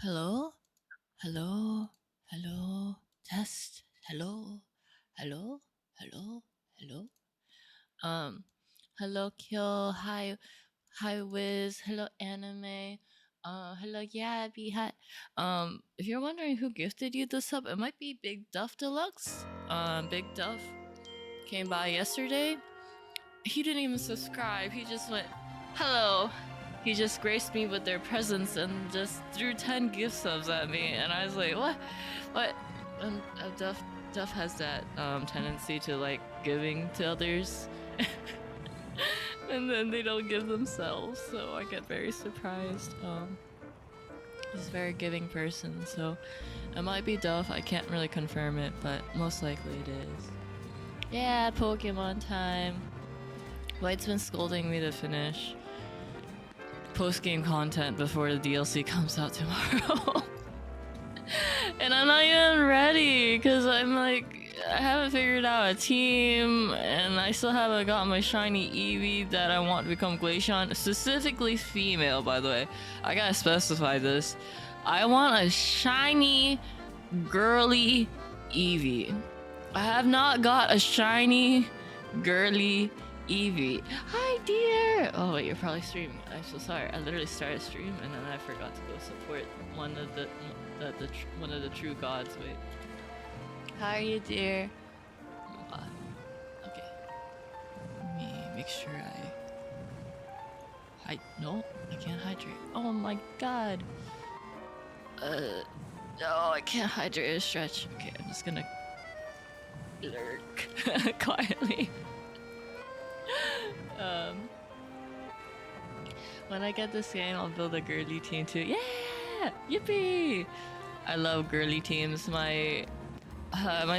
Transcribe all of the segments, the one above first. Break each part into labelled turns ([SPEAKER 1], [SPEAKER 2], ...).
[SPEAKER 1] Hello? Hello? Hello? Test? Hello? Hello? Hello? Hello? Um, hello, Kill. Hi, Wiz. Hello, Anime. Hello, Yabby. Hi. If you're wondering who gifted you the sub, it might be Big Duff Deluxe. Big Duff came by yesterday. He didn't even subscribe. He just went, hello. He just graced me with their presence and just threw 10 gift subs at me. And I was like, what? What? Duff has that tendency to like giving to others. And then they don't give themselves. So I get very surprised. He's a very giving person. So it might be Duff. I can't really confirm it, but most likely it is. Yeah, Pokemon time. White's been scolding me to finish post-game content before the DLC comes out tomorrow. And I'm not even ready because I'm like, I haven't figured out a team and I still haven't got my shiny Eevee that I want to become Glaceon. Specifically female, by the way. I gotta specify this. I want a shiny, girly Eevee. I have not got a shiny, girly Eevee. Hi, dear. Oh wait, you're probably streaming. I'm so sorry. I literally started stream and then I forgot to go support one of one of the true gods. Wait. How are you, dear? Okay. Let me make sure No, I can't hydrate. Oh my god. No, I can't hydrate or stretch. Okay, I'm just gonna lurk quietly. um, when I get this game, I'll build a girly team too. Yeah! Yippee! I love girly teams. My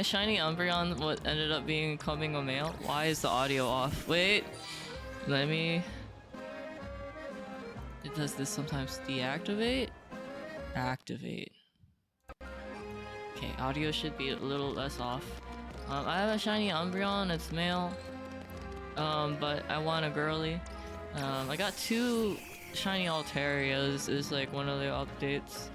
[SPEAKER 1] shiny Umbreon what ended up being coming a male. Why is the audio off? Wait, let me. It does this sometimes deactivate? Activate. Okay, audio should be a little less off. I have a shiny Umbreon, it's male. But I want a girly. I got two shiny Altarias is like one of the updates.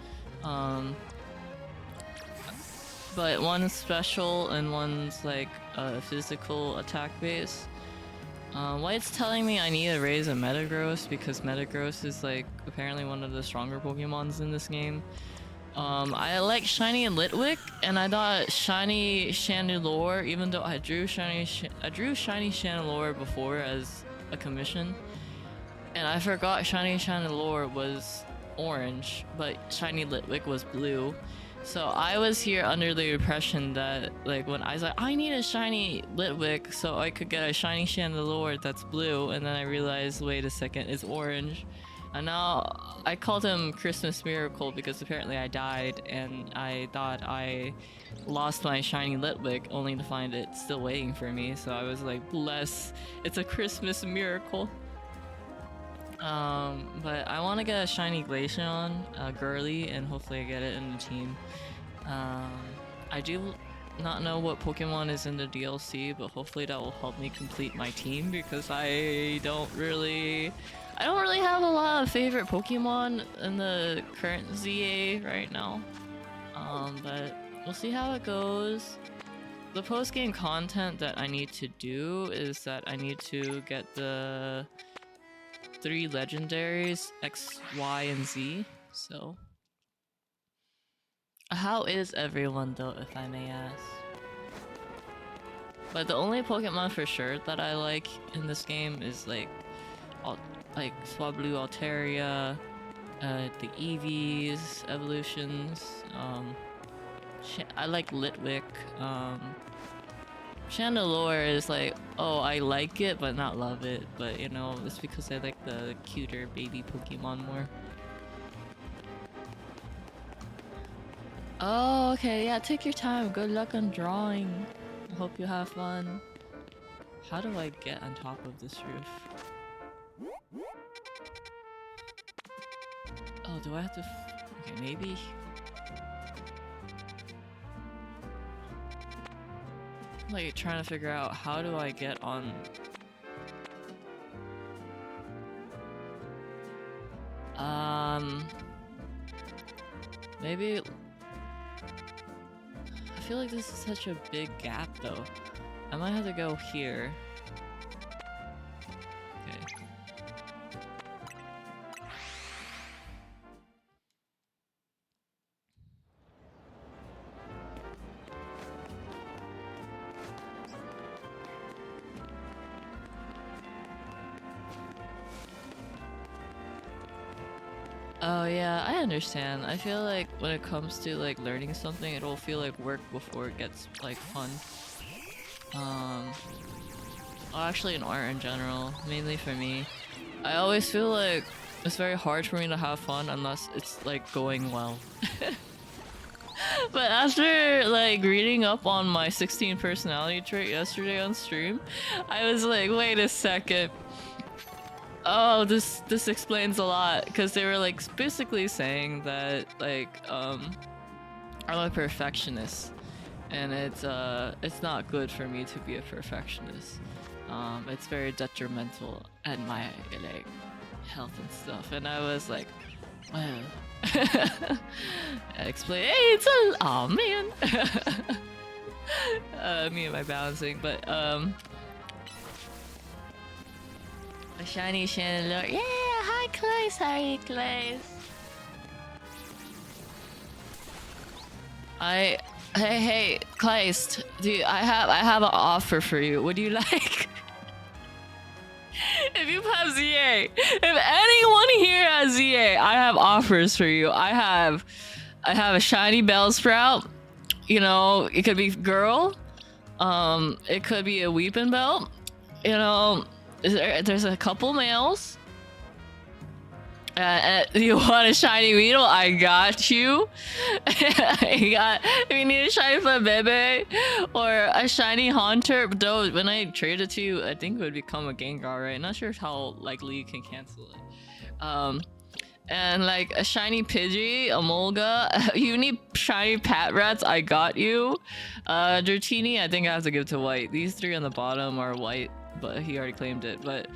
[SPEAKER 1] But one's special and one's like a physical attack base. White's telling me I need to raise a Metagross because Metagross is like apparently one of the stronger Pokemons in this game. I like shiny Litwick, and I thought shiny Chandelure, even though I drew shiny Chandelure before as a commission, and I forgot shiny Chandelure was orange, but shiny Litwick was blue. So I was here under the impression that like when I was like, I need a shiny Litwick so I could get a shiny Chandelure that's blue, and then I realized, wait a second, it's orange. And now I called him Christmas Miracle because apparently I died and I thought I lost my shiny Litwick only to find it still waiting for me. So I was like, bless, it's a Christmas miracle. But I want to get a shiny Glaceon, girly, and hopefully I get it in the team. I do not know what Pokemon is in the DLC, but hopefully that will help me complete my team because I don't really have a lot of favorite Pokemon in the current ZA right now. But we'll see how it goes. The post-game content that I need to do is that I need to get the 3 legendaries, X, Y, and Z. So, how is everyone though, if I may ask? But the only Pokemon for sure that I like in this game is like Swablu, Altaria, the Eevees, evolutions. I like Litwick. Chandelure is like, oh, I like it but not love it. But you know, it's because I like the cuter baby Pokemon more. Oh, okay, yeah, take your time. Good luck on drawing. I hope you have fun. How do I get on top of this roof? Oh, do I have to okay, maybe. I'm like trying to figure out how do I get on. Maybe... I feel like this is such a big gap though. I might have to go here. Okay. Oh yeah, I understand. I feel like when it comes to like learning something, it'll feel like work before it gets like fun. Well, actually in art in general, mainly for me. I always feel like it's very hard for me to have fun unless it's like going well. But after like reading up on my 16 personality trait yesterday on stream, I was like, wait a second. Oh, this explains a lot, because they were like basically saying that like I'm a perfectionist, and it's not good for me to be a perfectionist. It's very detrimental at my like health and stuff, and I was like, well, I explain. Hey, it's a oh man, me and my balancing, but a shiny chandelier. Yeah, hi Clays, how are you, Clays? Hey, Kleist, I have an offer for you. Would you like? If you have ZA, if anyone here has ZA, I have offers for you. I have a shiny Bellsprout. You know, it could be girl. It could be a Weeping Belt. You know, there's a couple males. You want a shiny Weedle? I got you. If you need a shiny Bebe or a shiny Haunter, though, when I trade it to you, I think it would become a Gengar, right? Not sure how likely you can cancel it. And like a shiny Pidgey, a Molga. You need shiny Patrats, I got you. Dratini, I think I have to give to White. These three on the bottom are White, but he already claimed it. But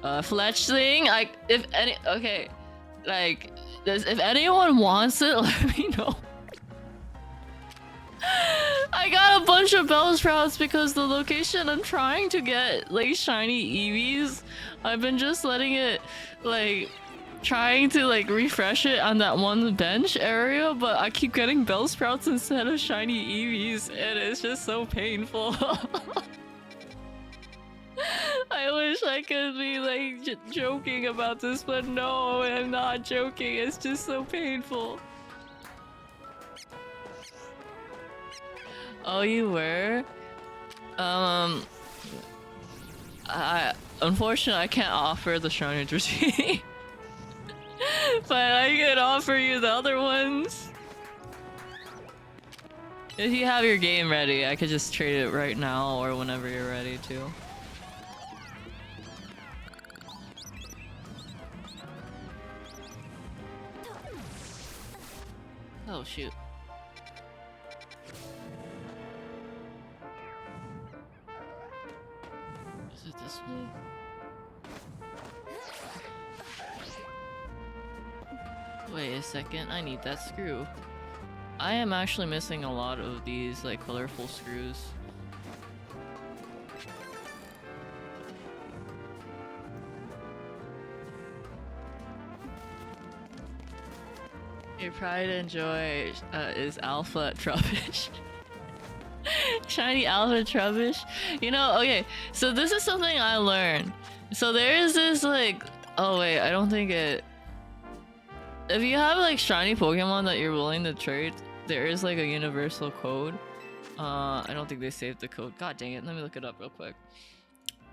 [SPEAKER 1] Fletchling, like if any, okay. Like, if anyone wants it, let me know. I got a bunch of Bellsprouts because the location I'm trying to get, like, shiny Eevees, I've been just letting it, like, trying to, like, refresh it on that one bench area, but I keep getting Bellsprouts instead of shiny Eevees, and it's just so painful. I wish I could be like joking about this, but no, I'm not joking. It's just so painful. Oh, you were? Unfortunately, I can't offer the Shrine Dratini. But I can offer you the other ones. If you have your game ready, I could just trade it right now or whenever you're ready to. Oh shoot. Is it this way? Wait a second, I need that screw. I am actually missing a lot of these like colorful screws. Your pride and joy is Alpha Trubbish. Shiny Alpha Trubbish. You know, okay, so this is something I learned. So there is this like, oh wait, I don't think it... If you have like shiny Pokemon that you're willing to trade, there is like a universal code. I don't think they saved the code. God dang it, let me look it up real quick.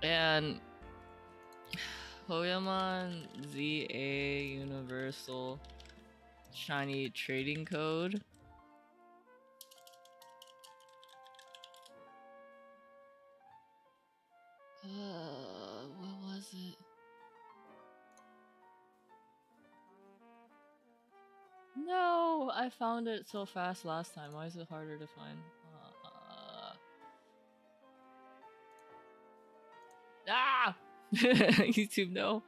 [SPEAKER 1] And Pokemon ZA universal shiny trading code. What was it? No, I found it so fast last time. Why is it harder to find? YouTube, no.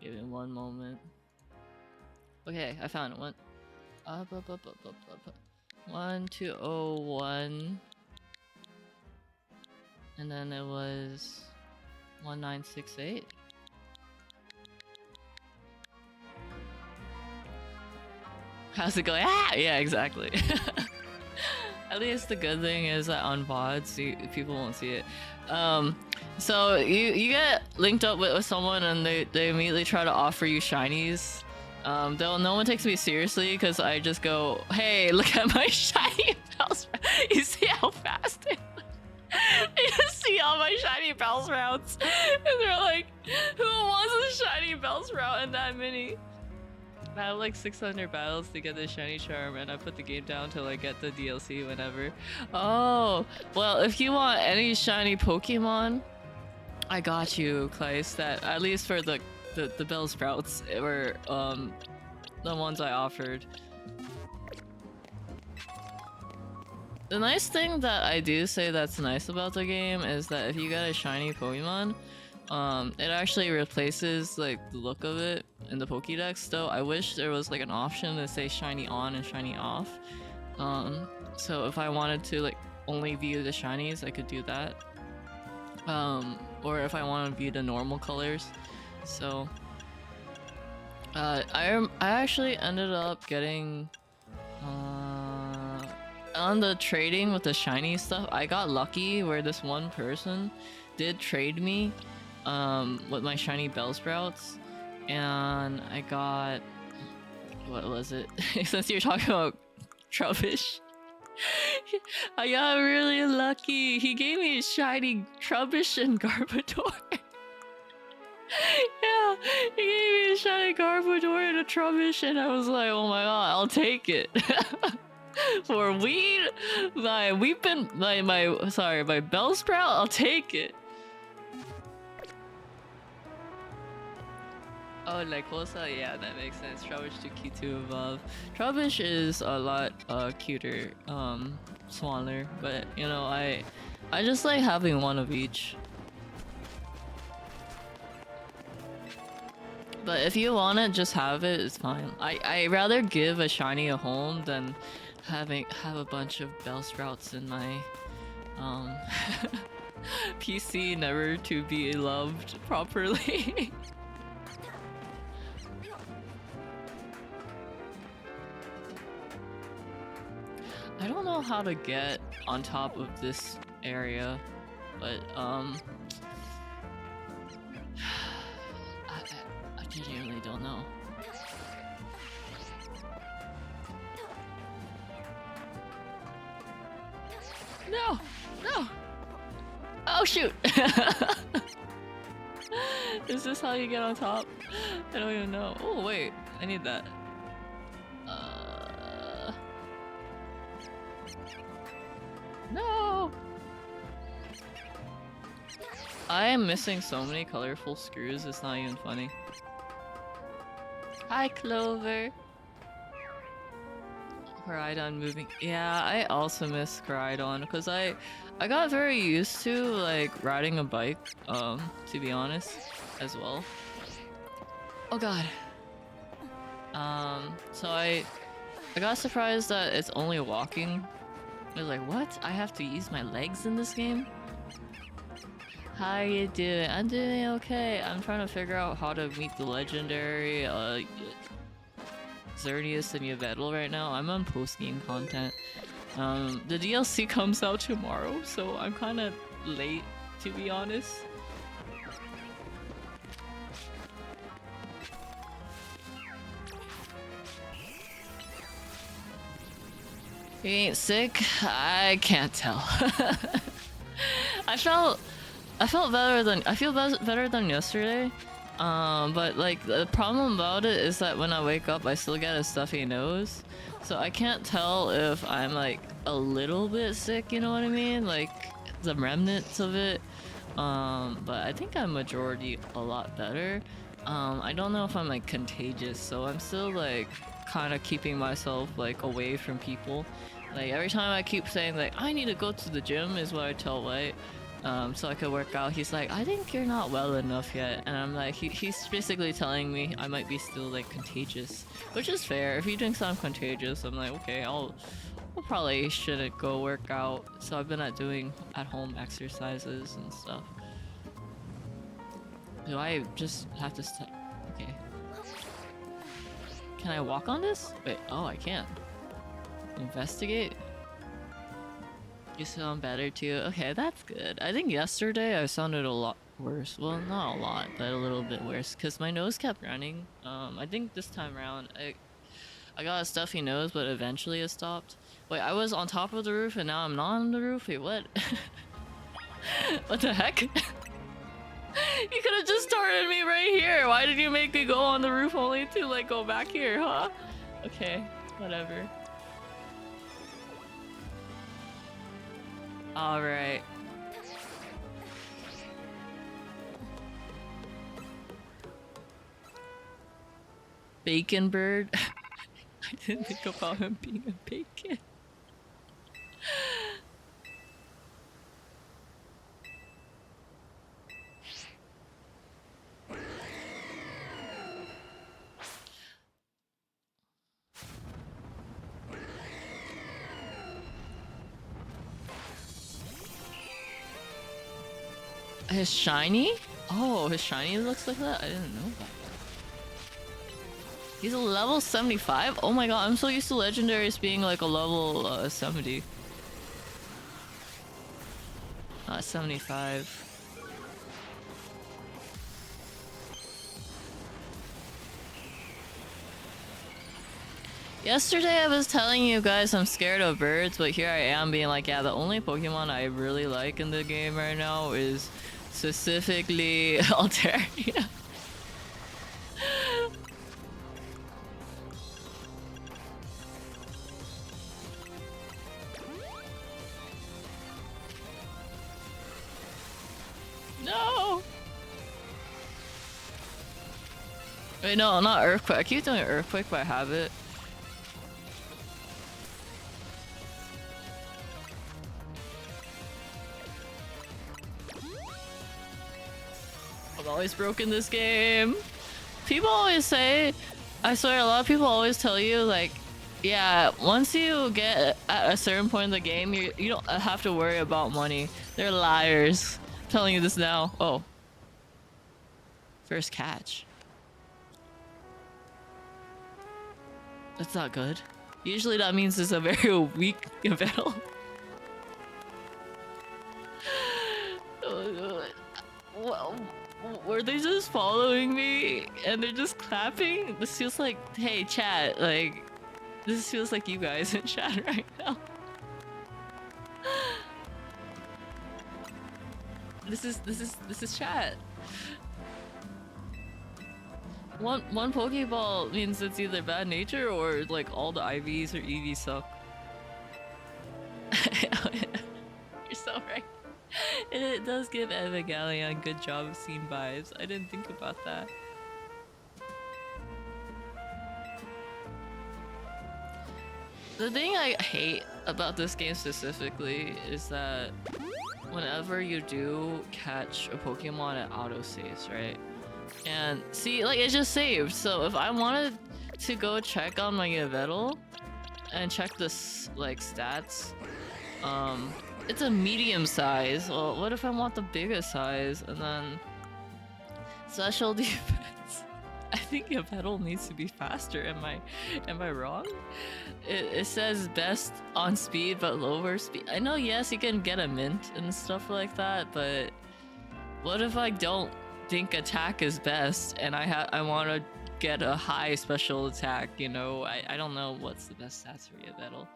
[SPEAKER 1] Give me one moment. Okay, I found it. 1201. And then it was 1968. How's it going? Ah! Yeah, exactly. At least the good thing is that on VODs, people won't see it. So you get linked up with someone and they immediately try to offer you shinies. No one takes me seriously because I just go, hey, look at my shiny Bellsprout. You see how fast it you see all my shiny Bellsprouts. And they're like, who wants a shiny Bellsprout and that many? I have like 600 battles to get the shiny charm, and I put the game down till I get the DLC whenever. Oh, well, if you want any shiny Pokemon, I got you, Kleist. That at least for the Bellsprouts were the ones I offered. The nice thing that I do say that's nice about the game is that if you get a shiny Pokemon, it actually replaces like the look of it in the Pokédex. Though I wish there was like an option to say shiny on and shiny off. So if I wanted to like only view the shinies, I could do that. Or if I want to view the normal colors. So I actually ended up getting on the trading with the shiny stuff. I got lucky where this one person did trade me with my shiny Bellsprouts, and I got, what was it? Since you're talking about Trubbish, I got really lucky. He gave me a shiny Trubbish and Garbodor. Yeah, he gave me a shiny Garbodor and a Trubbish, and I was like, oh my god, I'll take it. For weed, my Bellsprout, I'll take it. Oh, like Kosa? Yeah, that makes sense. Trubbish to Q2 evolve. Trubbish is a lot cuter, smaller, but you know, I just like having one of each. But if you want it, just have it, it's fine. I rather give a shiny a home than have a bunch of Bellsprouts in my PC never to be loved properly. I don't know how to get on top of this area, but I genuinely don't know. No! No! Oh shoot! Is this how you get on top? I don't even know. Oh wait, I need that. No! I am missing so many colorful screws, it's not even funny. Hi, Clover! Koraidon moving. Yeah, I also miss Koraidon because I got very used to like riding a bike, to be honest, as well. Oh god. So I got surprised that it's only walking. I was like, what? I have to use my legs in this game? How are you doing? I'm doing okay. I'm trying to figure out how to meet the legendary Xerneas and Yveltal right now. I'm on post-game content. The DLC comes out tomorrow, so I'm kind of late, to be honest. You ain't sick? I can't tell. I feel better than yesterday. But like the problem about it is that when I wake up, I still get a stuffy nose, so I can't tell if I'm like a little bit sick. You know what I mean? Like the remnants of it. But I think I'm majority a lot better. I don't know if I'm like contagious, so I'm still like kind of keeping myself like away from people. Like every time I keep saying like I need to go to the gym is what I tell White. so I could work out. He's like, I think you're not well enough yet, and I'm like, he's basically telling me I might be still like contagious, which is fair. If he thinks I'm contagious, I'm like, okay, I'll probably shouldn't go work out. So I've been doing at home exercises and stuff. Do I just have to okay. Can I walk on this? Wait, oh, I can. Investigate? You sound better too. Okay, that's good. I think yesterday I sounded a lot worse. Well, not a lot, but a little bit worse because my nose kept running. I think this time around I got a stuffy nose, but eventually it stopped. Wait, I was on top of the roof and now I'm not on the roof? Wait, what? What the heck? You could have just started me right here. Why did you make me go on the roof only to like go back here, huh? Okay, whatever. All right. Bacon bird. I didn't think about him being a bacon. His shiny? Oh, his shiny looks like that? I didn't know that. He's a level 75? Oh my god, I'm so used to legendaries being like a level 70. 75. Yesterday I was telling you guys I'm scared of birds, but here I am being like, yeah, the only Pokemon I really like in the game right now is specifically Altaria. No! Wait, no, not Earthquake. I keep doing Earthquake by habit. I've always broken this game. People always say, I swear a lot of people always tell you like, yeah, once you get at a certain point in the game, you don't have to worry about money. They're liars. I'm telling you this now. Oh. First catch. That's not good. Usually that means it's a very weak battle. Well, were they just following me and they're just clapping? This feels like, hey chat, like, this feels like you guys in chat right now. This is chat. One Pokeball means it's either bad nature or like all the IVs or EVs suck. You're so right. It does give Evangelion good job of scene vibes. I didn't think about that. The thing I hate about this game specifically is that whenever you do catch a Pokemon, it auto-saves, right? And see, like, it just saved. So if I wanted to go check on my Yveltal and check this, like, stats, it's a medium size. Well, what if I want the biggest size? And then special defense. I think Yveltal needs to be faster. Am I wrong? It says best on speed but lower speed. I know, yes, you can get a mint and stuff like that, but what if I don't think attack is best and I want to get a high special attack, you know? I don't know what's the best stats for Yveltal.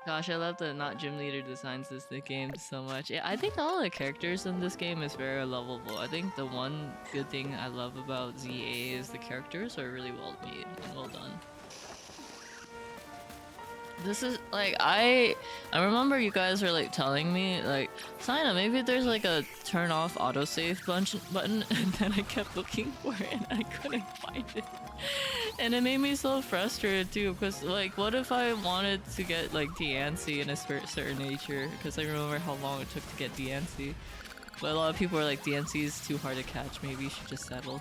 [SPEAKER 1] Gosh, I love the not gym leader designs in the game so much. Yeah, I think all the characters in this game is very lovable. I think the one good thing I love about ZA is the characters are really well made and well done. This is like I remember you guys were like telling me like, Sina, maybe there's like a turn off autosave button, and then I kept looking for it and I couldn't find it. And it made me so frustrated too, because like, what if I wanted to get like Diancie in a certain nature? Because I remember how long it took to get Diancie. But a lot of people are like, Diancie is too hard to catch, maybe you should just settle.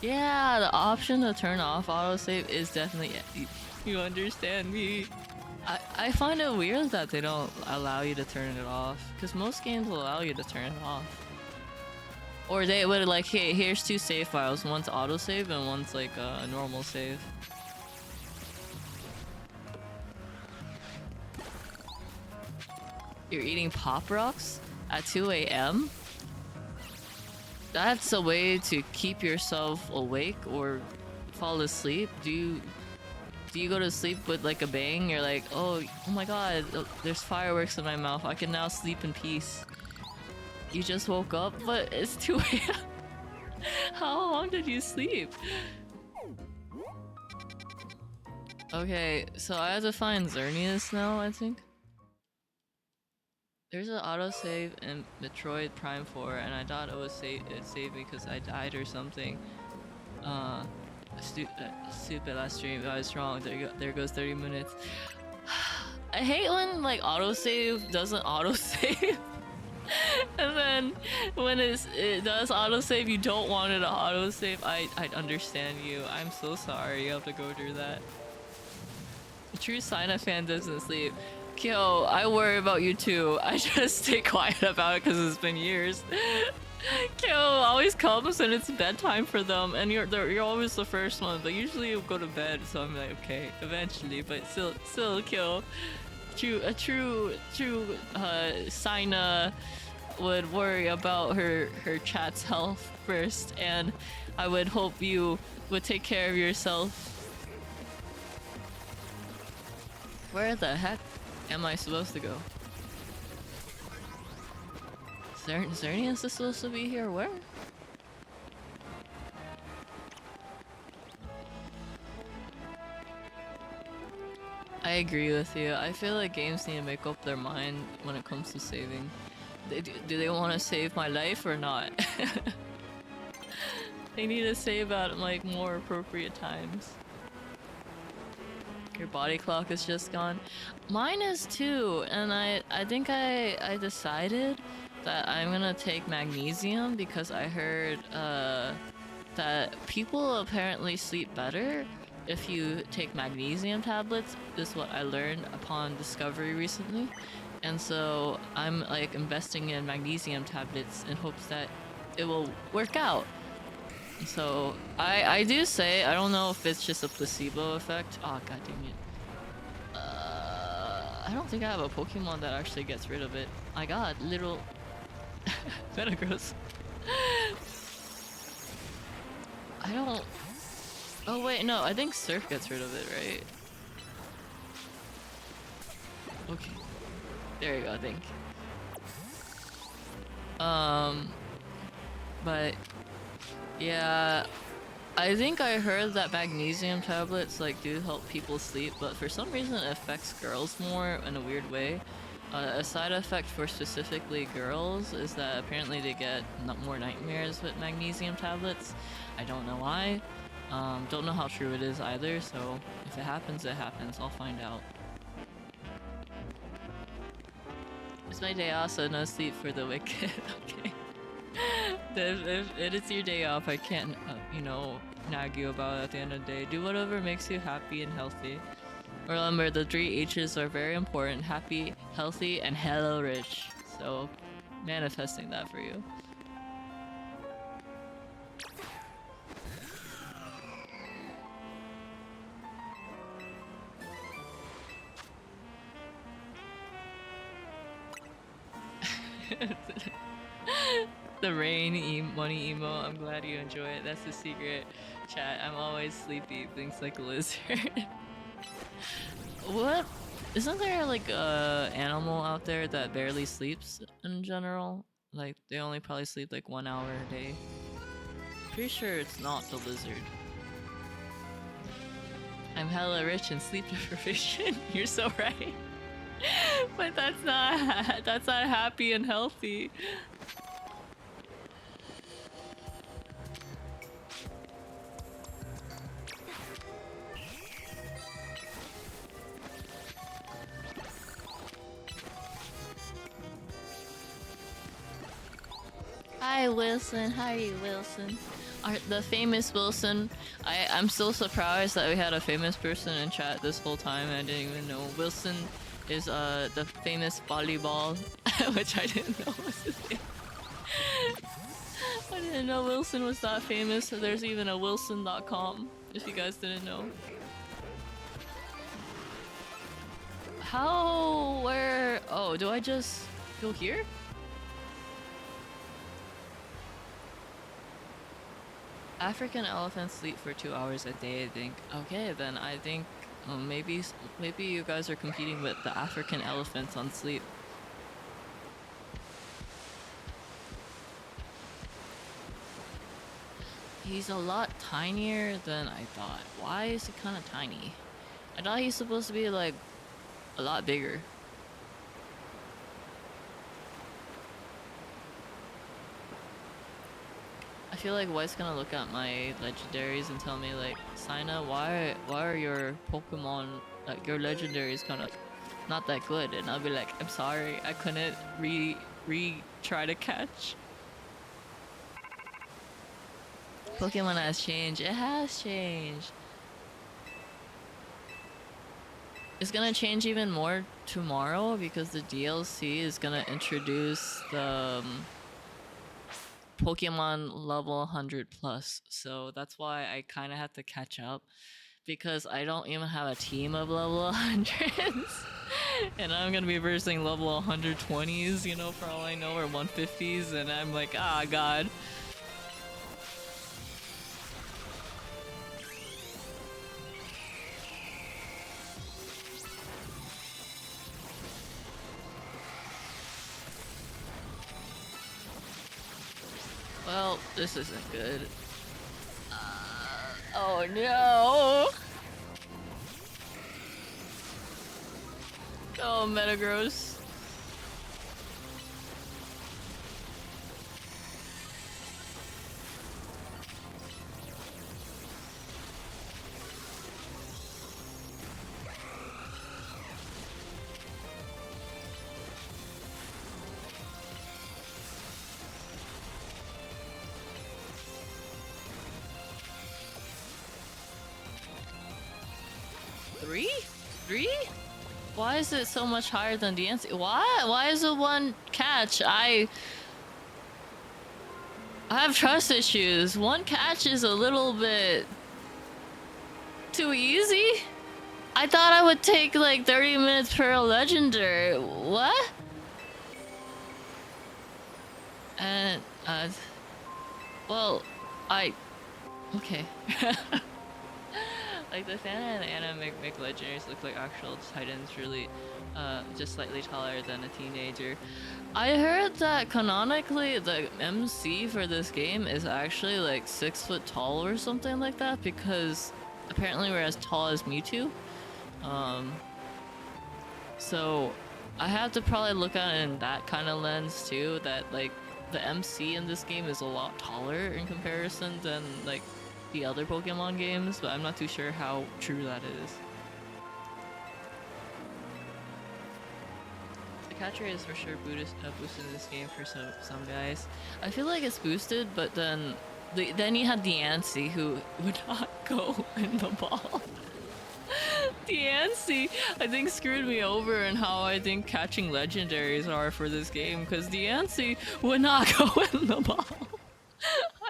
[SPEAKER 1] Yeah, the option to turn off autosave is definitely... You understand me. I find it weird that they don't allow you to turn it off, because most games will allow you to turn it off. Or they would like, hey, here's two save files, one's autosave and one's like a normal save. You're eating Pop Rocks at 2 a.m.? That's a way to keep yourself awake or fall asleep. Do you go to sleep with like a bang? You're like, oh my god, there's fireworks in my mouth. I can now sleep in peace. You just woke up, but it's 2 a.m. How long did you sleep? Okay, so I have to find Xerneas now, I think. There's an autosave in Metroid Prime 4, and I thought it was saved because I died or something. Stupid last stream. I was wrong. There goes 30 minutes. I hate when like autosave doesn't autosave. And then when it does autosave, you don't want it to autosave. I understand you. I'm so sorry you have to go through that. A true Sina fan doesn't sleep. Kyo, I worry about you too. I just stay quiet about it because it's been years. Kyo always comes and it's bedtime for them, and you're always the first one, but usually you go to bed, so I'm like, okay, eventually, but still Kyo. A true Sina would worry about her chat's health first, and I would hope you would take care of yourself. Where the heck am I supposed to go? Xerneas is supposed to be here? Where? I agree with you. I feel like games need to make up their mind when it comes to saving. Do they want to save my life or not? They need to save at like more appropriate times. Your body clock is just gone. Mine is too, and I think I decided that I'm gonna take magnesium because I heard that people apparently sleep better if you take magnesium tablets. This is what I learned upon discovery recently. And so I'm like investing in magnesium tablets in hopes that it will work out. So I do say, I don't know if it's just a placebo effect. Oh god dang it. I don't think I have a Pokemon that actually gets rid of it. My god, little Metagross. I don't... Oh wait, no, I think Surf gets rid of it, right? Okay. There you go, I think. But... yeah... I think I heard that magnesium tablets like do help people sleep, but for some reason it affects girls more in a weird way. A side effect for specifically girls is that apparently they get more nightmares with magnesium tablets. I don't know why. Don't know how true it is either, so if it happens, it happens. I'll find out. It's my day off, so no sleep for the wicked. Okay. If it is your day off, I can't, you know, nag you about it at the end of the day. Do whatever makes you happy and healthy. Remember, the 3 H's are very important. Happy, healthy, and hello rich. So, manifesting that for you. The rain money emo. I'm glad you enjoy it. That's the secret. Chat. I'm always sleepy. Blinks like a lizard. What? Isn't there like a animal out there that barely sleeps in general? Like they only probably sleep like 1 hour a day. Pretty sure it's not the lizard. I'm hella rich in sleep deprivation. You're so right. But that's not happy and healthy. Hi Wilson, how are you, Wilson? The famous Wilson. I'm still surprised that we had a famous person in chat this whole time. I didn't even know. Wilson is the famous volleyball, which I didn't know was his name. I didn't know Wilson was that famous. So there's even a Wilson.com. If you guys didn't know. How? Where? Oh, do I just go here? African elephants sleep for 2 hours a day, I think. Okay, then I think maybe you guys are competing with the African elephants on sleep. He's a lot tinier than I thought. Why is he kind of tiny? I thought he's supposed to be like a lot bigger. I feel like White's gonna look at my legendaries and tell me like, Sina, why are your Pokemon, like your legendaries kind of not that good? And I'll be like, I'm sorry, I couldn't try to catch. Pokemon has changed. It has changed. It's gonna change even more tomorrow because the DLC is gonna introduce the Pokemon level 100 plus, so that's why I kind of have to catch up because I don't even have a team of level 100s and I'm gonna be versing level 120s, you know, for all I know, or 150s, and I'm like, ah, god. Well, this isn't good. Oh no! Oh, Metagross. Three? Why is it so much higher than the NC? Why is it one catch? I have trust issues. One catch is a little bit too easy. I thought I would take like 30 minutes per legendary. What? And well, okay. Like the fan and Anna make legendaries look like actual titans, really just slightly taller than a teenager. I heard that canonically the MC for this game is actually like 6 foot tall or something like that, because apparently we're as tall as Mewtwo. So I have to probably look at it in that kind of lens too, that like the MC in this game is a lot taller in comparison than like the other Pokemon games, but I'm not too sure how true that is. The catch rate is for sure boosted in this game for some guys. I feel like it's boosted, but then you had Diancie who would not go in the ball. Diancie, I think, screwed me over in how I think catching legendaries are for this game, because Diancie would not go in the ball.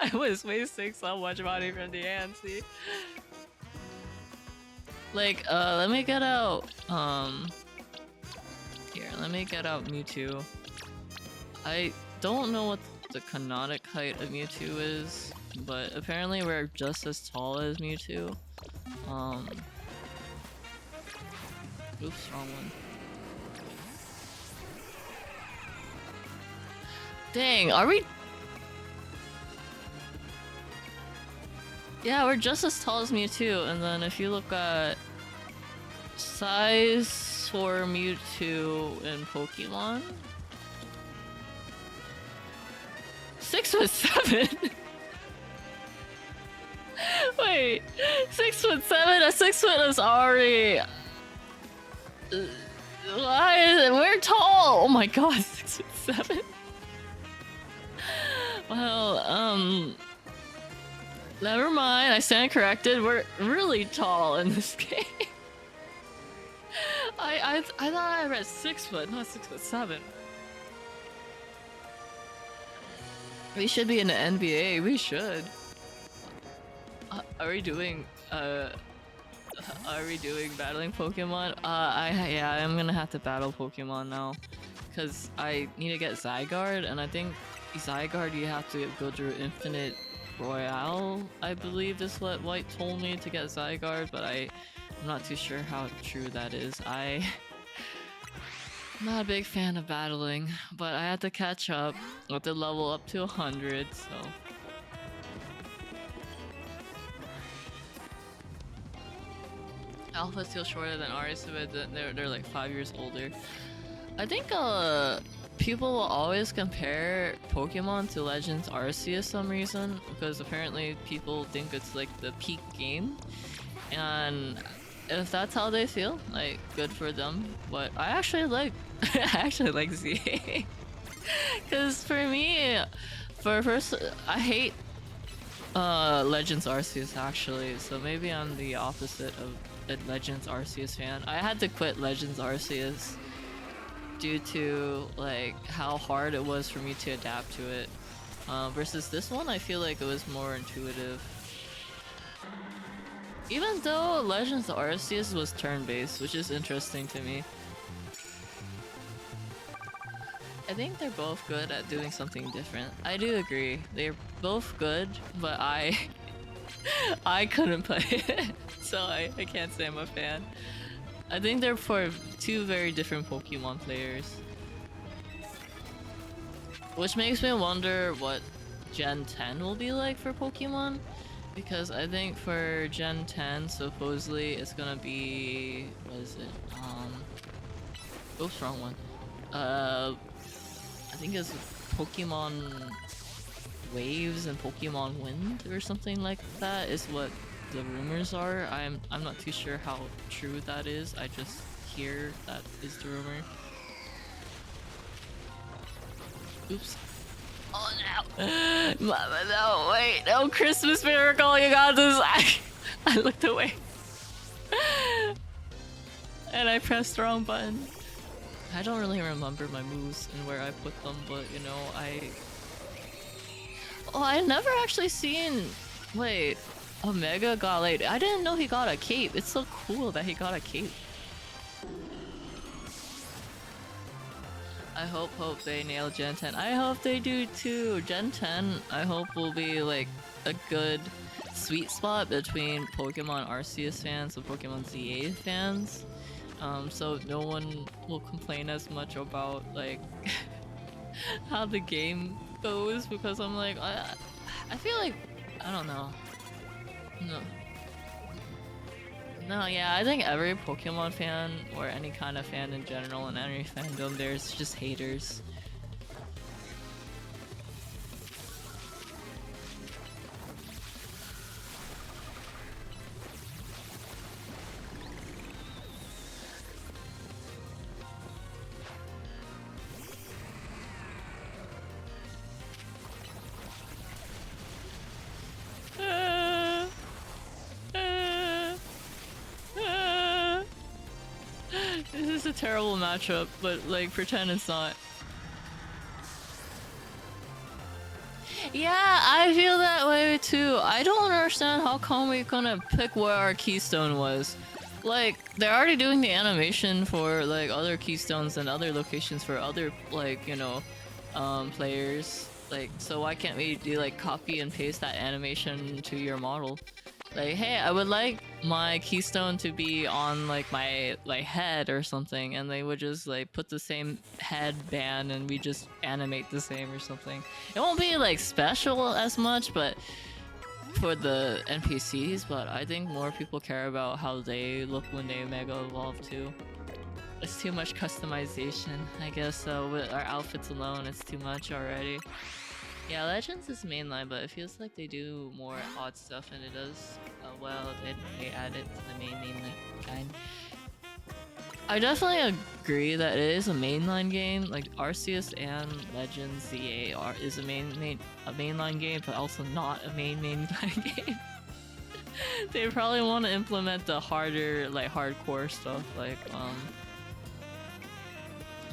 [SPEAKER 1] I was wasting so much money from Diancie. Like, let me get out, here, let me get out Mewtwo. I don't know what the canonic height of Mewtwo is, but apparently we're just as tall as Mewtwo. Oops, wrong one. Dang, are we... Yeah, we're just as tall as Mewtwo, and then if you look at size for Mewtwo in Pokemon, 6'7". Wait, 6'7"? A 6' is already. Why is it? We're tall. Oh my god, 6'7". Well, never mind. I stand corrected. We're really tall in this game. I thought I read 6 foot, not 6'7". We should be in the NBA. We should. Are we doing battling Pokemon? Yeah, I'm gonna have to battle Pokemon now, cause I need to get Zygarde, and I think Zygarde you have to go through Infinite Royale, I believe is what White told me to get Zygarde, but I'm not too sure how true that is. I'm not a big fan of battling, but I had to catch up with the level up to 100, so. Alpha's still shorter than ours, but they're like 5 years older. I think people will always compare Pokemon to Legends Arceus some reason, because apparently people think it's like the peak game, and if that's how they feel, like, good for them. But I actually like ZA, because for me, I hate Legends Arceus actually, so maybe I'm the opposite of a Legends Arceus fan. I had to quit Legends Arceus due to like how hard it was for me to adapt to it. Versus this one, I feel like it was more intuitive. Even though Legends Arceus was turn-based, which is interesting to me. I think they're both good at doing something different. I do agree. They're both good, but I couldn't play it, so I can't say I'm a fan. I think they're for two very different Pokemon players. Which makes me wonder what Gen 10 will be like for Pokemon. Because I think for Gen 10, supposedly it's gonna be... what is it? Oops, wrong one. I think it's Pokemon Waves and Pokemon Wind or something like that is what the rumors are. I'm not too sure how true that is. I just hear that is the rumor. Oops. Oh no! Mama, no, wait, no, Christmas miracle, you got this! I looked away. And I pressed the wrong button. I don't really remember my moves and where I put them, but you know, oh, I never actually seen... wait, Omega got like... I didn't know he got a cape. It's so cool that he got a cape. I hope they nail Gen 10. I hope they do too. Gen 10, I hope will be like a good sweet spot between Pokemon Arceus fans and Pokemon ZA fans. So no one will complain as much about like how the game goes, because I'm like, I feel like, I don't know. No, yeah, I think every Pokemon fan, or any kind of fan in general, in any fandom, there's just haters. This is a terrible matchup, but like, pretend it's not. Yeah, I feel that way too. I don't understand how come we couldn't pick where our keystone was. Like, they're already doing the animation for like other keystones and other locations for other, like, you know, players. Like, so why can't we do like copy and paste that animation to your model? Like, hey, I would like my keystone to be on like my head or something, and they would just like put the same headband and we just animate the same or something. It won't be like special as much, but for the NPCs, but I think more people care about how they look when they Mega Evolve too. It's too much customization, I guess. So with our outfits alone, it's too much already. Yeah, Legends is mainline, but it feels like they do more odd stuff, and it does well. They add it to the mainline kind. I definitely agree that it is a mainline game. Like Arceus and Legends ZA is a mainline game, but also not a mainline game. They probably want to implement the harder, like hardcore stuff, like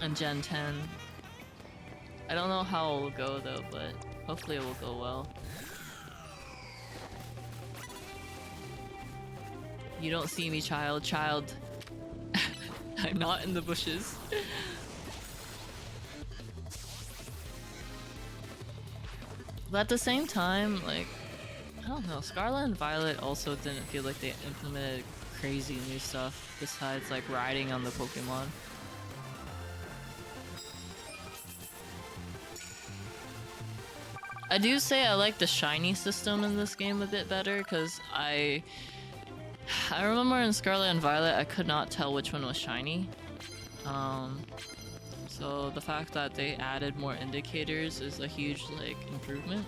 [SPEAKER 1] in Gen 10. I don't know how it will go though, but hopefully it will go well. You don't see me, child. I'm not in the bushes. But at the same time, like, I don't know, Scarlet and Violet also didn't feel like they implemented crazy new stuff besides like riding on the Pokemon. I do say I like the shiny system in this game a bit better because I remember in Scarlet and Violet I could not tell which one was shiny. So the fact that they added more indicators is a huge like improvement.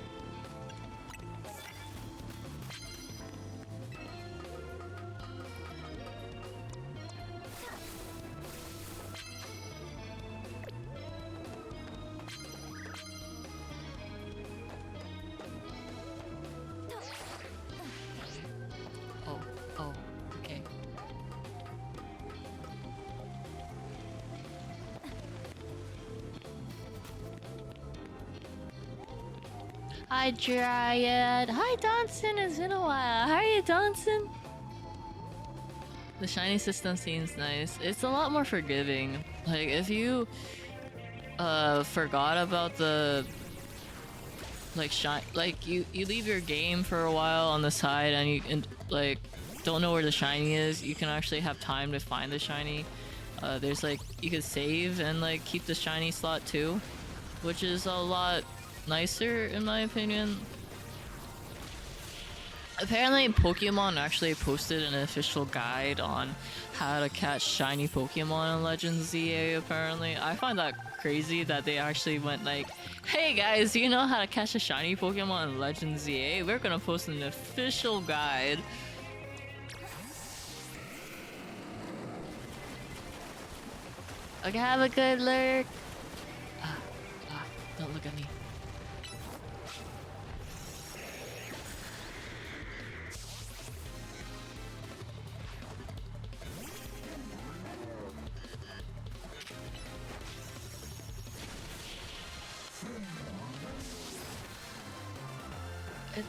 [SPEAKER 1] Oh, okay. Hi, Dryad. Hi, Donson. It's been a while. How are you, Donson? The shiny system seems nice. It's a lot more forgiving. Like, if you forgot about the like you leave your game for a while on the side and you like don't know where the shiny is, you can actually have time to find the shiny. There's like you could save and like keep the shiny slot too, which is a lot nicer in my opinion. Apparently Pokemon actually posted an official guide on how to catch shiny Pokemon in Legends ZA apparently. I find that crazy that they actually went like, hey guys, do you know how to catch a shiny Pokemon in Legends ZA? We're gonna post an official guide. Okay, have a good lurk. Don't look at me.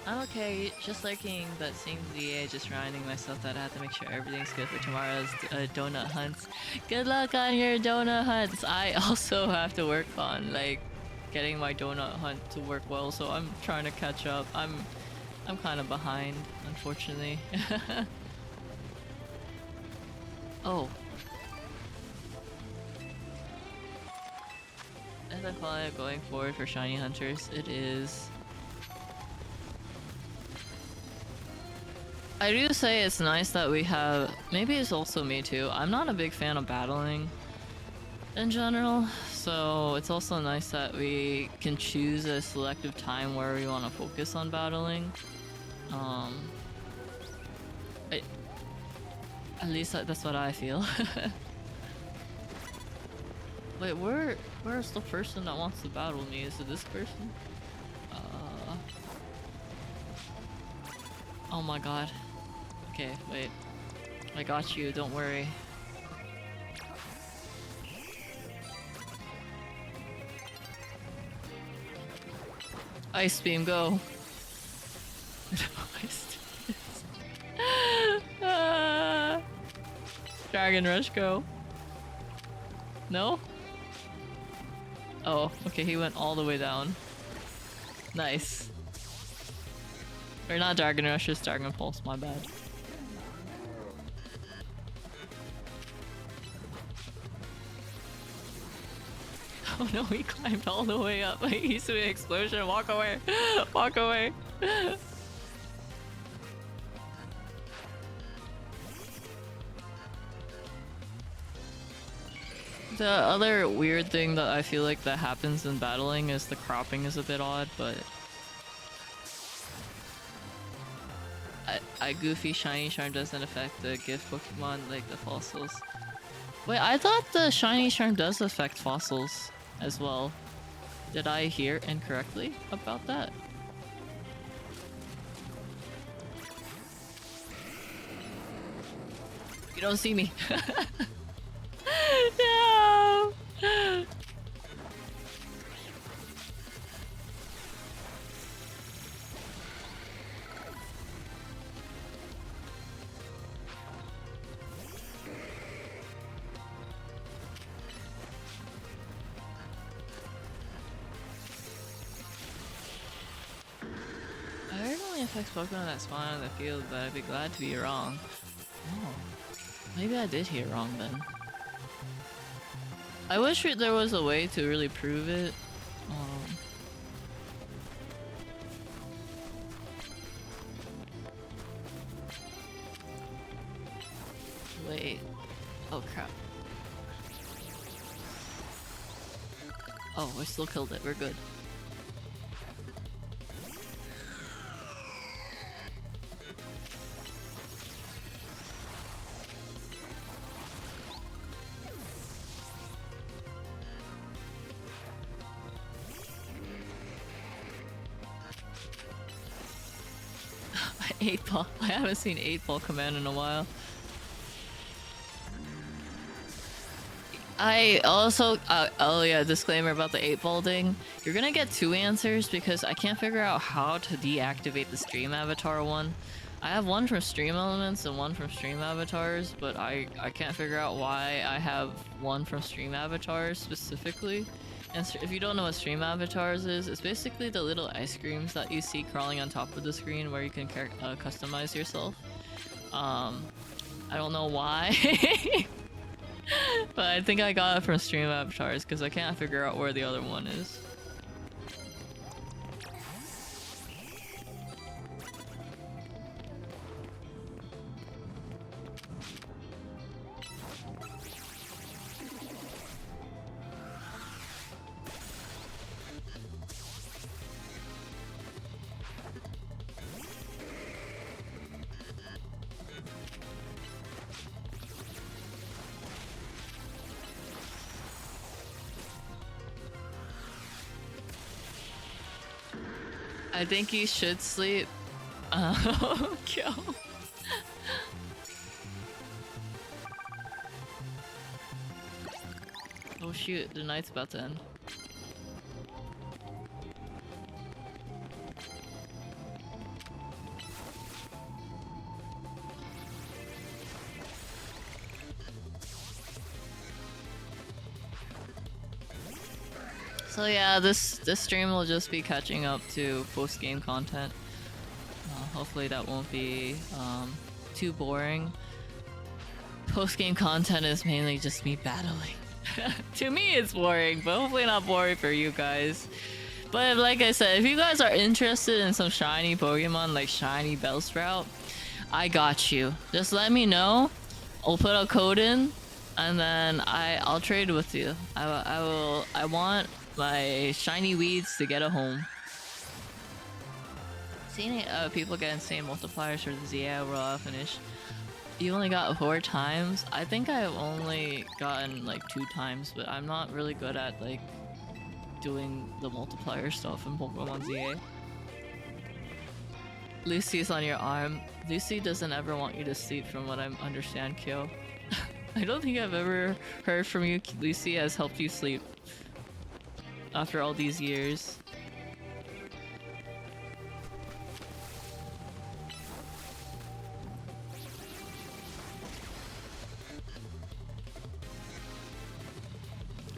[SPEAKER 1] I'm okay, just liking that seeing ZA, just reminding myself that I have to make sure everything's good for tomorrow's donut hunts. Good luck on your donut hunts! I also have to work on, like, getting my donut hunt to work well, so I'm trying to catch up. I'm kind of behind, unfortunately. Oh. Is I call it going forward for shiny hunters? It is. I do say it's nice that we have, maybe it's also me too, I'm not a big fan of battling in general, so it's also nice that we can choose a selective time where we want to focus on battling. At least that's what I feel. Wait, where's the person that wants to battle me? Is it this person? Oh my god. Okay, wait. I got you, don't worry. Ice beam, go. Dragon Rush, go. No? Oh, okay, he went all the way down. Nice. Or not Dragon Rush, just Dragon Pulse, my bad. Oh no, he climbed all the way up. He used to be an explosion. Walk away. Walk away. The other weird thing that I feel like that happens in battling is the cropping is a bit odd, but I Goofy Shiny Charm doesn't affect the gift Pokemon like the fossils. Wait, I thought the Shiny Charm does affect fossils as well. Did I hear incorrectly about that? You don't see me. No! I heard only affects Pokemon that spawn on the field, but I'd be glad to be wrong. Oh. Maybe I did hear wrong then. I wish there was a way to really prove it. Wait. Oh crap. Oh, I still killed it. We're good. Eight ball. I haven't seen 8-ball command in a while. I also, oh yeah, disclaimer about the 8-ball thing. You're gonna get 2 answers because I can't figure out how to deactivate the stream avatar one. I have one from Stream Elements and one from Stream Avatars, but I can't figure out why I have one from Stream Avatars specifically. And if you don't know what Stream Avatars is, it's basically the little ice creams that you see crawling on top of the screen where you can customize yourself. I don't know why. But I think I got it from Stream Avatars because I can't figure out where the other one is. I think you should sleep. Kill. Oh shoot, the night's about to end. So yeah, this stream will just be catching up to post-game content. Hopefully that won't be too boring. Post-game content is mainly just me battling. To me it's boring, but hopefully not boring for you guys. But like I said, if you guys are interested in some shiny Pokemon like Shiny Bellsprout, I got you. Just let me know. I'll put a code in, and then I'll trade with you. I want my shiny weeds to get a home. Seeing people get insane multipliers for the ZA overall finish. You only got 4 times? I think I've only gotten like 2 times, but I'm not really good at like doing the multiplier stuff in Pokemon ZA. Lucy's on your arm. Lucy doesn't ever want you to sleep from what I understand, Kyo. I don't think I've ever heard from you Lucy has helped you sleep after all these years.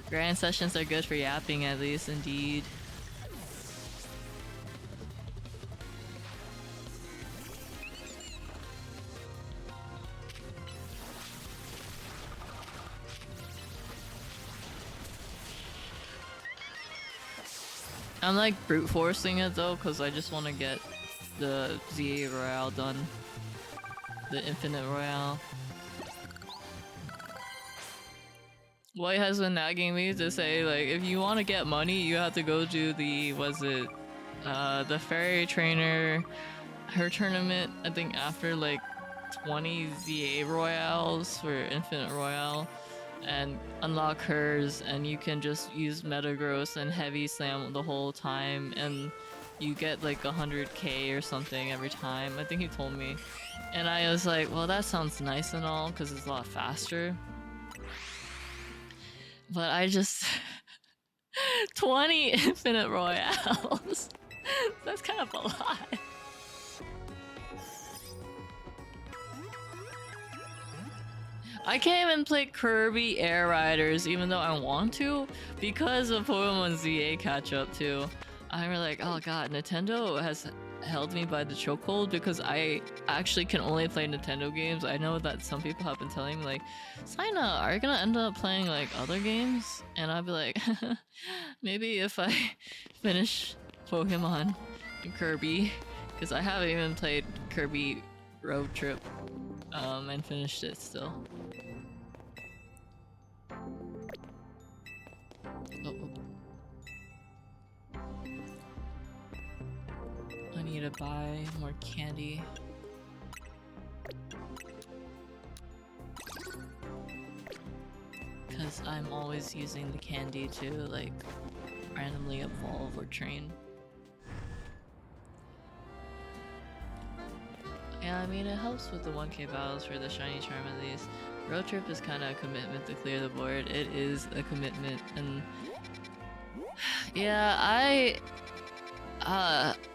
[SPEAKER 1] Grand sessions are good for yapping at least, indeed. I'm like brute forcing it though, because I just want to get the ZA Royale done. The Infinite Royale. White has been nagging me to say, like, if you want to get money, you have to go do the, the fairy trainer, her tournament, I think after like 20 ZA royales for Infinite Royale, and unlock hers, and you can just use Metagross and Heavy Slam the whole time, and you get like 100k or something every time. I think he told me. And I was like, well, that sounds nice and all, because it's a lot faster. But I just... 20 Infinite Royales! That's kind of a lot. I can't even play Kirby Air Riders even though I want to because of Pokemon ZA catch up too. I'm like, oh god, Nintendo has held me by the chokehold because I actually can only play Nintendo games. I know that some people have been telling me like, Sina, are you gonna end up playing like other games? And I'd be like, maybe if I finish Pokemon and Kirby, because I haven't even played Kirby Road Trip and finished it still. Oh. I need to buy more candy. Because I'm always using the candy to like randomly evolve or train. Yeah, I mean it helps with the 1k battles for the shiny charm at least. Road Trip is kind of a commitment to clear the board. It is a commitment, and yeah,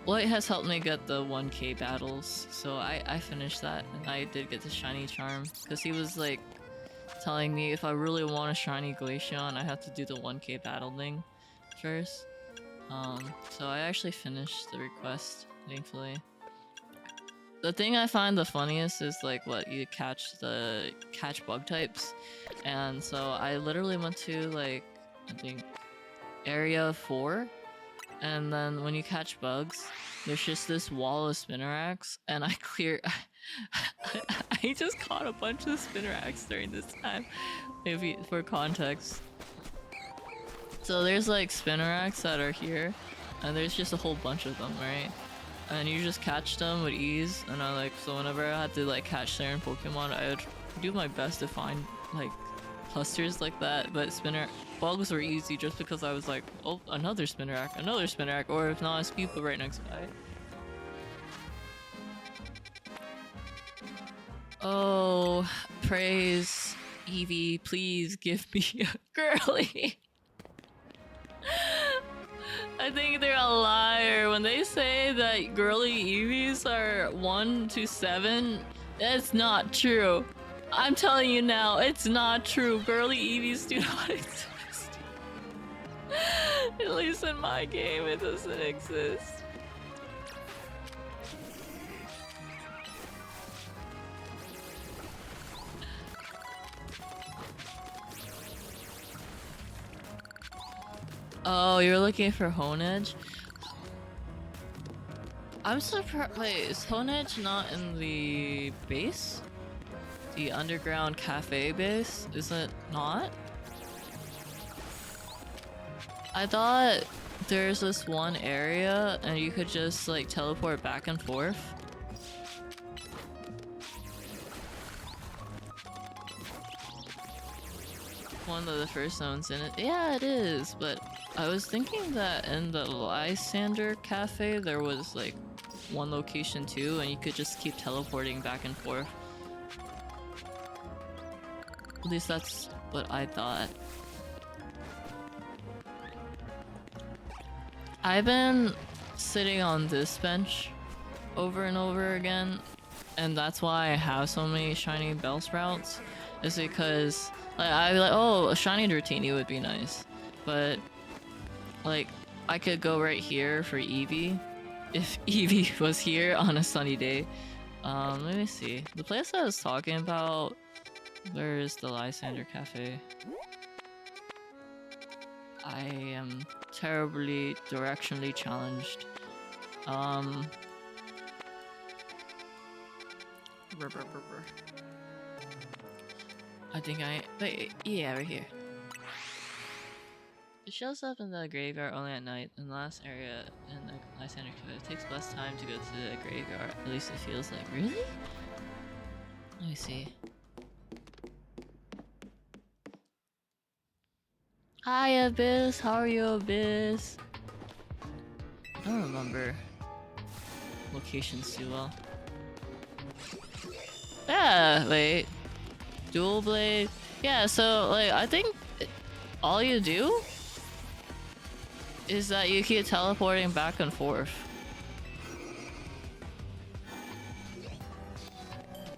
[SPEAKER 1] White has helped me get the 1k battles, so I finished that, and I did get the shiny charm, because he was like telling me if I really want a shiny Glaceon, I have to do the 1k battle thing first. So I actually finished the request, thankfully. The thing I find the funniest is like what you catch bug types, and so I literally went to like I think area 4, and then when you catch bugs, there's just this wall of Spinnerax, and I just caught a bunch of Spinnerax during this time, maybe for context. So there's like Spinnerax that are here, and there's just a whole bunch of them, right? And you just catch them with ease, and so whenever I had to like catch certain Pokemon, I would do my best to find like clusters like that, but bugs were easy just because I was like, oh, another Spinnerack, or if not, a Spupa right next by. Oh, praise Eevee, please give me a girly. I think they're a liar when they say that girly Eevees are 1 to 7. That's not true. I'm telling you now, it's not true. Girly Eevees do not exist. At least in my game, it doesn't exist. Oh, you're looking for Honedge? I'm surprised. Wait, is Honedge not in the base? The underground cafe base? Is it not? I thought there's this one area and you could just like teleport back and forth. One of the first zones in it. Yeah, it is, but I was thinking that in the Lysander Cafe there was like one location too, and you could just keep teleporting back and forth. At least that's what I thought. I've been sitting on this bench over and over again, and that's why I have so many shiny Bellsprouts, is because like I'd be like, oh, a shiny Dratini would be nice, but like I could go right here for Eevee if Eevee was here on a sunny day. Let me see. The place I was talking about, where is the Lysander Cafe? I am terribly directionally challenged. I think wait, yeah, right here. shows up in the graveyard only at night. In the last area in the Lysander Cave, it takes less time to go to the graveyard. At least it feels like. Really? Let me see. Hi Abyss, how are you Abyss? I don't remember locations too well. Yeah, wait. Dual blade. Yeah, so like I think all you do is that you keep teleporting back and forth.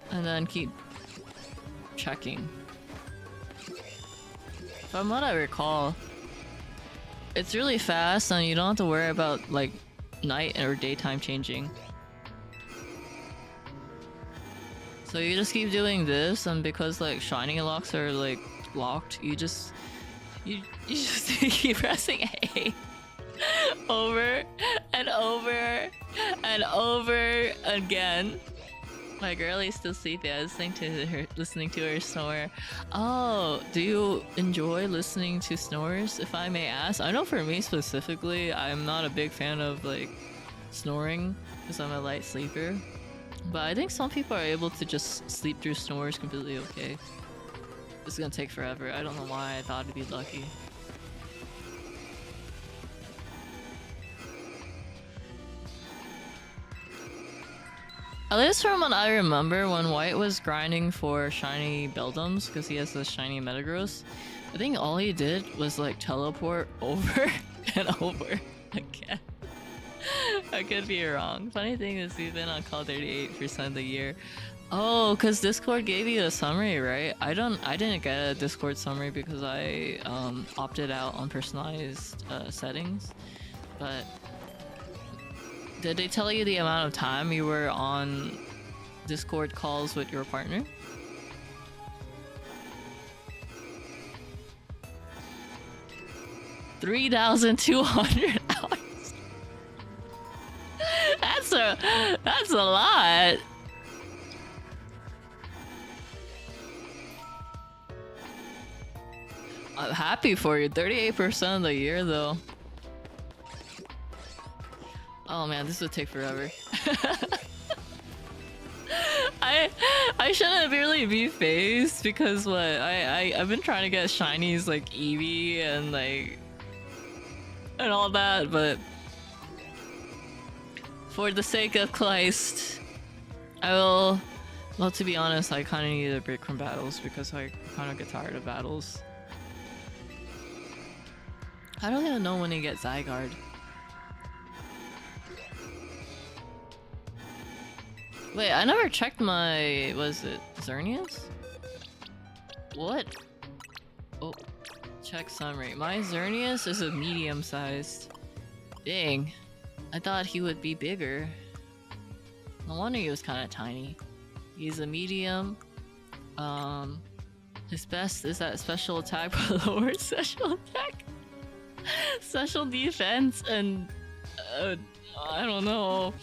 [SPEAKER 1] And then keep checking. From what I recall, it's really fast and you don't have to worry about like night or daytime changing. So you just keep doing this, and because like shiny locks are like locked, you just keep pressing A over and over and over again. My girlie's still sleeping. I was listening to her snore. Oh, do you enjoy listening to snores, if I may ask? I know for me specifically, I'm not a big fan of like snoring because I'm a light sleeper. But I think some people are able to just sleep through snores completely okay. It's gonna take forever. I don't know why I thought it'd be lucky. At least from what I remember, when White was grinding for shiny Beldums, because he has the shiny Metagross, I think all he did was like teleport over and over again. I could be wrong. Funny thing is we've been on call 38% of the year. Oh, because Discord gave you a summary, right? I didn't get a Discord summary because I opted out on personalized settings. But did they tell you the amount of time you were on Discord calls with your partner? $3,200 hours. That's a lot. I'm happy for you. 38% of the year though. Oh man, this would take forever. I shouldn't really be phased because what I've been trying to get shinies like Eevee and like and all that, but for the sake of Kleist, I will. Well, to be honest, I kind of need a break from battles because I kind of get tired of battles. I don't even know when you get Zygarde. Wait, I never checked my... was it Xerneas? What? Oh, check summary. My Xerneas is a medium-sized. Dang. I thought he would be bigger. No wonder he was kind of tiny. He's a medium. His best is that special attack, but lower special attack. Special defense and... I don't know.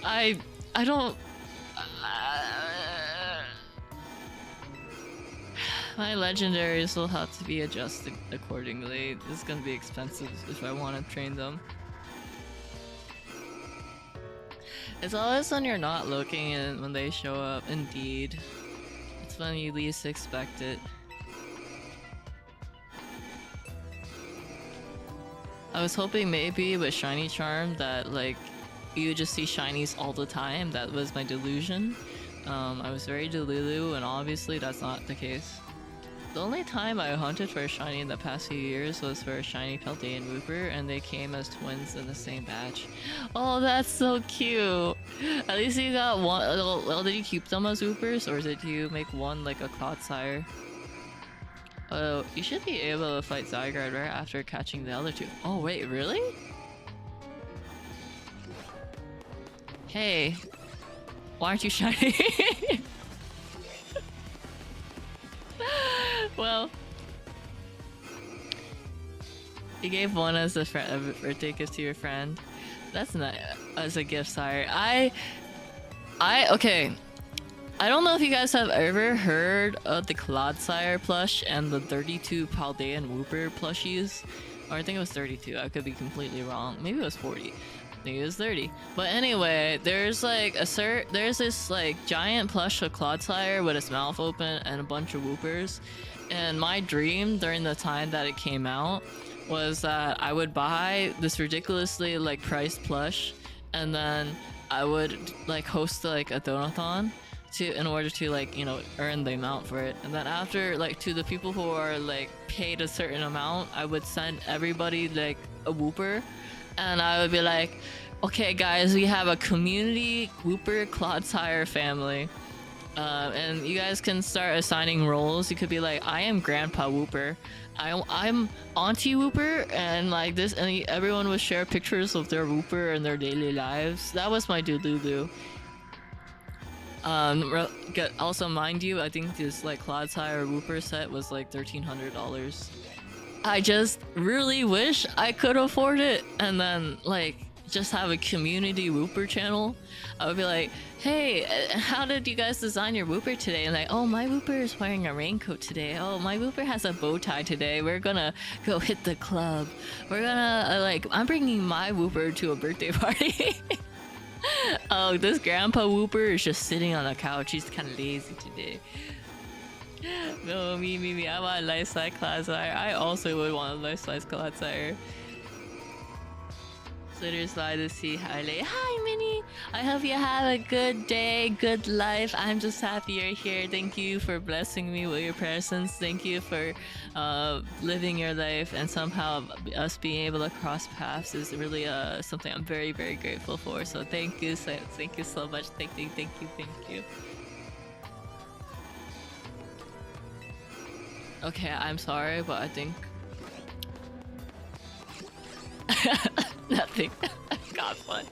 [SPEAKER 1] I don't... my legendaries will have to be adjusted accordingly. It's gonna be expensive if I want to train them. It's always when you're not looking and when they show up. Indeed. It's when you least expect it. I was hoping maybe with Shiny Charm that like you just see shinies all the time. That was my delusion. I was very delulu and obviously that's not the case. The only time I hunted for a shiny in the past few years was for a shiny Paldean Wooper, and they came as twins in the same batch. Oh, that's so cute! At least you got one. Well, did you keep them as Woopers, or did you make one like a Clodsire? Oh, you should be able to fight Zygarde right after catching the other two. Oh wait, really? Hey, why aren't you shiny? Well, you gave one as a birthday gift to your friend. That's not as a gift, sire. Okay. I don't know if you guys have ever heard of the Clodsire plush and the 32 Paldean Wooper plushies. Or I think it was 32. I could be completely wrong. Maybe it was 40. I think it was 30. But anyway, there's like there's this like giant plush of Clodsire with its mouth open and a bunch of Woopers. And my dream during the time that it came out was that I would buy this ridiculously like priced plush, and then I would like host like a donathon to in order to like, you know, earn the amount for it. And then after, like, to the people who are like paid a certain amount, I would send everybody like a Wooper, and I would be like, okay guys, we have a community Wooper Clodsire family. And you guys can start assigning roles. You could be like, I am Grandpa Wooper, I'm Auntie Wooper, and like this, and everyone would share pictures of their Wooper and their daily lives. That was my doodoo. Also, mind you, I think this like Clodsire Wooper set was like $1,300. I just really wish I could afford it, and then like just have a community Wooper channel. I would be like, hey, how did you guys design your Wooper today? And like, oh, my Wooper is wearing a raincoat today. Oh, my Wooper has a bow tie today. We're gonna go hit the club. We're gonna like, I'm bringing my Wooper to a birthday party. Oh, this Grandpa Wooper is just sitting on the couch. He's kind of lazy today. No, me. I want a life-size Clodsire. I also would want a life-size Clodsire. Twitter slide to see highlight. Hi, Minnie. I hope you have a good day, good life. I'm just happy you're here. Thank you for blessing me with your presence. Thank you for living your life, and somehow us being able to cross paths is really something I'm very, very grateful for. So thank you so much. Thank you. Okay, I'm sorry, but I think nothing. Got fun.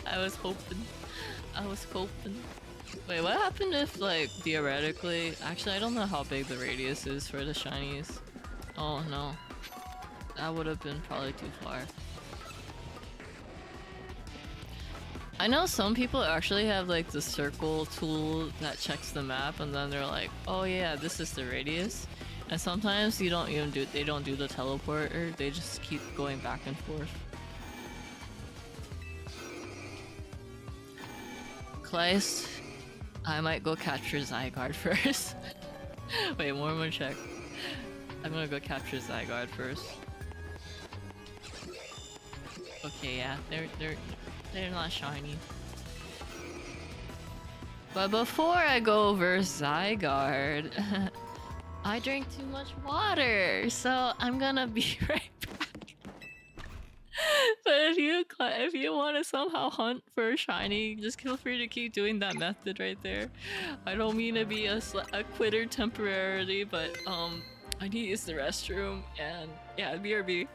[SPEAKER 1] I was hoping. Wait, what happened if, like, theoretically... Actually, I don't know how big the radius is for the shinies. Oh, no. That would have been probably too far. I know some people actually have, like, the circle tool that checks the map, and then they're like, oh yeah, this is the radius. And sometimes they don't do the teleporter, they just keep going back and forth. Kleist, I might go capture Zygarde first. Wait, one check. I'm gonna go capture Zygarde first. Okay, yeah, they're not shiny. But before I go over Zygarde, I drank too much water, so I'm gonna be right back. But if you want to somehow hunt for a shiny, just feel free to keep doing that method right there. I don't mean to be a quitter temporarily, but I need to use the restroom, and yeah, BRB.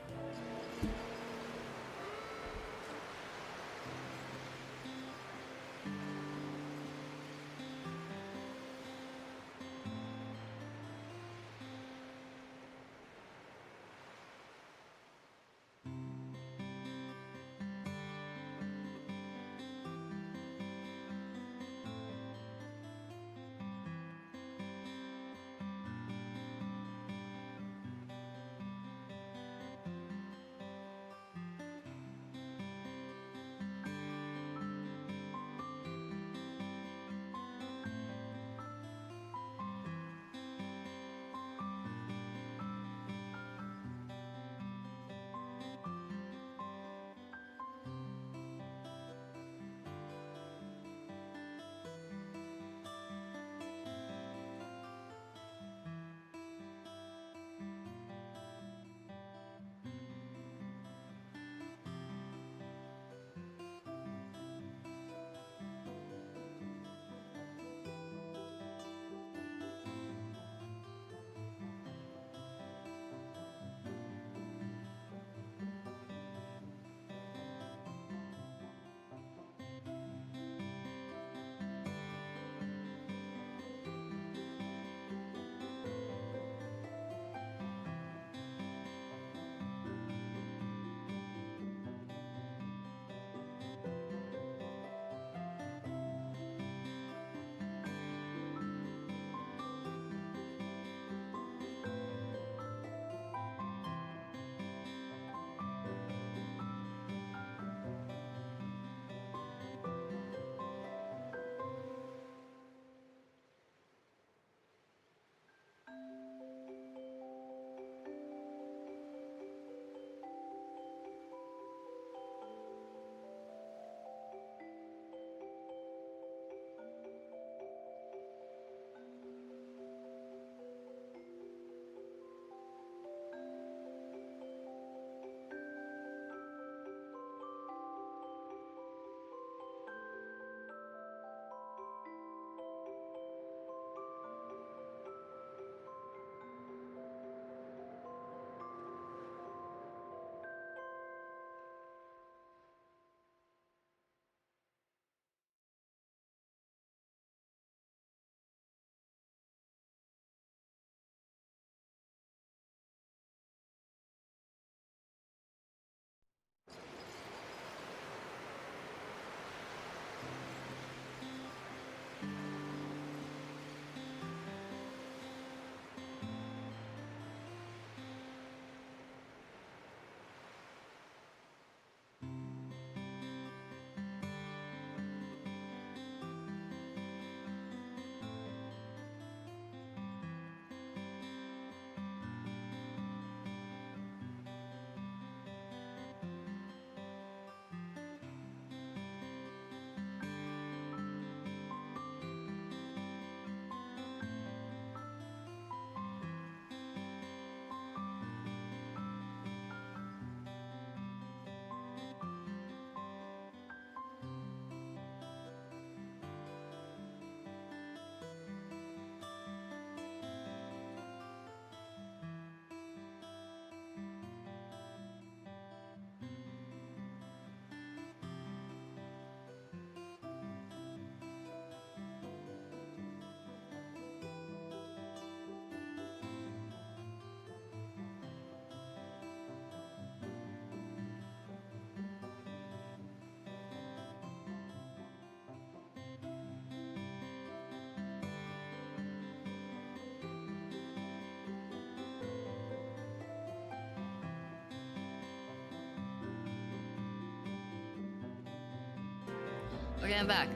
[SPEAKER 1] Okay, I'm back.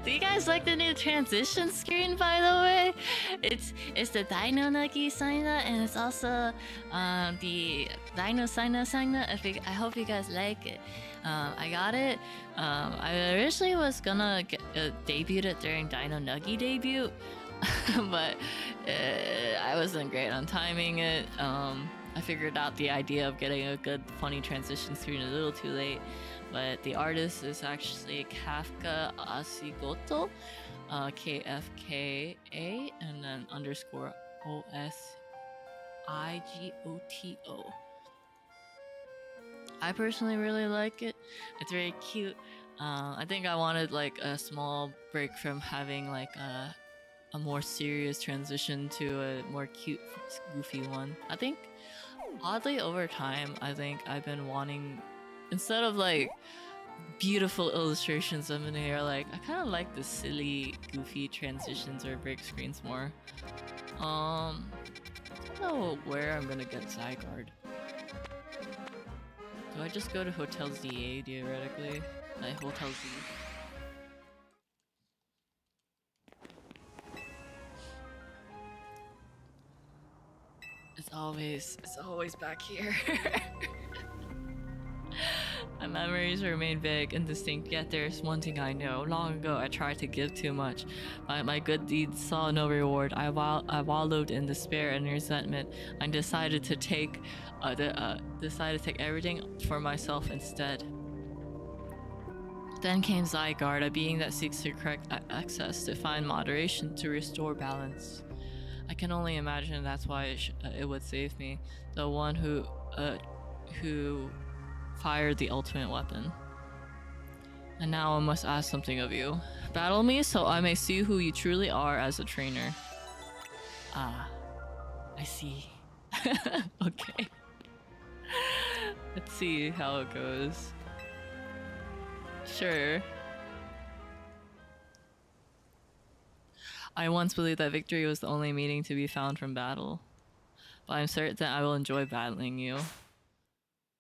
[SPEAKER 1] Do you guys like the new transition screen, by the way? It's the Dino Nuggy Signa, and it's also the Dino Signa. I hope you guys like it. I got it. I originally was gonna debut it during Dino Nuggy debut, but I wasn't great on timing it. I figured out the idea of getting a good, funny transition screen a little too late. But the artist is actually Kafka Asigoto, KFKA, and then underscore OSIGOTO. I personally really like it. It's very cute. I think I wanted like a small break from having like a more serious transition to a more cute, goofy one. I think, oddly, over time, I think I've been wanting, instead of like beautiful illustrations of an here, like I kind of like the silly, goofy transitions or break screens more. I don't know where I'm gonna get Zygarde. Do I just go to Hotel ZA theoretically? Like Hotel Z. It's always back here. My memories remain vague and distinct, yet there's one thing I know. Long ago, I tried to give too much. My good deeds saw no reward. I wallowed in despair and resentment. I decided to take everything for myself instead. Then came Zygarde, a being that seeks to correct excess, to find moderation, to restore balance. I can only imagine that's why it would save me. The one who fired the ultimate weapon. And now I must ask something of you. Battle me so I may see who you truly are as a trainer. Ah, I see. Okay. Let's see how it goes. Sure. I once believed that victory was the only meaning to be found from battle. But I'm certain I will enjoy battling you.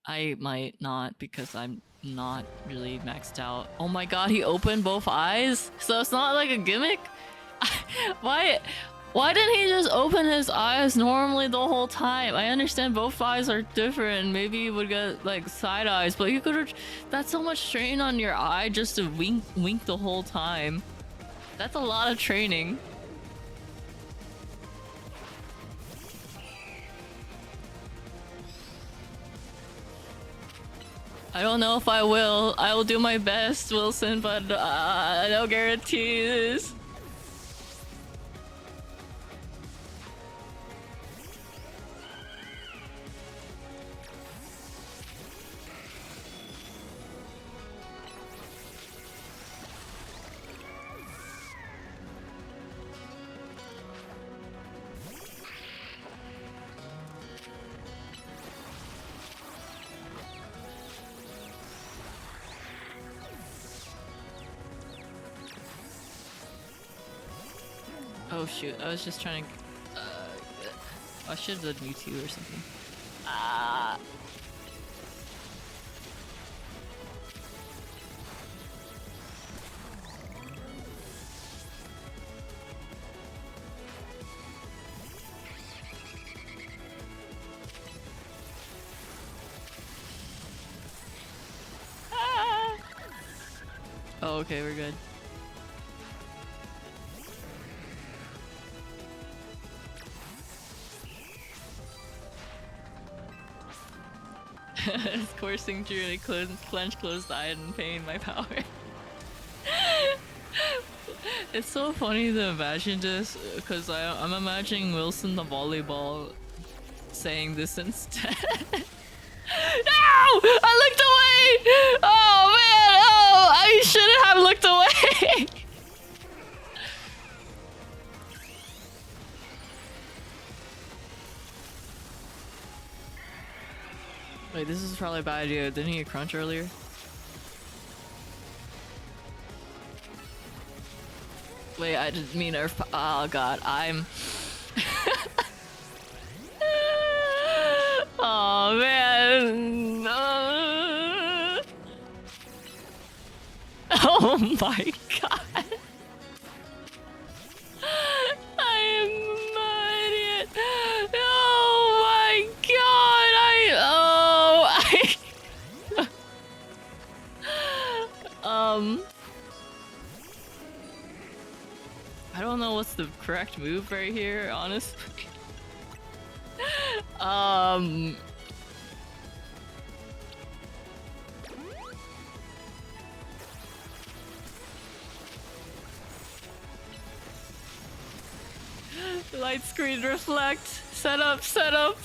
[SPEAKER 1] I might not, because I'm not really maxed out. Oh my god, he opened both eyes? So it's not like a gimmick? Why didn't he just open his eyes normally the whole time? I understand both eyes are different. Maybe you would get like side eyes, but you could've... That's so much strain on your eye just to wink the whole time. That's a lot of training. I don't know if I will. I will do my best, Wilson, but no guarantees. Oh shoot, I was just trying to... I should have done Mewtwo or something. Ah. Oh, okay, we're good. It's coursing through a clenched closed eye in pain, my power. It's so funny to imagine this, because I'm imagining Wilson the volleyball saying this instead. No! I looked away! Oh man! Oh! I shouldn't have looked away! Wait, this is probably a bad idea. Didn't he get crunch earlier? Wait, I didn't mean Earth. Oh god, I'm... Oh man. Oh my god. I am an idiot. Oh my god. I don't know what's the correct move right here, honestly. Light screen reflect. Set up, set up.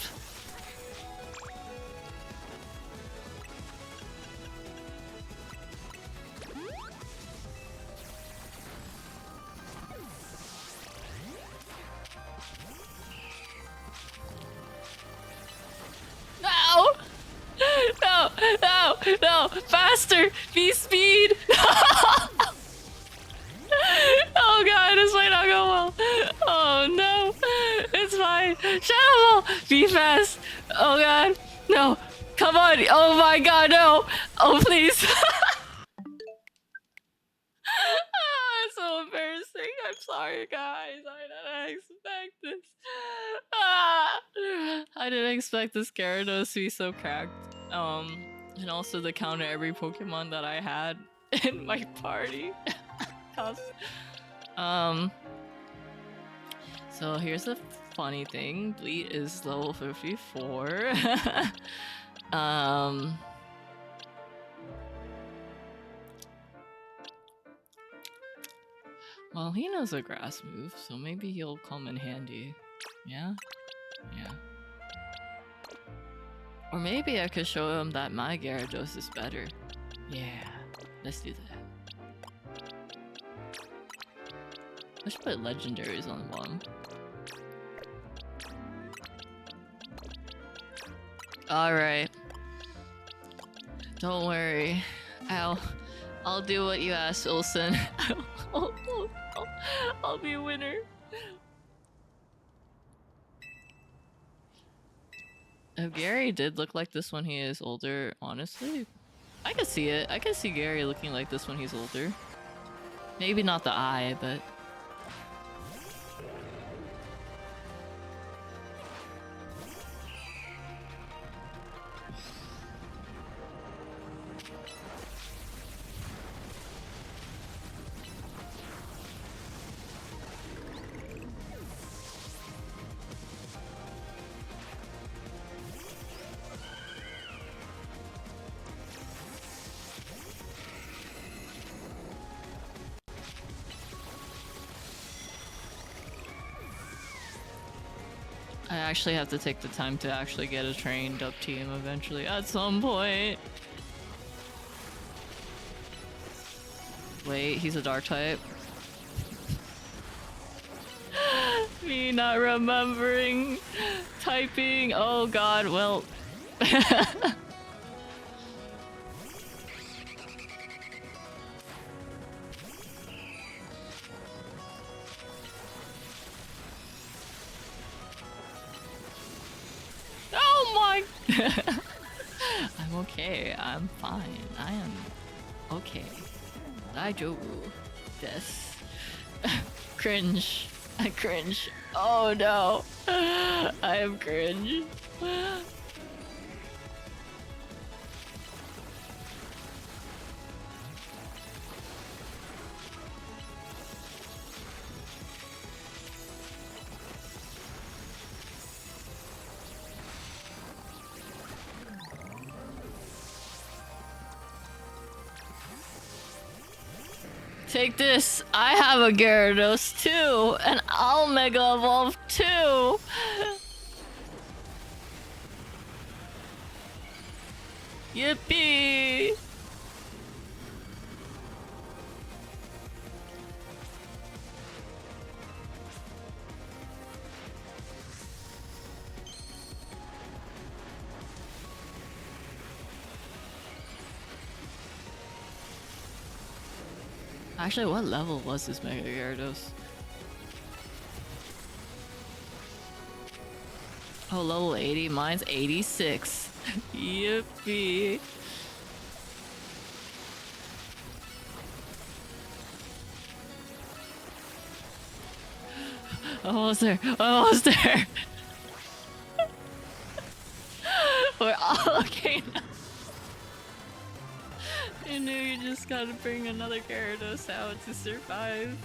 [SPEAKER 1] No! No! No! No! Faster! Be speed! Oh god, this might not go well. Oh no! It's fine. Shadow Ball! Be fast! Oh god! No! Come on! Oh my god, no! Oh please! It's so embarrassing. I'm sorry, guys. I didn't expect this. I didn't expect this Gyarados to be so cracked. And also to counter every Pokemon that I had in my party. So here's the funny thing. Bleat is level 54. Well, he knows a grass move, so maybe he'll come in handy. Yeah? Yeah. Or maybe I could show him that my Gyarados is better. Yeah, let's do that. I should put legendaries on the bottom. Alright. Don't worry. I'll do what you asked, Olsen. I'll be a winner. If Gary did look like this when he is older, honestly, I could see it. I could see Gary looking like this when he's older. Maybe not the eye, but... I actually have to take the time to actually get a trained up team eventually at some point. Wait, he's a dark type. Me not remembering typing. Oh god, well. Oh my! I'm okay. I'm fine. I am okay. Daijoubu desu. Cringe. I cringe. Oh no. I am cringe. Take this! I have a Gyarados too! And I'll Mega Evolve too! Yippee! Actually, what level was this Mega Gyarados? Oh, level 80. Mine's 86. Yippee. Almost there. Almost there. We're all okay now. You knew you just gotta bring another Gyarados out to survive.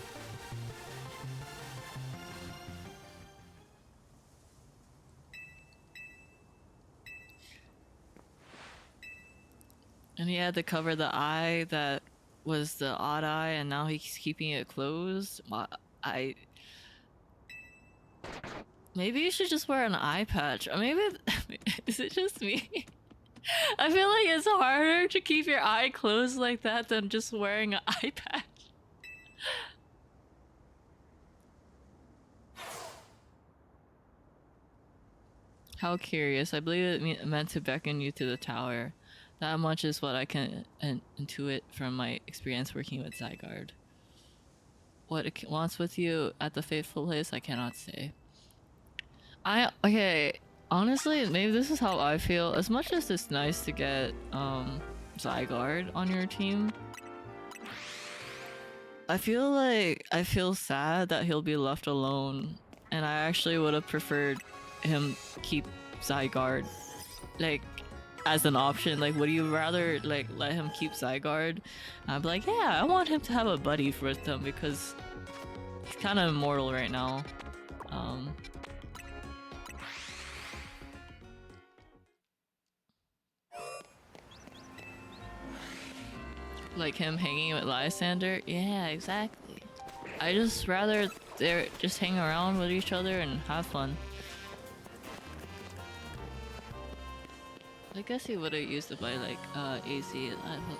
[SPEAKER 1] And he had to cover the eye that was the odd eye, and now he's keeping it closed. Maybe you should just wear an eye patch. Or maybe is it just me? I feel like it's harder to keep your eye closed like that than just wearing an eye patch. How curious. I believe it meant to beckon you to the tower. That much is what I can intuit from my experience working with Zygarde. What it wants with you at the fateful place, I cannot say. Okay, honestly, maybe this is how I feel. As much as it's nice to get Zygarde on your team, I feel sad that he'll be left alone, and I actually would have preferred him keep Zygarde, like, as an option. Like, would you rather like let him keep Zygarde? I'd be like, yeah, I want him to have a buddy with him because he's kind of immortal right now. Like him hanging with Lysander? Yeah, exactly. I just rather they just hang around with each other and have fun. I guess he would have used it by like AZ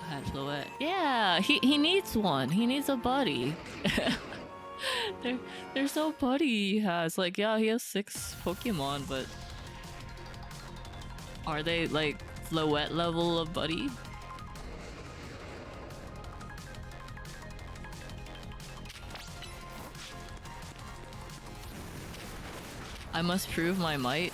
[SPEAKER 1] had Floette. Yeah, he needs one. He needs a buddy. There's no buddy he has. Like, yeah, he has 6 Pokemon, but are they like Floette level of buddy? I must prove my might.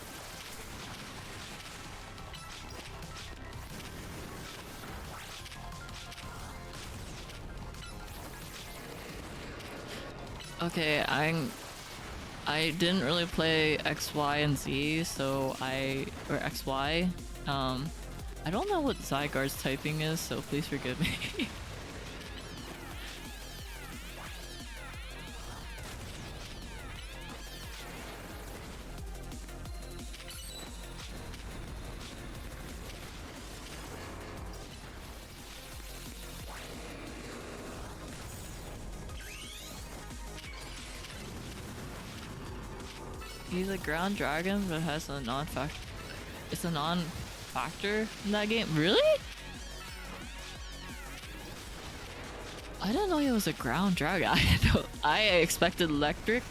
[SPEAKER 1] Okay, I didn't really play X, Y, and Z, so or X, Y. I don't know what Zygarde's typing is, so please forgive me. He's a ground dragon, but has a non-factor. It's a non-factor in that game. Really? I didn't know he was a ground dragon. I expected electric.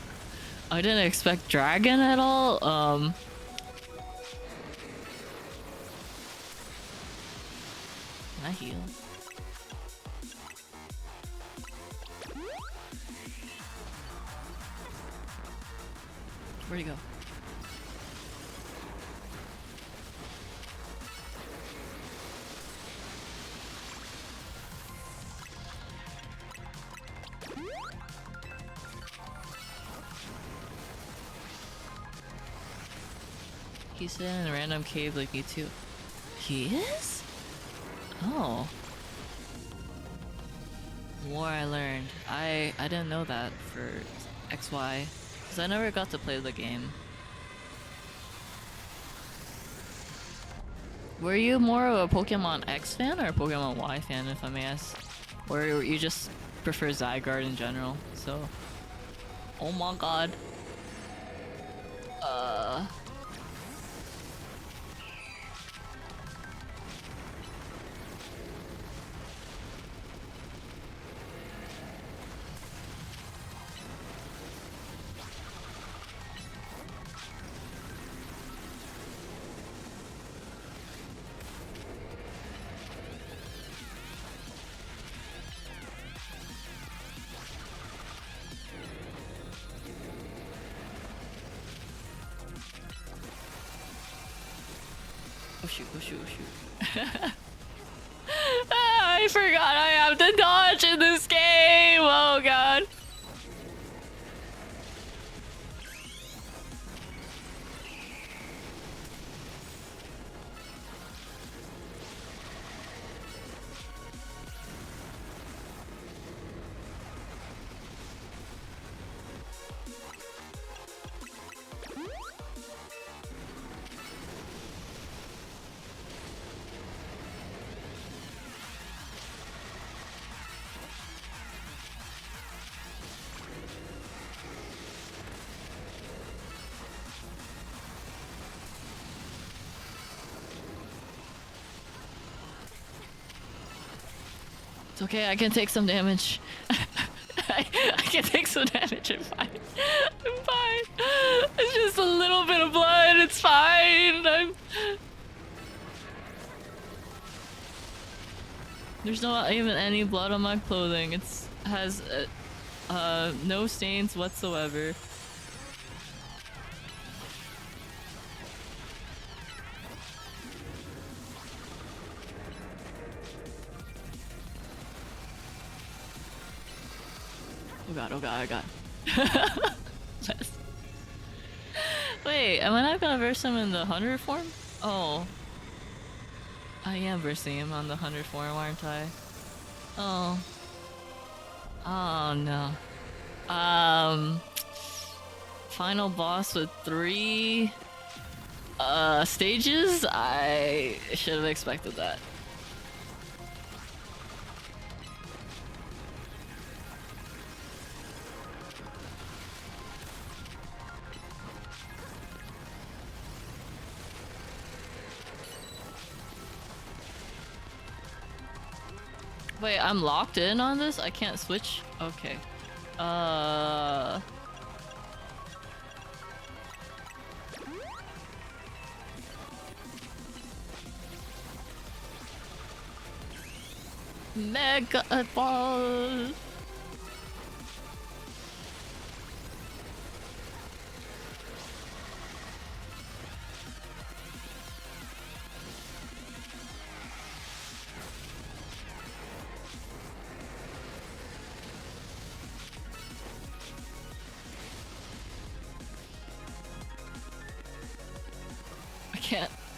[SPEAKER 1] I didn't expect dragon at all. Can I heal? Where'd he go? He's in a random cave like me too. He is? Oh. More I learned. I didn't know that for XY. Because I never got to play the game. Were you more of a Pokemon X fan or a Pokemon Y fan, if I may ask? Or you just prefer Zygarde in general? So... Oh my god. Oh shoot, oh shoot, oh shoot. I forgot I have to dodge in this game! Oh god. It's okay, I can take some damage. I can take some damage, I'm fine. I'm fine. It's just a little bit of blood, it's fine. There's not even any blood on my clothing. It's has no stains whatsoever. Oh god, oh god. Wait, am I not gonna verse him in the 100 form? Oh. I am versing him on the 100 form, aren't I? Oh. Oh no. Final boss with 3 stages? I should have expected that. Wait, I'm locked in on this? I can't switch? Okay. Mega ball.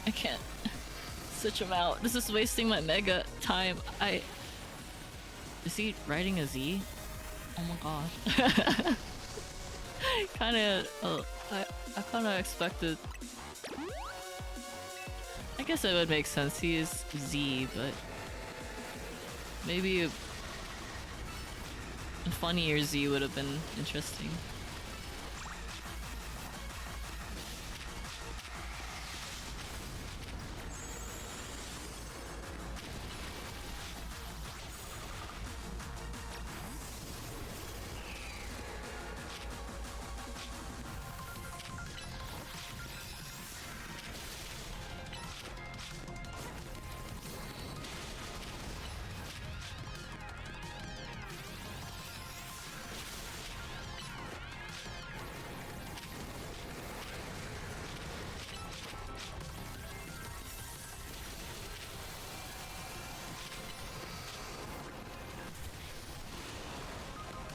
[SPEAKER 1] I can't switch him out. This is wasting my mega time. Is he riding a Z? Oh my god. Kinda, I kinda expected. I guess it would make sense. He is Z, but maybe a funnier Z would have been interesting.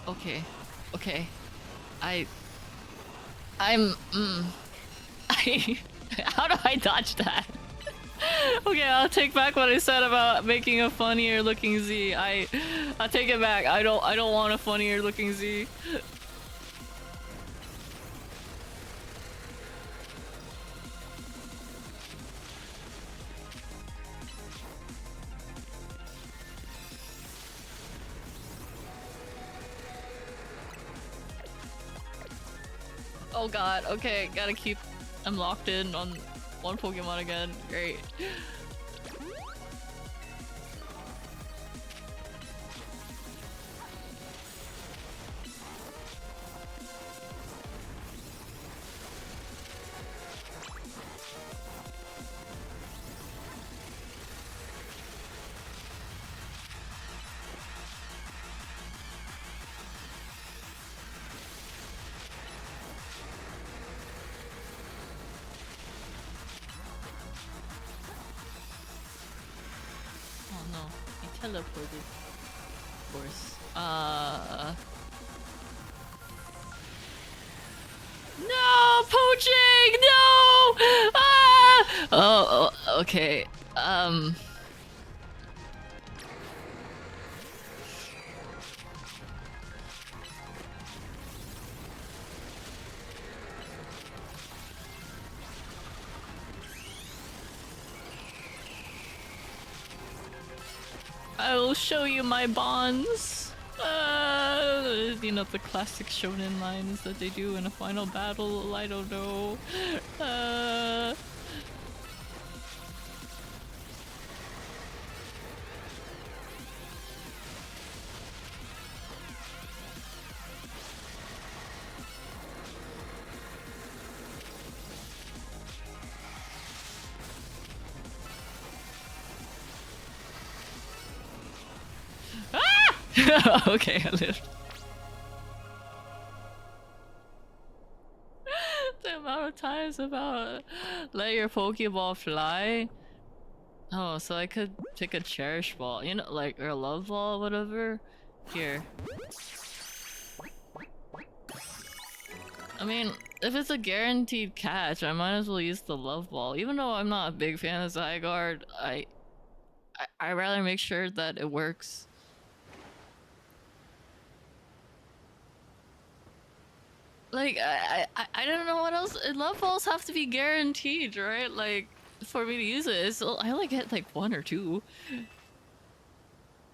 [SPEAKER 1] Okay. Okay. I'm how do I dodge that? Okay, I'll take back what I said about making a funnier looking Z. I'll take it back. I don't want a funnier looking Z. Oh god, okay, gotta keep... I'm locked in on one Pokemon again. Great. Teleported. Of course. No! Poaching! No! Ah! Oh, okay. I will show you my bonds. You know, the classic shonen lines that they do in a final battle. I don't know. Okay, I lived. The amount of times about let your Pokeball fly. Oh, so I could pick a Cherish Ball, you know, like, or a Love Ball, whatever. Here. I mean, if it's a guaranteed catch, I might as well use the Love Ball. Even though I'm not a big fan of Zygarde, I rather make sure that it works. Like, I don't know what else. Love Balls have to be guaranteed, right? Like, for me to use it, so I only get like 1 or 2.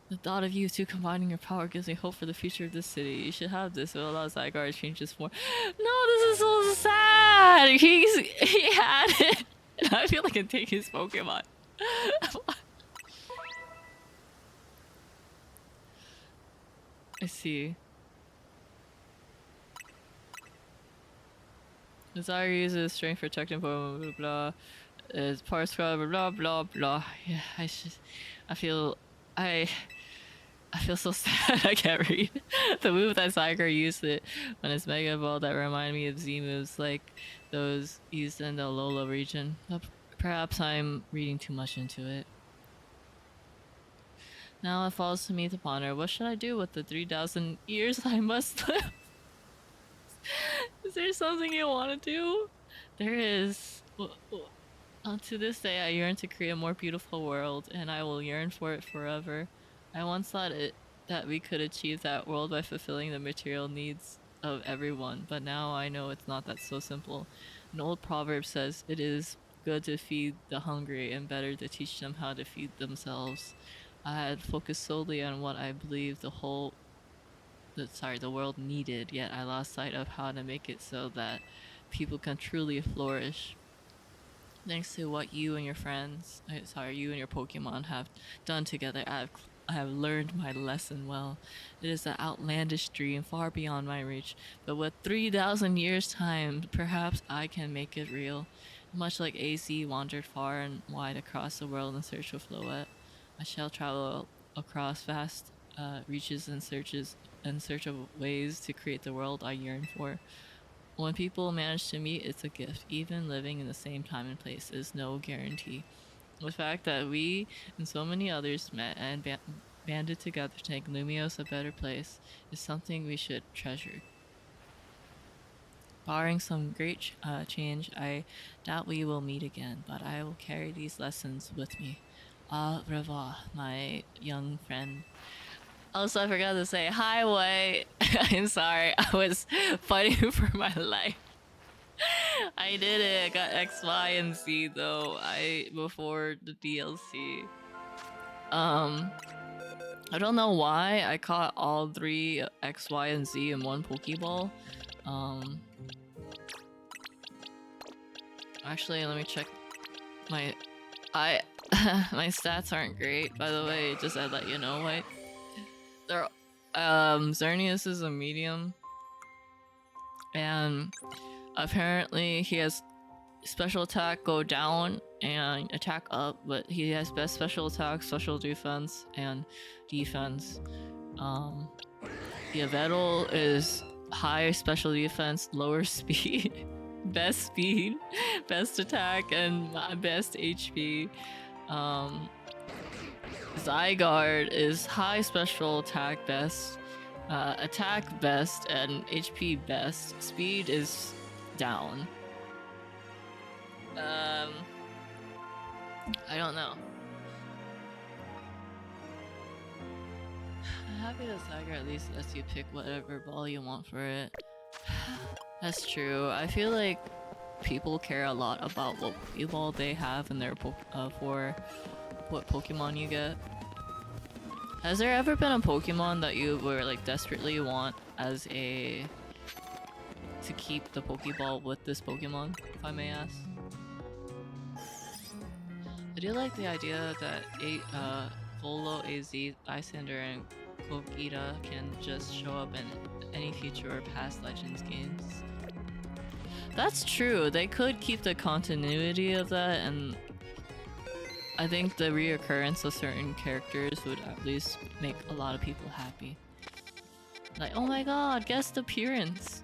[SPEAKER 1] The thought of you two combining your power gives me hope for the future of this city. You should have this. It will allow Zygarde to change this form. No, this is so sad. He had it. And I feel like I'm taking his Pokemon. I see. Desire uses strength protecting blah blah blah. Is power scrub blah blah blah. Yeah, I feel so sad I can't read. The move that Zygarde used it when it's Mega Ball that remind me of Z moves like those used in the Alola region. Perhaps I'm reading too much into it. Now it falls to me to ponder, what should I do with the 3,000 years I must live? Is there something you want to do? There is. To this day, I yearn to create a more beautiful world, and I will yearn for it forever. I once thought that we could achieve that world by fulfilling the material needs of everyone, but now I know it's not that so simple. An old proverb says it is good to feed the hungry and better to teach them how to feed themselves. I had focused solely on what I believed the world needed, yet I lost sight of how to make it so that people can truly flourish. Thanks to what you and your friends, you and your Pokemon have done together, I have learned my lesson well. It is an outlandish dream far beyond my reach, but with 3,000 years' time, perhaps I can make it real. Much like AZ wandered far and wide across the world in search of Floette, I shall travel across vast reaches in search of ways to create the world I yearn for. When people manage to meet, it's a gift. Even living in the same time and place is no guarantee. The fact that we and so many others met and banded together to make Lumiose a better place is something we should treasure. Barring some great change, I doubt we will meet again, but I will carry these lessons with me. Au revoir, my young friend. Also, I forgot to say hi, Wei. I'm sorry, I was fighting for my life. I did it. I got X, Y, and Z though. Before the DLC. I don't know why I caught all 3 X, Y, and Z in one Pokeball. Actually, let me check my my stats aren't great, by the way, just I'd let you know. Like, they're Xerneas is a medium, and apparently he has special attack go down and attack up, but he has best special attack, special defense, and defense. The Yveltal is high special defense, lower speed, best speed, best attack, and best HP. Zygarde is high special attack best, attack best, and HP best. Speed is down. I don't know. I'm happy that Zygarde at least lets you pick whatever ball you want for it. That's true. I feel like people care a lot about what Pokeball they have in their for what Pokemon you get. Has there ever been a Pokemon that you were like desperately want as a to keep the Pokeball with this Pokemon, if I may ask? I do like the idea that Volo, AZ, Lysander, and Kogita can just show up in any future or past Legends games. That's true. They could keep the continuity of that, and I think the reoccurrence of certain characters would at least make a lot of people happy. Like, oh my god, guest appearance!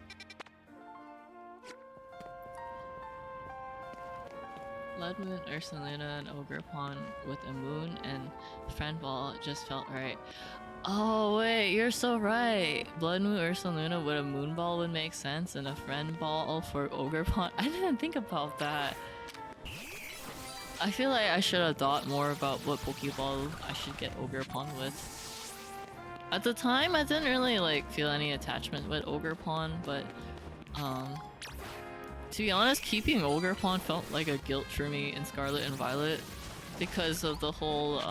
[SPEAKER 1] Blood Moon, Ursaluna, and Ogerpon with a moon and friend ball just felt right. Oh wait, you're so right. Blood Moon, Ursaluna with a moon ball would make sense, and a friend ball for Ogerpon. I didn't think about that. I feel like I should have thought more about what Pokeball I should get Ogerpon with. At the time, I didn't really like feel any attachment with Ogerpon, but to be honest, keeping Ogerpon felt like a guilt for me in Scarlet and Violet because of the whole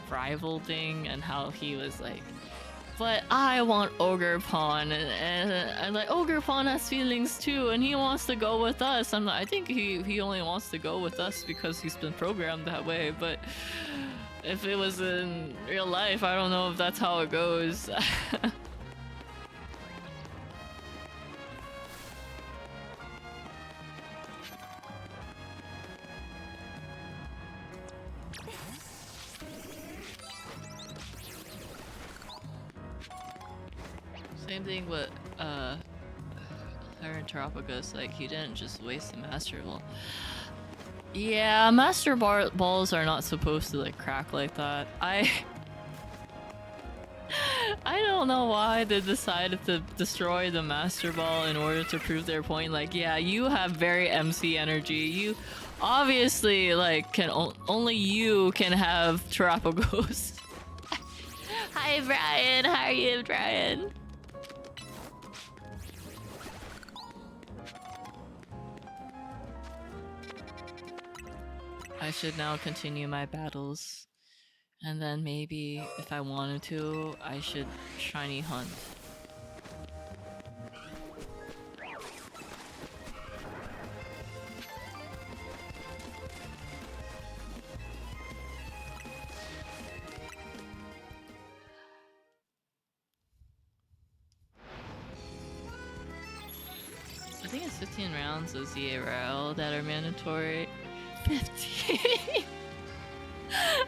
[SPEAKER 1] rival thing and how he was like, but I want Ogerpon, and like Ogerpon has feelings too, and he wants to go with us. I'm like, I think he only wants to go with us because he's been programmed that way. But if it was in real life, I don't know if that's how it goes. Same thing with Terranthropus, like he didn't just waste the Master Ball. Yeah, Master Balls are not supposed to like crack like that. I don't know why they decided to destroy the Master Ball in order to prove their point. Like, yeah, you have very MC energy. You obviously like can only you can have Terrapagos. Hi Brian, how are you, Brian? I should now continue my battles. And then maybe, if I wanted to, I should shiny hunt. I think it's 15 rounds of ZRL that are mandatory. 15?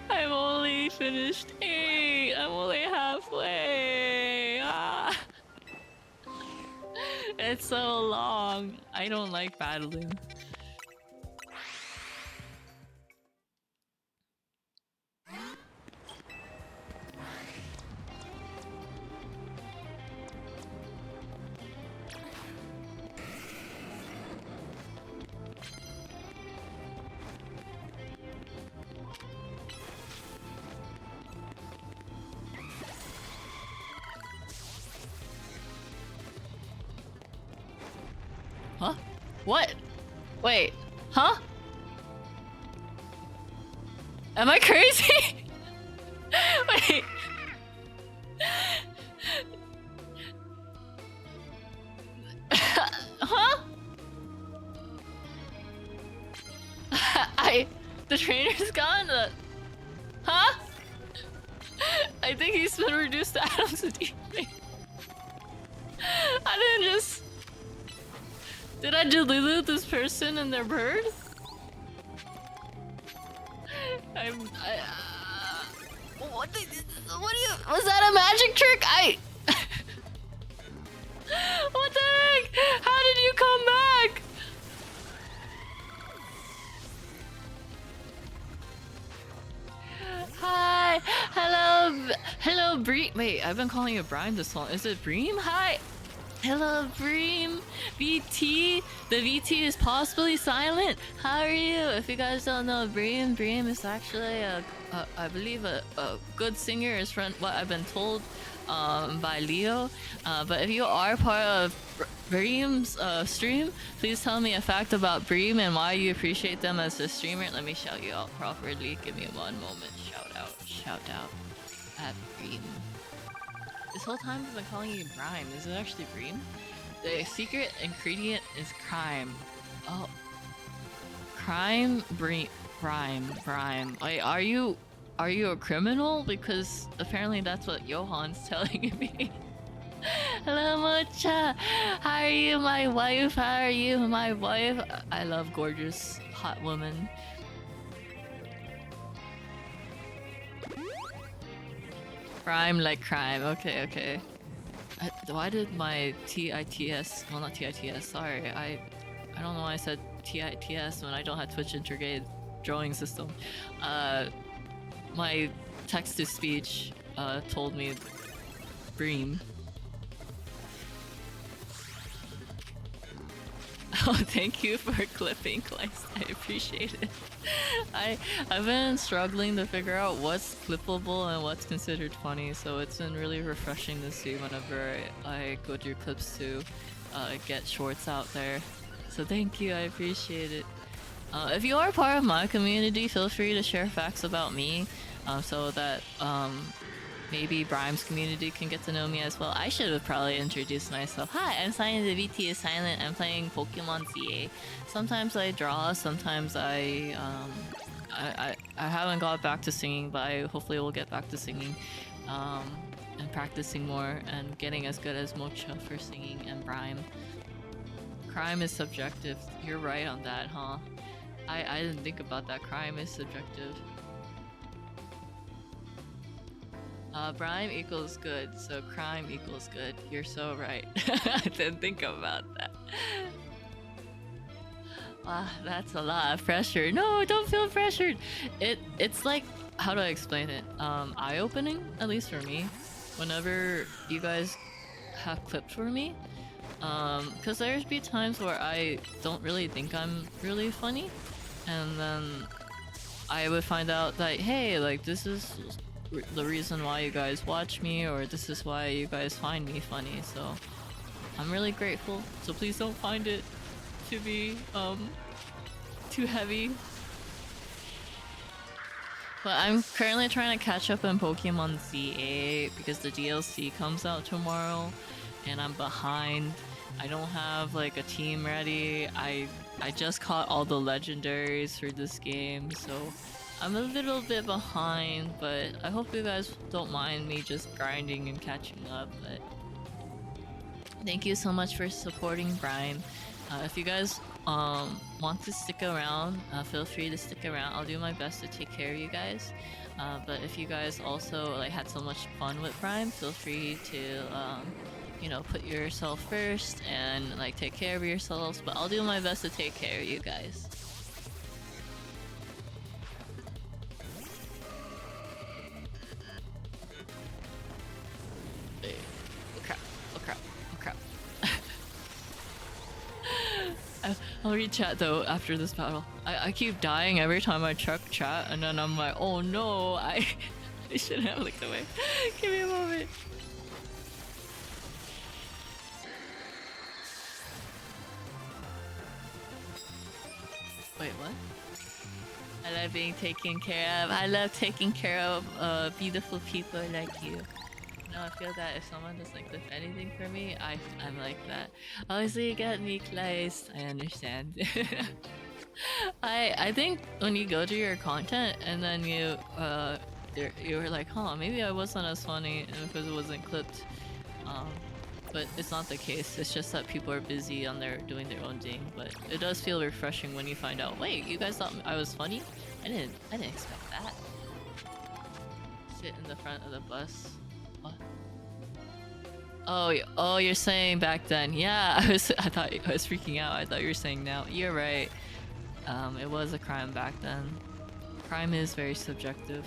[SPEAKER 1] I've only finished 8! I'm only halfway! Ah. It's so long. I don't like battling. Huh? What? Wait. Huh? Am I crazy? Wait. Huh? The trainer's gone? Huh? I think he's been reduced to atoms of evening. I didn't just... Did I delulu this person and their bird? What do you... Was that a magic trick? What the heck? How did you come back? Hi! Hello, Bream. Wait, I've been calling you Brian this long. Is it Bream? Hi! Hello, Bream! VT! The VT is possibly silent! How are you? If you guys don't know Bream is actually I believe a good singer is from what I've been told by Leo. But if you are part of Bream's stream, please tell me a fact about Bream and why you appreciate them as a streamer. Let me shout you out properly. Give me one moment. Shout out at Bream. This whole time I've been calling you Brime. Is it actually Bream? The secret ingredient is crime. Oh. Crime? Brime. Wait, are you a criminal? Because apparently that's what Johan's telling me. Hello, Mocha. How are you, my wife? How are you, my wife? I love gorgeous, hot women. Crime like crime. Okay, okay. Why did my TITS? Well, not TITS. Sorry, I don't know why I said TITS when I don't have Twitch integrated drawing system. My text to speech told me Bream. Oh, thank you for clipping, Kleist. I appreciate it. I've been struggling to figure out what's clippable and what's considered funny, so it's been really refreshing to see whenever I go through clips to get shorts out there. So thank you, I appreciate it. If you are part of my community, feel free to share facts about me, so that maybe Brime's community can get to know me as well. I should have probably introduced myself. Hi, I'm Silent. The VT is Silent. I'm playing Pokemon CA. Sometimes I draw, sometimes I haven't got back to singing, but I hopefully will get back to singing and practicing more and getting as good as Mocha for singing and Brime. Crime is subjective. You're right on that, huh? I didn't think about that. Crime is subjective. Brime equals good, so crime equals good. You're so right. I didn't think about that. That's a lot of pressure. No, don't feel pressured. It's like, how do I explain it? Eye-opening, at least for me. Whenever you guys have clips for me. Cause there's be times where I don't really think I'm really funny. And then I would find out that, hey, like this is the reason why you guys watch me, or this is why you guys find me funny, so I'm really grateful. So please don't find it to be too heavy. But I'm currently trying to catch up on Pokemon ZA because the DLC comes out tomorrow and I'm behind. I don't have like a team ready. I just caught all the legendaries for this game, so I'm a little bit behind, but I hope you guys don't mind me just grinding and catching up. But thank you so much for supporting Brime. If you guys want to stick around, feel free to stick around. I'll do my best to take care of you guys. But if you guys also like had so much fun with Brime, feel free to you know, put yourself first and like take care of yourselves. But I'll do my best to take care of you guys. I'll read chat though after this battle. I keep dying every time I check chat, and then I'm like, oh no, I shouldn't have looked away. Give me a moment. Wait, what? I love being taken care of. I love taking care of beautiful people like you. No, I feel that if someone does like lift anything for me, I'm like that. Obviously, you get me, Kleist. I understand. I think when you go to your content and then you were like, huh, maybe I wasn't as funny because it wasn't clipped. But it's not the case. It's just that people are busy on doing their own thing. But it does feel refreshing when you find out, wait, you guys thought I was funny? I didn't expect that. Sit in the front of the bus. What? Oh, you're saying back then. Yeah, I thought I was freaking out. I thought you were saying now. You're right. It was a crime back then. Crime is very subjective.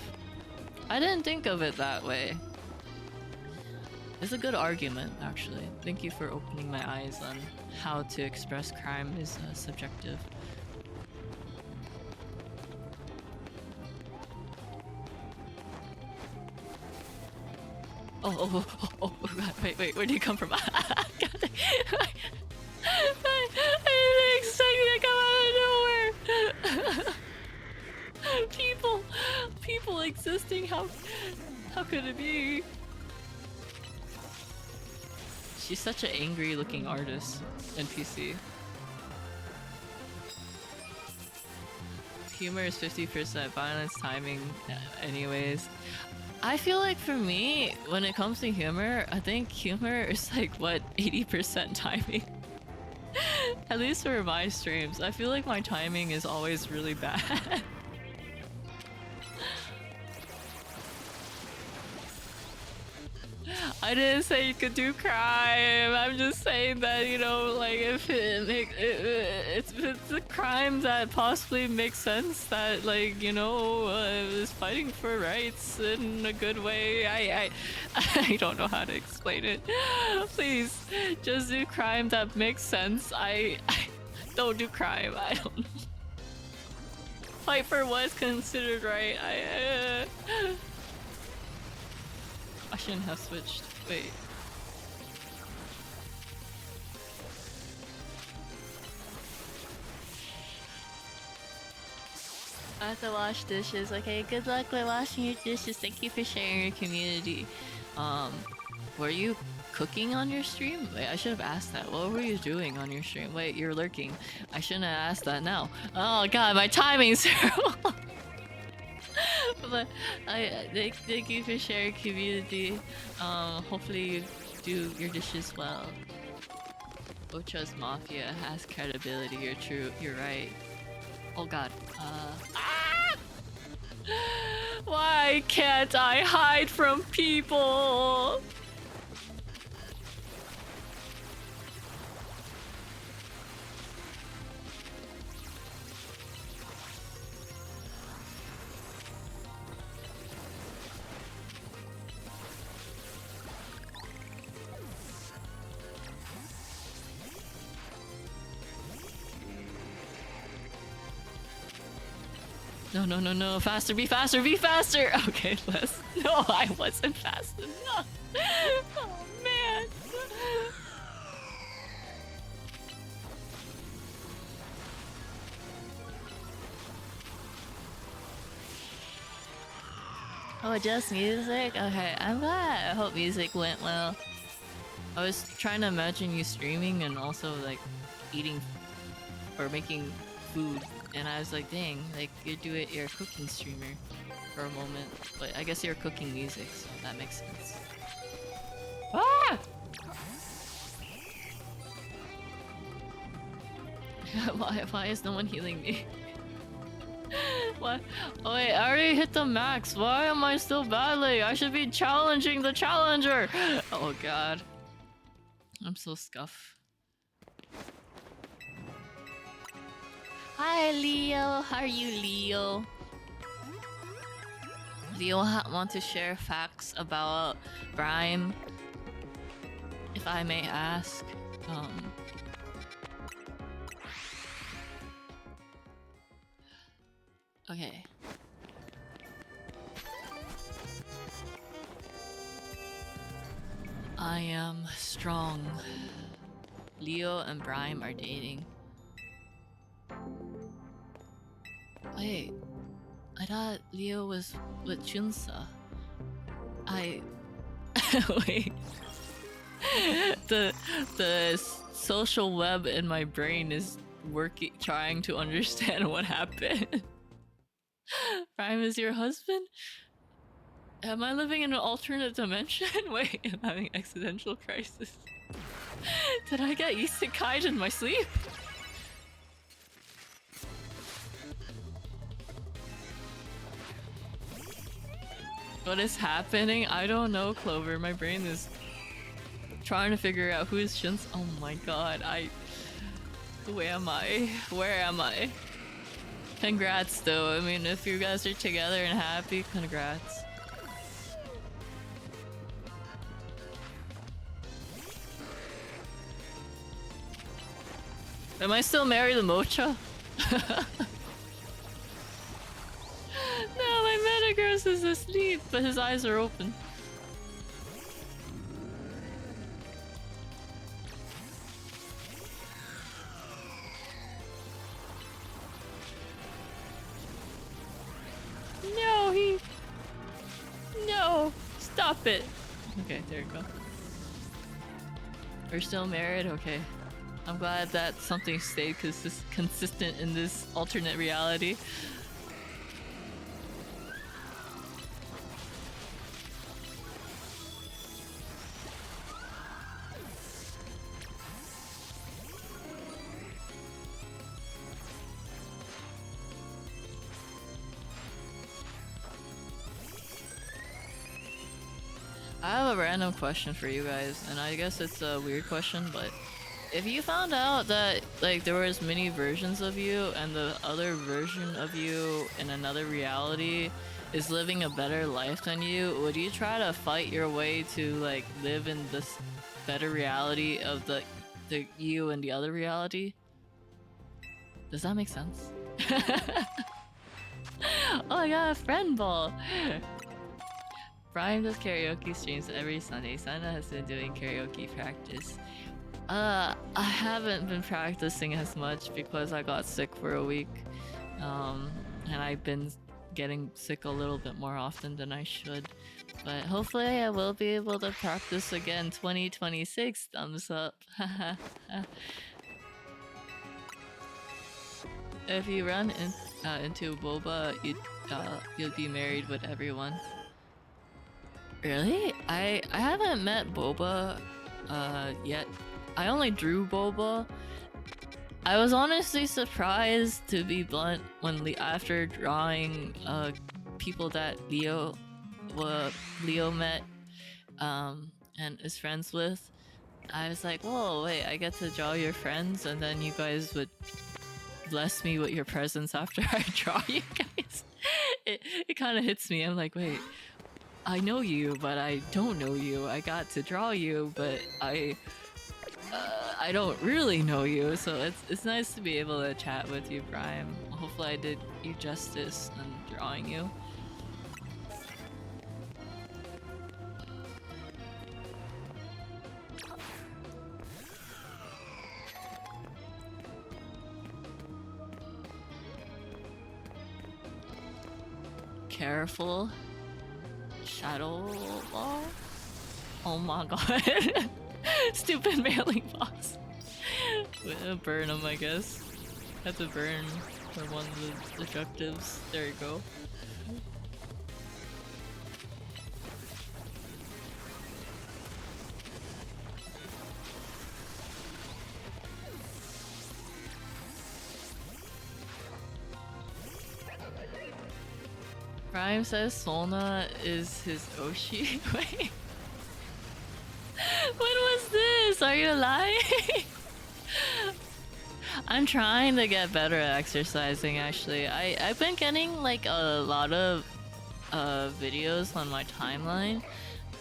[SPEAKER 1] I didn't think of it that way. It's a good argument, actually. Thank you for opening my eyes on how to express crime is subjective. Oh, wait, where did you come from? God, I didn't expect you to come out of nowhere! People existing, how could it be? She's such an angry looking artist, NPC. Humor is 50%, violence, timing, anyways. I feel like for me, when it comes to humor, I think humor is like, what, 80% timing? At least for my streams. I feel like my timing is always really bad. I didn't say you could do crime. I'm just saying that, you know, like if it's a crime that possibly makes sense, that, like, you know, is fighting for rights in a good way. I don't know how to explain it. Please, just do crime that makes sense. I don't do crime. I don't know. Fight for what's considered right. I shouldn't have switched. Wait. I have to wash dishes. Okay, good luck with washing your dishes. Thank you for sharing your community. Were you cooking on your stream? Wait, I should have asked that. What were you doing on your stream? Wait, you're lurking. I shouldn't have asked that now. Oh god, my timing's terrible. But thank you for sharing community. Hopefully you do your dishes well. Ocha's Mafia has credibility. You're true. You're right. Oh god. Why can't I hide from people? No, no, no, no. Faster, be faster, be faster! Okay, less. No, I wasn't fast enough. Oh, man. Oh, just music? Okay, I'm glad. I hope music went well. I was trying to imagine you streaming and also, like, eating or making food. And I was like, dang, like, you're a cooking streamer for a moment. But I guess you're cooking music, so that makes sense. Ah! Why is no one healing me? What? Oh wait, I already hit the max. Why am I still battling? I should be challenging the challenger! Oh god. I'm so scuff. Hi Leo, how are you Leo? Leo want to share facts about Brime, if I may ask. Okay. I am strong. Leo and Brime are dating. Wait, I thought Leo was with Junsa. Wait. The social web in my brain is working, trying to understand what happened. Prime is your husband? Am I living in an alternate dimension? Wait, I'm having existential crisis. Did I get isekai'd in my sleep? What is happening? I don't know, Clover. My brain is trying to figure out who is Shins. Oh my god, who am I? Where am I? Congrats though. I mean, if you guys are together and happy, congrats. Am I still married to Mocha? No, my Metagross is asleep, but his eyes are open. No, No! Stop it! Okay, there you go. We're still married? Okay. I'm glad that something stayed consistent in this alternate reality. I have a random question for you guys, and I guess it's a weird question, but if you found out that like there was many versions of you and the other version of you in another reality is living a better life than you, would you try to fight your way to like live in this better reality of the you in the other reality? Does that make sense? Oh, I got a friend ball. Brian does karaoke streams every Sunday. Sana has been doing karaoke practice. I haven't been practicing as much because I got sick for a week. And I've been getting sick a little bit more often than I should. But hopefully I will be able to practice again 2026. Thumbs up. If you run into Boba, you'd be married with everyone. Really? I haven't met Boba yet. I only drew Boba. I was honestly surprised, to be blunt, when after drawing people that Leo met and is friends with, I was like, whoa, wait, I get to draw your friends, and then you guys would bless me with your presence after I draw you guys. It kind of hits me. I'm like, wait, I know you, but I don't know you. I got to draw you, but I don't really know you, so it's nice to be able to chat with you, Prime. Hopefully I did you justice in drawing you. Careful. Shadow ball? Oh my god. Stupid mailing box. Burn them, I guess. Have to burn for one of the objectives. There you go. Prime says Solna is his Oshi. Wait. When was this? Are you lying? I'm trying to get better at exercising, actually. I've been getting like a lot of videos on my timeline,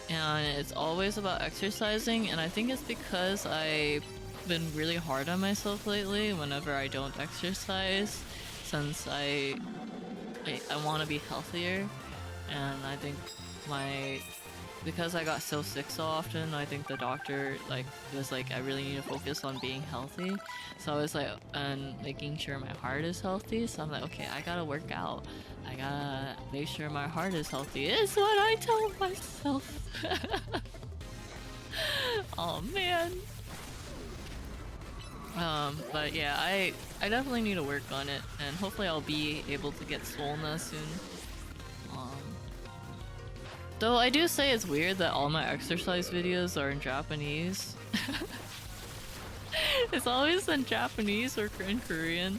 [SPEAKER 1] and it's always about exercising, and I think it's because I've been really hard on myself lately whenever I don't exercise, since I want to be healthier, and I think because I got so sick so often, I think the doctor was like, I really need to focus on being healthy. So I was like, and making sure my heart is healthy. So I'm like, okay, I gotta work out. I gotta make sure my heart is healthy. It's what I tell myself. Oh man. But yeah, I definitely need to work on it, and hopefully I'll be able to get Solna soon. Though I do say it's weird that all my exercise videos are in Japanese. It's always in Japanese or in Korean.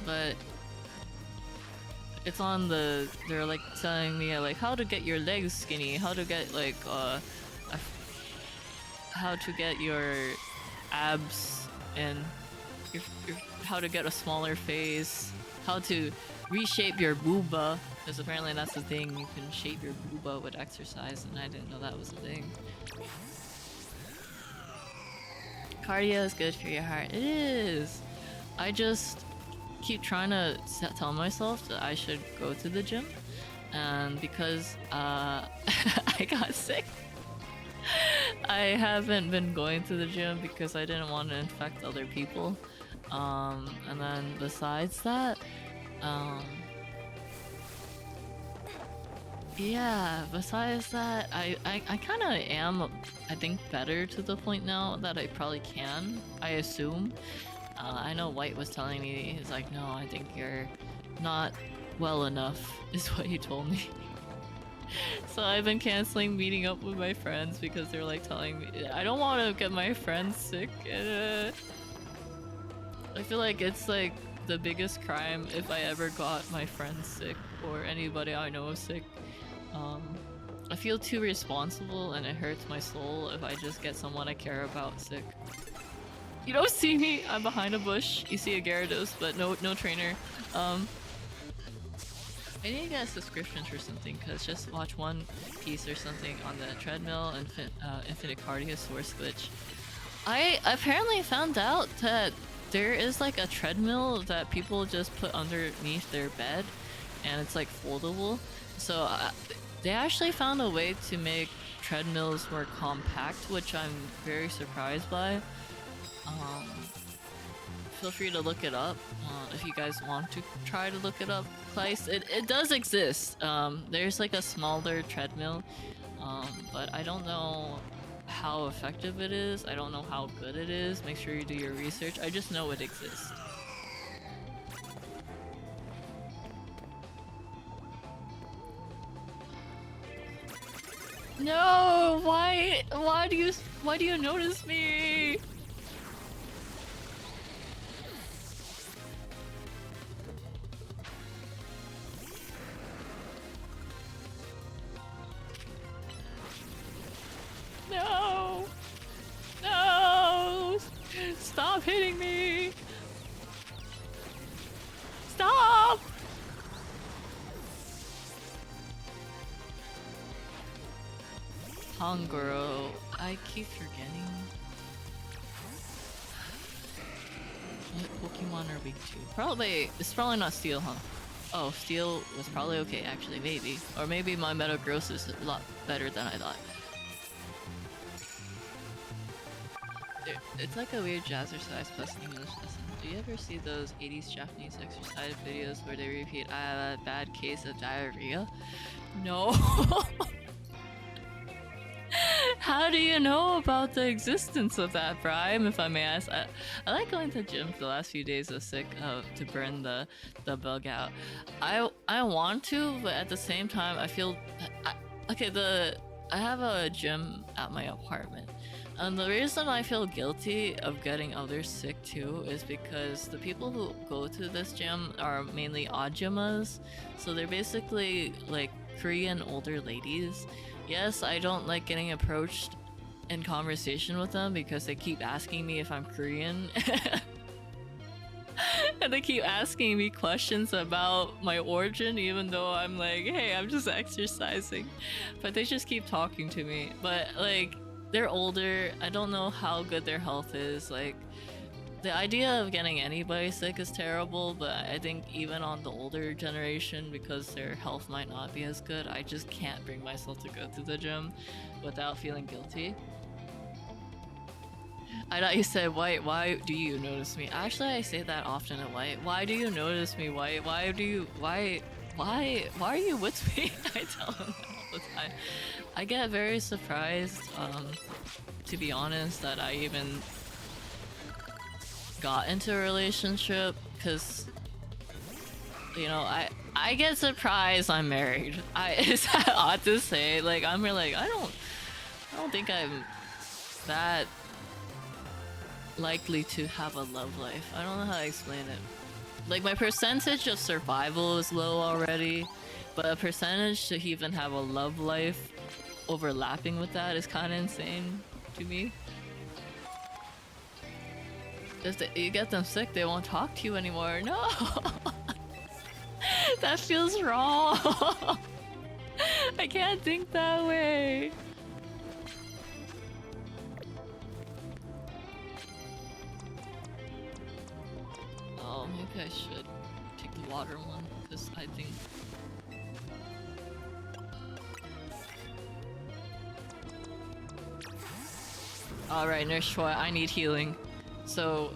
[SPEAKER 1] But it's on they're like telling me like how to get your legs skinny, how to get like how to get your abs and how to get a smaller face, how to reshape your booba, because apparently that's the thing, you can shape your booba with exercise, and I didn't know that was a thing. Cardio is good for your heart. It is! I just keep trying to tell myself that I should go to the gym, and because I got sick, I haven't been going to the gym because I didn't want to infect other people. And then besides that, yeah, besides that, I kind of am, I think, better to the point now that I probably can, I assume. I know White was telling me, he's like, no, I think you're not well enough, is what he told me. So I've been canceling meeting up with my friends because they're like telling me, I don't want to get my friends sick. And, I feel like it's like the biggest crime if I ever got my friends sick or anybody I know sick. Um, I feel too responsible and it hurts my soul if I just get someone I care about sick. You don't see me, I'm behind a bush. You see a Gyarados, but no trainer. I need to get a subscription for something, cause just watch One Piece or something on the treadmill and Infinite Cardio Source Glitch. I apparently found out that there is like a treadmill that people just put underneath their bed, and it's like foldable. So they actually found a way to make treadmills more compact, which I'm very surprised by. Feel free to look it up if you guys want to try to look it up. Kleist, it does exist. There's like a smaller treadmill, but I don't know how effective it is. I don't know how good it is. Make sure you do your research. I just know it exists. No, why do you notice me? No! No! Stop hitting me! Stop! Hungro. I keep forgetting. What Pokemon are weak to? It's probably not Steel, huh? Oh, Steel was probably okay, actually, maybe. Or maybe my Metagross is a lot better than I thought. It's like a weird jazzercise plus English lesson. Do you ever see those 80s Japanese exercise videos where they repeat, I have a bad case of diarrhea? No. How do you know about the existence of that, Brian, if I may ask? I like going to the gym for the last few days. I was sick to burn the bug out. I want to, but at the same time, I feel... I have a gym at my apartment. And the reason I feel guilty of getting others sick too is because the people who go to this gym are mainly Ajumas. So they're basically like Korean older ladies. Yes, I don't like getting approached in conversation with them because they keep asking me if I'm Korean. And they keep asking me questions about my origin even though I'm like, hey, I'm just exercising. But they just keep talking to me. But like, they're older, I don't know how good their health is. Like, the idea of getting anybody sick is terrible, but I think even on the older generation, because their health might not be as good, I just can't bring myself to go to the gym without feeling guilty. I thought you said, White, why do you notice me? Actually, I say that often at White. Why do you notice me, White? Why are you with me? I tell him that all the time. I get very surprised, to be honest, that I even got into a relationship, because, you know, I get surprised I'm married. Is that odd to say? Like, I'm really like, I don't think I'm that likely to have a love life. I don't know how to explain it. Like, my percentage of survival is low already, but a percentage to even have a love life overlapping with that is kind of insane to me. If you get them sick, they won't talk to you anymore. No! That feels wrong! I can't think that way! Oh, maybe I should take the water one, because I think... Alright, Nurse Choi, I need healing. So...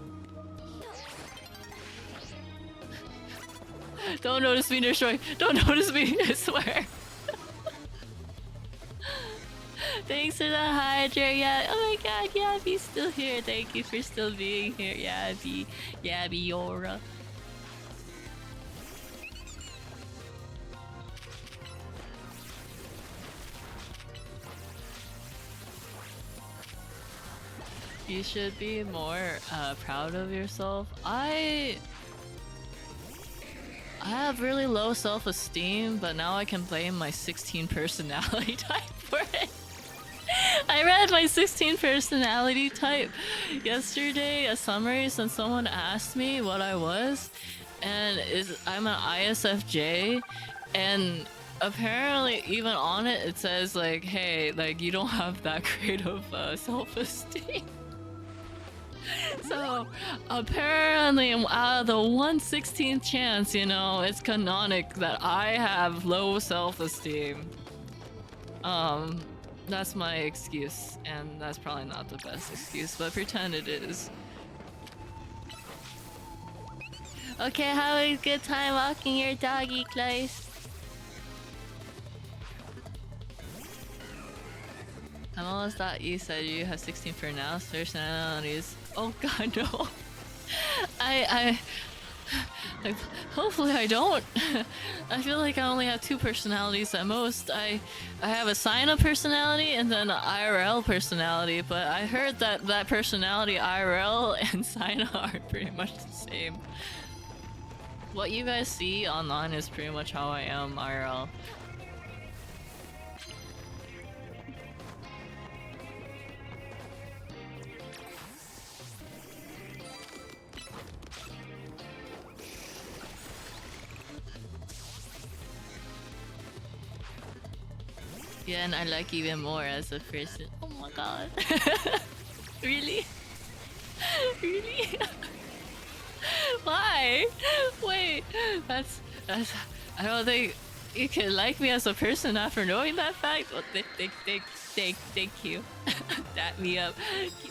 [SPEAKER 1] Don't notice me, Nurse Choi! Don't notice me, I swear! Thanks for the hydrate, yeah. Oh my god, Yabby's still here. Thank you for still being here, Yabby. Yabby Yora. You should be more proud of yourself. I I have really low self-esteem, but now I can blame my 16 personality type for it. I read my 16 personality type yesterday, a summary, since someone asked me what I was, and I'm an ISFJ, and apparently even on it it says like, hey, like you don't have that great of self-esteem. So apparently out of the 1/16th chance, you know, it's canonic that I have low self-esteem. That's my excuse, and that's probably not the best excuse, but pretend it is. Okay, have a good time walking your doggy, Kleist. I almost thought you said you have 16 personalities. Oh god, no. I like, hopefully I don't. I feel like I only have 2 personalities at most. I have a sign-up personality and then an IRL personality, but I heard that that personality IRL and sign-up are pretty much the same. What you guys see online is pretty much how I am IRL. Yeah, and I like you even more as a person. Oh my god. Really? Really? Why? Wait, that's I don't think you can like me as a person after knowing that fact. Well, thank you. Dap me up.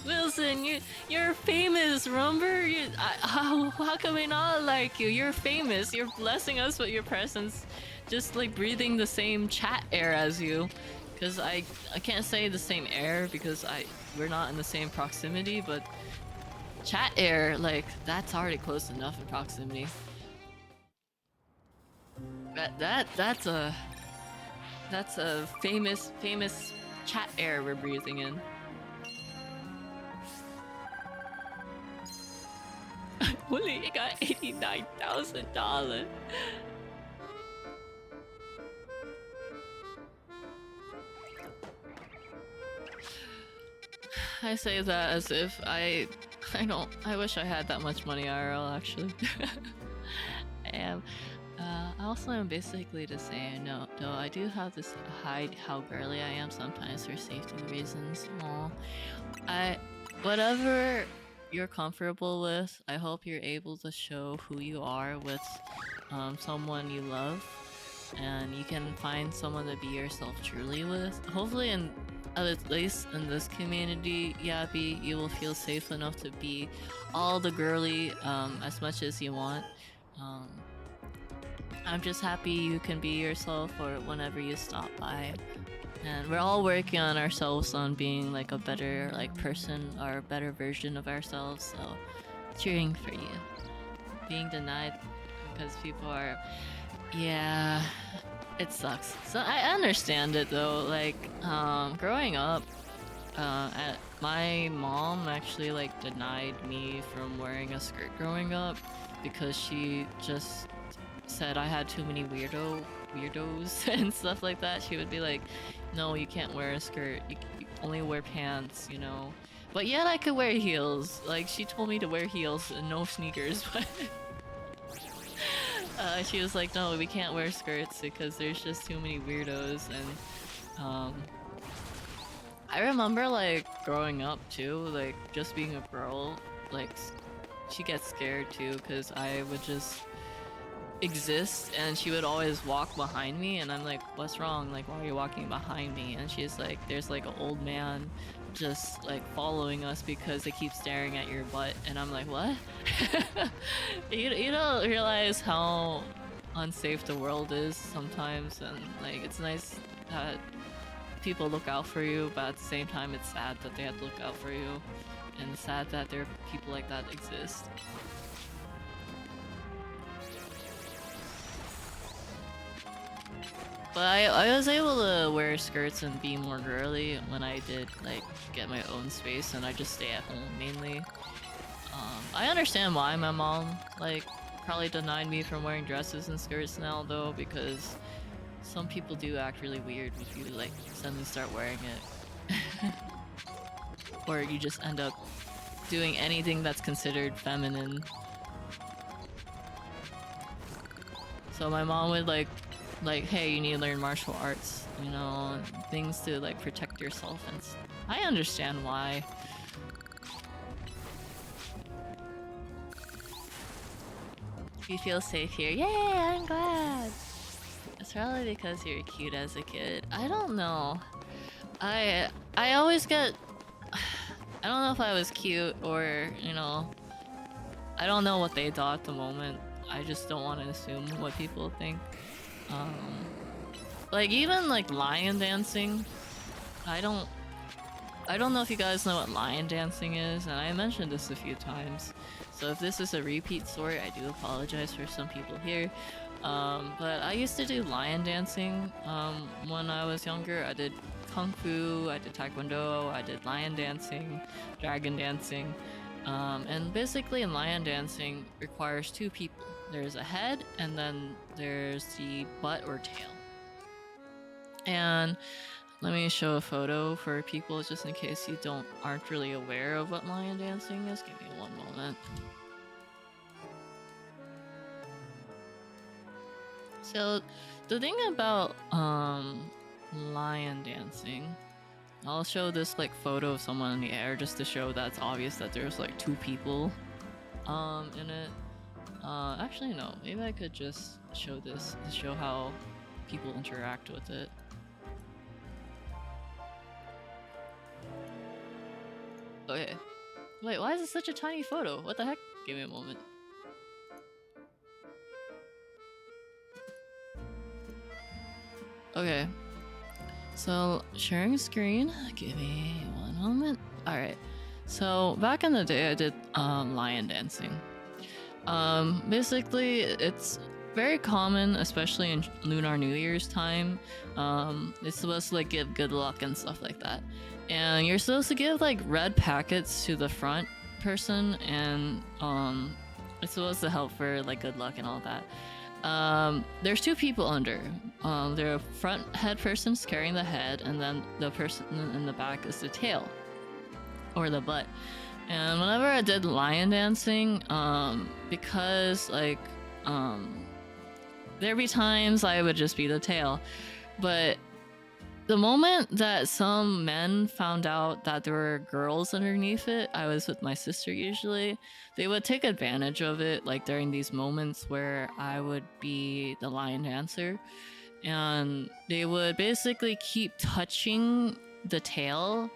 [SPEAKER 1] Wilson, you're famous, remember? How can we not like you? You're famous. You're blessing us with your presence. Just like breathing the same chat air as you. Cause I can't say the same air because we're not in the same proximity, but chat air, like, that's already close enough in proximity. That's a famous chat air we're breathing in. Only got $89,000. I say that as if I wish I had that much money IRL actually. I am. I also am basically the same. No, though I do have this hide how girly I am sometimes for safety reasons. Whatever you're comfortable with, I hope you're able to show who you are with someone you love, and you can find someone to be yourself truly with. Hopefully, at least in this community, Yappy, you will feel safe enough to be all the girly as much as you want. I'm just happy you can be yourself or whenever you stop by. And we're all working on ourselves on being like a better like person or a better version of ourselves, so cheering for you. Being denied because people are, yeah, it sucks. So I understand it though, like growing up, my mom actually like denied me from wearing a skirt growing up because she just said I had too many weirdos and stuff like that. She would be like, no, you can't wear a skirt, you only wear pants, you know. But yet I could wear heels. Like, she told me to wear heels and no sneakers, but she was like, no, we can't wear skirts because there's just too many weirdos. And I remember like growing up too, like just being a girl, like she gets scared too because I would just exist and she would always walk behind me, and I'm like, what's wrong, like why are you walking behind me? And she's like, there's like an old man just like following us because they keep staring at your butt. And I'm like, what? you don't realize how unsafe the world is sometimes, and like it's nice that people look out for you, but at the same time it's sad that they have to look out for you, and it's sad that there are people like that exist. But I was able to wear skirts and be more girly when I did like get my own space and I just stay at home mainly. I understand why my mom like probably denied me from wearing dresses and skirts now though, because some people do act really weird if you like suddenly start wearing it. Or you just end up doing anything that's considered feminine. So my mom would like, hey, you need to learn martial arts, you know, things to like protect yourself, and I understand why. You feel safe here. Yay, I'm glad. It's probably because you're cute as a kid. I don't know. I always get... I don't know if I was cute or, you know... I don't know what they thought at the moment. I just don't want to assume what people think. Like, even like lion dancing, I don't know if you guys know what lion dancing is, and I mentioned this a few times. So if this is a repeat story, I do apologize for some people here. But I used to do lion dancing when I was younger. I did kung fu, I did taekwondo, I did lion dancing, dragon dancing. And basically lion dancing requires two people. There's a head and then there's the butt or tail. And let me show a photo for people just in case you aren't really aware of what lion dancing is. Give me one moment. So the thing about lion dancing, I'll show this like photo of someone in the air just to show that it's obvious that there's like two people in it. Actually no, maybe I could just show this to show how people interact with it. Okay. Wait, why is it such a tiny photo? What the heck? Give me a moment. Okay. So, sharing screen. Give me one moment. Alright. So, back in the day, I did lion dancing. Basically, it's very common, especially in Lunar New Year's time. It's supposed to like give good luck and stuff like that. And you're supposed to give like red packets to the front person, and it's supposed to help for like good luck and all that. There's two people under. The front head person's carrying the head, and then the person in the back is the tail or the butt. And whenever I did lion dancing, because like there'd be times I would just be the tail, but the moment that some men found out that there were girls underneath it, I was with my sister usually, they would take advantage of it, like during these moments where I would be the lion dancer, and they would basically keep touching the tail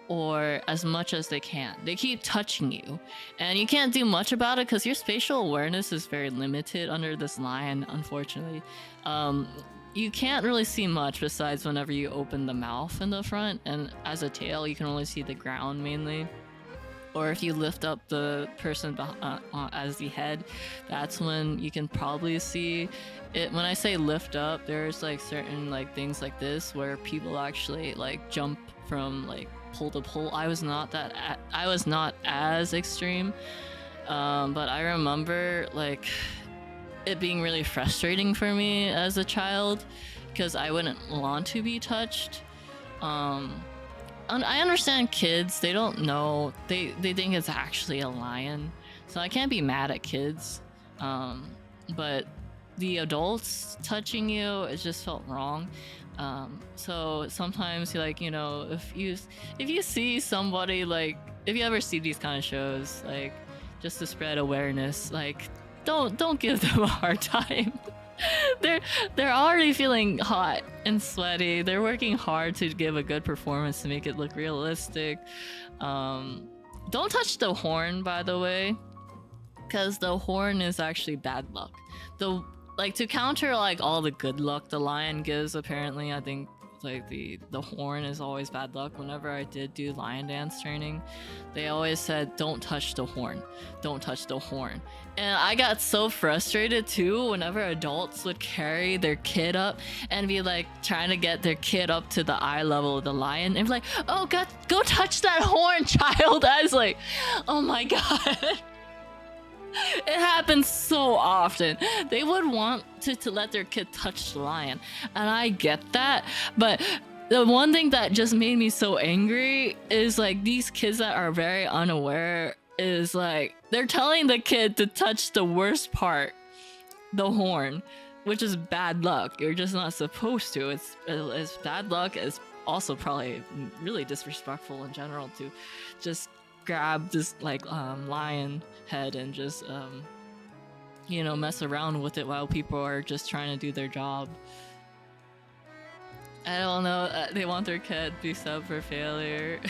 [SPEAKER 1] or as much as they can. They keep touching you, and you can't do much about it because your spatial awareness is very limited under this lion, unfortunately. You can't really see much besides whenever you open the mouth in the front, and as a tail you can only see the ground mainly. Or if you lift up the person as the head, that's when you can probably see it. When I say lift up, there's like certain like things like this where people actually like jump from like pole to pole. I was not as extreme, but I remember like it being really frustrating for me as a child because I wouldn't want to be touched. I understand kids, they don't know, they think it's actually a lion, so I can't be mad at kids, but the adults touching you, it just felt wrong. So sometimes, like, you know, if you see somebody, like, if you ever see these kind of shows, like, just to spread awareness, like, don't give them a hard time. They're already feeling hot and sweaty. They're working hard to give a good performance to make it look realistic. Don't touch the horn, by the way, because the horn is actually bad luck. To counter like all the good luck the lion gives, apparently I think like the horn is always bad luck. Whenever I did do lion dance training, they always said don't touch the horn, don't touch the horn. And I got so frustrated too whenever adults would carry their kid up and be like trying to get their kid up to the eye level of the lion and be like, oh god, go touch that horn, child. I was like, oh my god. It happens so often. They would want to let their kid touch the lion, and I get that. But the one thing that just made me so angry is like these kids that are very unaware is like they're telling the kid to touch the worst part, the horn, which is bad luck. You're just not supposed to. It's bad luck. It's also probably really disrespectful in general to just grab this like lion head and just you know, mess around with it while people are just trying to do their job. I don't know. They want their kid to be set for failure.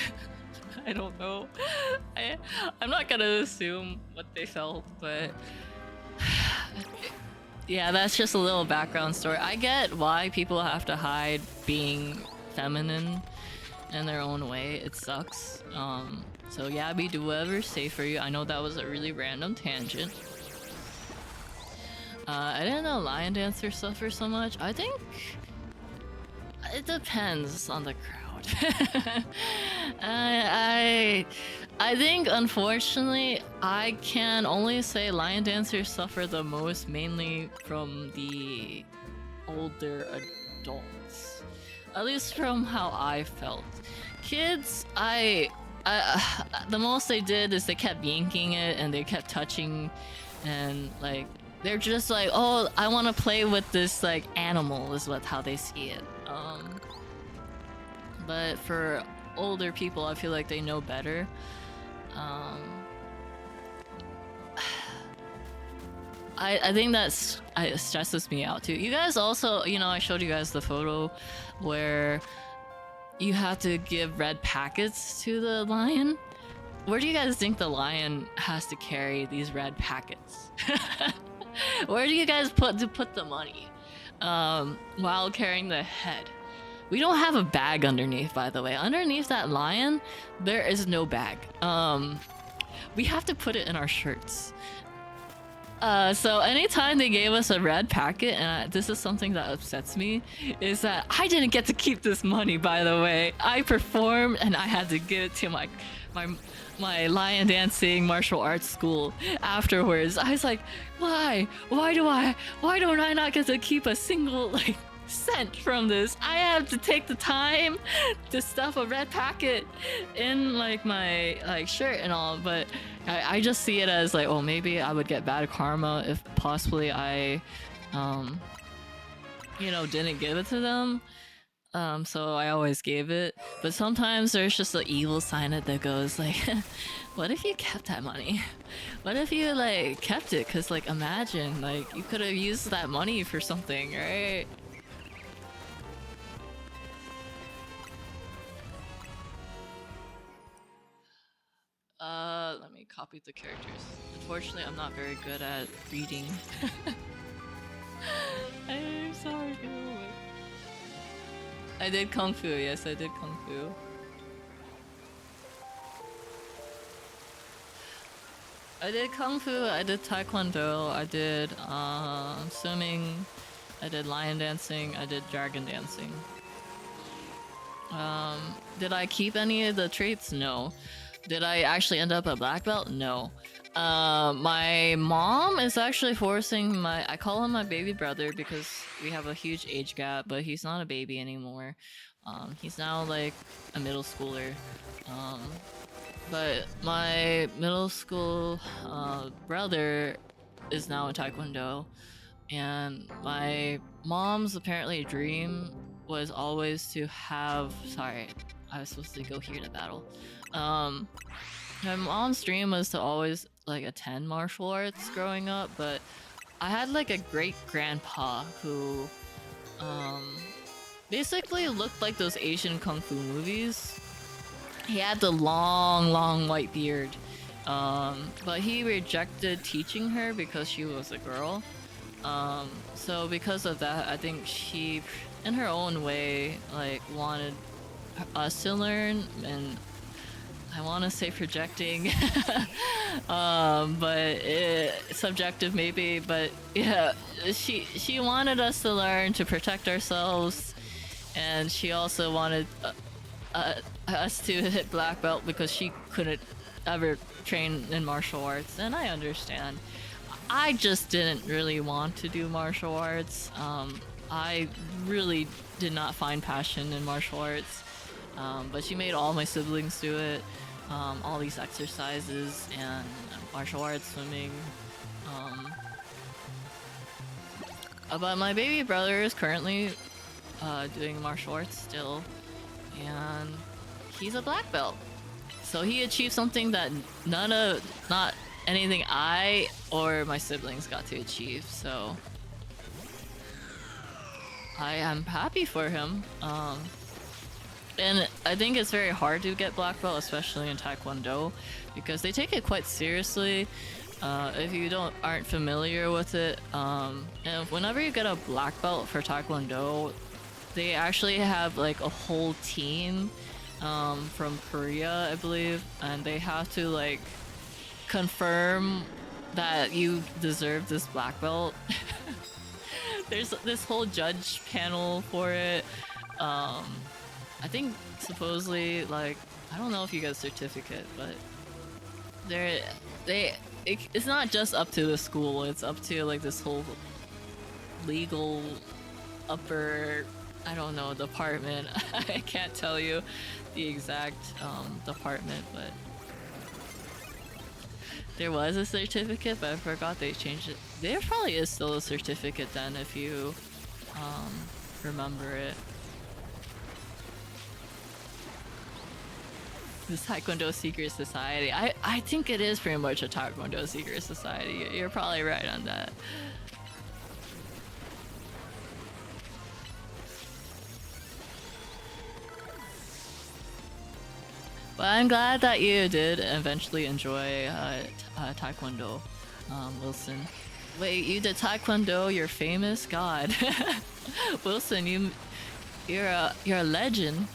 [SPEAKER 1] I don't know. I'm not gonna assume what they felt, but yeah, that's just a little background story. I get why people have to hide being feminine in their own way. It sucks. So Yabby, do whatever's safe for you. I know that was a really random tangent. I didn't know Lion Dancer suffer so much. I think it depends on the crowd. I think unfortunately I can only say Lion Dancers suffer the most mainly from the older adults. At least from how I felt. Kids, the most they did is they kept yanking it and they kept touching and like they're just like, oh, I want to play with this like animal is what how they see it. But for older people, I feel like they know better. I think that's it stresses me out too. You guys also, you know, I showed you guys the photo where you have to give red packets to the lion. Where do you guys think the lion has to carry these red packets? Where do you guys put the money while carrying the head? We don't have a bag underneath, by the way. Underneath that lion, there is no bag. We have to put it in our shirts. So anytime they gave us a red packet, and this is something that upsets me, is that I didn't get to keep this money, by the way. I performed and I had to give it to my lion dancing martial arts school afterwards. I was like, why don't I not get to keep a single like cent from this? I have to take the time to stuff a red packet in like my like shirt and all, but I just see it as like, oh, maybe I would get bad karma if possibly I you know, didn't give it to them. So I always gave it, but sometimes there's just an evil sign that goes like, what if you kept that money? What if you like kept it? Cause like imagine like you could have used that money for something, right? Let me copy the characters. Unfortunately, I'm not very good at reading. I'm sorry. I did Kung Fu, yes, I did Kung Fu. I did Kung Fu, I did Taekwondo, I did swimming, I did lion dancing, I did dragon dancing. Did I keep any of the traits? No. Did I actually end up a black belt? No. My mom is actually forcing I call him my baby brother because we have a huge age gap, but he's not a baby anymore. He's now like a middle schooler. But my middle school brother is now in Taekwondo, and my mom's apparently dream was always to have. Sorry, I was supposed to go here to battle. My mom's dream was to always like attend martial arts growing up, but I had like a great grandpa who basically looked like those Asian kung fu movies. He had the long white beard, but he rejected teaching her because she was a girl. So because of that, I think she, in her own way, like wanted us to learn, and I want to say projecting, but subjective maybe. But yeah, she wanted us to learn to protect ourselves, and she also wanted us to hit black belt because she couldn't ever trained in martial arts, and I understand. I just didn't really want to do martial arts. I really did not find passion in martial arts, but she made all my siblings do it. All these exercises and martial arts, swimming. Um, but my baby brother is currently doing martial arts still, and he's a black belt. So he achieved something that not anything I or my siblings got to achieve. So I am happy for him. And I think it's very hard to get black belt, especially in Taekwondo, because they take it quite seriously. If you aren't familiar with it, and whenever you get a black belt for Taekwondo, they actually have like a whole team from Korea, I believe, and they have to like confirm that you deserve this black belt. There's this whole judge panel for it. I think supposedly, like, I don't know if you get a certificate, but it's not just up to the school, it's up to like this whole legal upper, I don't know, department. I can't tell you the exact department, but there was a certificate, but I forgot they changed it. There probably is still a certificate then if you remember it. This Taekwondo Secret Society. I think it is pretty much a Taekwondo Secret Society. You're probably right on that. But I'm glad that you did eventually enjoy Taekwondo, Wilson. Wait, you did Taekwondo? You're famous? God. Wilson, you're a legend.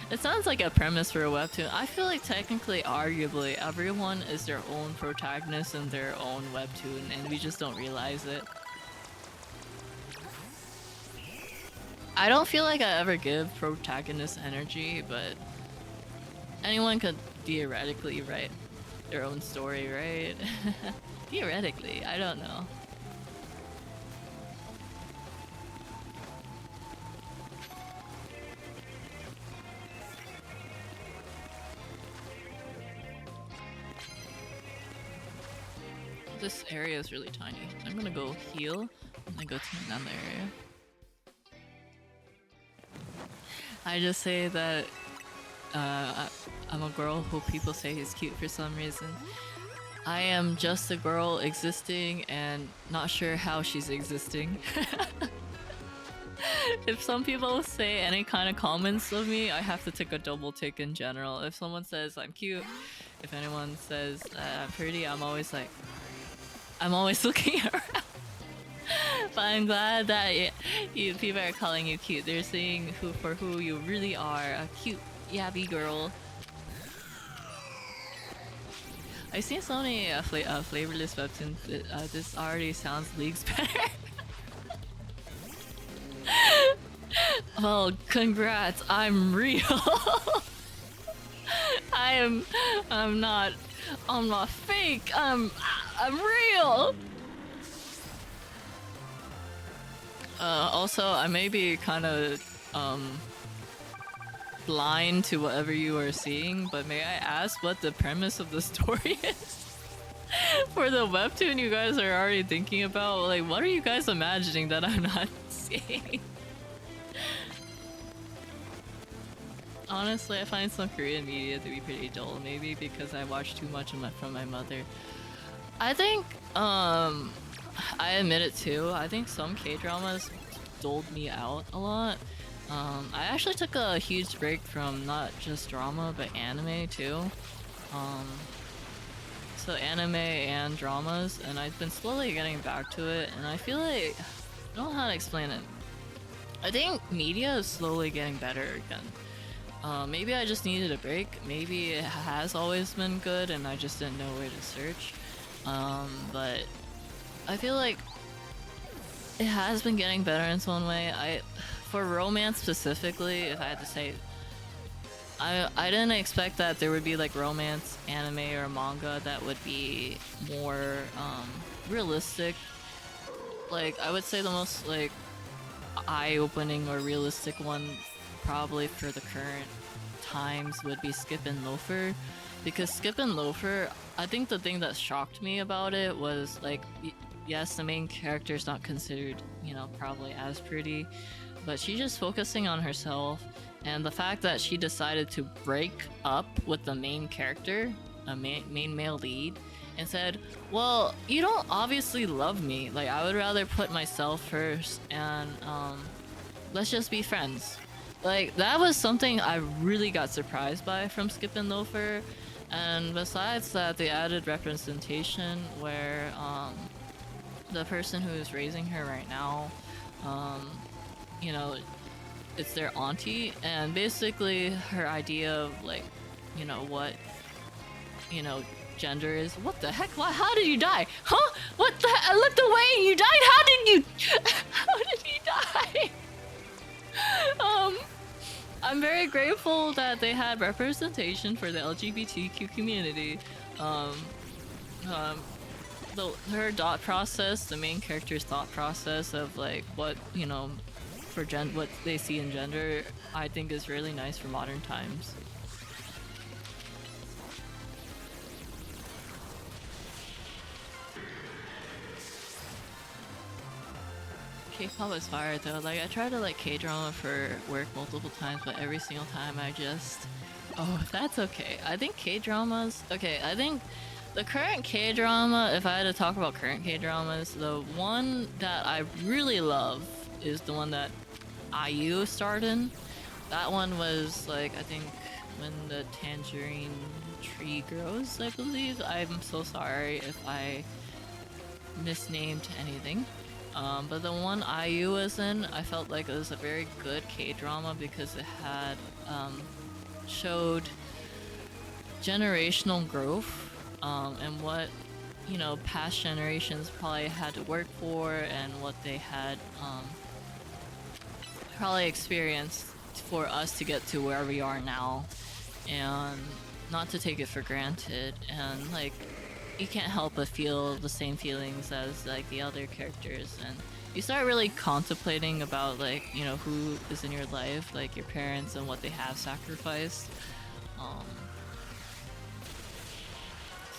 [SPEAKER 1] It sounds like a premise for a webtoon. I feel like technically, arguably, everyone is their own protagonist in their own webtoon, and we just don't realize it. I don't feel like I ever give protagonist energy, but anyone could theoretically write their own story, right? Theoretically, I don't know. This area is really tiny. I'm gonna go heal and go to another area. I just say that I'm a girl who people say is cute for some reason. I am just a girl existing and not sure how she's existing. If some people say any kind of comments of me, I have to take a double take in general. If someone says I'm cute, if anyone says I'm pretty, I'm always like, I'm always looking around. But I'm glad that people are calling you cute. They're seeing who you really are, a cute yabby girl. I've seen so many flavorless webtoons. This already sounds leagues better. Well, congrats! I'm real. I'm not fake. I'm real. Also, I may be kind of blind to whatever you are seeing, but may I ask what the premise of the story is? For the webtoon you guys are already thinking about, like, what are you guys imagining that I'm not seeing? Honestly, I find some Korean media to be pretty dull, maybe because I watch too much from my mother. I think, I admit it too, I think some K-dramas doled me out a lot. I actually took a huge break from not just drama, but anime too. So anime and dramas, and I've been slowly getting back to it, and I feel like, I don't know how to explain it. I think media is slowly getting better again. Maybe I just needed a break, maybe it has always been good and I just didn't know where to search. But I feel like it has been getting better in some way. for romance specifically, if I had to say, I didn't expect that there would be like romance anime or manga that would be more realistic. Like I would say the most like eye-opening or realistic one probably for the current times would be Skip and Loafer, because Skip and Loafer, I think the thing that shocked me about it was like yes, the main character is not considered, you know, probably as pretty, but she's just focusing on herself, and the fact that she decided to break up with the main character, a main male lead, and said, well, you don't obviously love me, like I would rather put myself first, and let's just be friends. Like that was something I really got surprised by from Skip and Loafer. And besides that, they added representation where the person who is raising her right now, you know, it's their auntie, and basically her idea of like, you know, what, you know, gender is. What the heck? Why? How did you die? Huh? What the heck? I looked away and you died? How did you? How did you die? I'm very grateful that they had representation for the LGBTQ community. Her thought process, the main character's thought process of like what, you know, for what they see in gender, I think is really nice for modern times. K-pop is fire though. Like I tried to like K-drama for work multiple times, but every single time I just, oh, that's okay. I think K-dramas, okay, I think the current K-drama, if I had to talk about current K-dramas, the one that I really love is the one that IU starred in. That one was like, I think When the Tangerine Tree Grows, I believe. I'm so sorry if I misnamed anything. But the one IU was in, I felt like it was a very good K-drama because it had showed generational growth, and what, you know, past generations probably had to work for, and what they had probably experienced for us to get to where we are now, and not to take it for granted. And like, you can't help but feel the same feelings as like the other characters, and you start really contemplating about like, you know, who is in your life, like your parents and what they have sacrificed.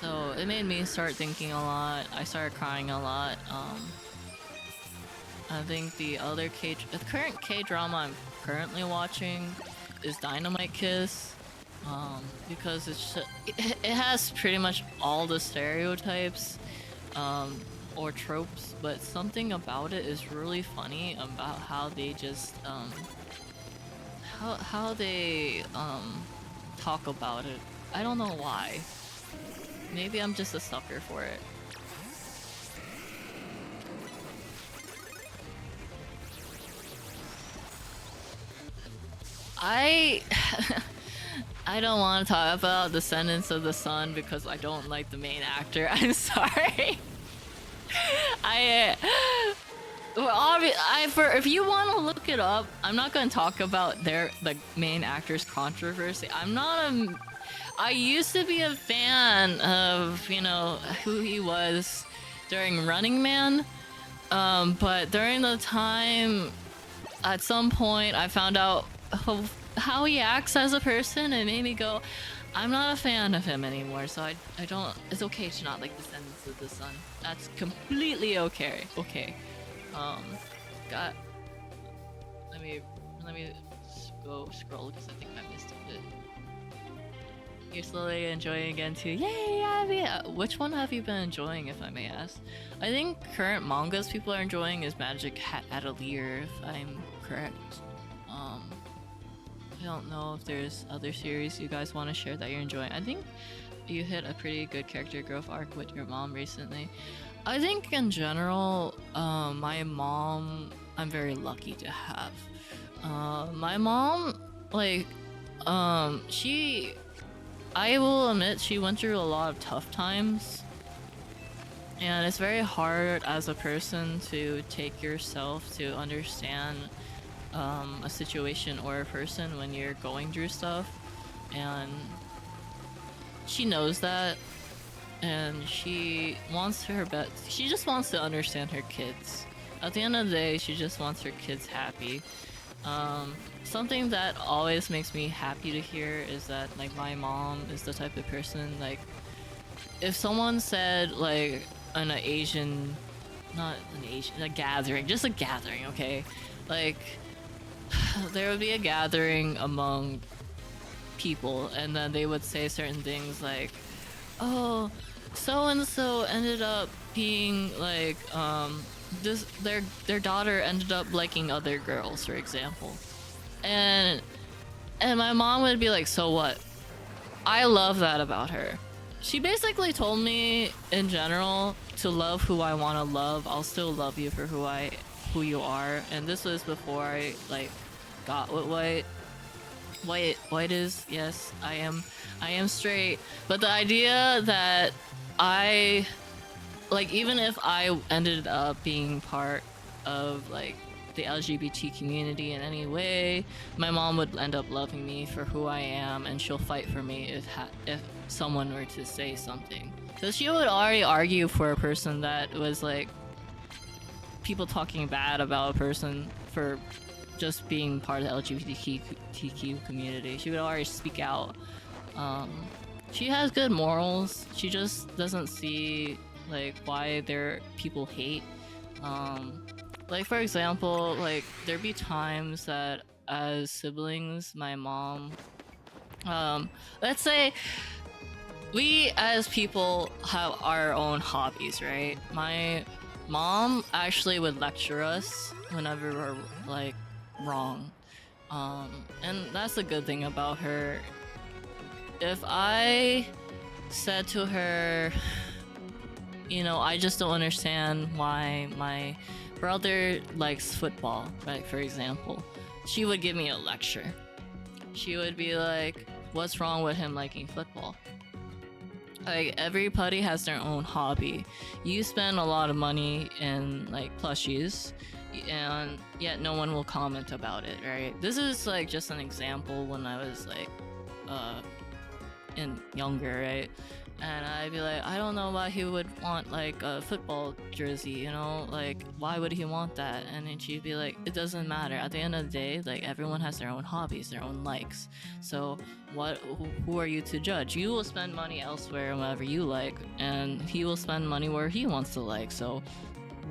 [SPEAKER 1] So it made me start thinking a lot. I started crying a lot. I think the current K-drama I'm currently watching is Dynamite Kiss. Because it has pretty much all the stereotypes or tropes, but something about it is really funny about how they just how they talk about it. I don't know why. Maybe I'm just a sucker for it. I don't want to talk about Descendants of the Sun because I don't like the main actor. I'm sorry. If you want to look it up, I'm not going to talk about the main actor's controversy. I used to be a fan of, you know, who he was during Running Man, but during the time, at some point, I found out how he acts as a person, and made me go, I'm not a fan of him anymore. So I don't. It's okay to not like Descendants of the Sun. That's completely okay. Okay. Got. Let me go scroll because I think I missed a bit. You're slowly enjoying again too. Yay, Abby! Which one have you been enjoying, if I may ask? I think current mangas people are enjoying is Magic Atelier, if I'm correct. I don't know if there's other series you guys want to share that you're enjoying. I think you hit a pretty good character growth arc with your mom recently. I think in general, my mom, I'm very lucky to have. My mom, like, I will admit she went through a lot of tough times. And it's very hard as a person to take yourself to understand a situation or a person when you're going through stuff, and she knows that, and she wants her best. She just wants to understand her kids. At the end of the day, she just wants her kids happy. Something that always makes me happy to hear is that like my mom is the type of person, like if someone said like an Asian, not an Asian, a gathering, just a gathering, okay, like there would be a gathering among people, and then they would say certain things like, oh, so and so ended up being like this, their daughter ended up liking other girls, for example, and my mom would be like, so what? I love that about her. She basically told me in general to love who I want to love. I'll still love you for who you are. And this was before I like got what white is. Yes, I am straight. But the idea that I like, even if I ended up being part of like the LGBT community in any way, my mom would end up loving me for who I am, and she'll fight for me if someone were to say something. Because she would already argue for a person that was like people talking bad about a person for just being part of the LGBTQ community. She would already speak out. She has good morals. She just doesn't see like why people hate. Like for example, like there'd be times that as siblings, my mom, let's say we as people have our own hobbies, right? My mom actually would lecture us whenever we're like wrong. And that's a good thing about her. If I said to her, you know, I just don't understand why my brother likes football, right? For example, she would give me a lecture. She would be like, what's wrong with him liking football? Like, everybody has their own hobby. You spend a lot of money in like plushies, and yet no one will comment about it, right? This is like just an example when I was like younger, right? And I'd be like, I don't know why he would want like a football jersey, you know, like why would he want that? And then she'd be like, it doesn't matter. At the end of the day, like everyone has their own hobbies, their own likes. So who are you to judge? You will spend money elsewhere whenever you like, and he will spend money where he wants to like. So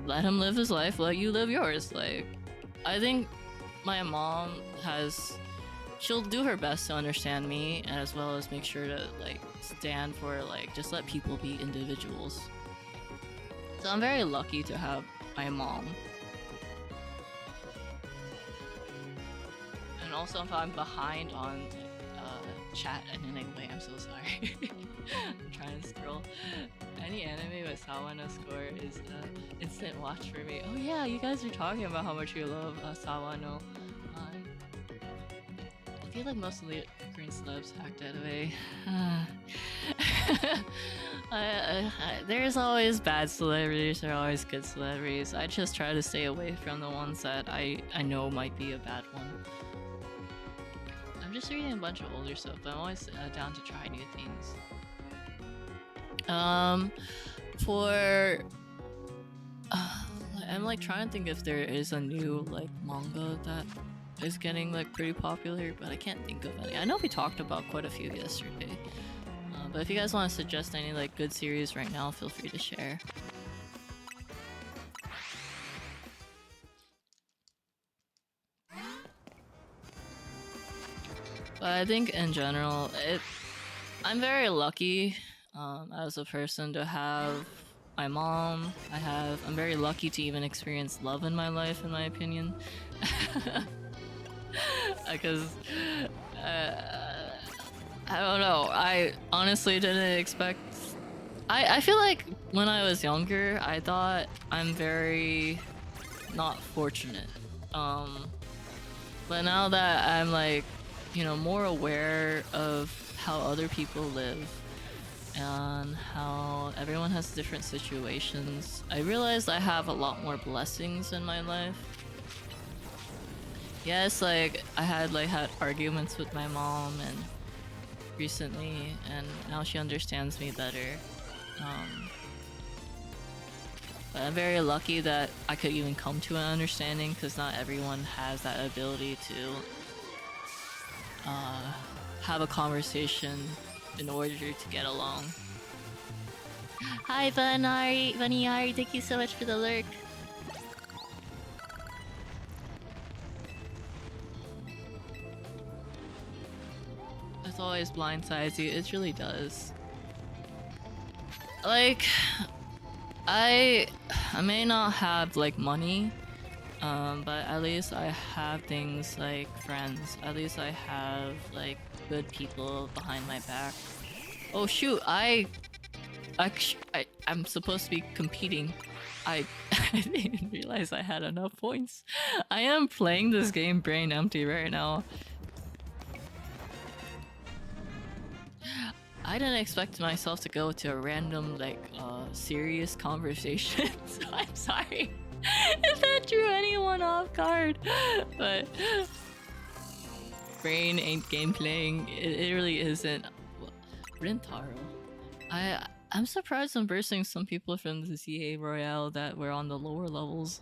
[SPEAKER 1] let him live his life, let you live yours. Like, I think my mom she'll do her best to understand me, as well as make sure to like stand for like just let people be individuals. So I'm very lucky to have my mom. And also, if I'm behind on chat in any way, I'm so sorry. I'm trying to scroll. Any anime with Sawano score is instant watch for me. Oh yeah, you guys are talking about how much you love Sawano. I feel like most of the Korean celebs act anime. There's always bad celebrities, there are always good celebrities. I just try to stay away from the ones that I know might be a bad one. I'm just reading a bunch of older stuff, but I'm always down to try new things. I'm like trying to think if there is a new like manga that is getting like pretty popular, but I can't think of any. I know we talked about quite a few yesterday, but if you guys want to suggest any like good series right now, feel free to share. But I think in general, I'm very lucky as a person to have my mom. I'm very lucky to even experience love in my life, in my opinion. Because I don't know, I honestly didn't expect. I feel like when I was younger, I thought I'm very not fortunate, but now that I'm like, you know, more aware of how other people live and how everyone has different situations, I realized I have a lot more blessings in my life. Yes, like I had arguments with my mom and recently, and now she understands me better. But I'm very lucky that I could even come to an understanding, because not everyone has that ability to have a conversation in order to get along. Hi, Vanari, thank you so much for the lurk. It always blindsides you. It really does. Like, I may not have like money, but at least I have things like friends. At least I have like good people behind my back. Oh shoot! I'm supposed to be competing. I didn't realize I had enough points. I am playing this game brain empty right now. I didn't expect myself to go to a random, like, serious conversation, so I'm sorry if that threw anyone off guard. But brain ain't game playing. It really isn't. Rintaro. I'm surprised I'm bursting some people from the CA Royale that were on the lower levels.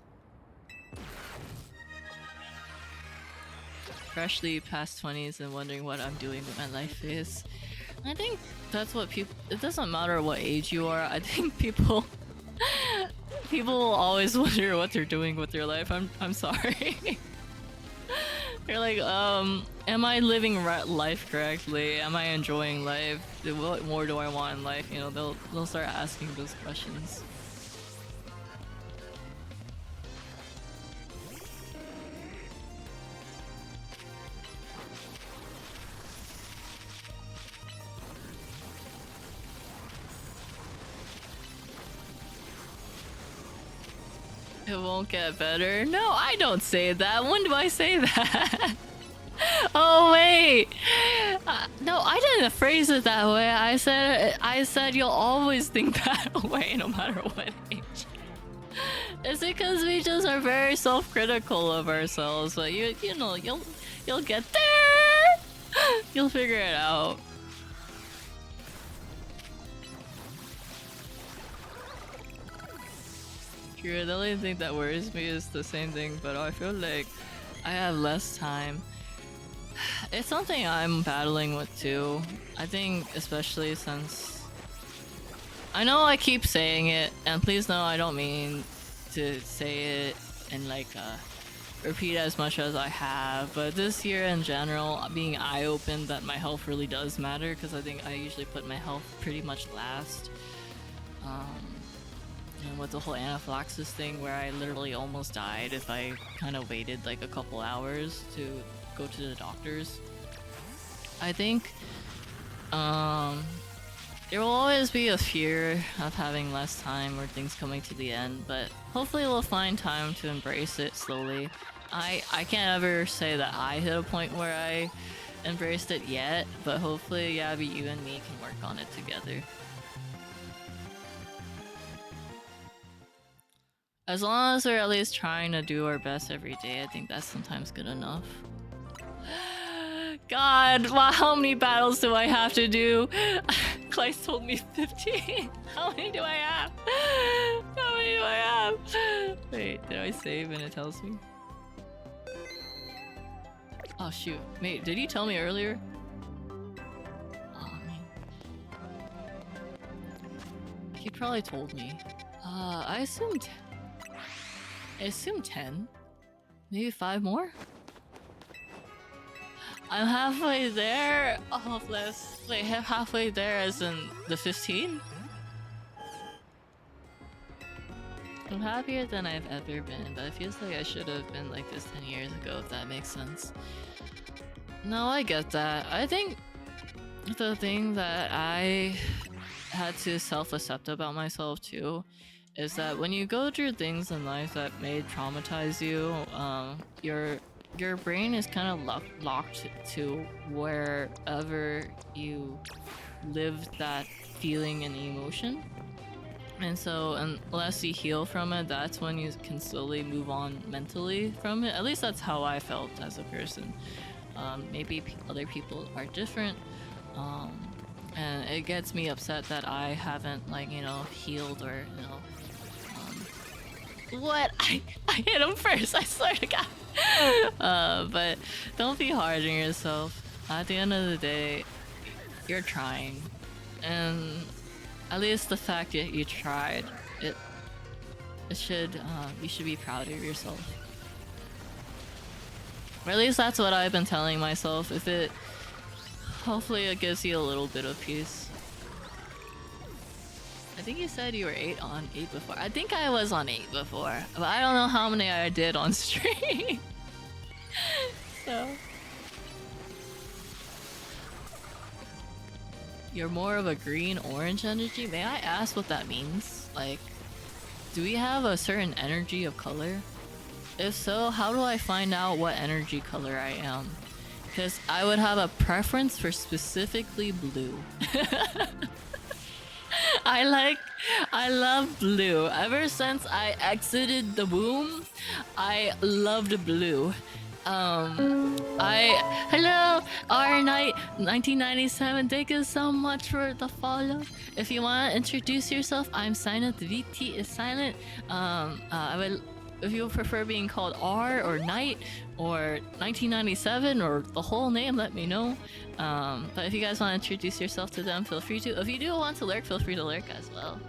[SPEAKER 1] Freshly past 20s and wondering what I'm doing with my life is. I think that's what people. It doesn't matter what age you are. I think people will always wonder what they're doing with their life. I'm sorry. They're like, am I living life correctly? Am I enjoying life? What more do I want in life? You know, they'll start asking those questions. It won't get better. No, I don't say that. When do I say that? Oh wait, no, I didn't phrase it that way. I said you'll always think that way, no matter what age. It's because we just are very self-critical of ourselves. But you know, you'll get there. You'll figure it out. True, the only thing that worries me is the same thing, but I feel like I have less time. It's something I'm battling with too. I think especially since I know I keep saying it, and please know I don't mean to say it and like repeat as much as I have, but this year in general, being eye-opened that my health really does matter, because I think I usually put my health pretty much last. And with the whole anaphylaxis thing where I literally almost died if I kind of waited like a couple hours to go to the doctors. I think there will always be a fear of having less time or things coming to the end, but hopefully we'll find time to embrace it slowly. I can't ever say that I hit a point where I embraced it yet, but hopefully Yabby, you and me can work on it together. As long as we're at least trying to do our best every day, I think that's sometimes good enough. God, wow, how many battles do I have to do? Kleist told me 15. How many do I have? How many do I have? Wait, did I save and it tells me? Oh shoot. Wait, did he tell me earlier? Oh man. He probably told me. I assume 10. Maybe 5 more? I'm halfway there. Oh, bless. Wait, halfway there as in the 15? I'm happier than I've ever been, but it feels like I should have been like this 10 years ago, if that makes sense. No, I get that. I think the thing that I had to self-accept about myself too is that when you go through things in life that may traumatize you, your brain is kind of locked to wherever you live that feeling and emotion. And so unless you heal from it, that's when you can slowly move on mentally from it. At least that's how I felt as a person. Maybe other people are different. And it gets me upset that I haven't, like, you know, healed or, you know, what? I hit him first, I swear to God. But don't be hard on yourself. At the end of the day, you're trying. And at least the fact that you tried, it should, you should be proud of yourself. Or at least that's what I've been telling myself. If it, hopefully it gives you a little bit of peace. I think you said you were 8 before. I think I was on 8 before, but I don't know how many I did on stream. So you're more of a green-orange energy? May I ask what that means? Like, do we have a certain energy of color? If so, how do I find out what energy color I am? Because I would have a preference for specifically blue. I love blue. Ever since I exited the womb, I loved blue. Hello, R Knight 1997. Thank you so much for the follow. If you want to introduce yourself, I'm silent. VT is silent. I will. If you prefer being called R or Knight or 1997 or the whole name, let me know. But if you guys want to introduce yourself to them, feel free to. If you do want to lurk, feel free to lurk as well.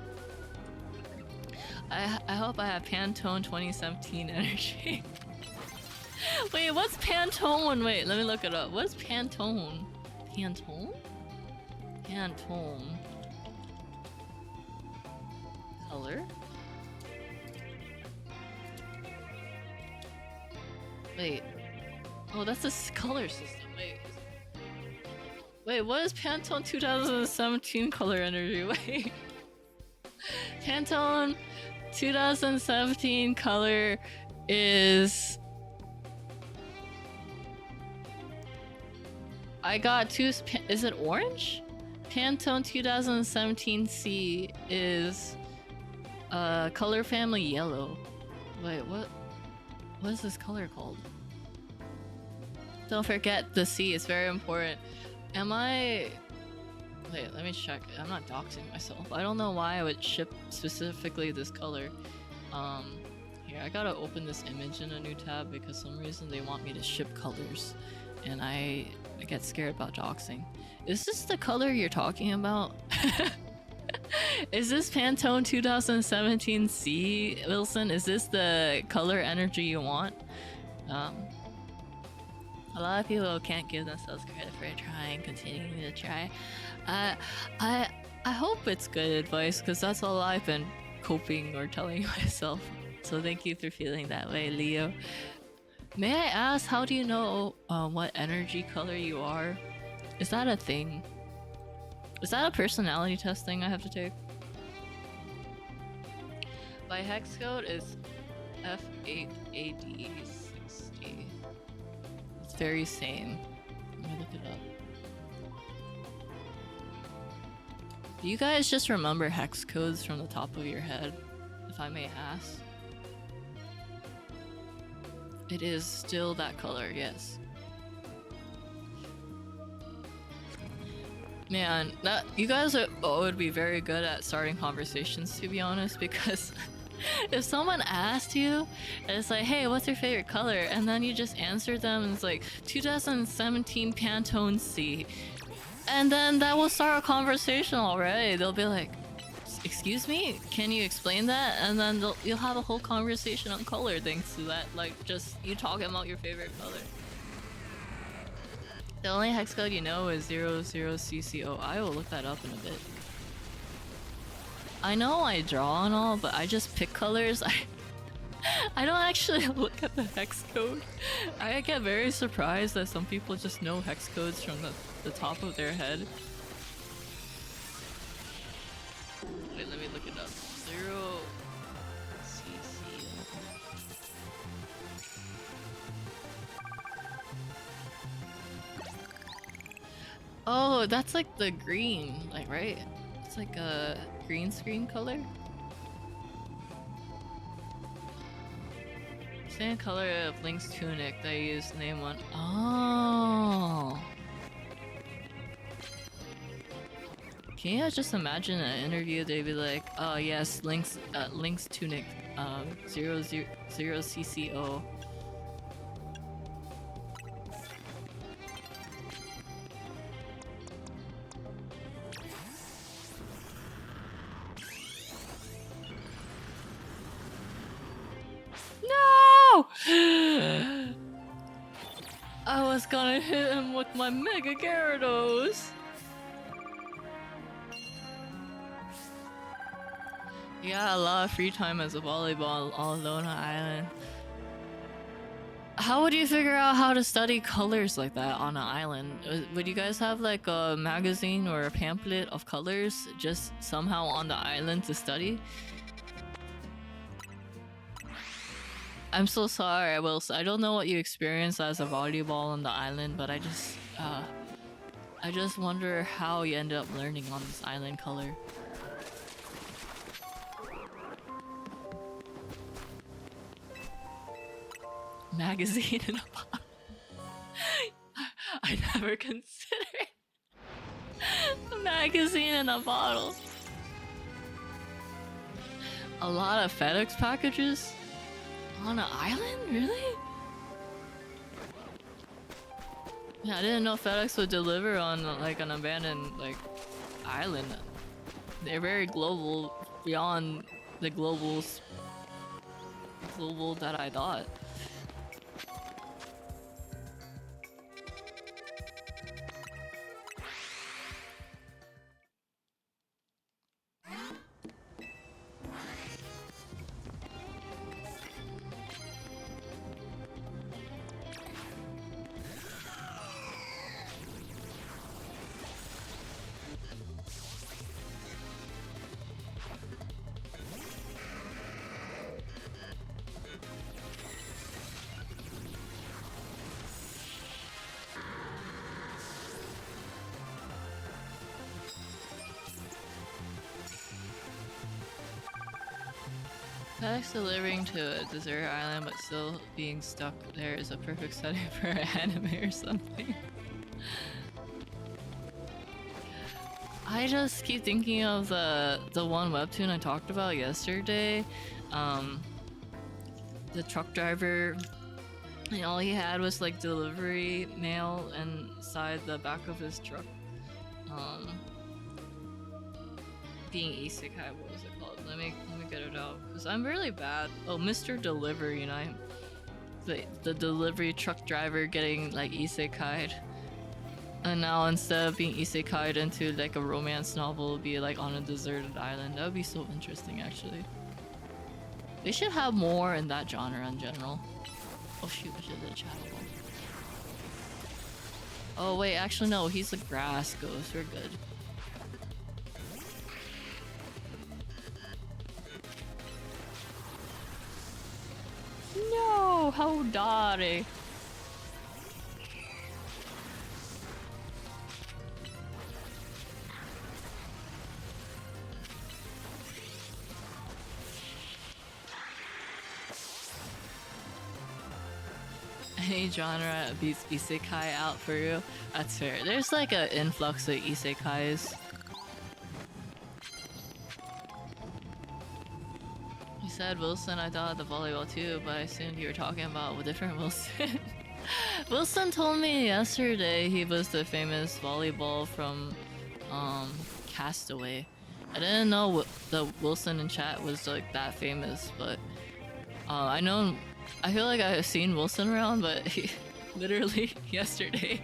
[SPEAKER 1] I hope I have Pantone 2017 energy. Wait, what's Pantone? Wait, let me look it up. What's Pantone? Pantone? Pantone. Color? Wait. Oh, that's a color system. Wait, what is Pantone 2017 color energy? Wait. Pantone 2017 color is... I got two... Is it orange? Pantone 2017C is... color family yellow. Wait, what? What is this color called? Don't forget the C, it's very important. Am I... Wait, let me check. I'm not doxing myself. I don't know why I would ship specifically this color. Here, I gotta open this image in a new tab because some reason they want me to ship colors. And I get scared about doxing. Is this the color you're talking about? Is this Pantone 2017C, Wilson? Is this the color energy you want? A lot of people can't give themselves credit for trying, continuing to try. I hope it's good advice because that's all I've been coping or telling myself. So thank you for feeling that way, Leo. May I ask, how do you know what energy color you are? Is that a thing? Is that a personality test thing I have to take? My hex code is F8AD60. It's very same. Let me look it up. Do you guys just remember hex codes from the top of your head, if I may ask? It is still that color, yes. Man, you guys would be very good at starting conversations, to be honest, because if someone asked you, and it's like, hey, what's your favorite color? And then you just answer them, and it's like, 2017 Pantone C. And then that will start a conversation already. They'll be like, excuse me, can you explain that? And then you'll have a whole conversation on color thanks to that, like, just you talking about your favorite color. The only hex code you know is 00CCO. I will look that up in a bit. I know I draw and all, but I just pick colors. I don't actually look at the hex code. I get very surprised that some people just know hex codes from the top of their head. Wait, let me look it up. 0CC. Oh, that's like the green, like, right? It's like a green screen color. Same color of Link's tunic that I used name one. Oh. Can you just imagine an interview? They'd be like, "Oh yes, Link's tunic, 000CCO." No! I was gonna hit him with my Mega Gyarados. Yeah, a lot of free time as a volleyball all alone on island. How would you figure out how to study colors like that on an island? Would you guys have like a magazine or a pamphlet of colors just somehow on the island to study? I'm so sorry, I don't know what you experienced as a volleyball on the island, but I just wonder how you ended up learning on this island color. Magazine in a bottle. I never considered a magazine in a bottle. A lot of FedEx packages on an island? Really? Yeah, I didn't know FedEx would deliver on like an abandoned like island. They're very global, beyond the global that I thought. FedEx delivering to a desert island but still being stuck there is a perfect setting for an anime or something. I just keep thinking of the one webtoon I talked about yesterday. The truck driver, and all he had was like delivery mail inside the back of his truck. Being isekai, what was it called? Let me get it out, because I'm really bad. Oh, Mr. Delivery, the delivery truck driver getting like isekai'd. And now instead of being isekai'd into like a romance novel, be like on a deserted island. That would be so interesting actually. They should have more in that genre in general. Oh shoot, I should have did a chat ball. Oh wait, actually no, he's a grass ghost, we're good. No, how dare. Any genre beats isekai out for you? That's fair. There's like an influx of isekais. You said Wilson, I thought the volleyball too, but I assumed you were talking about a different Wilson. Wilson told me yesterday he was the famous volleyball from Castaway. I didn't know the Wilson in chat was like that famous, but I feel like I've seen Wilson around, but literally yesterday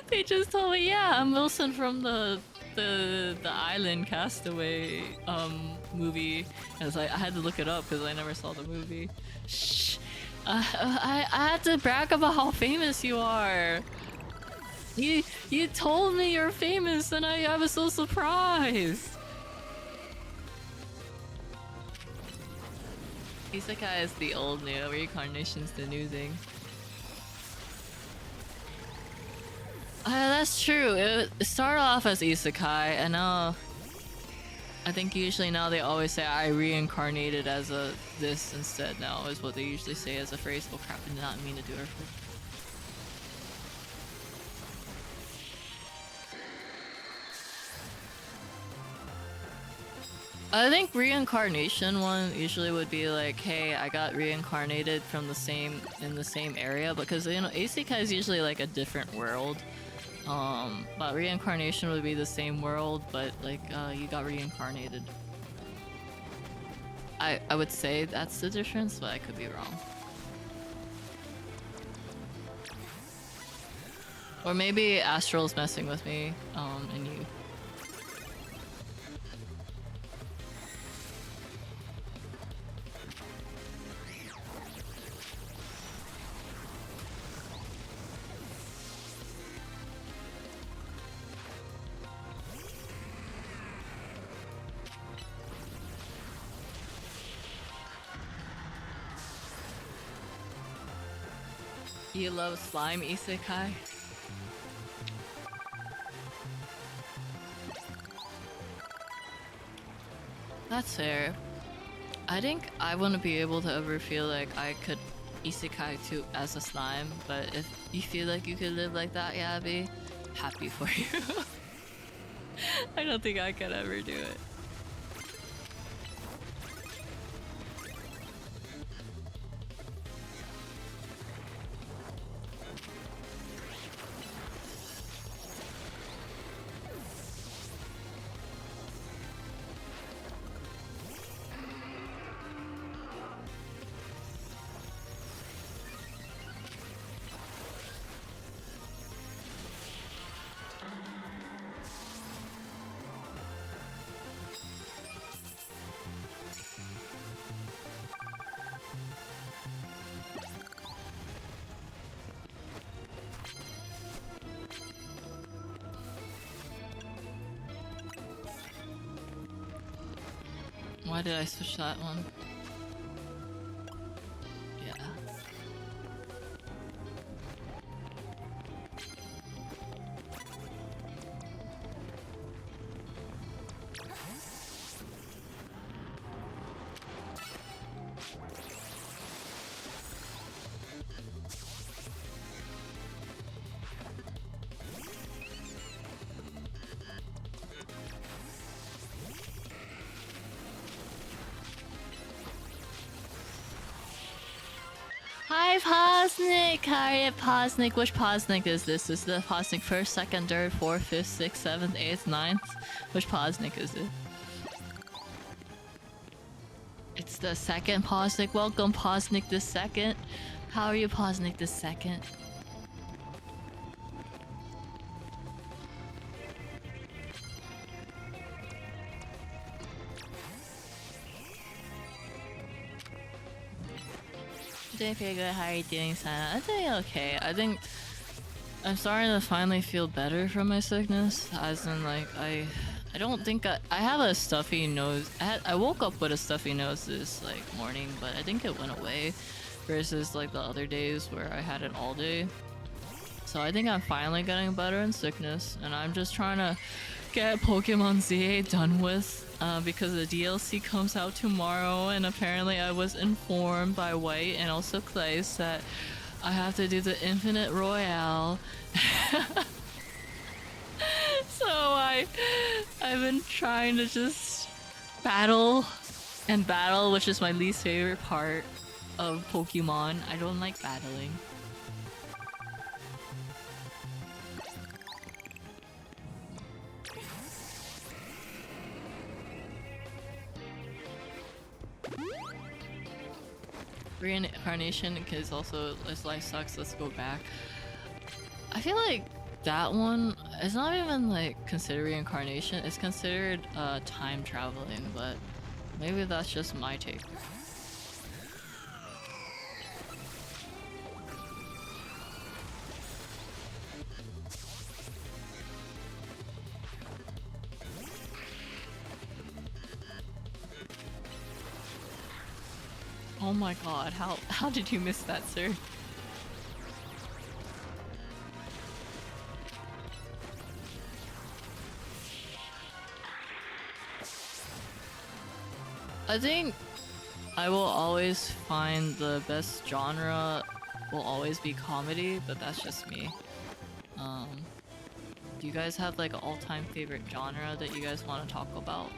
[SPEAKER 1] they just told me, yeah, I'm Wilson from the Island Castaway movie. I was like, I had to look it up because I never saw the movie. Shh. I had to brag about how famous you are. You told me you're famous and I was so surprised. Isekai is the old new, reincarnation's the new thing. That's true. It started off as isekai, and now I I think usually now they always say I reincarnated as a this instead now is what they usually say as a phrase. Oh crap, I did not mean to do it. I think reincarnation one usually would be like, hey, I got reincarnated from the same area, because you know isekai is usually like a different world. But reincarnation would be the same world, but like you got reincarnated. I would say that's the difference, but I could be wrong. Or maybe Astral's messing with me, and you. You love slime isekai? That's fair. I think I wouldn't be able to ever feel like I could isekai to as a slime, but if you feel like you could live like that, yeah, I'd be happy for you. I don't think I could ever do it. Why did I switch that one? Yeah. Hi Posnick! Hi Posnick. Which Posnick is this? Is the Posnick 1st, 2nd, 3rd, 4th, 5th, 6th, 7th, 8th, 9th? Which Posnick is it? It's the 2nd Posnick. Welcome Posnick the 2nd. How are you Posnick the 2nd? Doing pretty good. How are you doing, Sana? I'm doing okay. I think I'm starting to finally feel better from my sickness. As in, like, I don't think I have a stuffy nose. I woke up with a stuffy nose this like morning, but I think it went away. Versus like the other days where I had it all day. So I think I'm finally getting better in sickness, and I'm just trying to get Pokemon ZA done with. Because the DLC comes out tomorrow, and apparently I was informed by White and also Clace that I have to do the Infinite Royale. So I've been trying to just battle and battle, which is my least favorite part of Pokemon. I don't like battling. Reincarnation, because also his life sucks, let's go back. I feel like that one is not even like considered reincarnation, it's considered time traveling, but maybe that's just my take. Oh my god, how did you miss that, sir? I think I will always find the best genre will always be comedy, but that's just me. Do you guys have like an all-time favorite genre that you guys want to talk about?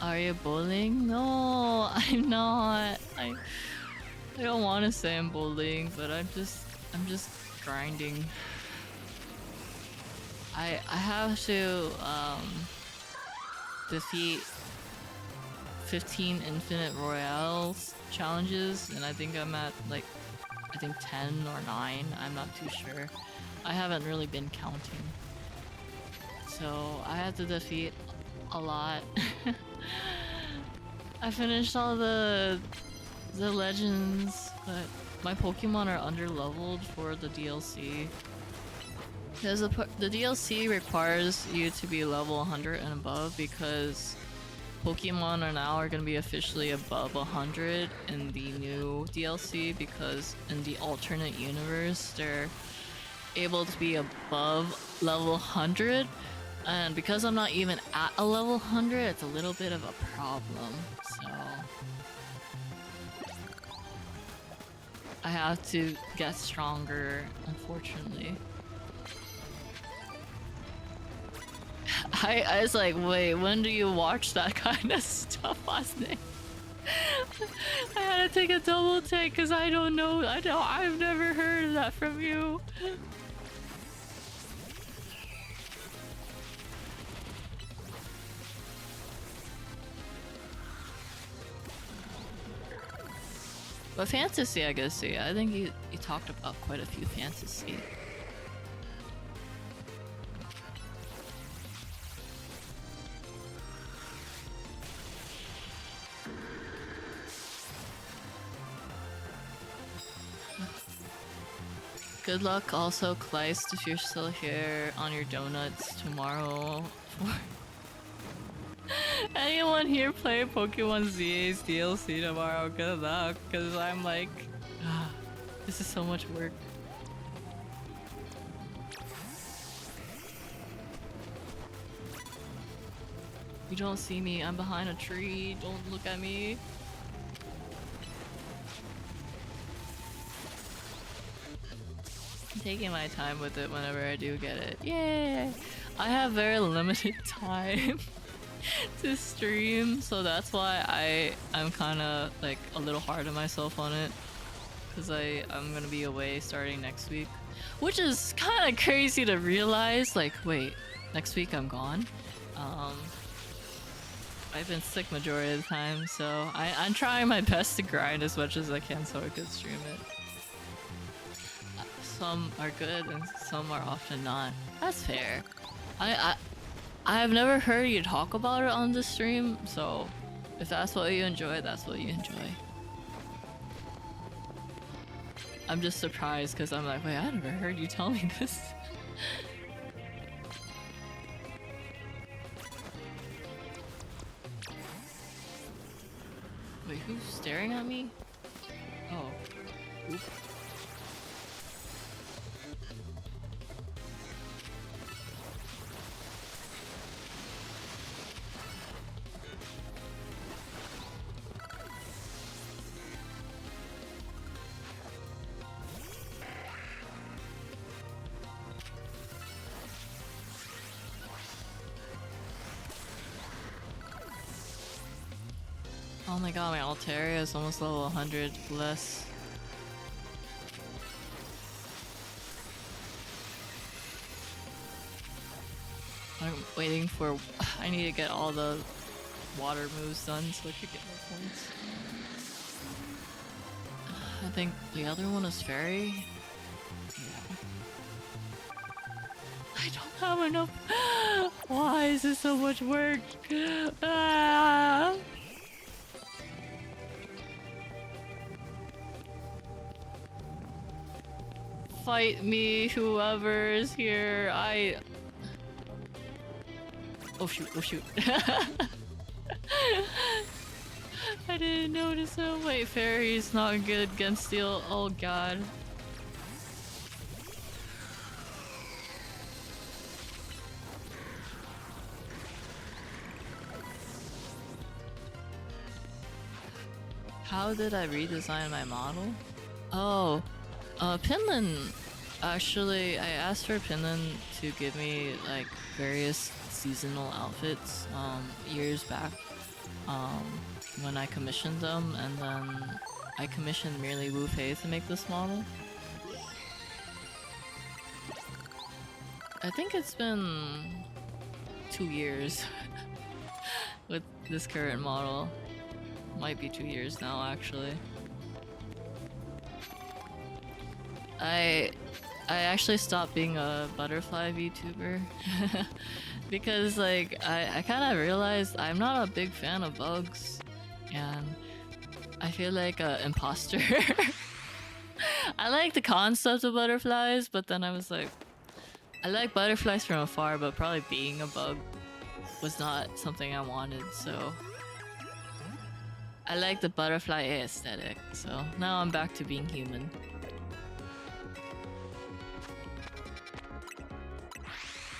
[SPEAKER 1] Are you bullying? No, I'm not. I don't want to say I'm bullying, but I'm just grinding. I have to defeat 15 Infinite Royales challenges, and I think I'm at like 10 or 9. I'm not too sure. I haven't really been counting. So I had to defeat a lot. I finished all the legends, but my Pokemon are underleveled for the DLC. Because the DLC requires you to be level 100 and above, because Pokemon are going to be officially above 100 in the new DLC, because in the alternate universe they're able to be above level 100, and because I'm not even at a level 100, it's a little bit of a problem, so I have to get stronger, unfortunately. I was like, wait, when do you watch that kind of stuff last night? I had to take a double take because I don't know. I've never heard of that from you. But fantasy, I guess, yeah. I think you talked about quite a few fantasy. Good luck also, Kleist, if you're still here on your donuts tomorrow. Anyone here play Pokemon ZA's DLC tomorrow? Good luck, because I'm like, this is so much work. You don't see me, I'm behind a tree, don't look at me. I'm taking my time with it whenever I do get it. Yay! I have very limited time to stream, so that's why I'm kind of like a little hard on myself on it, because I'm gonna be away starting next week, which is kind of crazy to realize. Like, wait, next week I'm gone. I've been sick majority of the time, so I'm trying my best to grind as much as I can so I could stream it. Some are good and some are often not. That's fair. I have never heard you talk about it on the stream, so if that's what you enjoy, that's what you enjoy. I'm just surprised because I'm like, wait, I never heard you tell me this. Wait, who's staring at me? Oh. Oop. Oh my god, my Altaria is almost level 100 less. I'm waiting for... I need to get all the water moves done so I could get more points. I think the other one is fairy. Yeah. I don't have enough. Why is this so much work? Ah! Fight me, whoever is here. Oh shoot, oh shoot. I didn't notice him. Wait, fairy's not good against steel. Oh god. How did I redesign my model? Oh, Pinland. Actually, I asked for Pinland to give me like various seasonal outfits years back when I commissioned them, and then I commissioned merely Wu Fei to make this model. I think it's been 2 years with this current model. Might be 2 years now, actually. I actually stopped being a butterfly VTuber because like I kind of realized I'm not a big fan of bugs, and I feel like an imposter. I like the concept of butterflies, but then I was like, I like butterflies from afar, but probably being a bug was not something I wanted, so I like the butterfly aesthetic, so now I'm back to being human.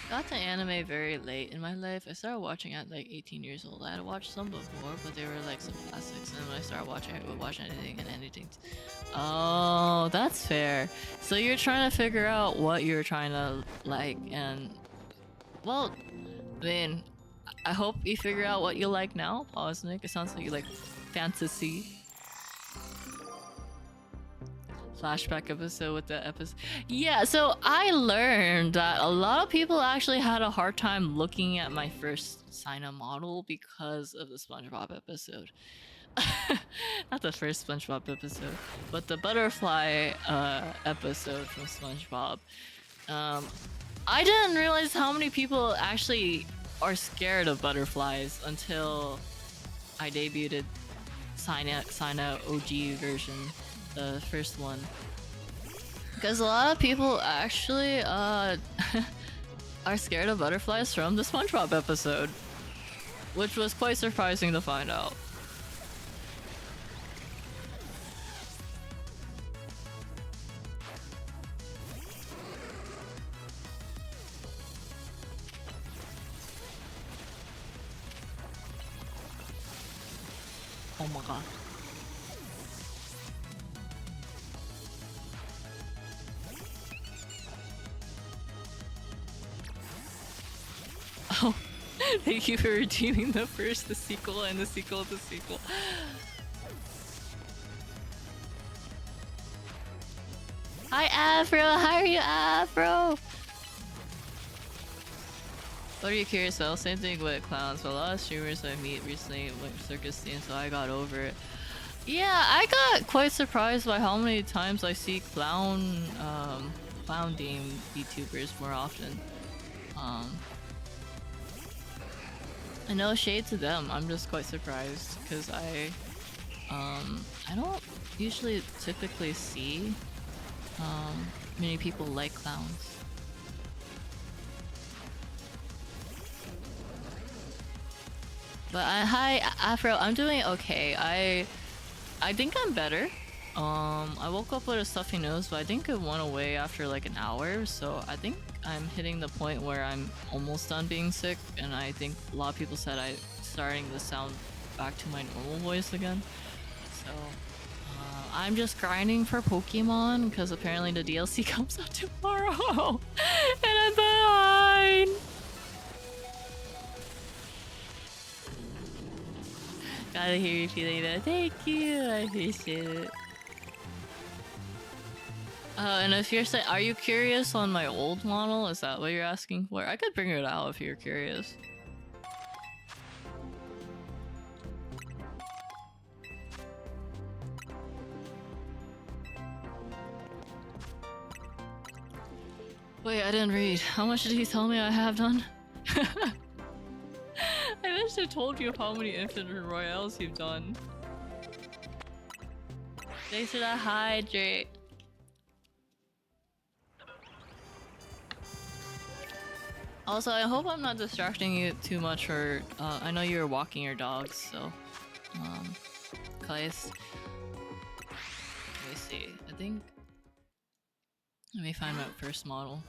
[SPEAKER 1] Got to anime very late in my life. I started watching at like 18 years old. I had watched some before, but they were like some classics, and when I started watching, I would watch anything and anything. Oh, that's fair. So you're trying to figure out what you're trying to like, and well, I mean, I hope you figure out what you like now, Posnick. It sounds like you like fantasy. Flashback episode with the episode. Yeah, so I learned that a lot of people actually had a hard time looking at my first Sina model because of the SpongeBob episode. Not the first SpongeBob episode, but the butterfly episode from SpongeBob. I didn't realize how many people actually are scared of butterflies until I debuted Sina OG version, the first one. Because a lot of people actually are scared of butterflies from the SpongeBob episode, which was quite surprising to find out. Oh my god. Oh, thank you for redeeming the first, the sequel, and the sequel, the sequel. Hi Afro, how are you Afro? What are you curious about? Same thing with clowns, but a lot of streamers I meet recently went circus scene, so I got over it. Yeah, I got quite surprised by how many times I see clown themed VTubers more often. I know shade to them. I'm just quite surprised because I don't usually typically see many people like clowns. But hi Afro, I'm doing okay. I think I'm better. I woke up with a stuffy nose, but I think it went away after like an hour, so I think I'm hitting the point where I'm almost done being sick, and I think a lot of people said I'm starting to sound back to my normal voice again. So I'm just grinding for Pokemon because apparently the DLC comes out tomorrow and I'm behind. Gotta hear you feeling that. Thank you, I appreciate it. And if you're saying, are you curious on my old model? Is that what you're asking for? I could bring it out if you're curious. Wait, I didn't read. How much did he tell me I have done? I wish I told you how many Infinite Royales you've done. Thanks for that hydrate. Also, I hope I'm not distracting you too much, or I know you're walking your dogs, so Kleist. Let me see. I think. Let me find my first model.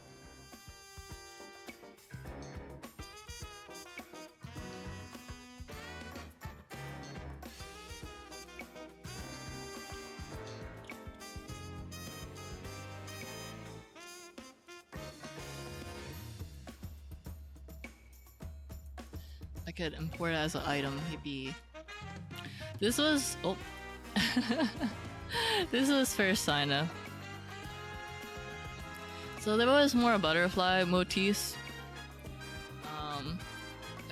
[SPEAKER 1] I could import it as an item, maybe. This was this was first sign-up. So there was more butterfly motifs. I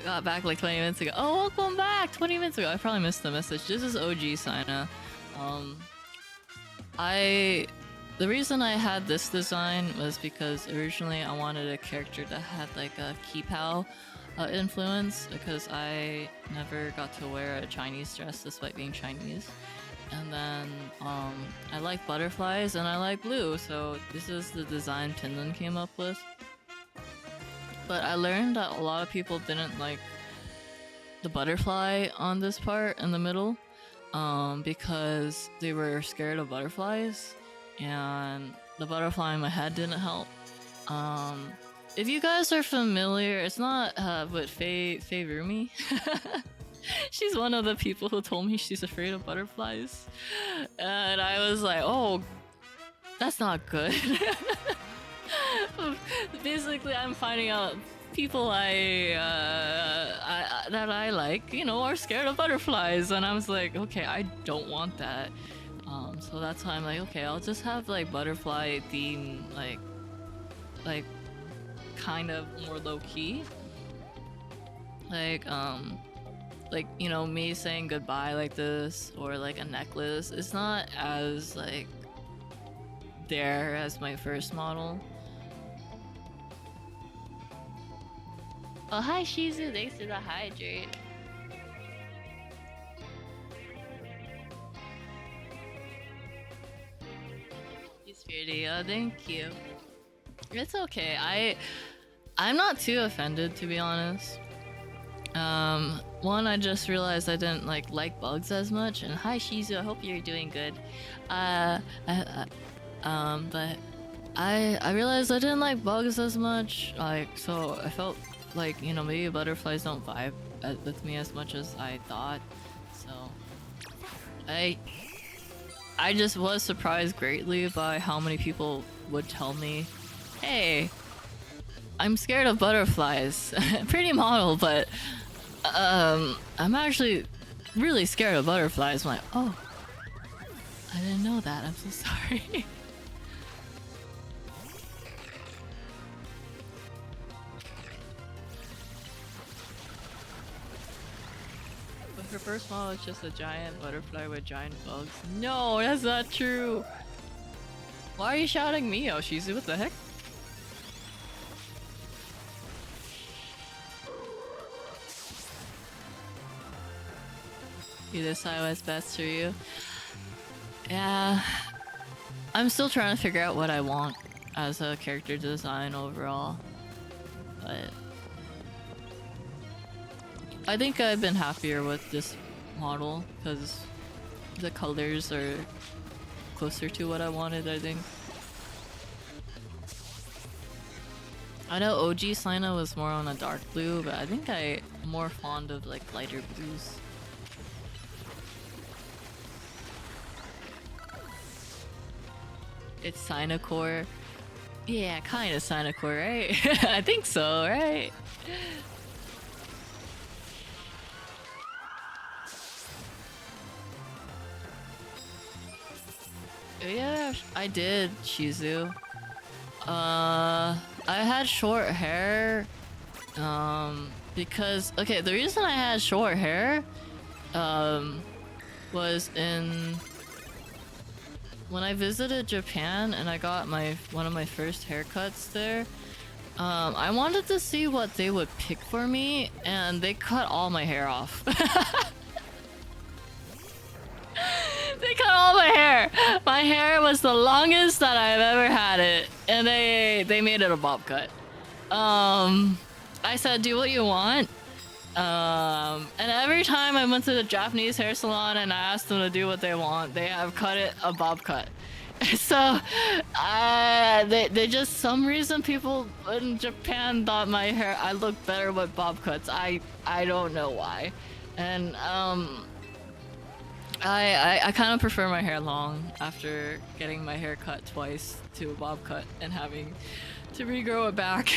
[SPEAKER 1] got back like 20 minutes ago. Oh, welcome back! 20 minutes ago. I probably missed the message. This is OG Sina. The reason I had this design was because originally I wanted a character that had like a Kipao influence, because I never got to wear a Chinese dress despite being Chinese. And then I like butterflies and I like blue, so this is the design Pinland came up with. But I learned that a lot of people didn't like the butterfly on this part in the middle because they were scared of butterflies, and the butterfly in my head didn't help. If you guys are familiar, it's not with Faye Rumi. She's one of the people who told me she's afraid of butterflies. And I was like, oh, that's not good. Basically, I'm finding out people that I like, you know, are scared of butterflies. And I was like, okay, I don't want that. So that's why I'm like, okay, I'll just have like butterfly theme, like kind of more low-key. Like, you know, me saying goodbye like this, or like a necklace, it's not as like there as my first model. Oh, hi Shizu, thanks for the hydrate. He's pretty, oh thank you. It's okay, I'm not too offended, to be honest. One, I just realized I didn't like bugs as much, and hi Shizu, I hope you're doing good. But I realized I didn't like bugs as much, so I felt like, you know, maybe butterflies don't vibe with me as much as I thought. So I just was surprised greatly by how many people would tell me, hey, I'm scared of butterflies. Pretty model, but I'm actually really scared of butterflies. I'm like, oh, I didn't know that. I'm so sorry. But her first model is just a giant butterfly with giant bugs. No, that's not true. Why are you shouting me, Oshizu? What the heck? You decide what's best for you. Yeah, I'm still trying to figure out what I want as a character design overall, but I think I've been happier with this model because the colors are closer to what I wanted, I think. I know OG Sina was more on a dark blue, but I think I'm more fond of like lighter blues. It's Sinacore. Yeah, kind of Sinacore, right? I think so, right? Yeah, I did, Shizu. I had short hair. Because okay, the reason I had short hair, was when I visited Japan and I got one of my first haircuts there. I wanted to see what they would pick for me, and they cut all my hair off. They cut all my hair. My hair was the longest that I've ever had it, and they made it a bob cut. I said, do what you want. And every time I went to the Japanese hair salon and I asked them to do what they want, they have cut it a bob cut. So, they just, some reason people in Japan thought my hair, I look better with bob cuts. I don't know why. And, I kind of prefer my hair long after getting my hair cut twice to a bob cut and having to regrow it back.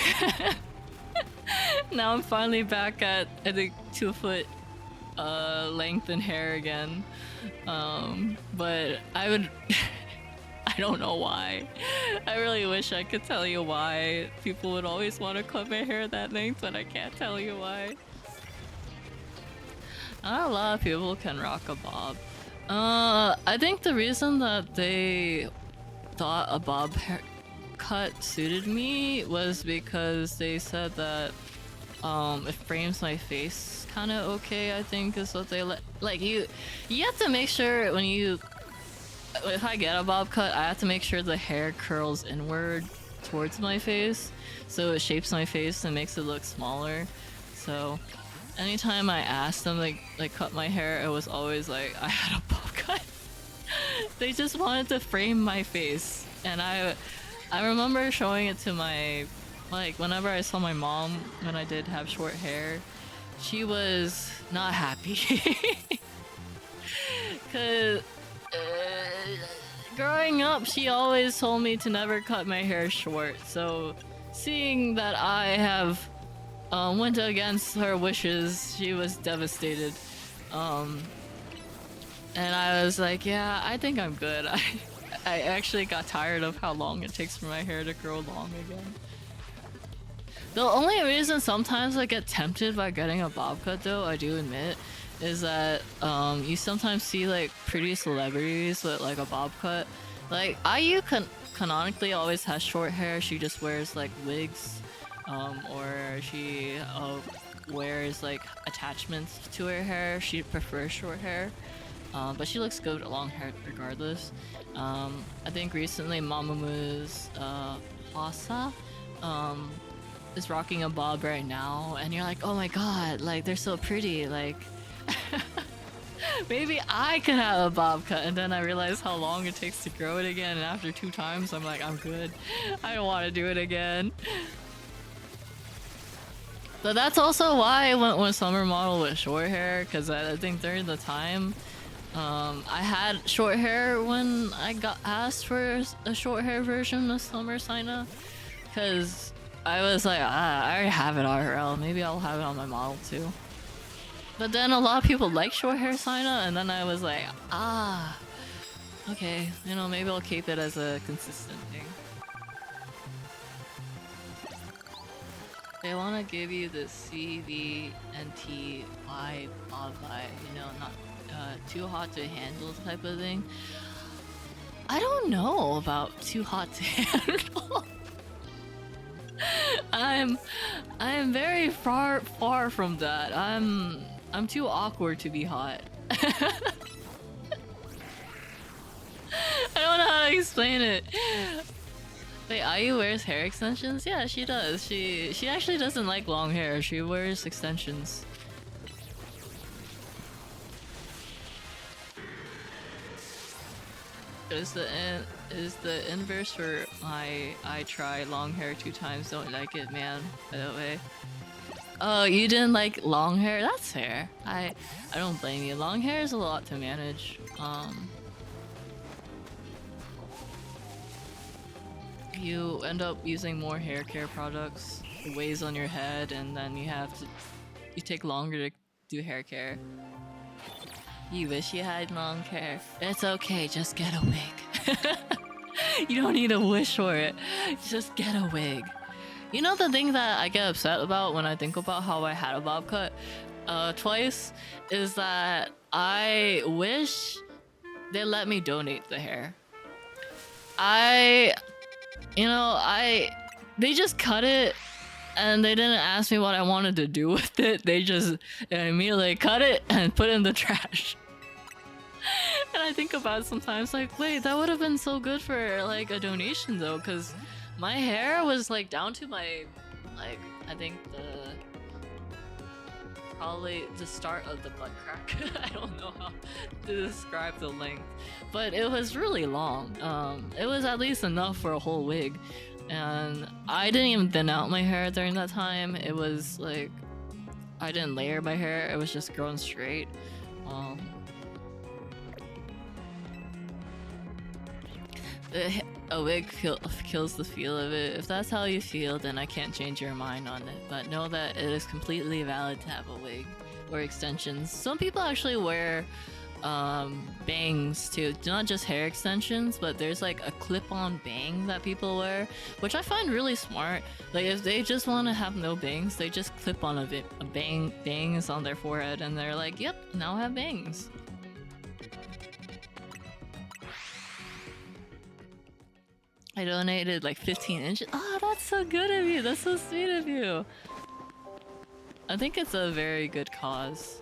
[SPEAKER 1] Now I'm finally back at, I think, 2 foot length in hair again. But I would I don't know why. I really wish I could tell you why people would always want to cut my hair that length, but I can't tell you why. Not a lot of people can rock a bob. I think the reason that they thought a bob haircut suited me was because they said that it frames my face kind of okay, I think is what they like. You have to make sure when you, if I get a bob cut, I have to make sure the hair curls inward towards my face, so it shapes my face and makes it look smaller. So anytime I asked them like cut my hair, it was always like I had a bob cut. They just wanted to frame my face, and I remember showing it to my, like, whenever I saw my mom when I did have short hair, she was not happy. Cause growing up, she always told me to never cut my hair short. So seeing that I have went against her wishes, she was devastated. And I was like, yeah, I think I'm good. I actually got tired of how long it takes for my hair to grow long again. The only reason sometimes I get tempted by getting a bob cut, though, I do admit, is that you sometimes see like pretty celebrities with like a bob cut. Like IU canonically always has short hair. She just wears like wigs, or she wears like attachments to her hair. She prefers short hair, but she looks good with long hair regardless. I think recently Mamamoo's Hwasa is rocking a bob right now, and you're like, oh my god, like they're so pretty, like maybe I could have a bob cut. And then I realized how long it takes to grow it again, and after 2 times I'm like, I'm good, I don't want to do it again. But that's also why I went with summer model with short hair, because I think during the time I had short hair when I got asked for a short hair version of Summer Saina, because I was like, I already have it RL, maybe I'll have it on my model too. But then a lot of people like short hair Saina, and then I was like, okay, you know, maybe I'll keep it as a consistent thing. They want to give you the CVNT vibe of, you know, not too hot to handle type of thing. I don't know about too hot to handle. I am very far from that. I'm too awkward to be hot. I don't know how to explain it. Wait, IU wears hair extensions? Yeah, she does. She actually doesn't like long hair. She wears extensions. Is the inverse for I try long hair 2 times, don't like it, man, by the way. Oh, you didn't like long hair? That's fair. I don't blame you. Long hair is a lot to manage. You end up using more hair care products, it weighs on your head, and then you take longer to do hair care. You wish you had long hair. It's okay, just get a wig. You don't need to wish for it. Just get a wig. You know the thing that I get upset about when I think about how I had a bob cut twice is that I wish they let me donate the hair. They just cut it and they didn't ask me what I wanted to do with it. They just immediately cut it and put it in the trash. And I think about it sometimes like, wait, that would have been so good for like a donation though, because my hair was like down to my like I think probably the start of the butt crack. I don't know how to describe the length, but it was really long. It was at least enough for a whole wig, and I didn't even thin out my hair during that time. It was like I didn't layer my hair; it was just growing straight. A wig kills the feel of it. If that's how you feel, then I can't change your mind on it. But know that it is completely valid to have a wig or extensions. Some people actually wear bangs too, not just hair extensions, but there's like a clip-on bang that people wear, which I find really smart. Like if they just want to have no bangs, they just clip on a bangs on their forehead, and they're like, "Yep, now I have bangs." I donated like 15 inches. Oh, that's so good of you. That's so sweet of you. I think it's a very good cause.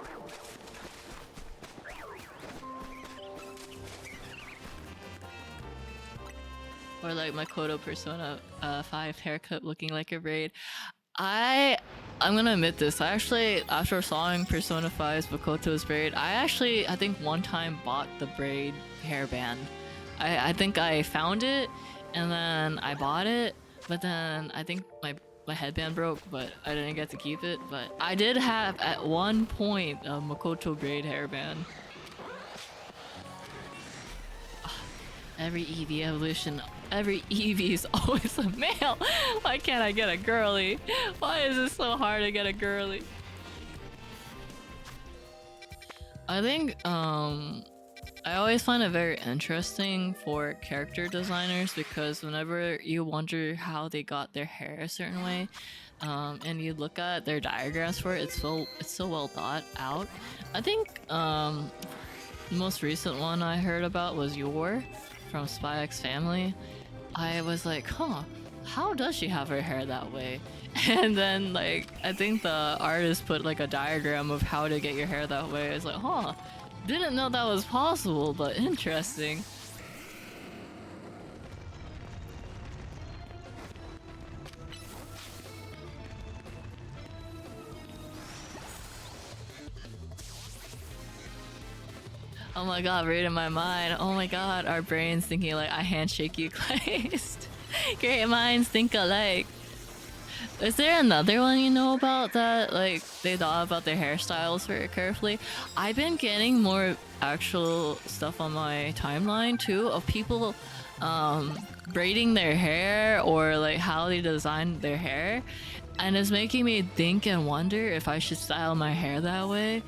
[SPEAKER 1] Or like Makoto Persona 5 haircut looking like a braid. I'm gonna admit this. I actually, after sawing Persona 5's Makoto's braid, I think one time bought the braid hairband. I think I found it and then I bought it, but then I think my headband broke, but I didn't get to keep it. But I did have at one point a Makoto braid hairband. Every Eevee evolution, every Eevee is always a male. Why can't I get a girly? Why is it so hard to get a girly? I think I always find it very interesting for character designers, because whenever you wonder how they got their hair a certain way, and you look at their diagrams for it, it's so well thought out. I think the most recent one I heard about was Yor from Spy X Family. I was like, huh, how does she have her hair that way? And then like I think the artist put like a diagram of how to get your hair that way. It's like, huh, didn't know that was possible, but interesting. Oh my god, reading my mind. Oh my god, our brains thinking like I handshake you, Kleist. Great minds think alike. Is there another one you know about that like they thought about their hairstyles very carefully? I've been getting more actual stuff on my timeline too of people braiding their hair or like how they design their hair, and it's making me think and wonder if I should style my hair that way.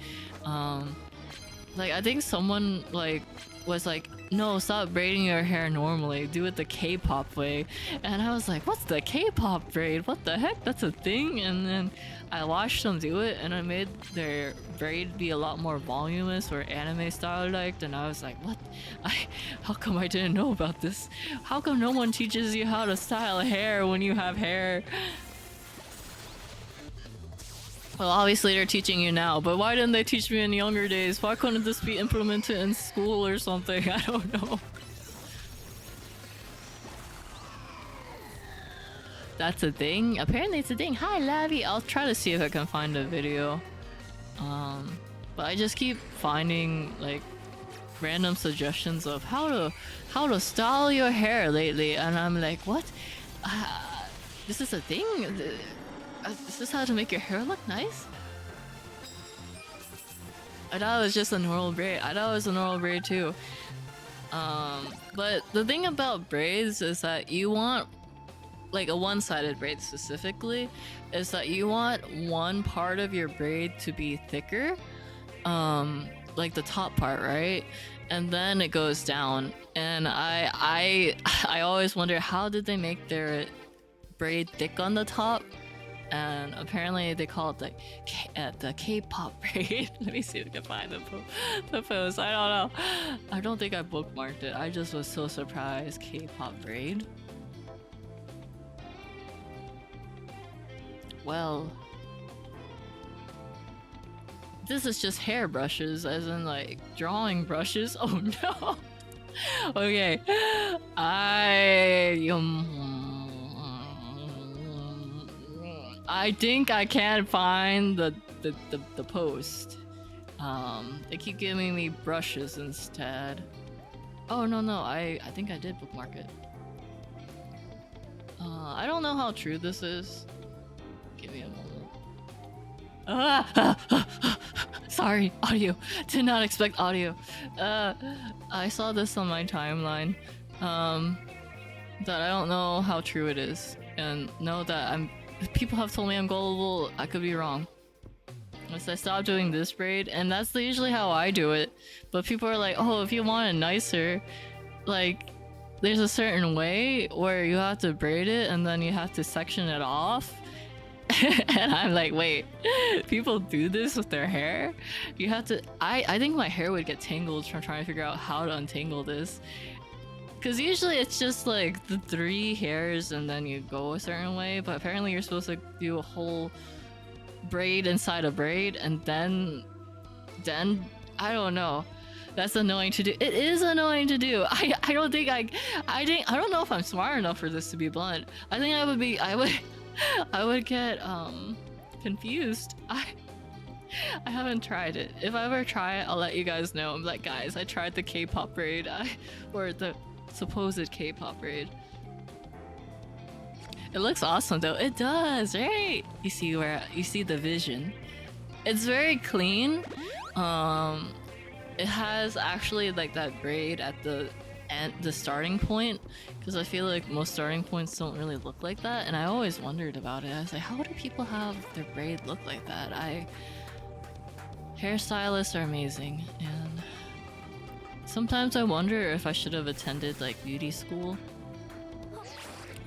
[SPEAKER 1] Like I think someone like was like, no, stop braiding your hair normally, do it the K-pop way. And I was like, what's the K-pop braid? What the heck? That's a thing? And then I watched them do it and I made their braid be a lot more voluminous or anime style liked, and I was like, what? How come I didn't know about this? How come no one teaches you how to style hair when you have hair? Well, obviously they're teaching you now, but why didn't they teach me in younger days? Why couldn't this be implemented in school or something? I don't know. That's a thing? Apparently it's a thing. Hi, Lavi. I'll try to see if I can find a video. But I just keep finding like random suggestions of how to style your hair lately, and I'm like, what? This is a thing? Is this how to make your hair look nice? I thought it was just a normal braid. I thought it was a normal braid too. But the thing about braids is that you want, like a one-sided braid specifically, is that you want one part of your braid to be thicker, like the top part, right? And then it goes down. And I always wonder, how did they make their braid thick on the top? And apparently they call it the K-pop braid. Let me see if I can find the post. I don't know. I don't think I bookmarked it. I just was so surprised. K-pop braid. Well, this is just hair brushes, as in like drawing brushes. Oh no. Okay, I think I can't find the post. They keep giving me brushes instead. Oh no, I think I did bookmark it. I don't know how true this is. Give me a moment. Sorry, audio. Did not expect audio. I saw this on my timeline. That I don't know how true it is, and know that people have told me I'm gullible. I could be wrong. Once I stopped doing this braid, and that's usually how I do it. But people are like, oh, if you want it nicer, like, there's a certain way where you have to braid it and then you have to section it off. And I'm like, wait, people do this with their hair? You have to. I think my hair would get tangled from trying to figure out how to untangle this. Because usually it's just like the 3 hairs and then you go a certain way, but apparently you're supposed to do a whole braid inside a braid, and then I don't know. That's annoying to do. It is annoying to do. I don't think I don't know if I'm smart enough for this, to be blunt. I think I would get confused. I haven't tried it. If I ever try it, I'll let you guys know. I'm like, guys, I tried the K-pop braid, or the supposed K-pop braid. It looks awesome though. It does, right? You see the vision. It's very clean. It has actually like that braid at the starting point, because I feel like most starting points don't really look like that, and I always wondered about it. I was like, how do people have their braid look like that? Hairstylists are amazing, and sometimes I wonder if I should have attended like beauty school,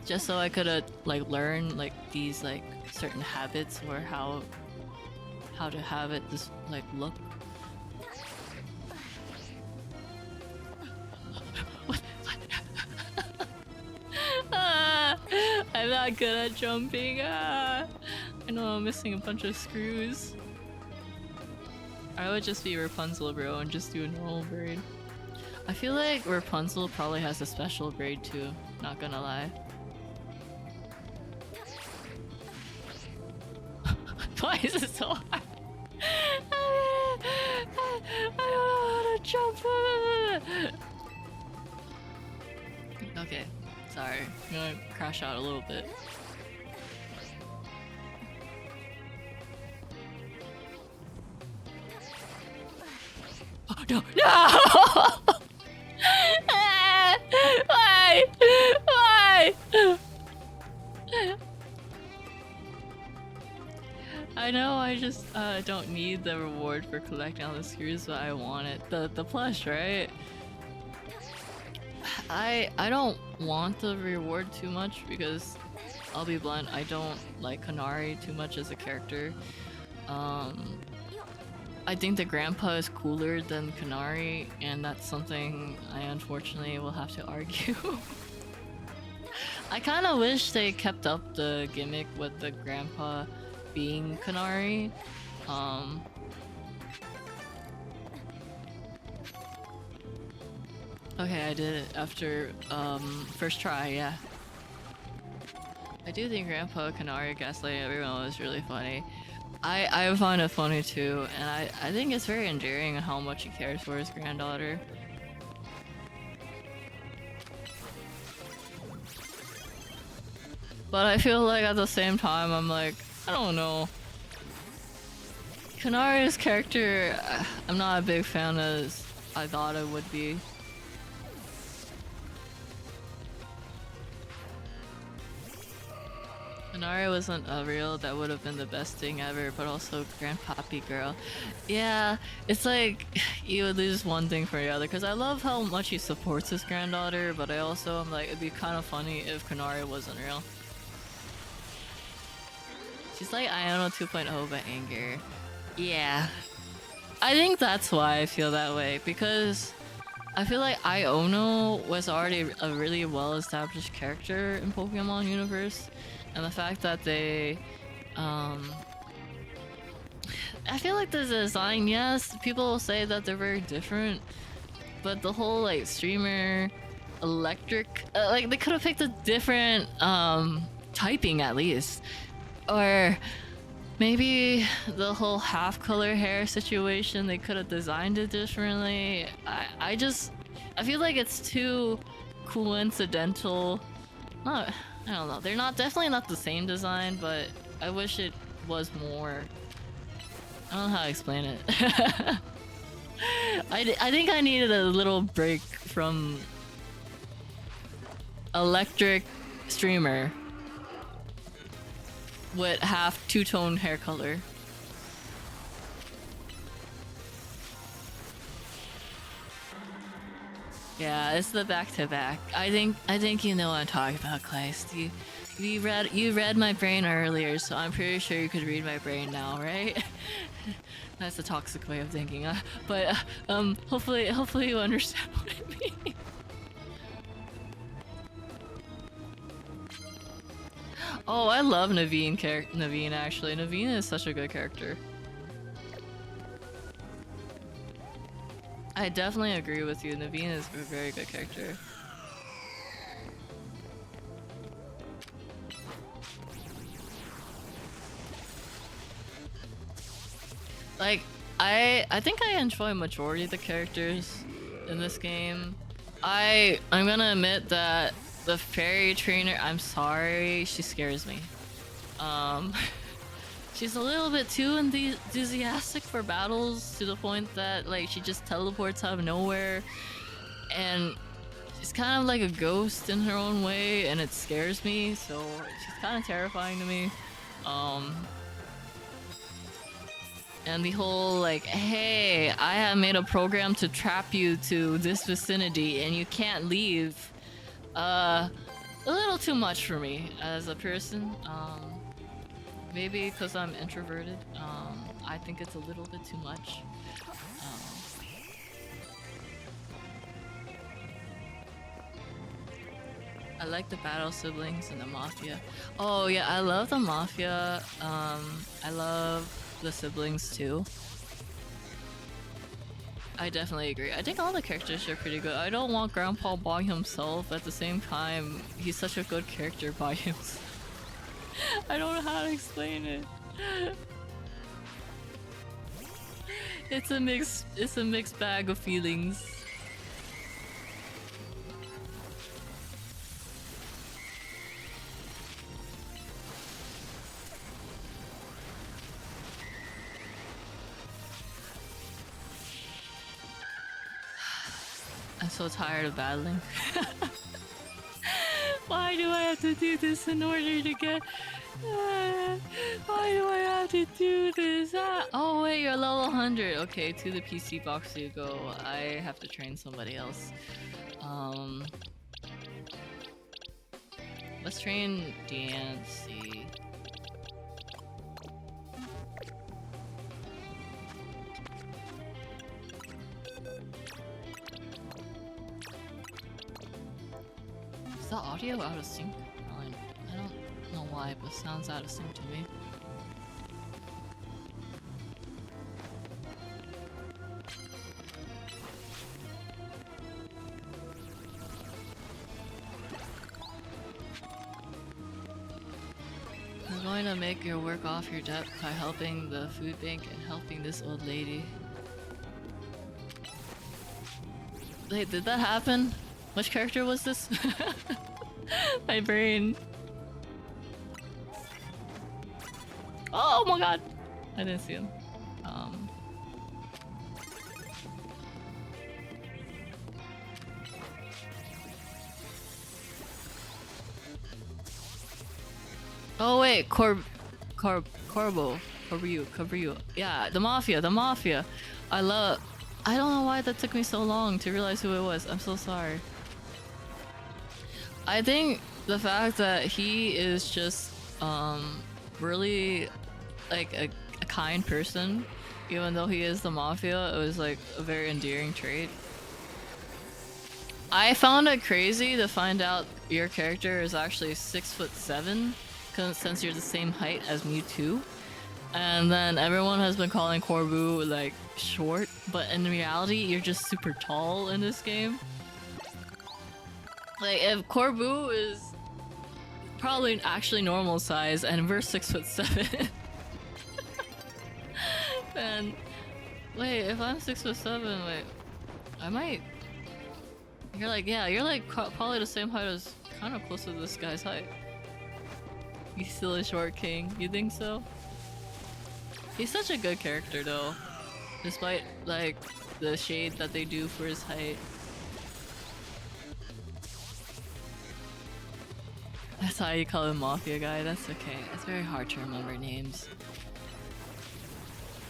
[SPEAKER 1] just so I could like learn like these like certain habits, or how to have it just like look. What? I'm not good at jumping. I know I'm missing a bunch of screws. I would just be Rapunzel, bro, and just do a normal braid. I feel like Rapunzel probably has a special braid too, not gonna lie. Why is it so hard? I don't know how to jump. Okay, sorry. I'm gonna crash out a little bit. Oh, no! No! Why? Why? I know I just don't need the reward for collecting all the screws, but I want it. The plush, right? I don't want the reward too much, because I'll be blunt, I don't like Kanari too much as a character. I think the grandpa is cooler than Kanari, and that's something I unfortunately will have to argue. I kind of wish they kept up the gimmick with the grandpa being Kanari. Okay, I did it after first try, yeah. I do think Grandpa Kanari gaslighting everyone was really funny. I find it funny too, and I think it's very endearing how much he cares for his granddaughter. But I feel like at the same time, I'm like, I don't know. Kanari's character, I'm not a big fan as I thought it would be. Kanari wasn't a real, that would have been the best thing ever, but also Grandpappy Girl. Yeah, it's like you would lose one thing for the other, because I love how much he supports his granddaughter, but I also am like, it'd be kind of funny if Kanari wasn't real. She's like Iono 2.0 but anger. Yeah. I think that's why I feel that way, because I feel like Iono was already a really well-established character in Pokemon universe, and the fact that they I feel like the design, yes, people will say that they're very different, but the whole like streamer electric, like they could have picked a different typing at least. Or maybe the whole half color hair situation, they could have designed it differently. I feel like it's too coincidental. No, I don't know. They're not definitely not the same design, but I wish it was more. I don't know how to explain it. I think I needed a little break from electric streamer with half two-tone hair color. Yeah, it's the back-to-back. I think you know what I'm talking about, Kleist. You read my brain earlier, so I'm pretty sure you could read my brain now, right? That's a toxic way of thinking, but hopefully you understand what I mean. Oh, I love Naveen. Naveen actually. Naveen is such a good character. I definitely agree with you. Naveen is a very good character. Like, I think I enjoy majority of the characters in this game. I'm gonna admit that the fairy trainer, I'm sorry, she scares me. She's a little bit too enthusiastic for battles to the point that like she just teleports out of nowhere, and she's kind of like a ghost in her own way, and it scares me. So she's kind of terrifying to me. And the whole like, hey, I have made a program to trap you to this vicinity and you can't leave. A little too much for me as a person. Maybe because I'm introverted. I think it's a little bit too much. I like the battle siblings and the mafia. Oh yeah, I love the mafia. I love the siblings too. I definitely agree. I think all the characters are pretty good. I don't want Grandpa by himself. At the same time, he's such a good character by himself. I don't know how to explain it. It's a mixed bag of feelings. I'm so tired of battling. Why do I have to do this in order to get... why do I have to do this? Oh wait, you're level 100. Okay, to the PC box you go. I have to train somebody else. Let's train DNC. Is the audio out of sync? I don't know why, but it sounds out of sync to me. I'm going to make your work off your debt by helping the food bank and helping this old lady. Wait, did that happen? Which character was this? My brain. Oh my god! I didn't see him. Oh wait, Corbu. Yeah, the mafia. I don't know why that took me so long to realize who it was. I'm so sorry. I think the fact that he is just really like a kind person, even though he is the mafia, it was like a very endearing trait. I found it crazy to find out your character is actually 6'7", since you're the same height as Mewtwo. And then everyone has been calling Corbu like short, but in reality you're just super tall in this game. Like if Corbu probably actually normal size, and we're 6'7". And wait, if I'm 6'7", wait, I might. You're like, yeah, you're like probably the same height as, kind of close to this guy's height. He's still a short king. You think so? He's such a good character though, despite like the shade that they do for his height. That's how you call him Mafia Guy. That's okay. It's very hard to remember names.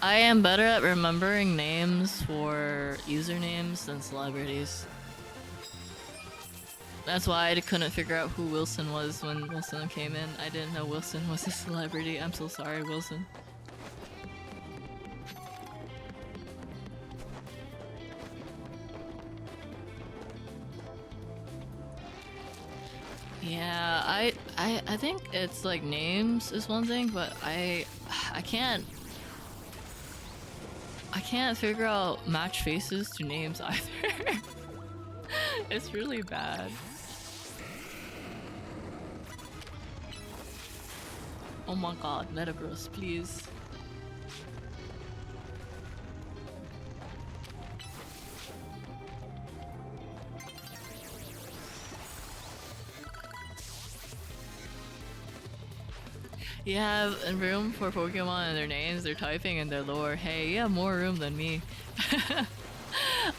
[SPEAKER 1] I am better at remembering names for usernames than celebrities. That's why I couldn't figure out who Wilson was when Wilson came in. I didn't know Wilson was a celebrity. I'm so sorry, Wilson. Yeah, I think it's like names is one thing, but I can't figure out match faces to names either. It's really bad. Oh my god, Metagross, please. You have room for Pokemon and their names, their typing, and their lore. Hey, you have more room than me.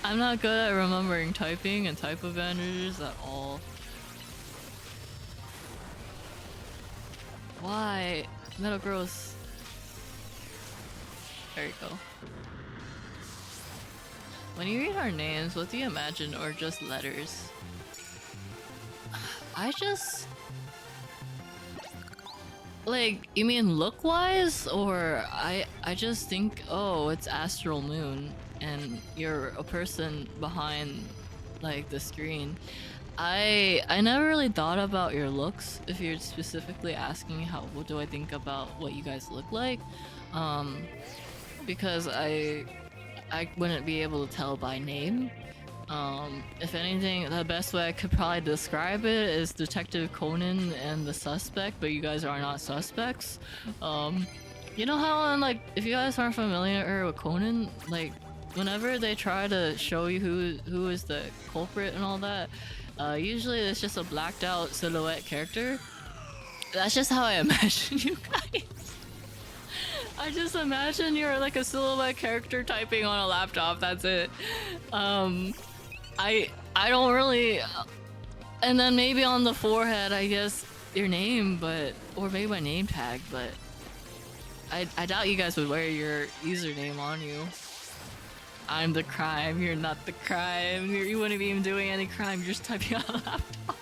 [SPEAKER 1] I'm not good at remembering typing and type advantages at all. Why? Metagross. There you go. When you read our names, what do you imagine, or just letters? I just... Like, you mean look-wise? Or I just think, oh, it's Astral Moon, and you're a person behind, like, the screen. I never really thought about your looks, if you're specifically asking what do I think about what you guys look like. Because I wouldn't be able to tell by name. If anything, the best way I could probably describe it is Detective Conan and the suspect, but you guys are not suspects. You know how like, if you guys aren't familiar with Conan, like, whenever they try to show you who is the culprit and all that, usually it's just a blacked out silhouette character. That's just how I imagine you guys. I just imagine you're like a silhouette character typing on a laptop, that's it. I don't really... and then maybe on the forehead, I guess, your name, but... or maybe my name tag, but... I doubt you guys would wear your username on you. I'm the crime, you're not the crime. You wouldn't be even doing any crime, you're just typing on a laptop.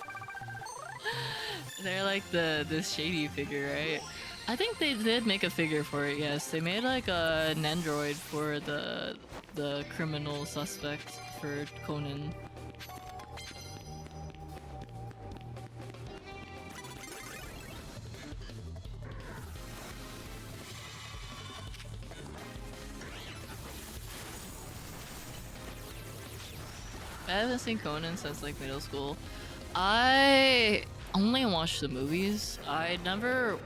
[SPEAKER 1] They're like this shady figure, right? I think they did make a figure for it, yes. They made like an android for the criminal suspect for Conan. I haven't seen Conan since like middle school. I only watched the movies. I never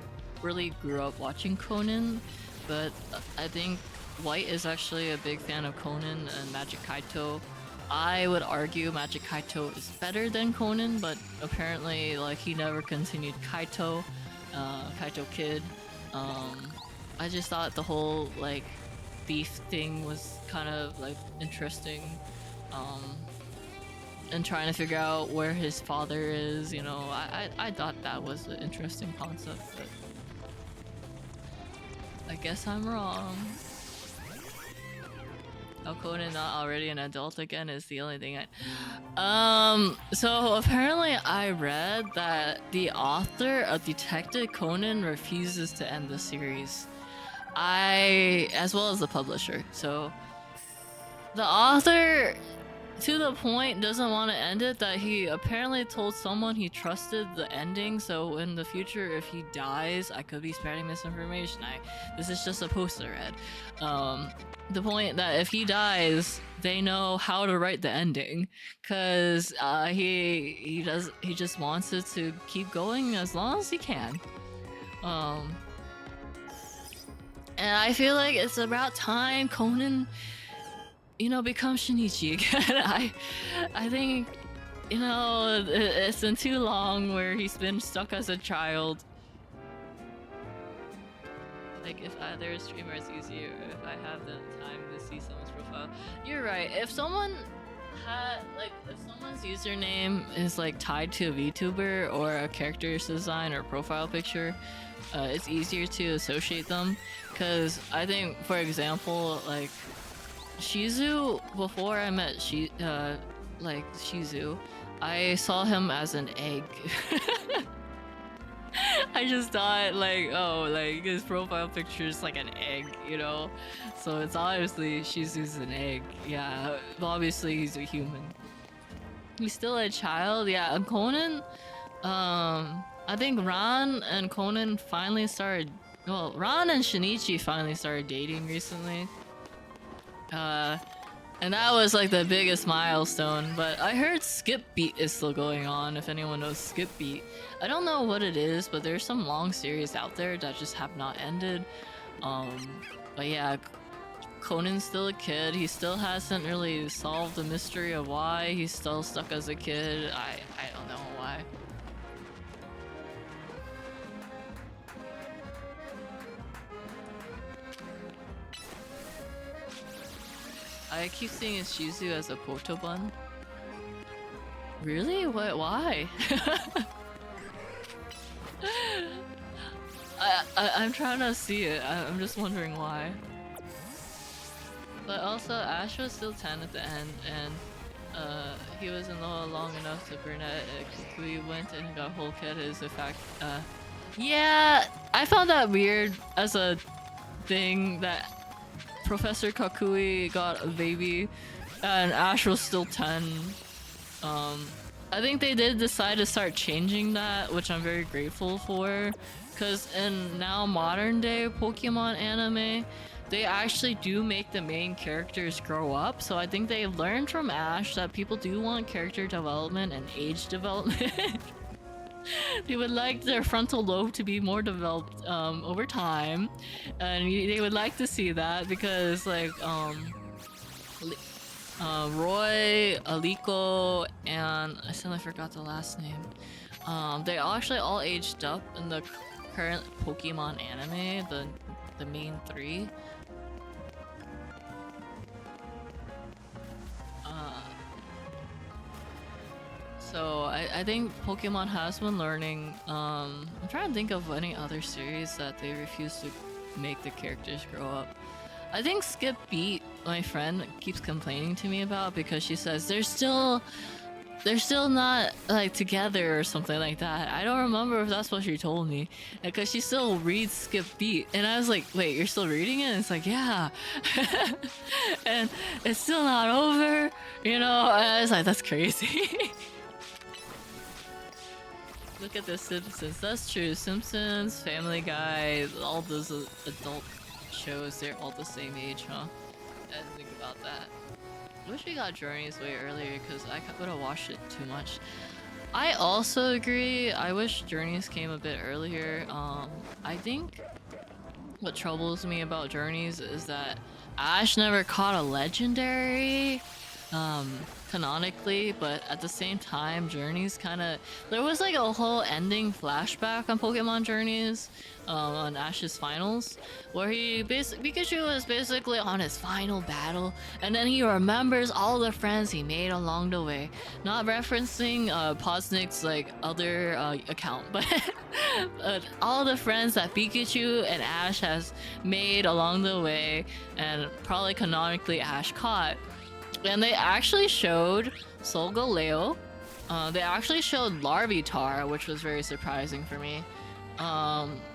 [SPEAKER 1] really grew up watching Conan, but I think White is actually a big fan of Conan and Magic Kaito. I would argue Magic Kaito is better than Conan, but apparently like he never continued Kaito, Kaito Kid. I just thought the whole like thief thing was kind of like interesting. And trying to figure out where his father is, you know, I thought that was an interesting concept, but I guess I'm wrong. How Conan not already an adult again is the only thing so apparently I read that the author of Detective Conan refuses to end the series. As well as the publisher. So the author to the point doesn't want to end it that he apparently told someone he trusted the ending, so in the future if he dies, I could be spreading misinformation. This is just a post I read. The point that if he dies, they know how to write the ending, cause he just wants it to keep going as long as he can. And I feel like it's about time Conan, you know, becomes Shinichi again. I think, you know, it's been too long where he's been stuck as a child. Like, if either streamer is easier, if I have the time to see someone's profile. You're right. If someone had, like, if someone's username is, like, tied to a VTuber or a character's design or profile picture, it's easier to associate them. Because I think, for example, like, Shizu, before I met Shizu, I saw him as an egg. I just thought, like, oh, like, his profile picture is like an egg, you know? So it's obviously Shizu's an egg. Yeah, obviously he's a human. He's still a child, yeah. And Conan, I think Ran and Conan finally started, well, Ran and Shinichi finally started dating recently. And that was like the biggest milestone, but I heard Skip Beat is still going on, if anyone knows Skip Beat. I don't know what it is, but there's some long series out there that just have not ended. But yeah, Conan's still a kid. He still hasn't really solved the mystery of why he's still stuck as a kid. I don't know why. I keep seeing Shizu as a Potobun. Really? What? Why? I'm trying to see it. I'm just wondering why. But also, Ash was still 10 at the end, and he was in love long enough to Burnett. We went and got whole kid is a fact. Yeah, I found that weird as a thing that Professor Kakui got a baby and Ash was still 10. I think they did decide to start changing that, which I'm very grateful for, because in now modern day Pokemon anime, they actually do make the main characters grow up. So I think they learned from Ash that people do want character development and age development. They would like their frontal lobe to be more developed over time, and they would like to see that because, like, Roy, Aliko, and I suddenly forgot the last name. They actually all aged up in the current Pokemon anime, the main three. So I think Pokemon has been learning. I'm trying to think of any other series that they refuse to make the characters grow up. I think Skip Beat, my friend, keeps complaining to me about because she says they're still not like together or something like that. I don't remember if that's what she told me, because she still reads Skip Beat, and I was like, wait, you're still reading it? And it's like, yeah. And it's still not over, you know. And I was like, that's crazy. Look at the Simpsons. That's true. Simpsons, Family Guy, all those adult shows, they're all the same age, huh? I didn't think about that. I wish we got Journeys way earlier because I would have watched it too much. I also agree. I wish Journeys came a bit earlier. I think what troubles me about Journeys is that Ash never caught a legendary. Canonically, but at the same time, Journeys kind of, there was like a whole ending flashback on Pokemon Journeys, on Ash's finals, where Pikachu was basically on his final battle, and then he remembers all the friends he made along the way, not referencing Posnick's like other account, but all the friends that Pikachu and Ash has made along the way, and probably canonically Ash caught. And they actually showed Solgaleo. They actually showed Larvitar, which was very surprising for me.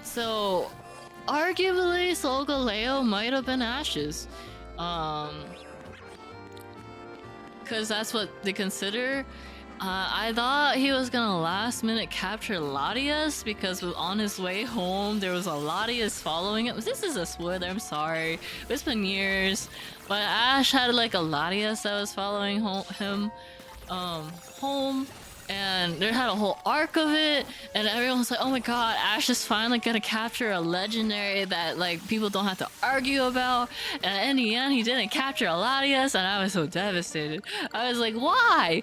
[SPEAKER 1] So arguably Solgaleo might have been Ash's. Cause because that's what they consider. I thought he was gonna last minute capture Latias because on his way home there was a Latias following him. This is a spoiler, I'm sorry. It's been years. But Ash had like a Latias that was following him home, and they had a whole arc of it, and everyone was like, oh my god, Ash is finally gonna capture a legendary that like people don't have to argue about. And in the end he didn't capture Latias, and I was so devastated. I was like, why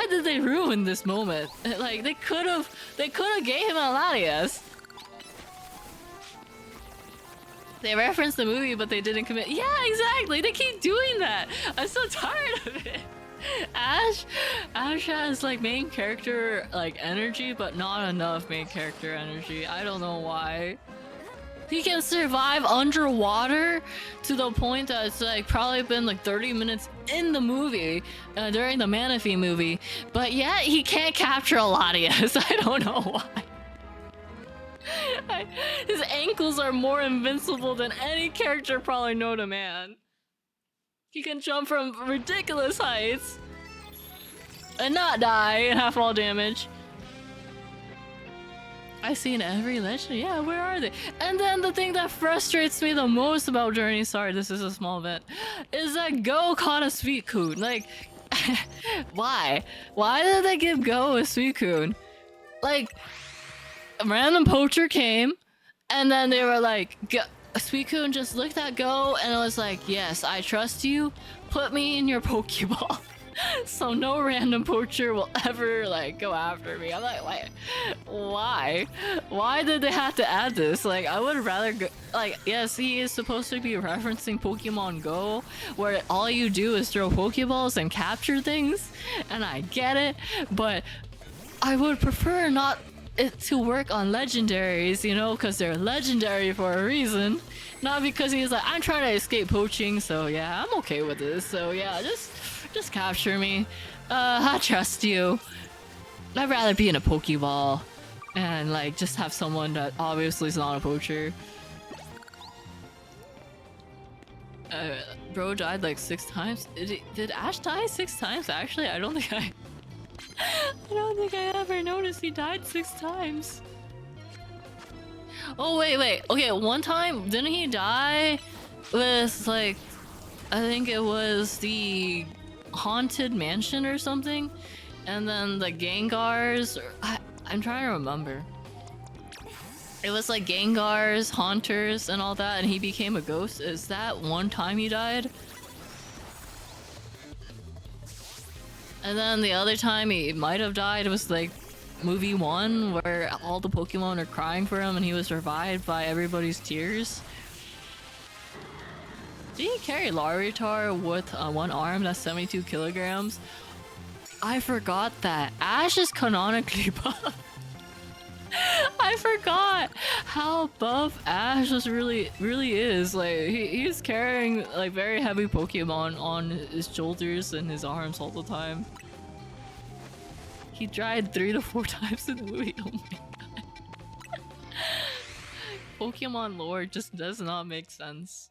[SPEAKER 1] did they ruin this moment? Like they could have gave him a Latias. They referenced the movie but they didn't commit. Yeah, exactly, they keep doing that. I'm so tired of it. Ash has like main character like energy, but not enough main character energy. I don't know why. He can survive underwater to the point that it's like probably been like 30 minutes in the movie during the Manaphy movie, but yet he can't capture Latias. I don't know why. His ankles are more invincible than any character probably known to man. He can jump from ridiculous heights and not die and have fall damage. I've seen every legend. Yeah, where are they? And then the thing that frustrates me the most about Journey, sorry, this is a small bit, is that Go caught a Suicune. Like, why? Why did they give Go a Suicune? Like, a random poacher came, and then they were like, Suicune just looked at Go and it was like, yes, I trust you, put me in your Pokeball. So no random poacher will ever like go after me. I'm like, why? Why did they have to add this? Like, I would rather go, like, yes, he is supposed to be referencing Pokemon Go, where all you do is throw Pokeballs and capture things, and I get it, but I would prefer not it to work on legendaries, you know, because they're legendary for a reason, not because he's like, I'm trying to escape poaching, so yeah, I'm okay with this, so yeah, just capture me. I trust you. I'd rather be in a Pokeball and like just have someone that obviously is not a poacher. Bro died like 6 times. Did Ash die 6 times? Actually, I don't think I ever noticed he died 6 times. Oh wait. Okay, one time didn't he die with like, I think it was the haunted mansion or something, and then the Gengars. I'm trying to remember. It was like Gengars, haunters, and all that, and he became a ghost. Is that one time he died? And then the other time he might have died was like movie 1, where all the Pokemon are crying for him and he was revived by everybody's tears. Did he carry Larvitar with one arm that's 72 kilograms? I forgot that. Ash is canonically buff. I forgot how buff Ash really is. Like he's carrying like very heavy Pokemon on his shoulders and his arms all the time. He died 3 to 4 times in the movie. Oh my god. Pokemon lore just does not make sense.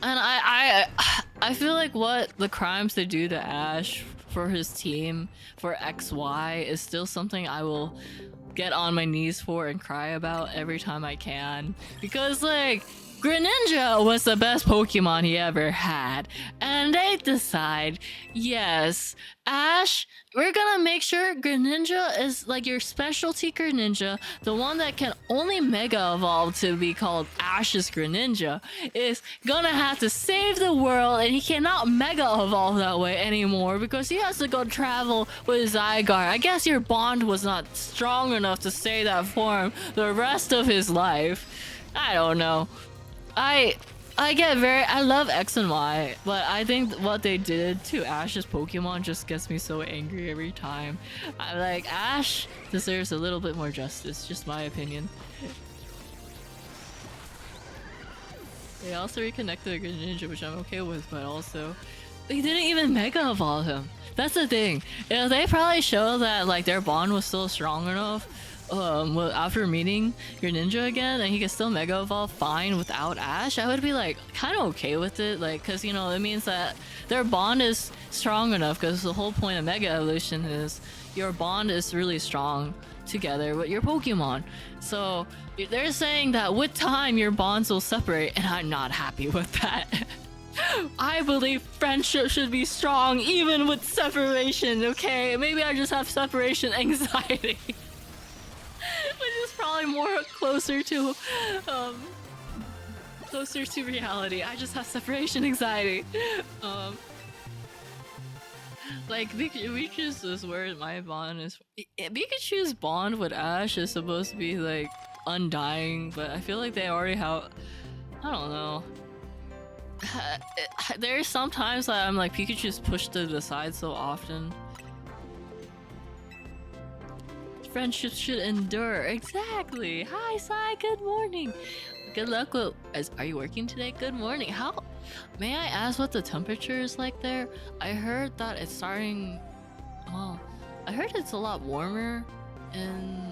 [SPEAKER 1] And I feel like what the crimes they do to Ash for his team, for XY, is still something I will get on my knees for and cry about every time I can. Because like, Greninja was the best Pokemon he ever had, and they decide, yes, Ash, we're gonna make sure Greninja is like your specialty Greninja, the one that can only Mega Evolve to be called Ash's Greninja, is gonna have to save the world, and he cannot Mega Evolve that way anymore because he has to go travel with Zygarde. I guess your bond was not strong enough to stay that form the rest of his life. I don't know. I love X and Y, but I think what they did to Ash's Pokemon just gets me so angry every time. Ash deserves a little bit more justice, just my opinion. They also reconnected the Greninja, which I'm okay with, but also they didn't even Mega Evolve him. That's the thing. You know, they probably show that like their bond was still strong enough well, after meeting your ninja again and he can still Mega Evolve fine without Ash, I would be like kind of okay with it, like, because you know it means that their bond is strong enough, because the whole point of Mega Evolution is your bond is really strong together with your Pokemon. So they're saying that with time your bonds will separate, and I'm not happy with that. I believe friendship should be strong even with separation, okay? Maybe I just have separation anxiety. Which is probably more um, closer to reality. I just have separation anxiety. Like Pikachu's is where my bond is. Pikachu's bond with Ash is supposed to be like undying, but I feel like they already have. I don't know. There's sometimes that I'm like Pikachu's pushed to the side so often. Friendships should endure. Exactly. Hi, Sai. Good morning. Good luck with. Are you working today? Good morning. How? May I ask what the temperature is like there? I heard that it's starting. Oh, I heard it's a lot warmer in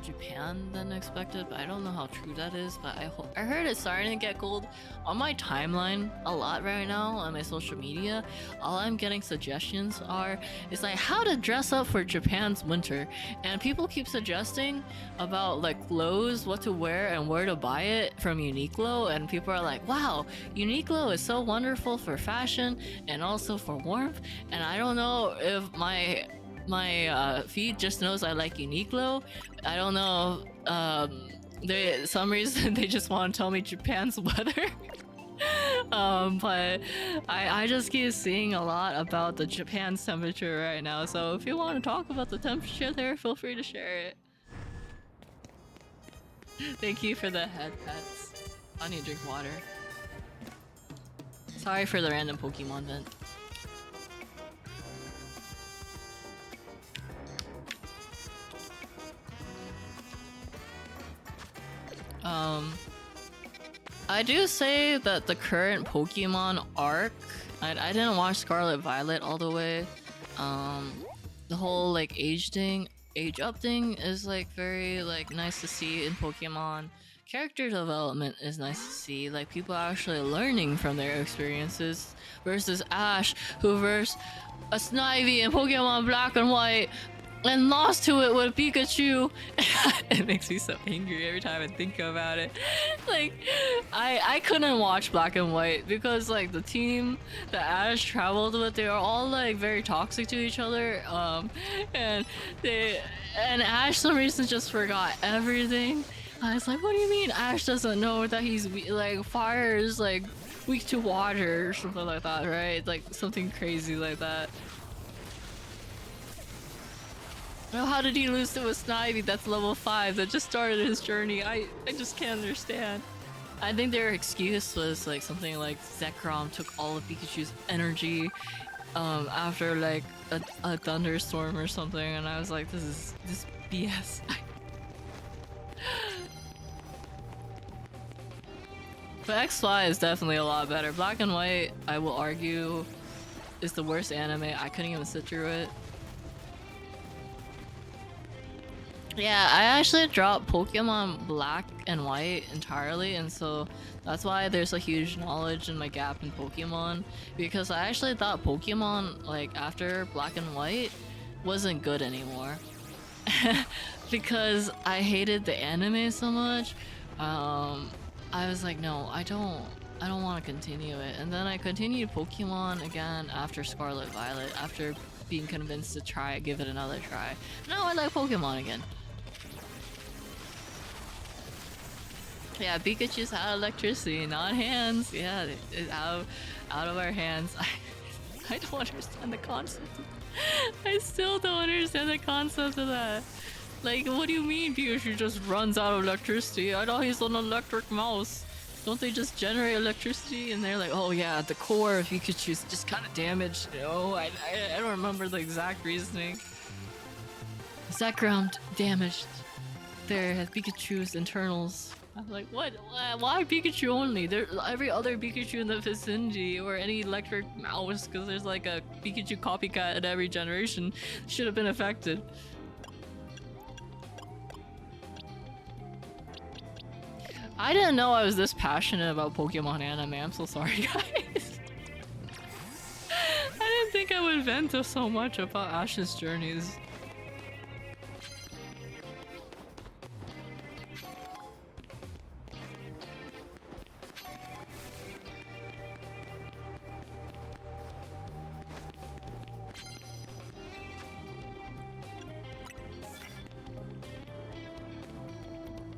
[SPEAKER 1] Japan than expected, but I don't know how true that is. But I heard it's starting to get cold. On my timeline a lot right now on my social media, all I'm getting suggestions is like how to dress up for Japan's winter, and people keep suggesting about like clothes, what to wear and where to buy it from Uniqlo, and people are like, wow, Uniqlo is so wonderful for fashion and also for warmth. And I don't know if my feed just knows I like Uniqlo. I don't know. Some reason they just want to tell me Japan's weather. But I just keep seeing a lot about the Japan's temperature right now. So if you want to talk about the temperature there, feel free to share it. Thank you for the head pets. I need to drink water. Sorry for the random Pokemon vent. I do say that the current Pokemon arc, I didn't watch Scarlet Violet all the way. The whole like age up thing is like very like nice to see in Pokemon. Character development is nice to see, like people actually learning from their experiences, versus Ash, who versed a Snivy in Pokemon Black and White and lost to it with Pikachu. It makes me so angry every time I think about it. Like, I couldn't watch Black and White because like the team that Ash traveled with, they are all like very toxic to each other. And Ash some reason just forgot everything. I was like, what do you mean Ash doesn't know that he's like fire is like weak to water or something like that, right? Like something crazy like that. No, how did he lose to a Snivy that's level 5 that just started his journey? I just can't understand. I think their excuse was like something like Zekrom took all of Pikachu's energy after like a thunderstorm or something, and I was like, this is BS. But XY is definitely a lot better. Black and White, I will argue, is the worst anime. I couldn't even sit through it. Yeah, I actually dropped Pokemon Black and White entirely, and so that's why there's a huge knowledge in my gap in Pokemon, because I actually thought Pokemon, like, after Black and White wasn't good anymore. Because I hated the anime so much. I was like, no, I don't want to continue it. And then I continued Pokemon again after Scarlet Violet, after being convinced to give it another try. Now I like Pokemon again. Yeah, Pikachu's out of electricity, not hands. Yeah, it's out of our hands. I don't understand the concept. I still don't understand the concept of that. Like, what do you mean Pikachu just runs out of electricity? I thought he's an electric mouse. Don't they just generate electricity? And they're like, oh yeah, the core of Pikachu's just kind of damaged. You know, I don't remember the exact reasoning. Zekrom damaged their Pikachu's internals. I'm like, what? Why Pikachu only? Every other Pikachu in the vicinity or any electric mouse, because there's like a Pikachu copycat at every generation, should have been affected. I didn't know I was this passionate about Pokemon anime. I'm so sorry, guys. I didn't think I would vent so much about Ash's journeys.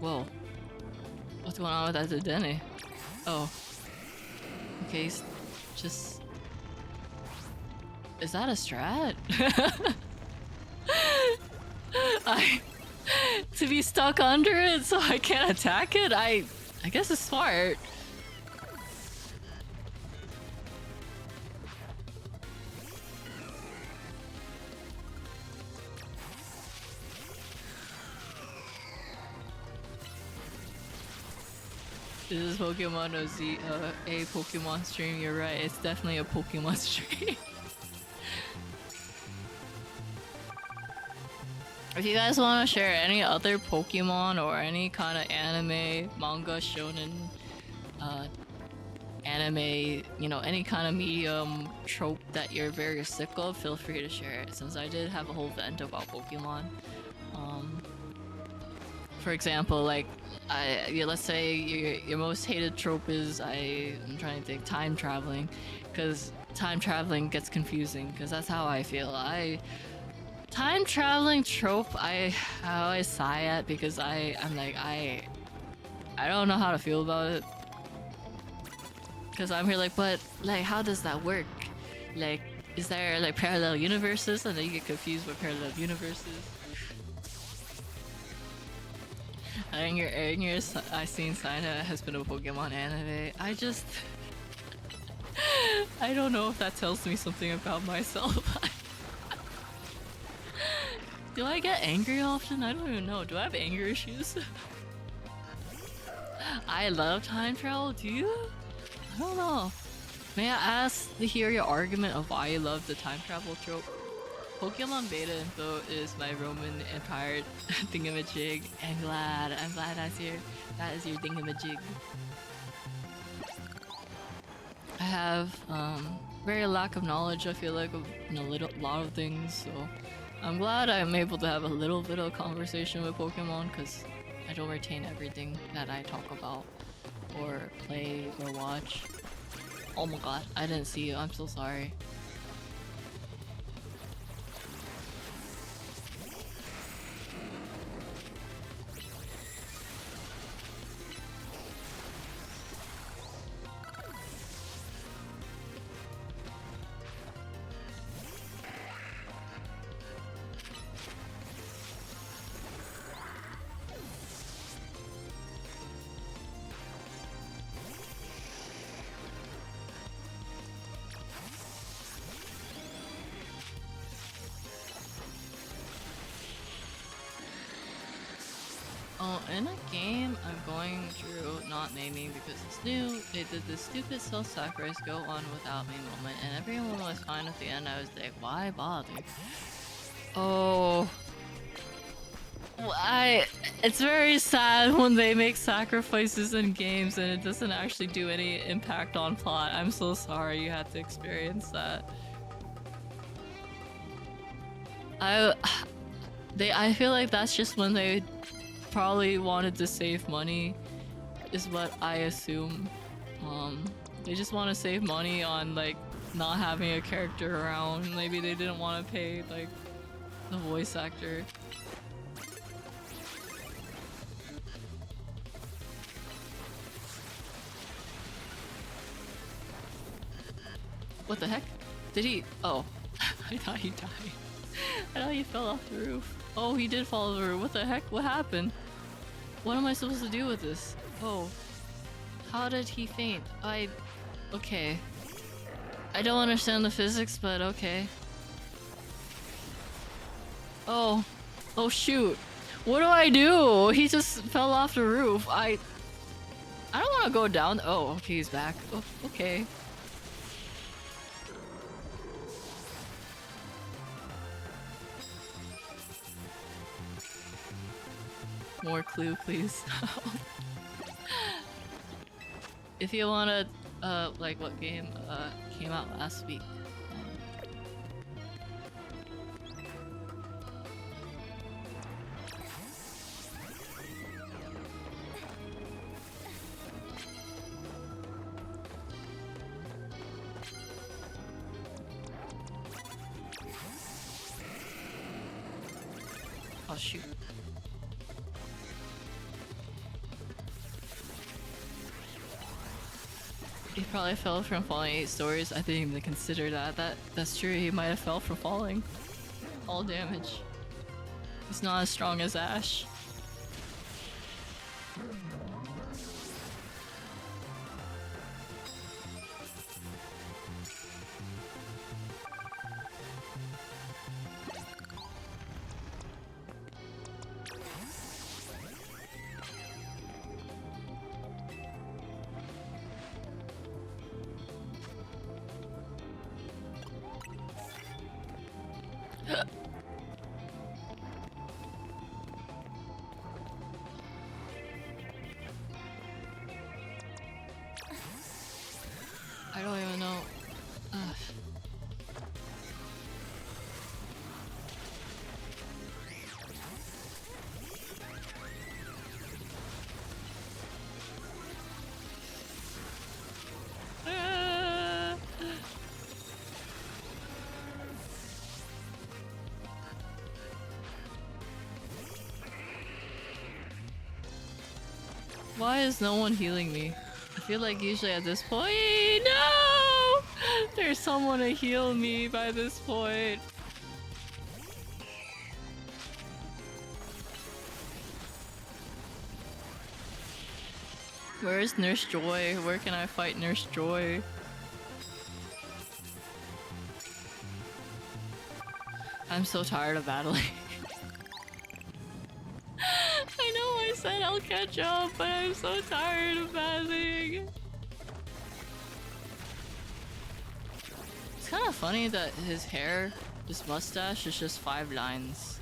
[SPEAKER 1] Whoa. What's going on with that Denny? Oh. Okay, just... Is that a strat? To be stuck under it so I can't attack it? I guess it's smart. This is Pokemon OZ, a Pokemon stream, you're right, it's definitely a Pokemon stream. If you guys want to share any other Pokemon or any kind of anime, manga, shonen, anime, you know, any kind of medium trope that you're very sick of, feel free to share it, since I did have a whole vent about Pokemon. For example, like, let's say your most hated trope is, I'm trying to think, time traveling, because time traveling gets confusing, because that's how I feel. Time traveling trope, I always sigh at, because I'm like, I don't know how to feel about it. Because I'm here like, but like, how does that work? Like, is there like parallel universes, and then you get confused with parallel universes? I seen Saina has been a Pokemon anime. I just... I don't know if that tells me something about myself. Do I get angry often? I don't even know. Do I have anger issues? I love time travel, do you? I don't know. May I ask to hear your argument of why you love the time travel trope? Pokemon Beta Info is my Roman Empire thingamajig. I'm glad that is your thingamajig. I have very lack of knowledge, I feel like, of a lot of things, so I'm glad I'm able to have a little bit of conversation with Pokemon, because I don't retain everything that I talk about or play or watch. Oh my god, I didn't see you, I'm so sorry. In a game I'm going through, not naming because it's new, they did this stupid self-sacrifice go on without me moment, and everyone was fine at the end. I was like, why bother? Oh... It's very sad when they make sacrifices in games and it doesn't actually do any impact on plot. I'm so sorry you had to experience that. I feel like that's just when they probably wanted to save money, is what I assume. They just want to save money on like not having a character around. Maybe they didn't want to pay like the voice actor. What the heck? Did he? Oh, I thought he died. I thought he fell off the roof. Oh, he did fall off the roof. What the heck? What happened? What am I supposed to do with this? Oh. How did he faint? Okay. I don't understand the physics, but okay. Oh. Oh shoot. What do I do? He just fell off the roof. I don't want to go down. Oh, okay, he's back. Oh, okay. More clue, please. if you wanna, like what game came out last week? Oh shoot. He probably fell from falling 8 stories. I didn't even consider that. That's true. He might have fell from falling. All damage. He's not as strong as Ash. I don't even know. Ugh. Why is no one healing me? I feel like usually at this point, no! There's someone to heal me by this point. Where is Nurse Joy? Where can I fight Nurse Joy? I'm so tired of battling. I know I said I'll catch up, but I'm so tired of battling. It's kind of funny that his hair, his mustache, is just 5 lines.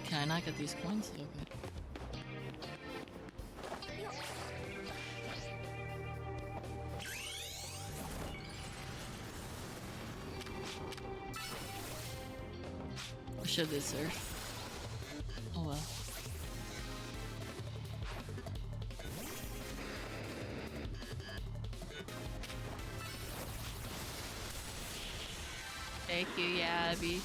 [SPEAKER 1] Can I not get these coins? Okay. I should have surf. Oh well. Thank you, Yabby.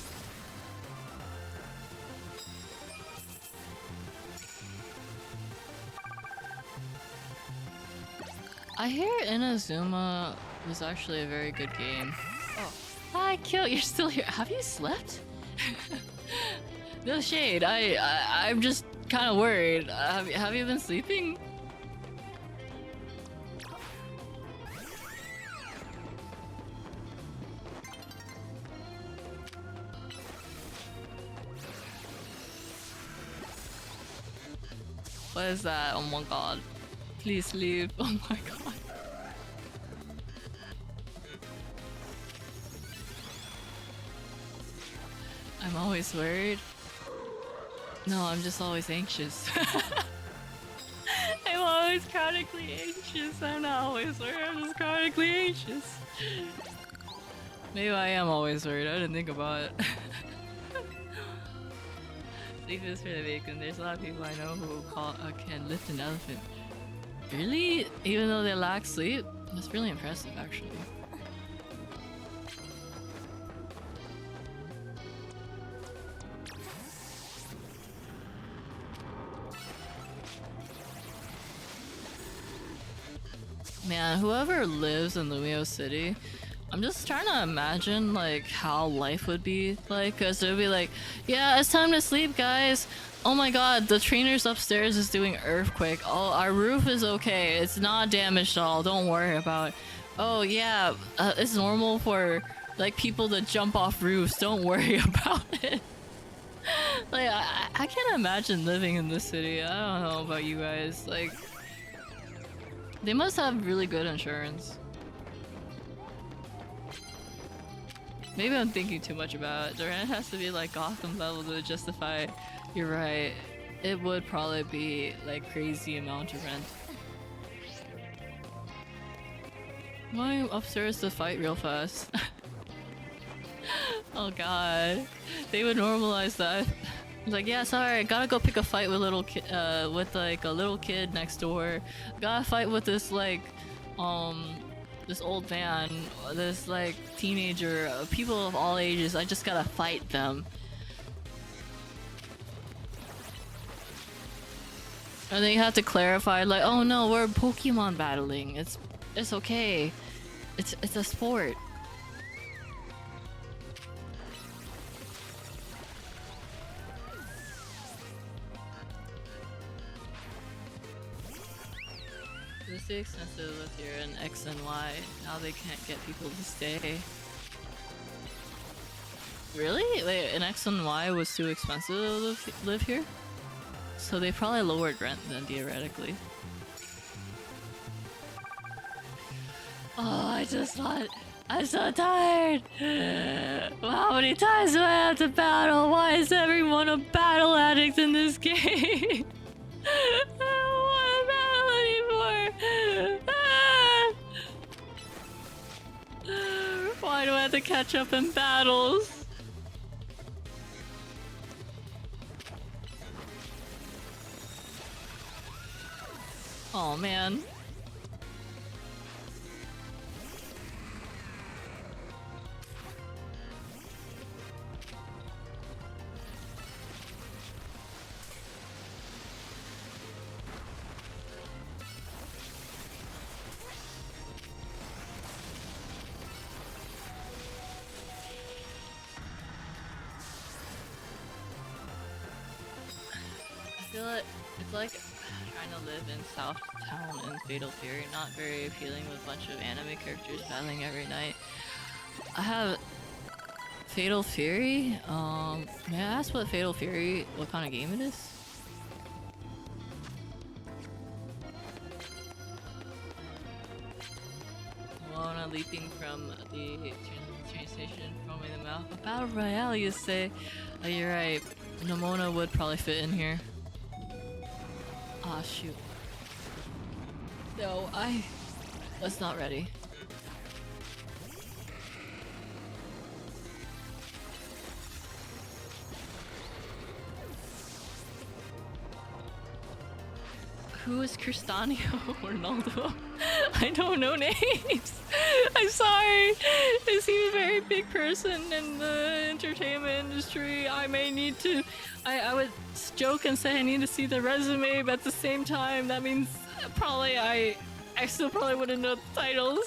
[SPEAKER 1] I hear Inazuma was actually a very good game. Oh, hi, Kill. You're still here. Have you slept? No shade. I'm just kind of worried. Have you been sleeping? What is that? Oh my god. Please leave. Oh my god. I'm always worried. No, I'm just always anxious. I'm always chronically anxious. I'm not always worried, I'm just chronically anxious. Maybe I am always worried, I didn't think about it. Sleep is for the weak, and there's a lot of people I know who can lift an elephant. Really? Even though they lack sleep? That's really impressive, actually. Man, whoever lives in Lumio City I'm just trying to imagine like how life would be like, cause it would be like, yeah, it's time to sleep, guys. Oh my god, the trainer's upstairs is doing earthquake. Oh, our roof is okay. It's not damaged at all. Don't worry about it. Oh yeah, it's normal for like people to jump off roofs. Don't worry about it. Like I can't imagine living in this city. I don't know about you guys. Like they must have really good insurance. Maybe I'm thinking too much about it. The rent has to be like Gotham level to justify. You're right. It would probably be like crazy amount of rent. I'm going upstairs to fight real fast. Oh god. They would normalize that. It's like, yeah, sorry, gotta go pick a fight with with like a little kid next door. Gotta fight with this like, this old man, this like teenager, people of all ages. I just gotta fight them. And then you have to clarify, like, oh no, we're Pokemon battling. It's okay. It's a sport. It's too expensive with here in X and Y. Now they can't get people to stay. Really? Wait, in X and Y was too expensive to live here? So they probably lowered rent then, theoretically. Oh, I'm so tired! How many times do I have to battle? Why is everyone a battle addict in this game? I don't want to battle anymore! Why do I have to catch up in battles? Oh man. I feel like it's like trying to live in South Town in Fatal Fury, not very appealing with a bunch of anime characters battling every night. I have Fatal Fury. May I ask what Fatal Fury, what kind of game it is? Mona leaping from the train station, foaming the mouth. A battle royale, you say? Oh, you're right. Nomona would probably fit in here. Ah, shoot. No, I was not ready. Who is Cristiano Ronaldo? I don't know names. I'm sorry. Is he a very big person in the entertainment industry? I may need to. I would joke and say I need to see the resume, but at the same time, that means probably I still probably wouldn't know the titles.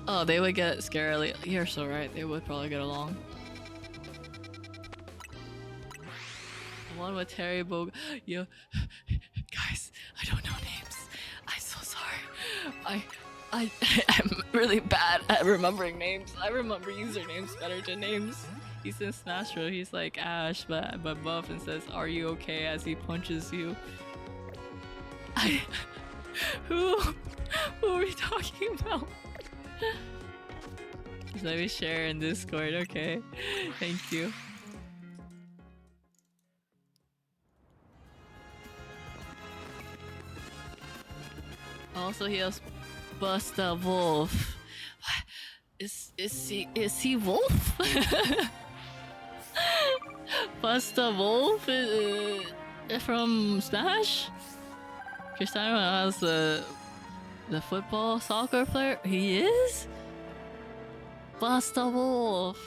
[SPEAKER 1] Oh, they would get scarily. You're so right. They would probably get along. One with Terry Bog. Yo, guys, I don't know names. I'm so sorry. I'm really bad at remembering names. I remember usernames better than names. He's in Smash Bros. He's like Ash, but buff and says, "Are you okay?" as he punches you. Who are we talking about? Let me share in Discord. Okay, thank you. Also, he has Busta Wolf. Is he Wolf? Busta Wolf is from Smash. Cristiano has the football soccer player. He is Busta Wolf.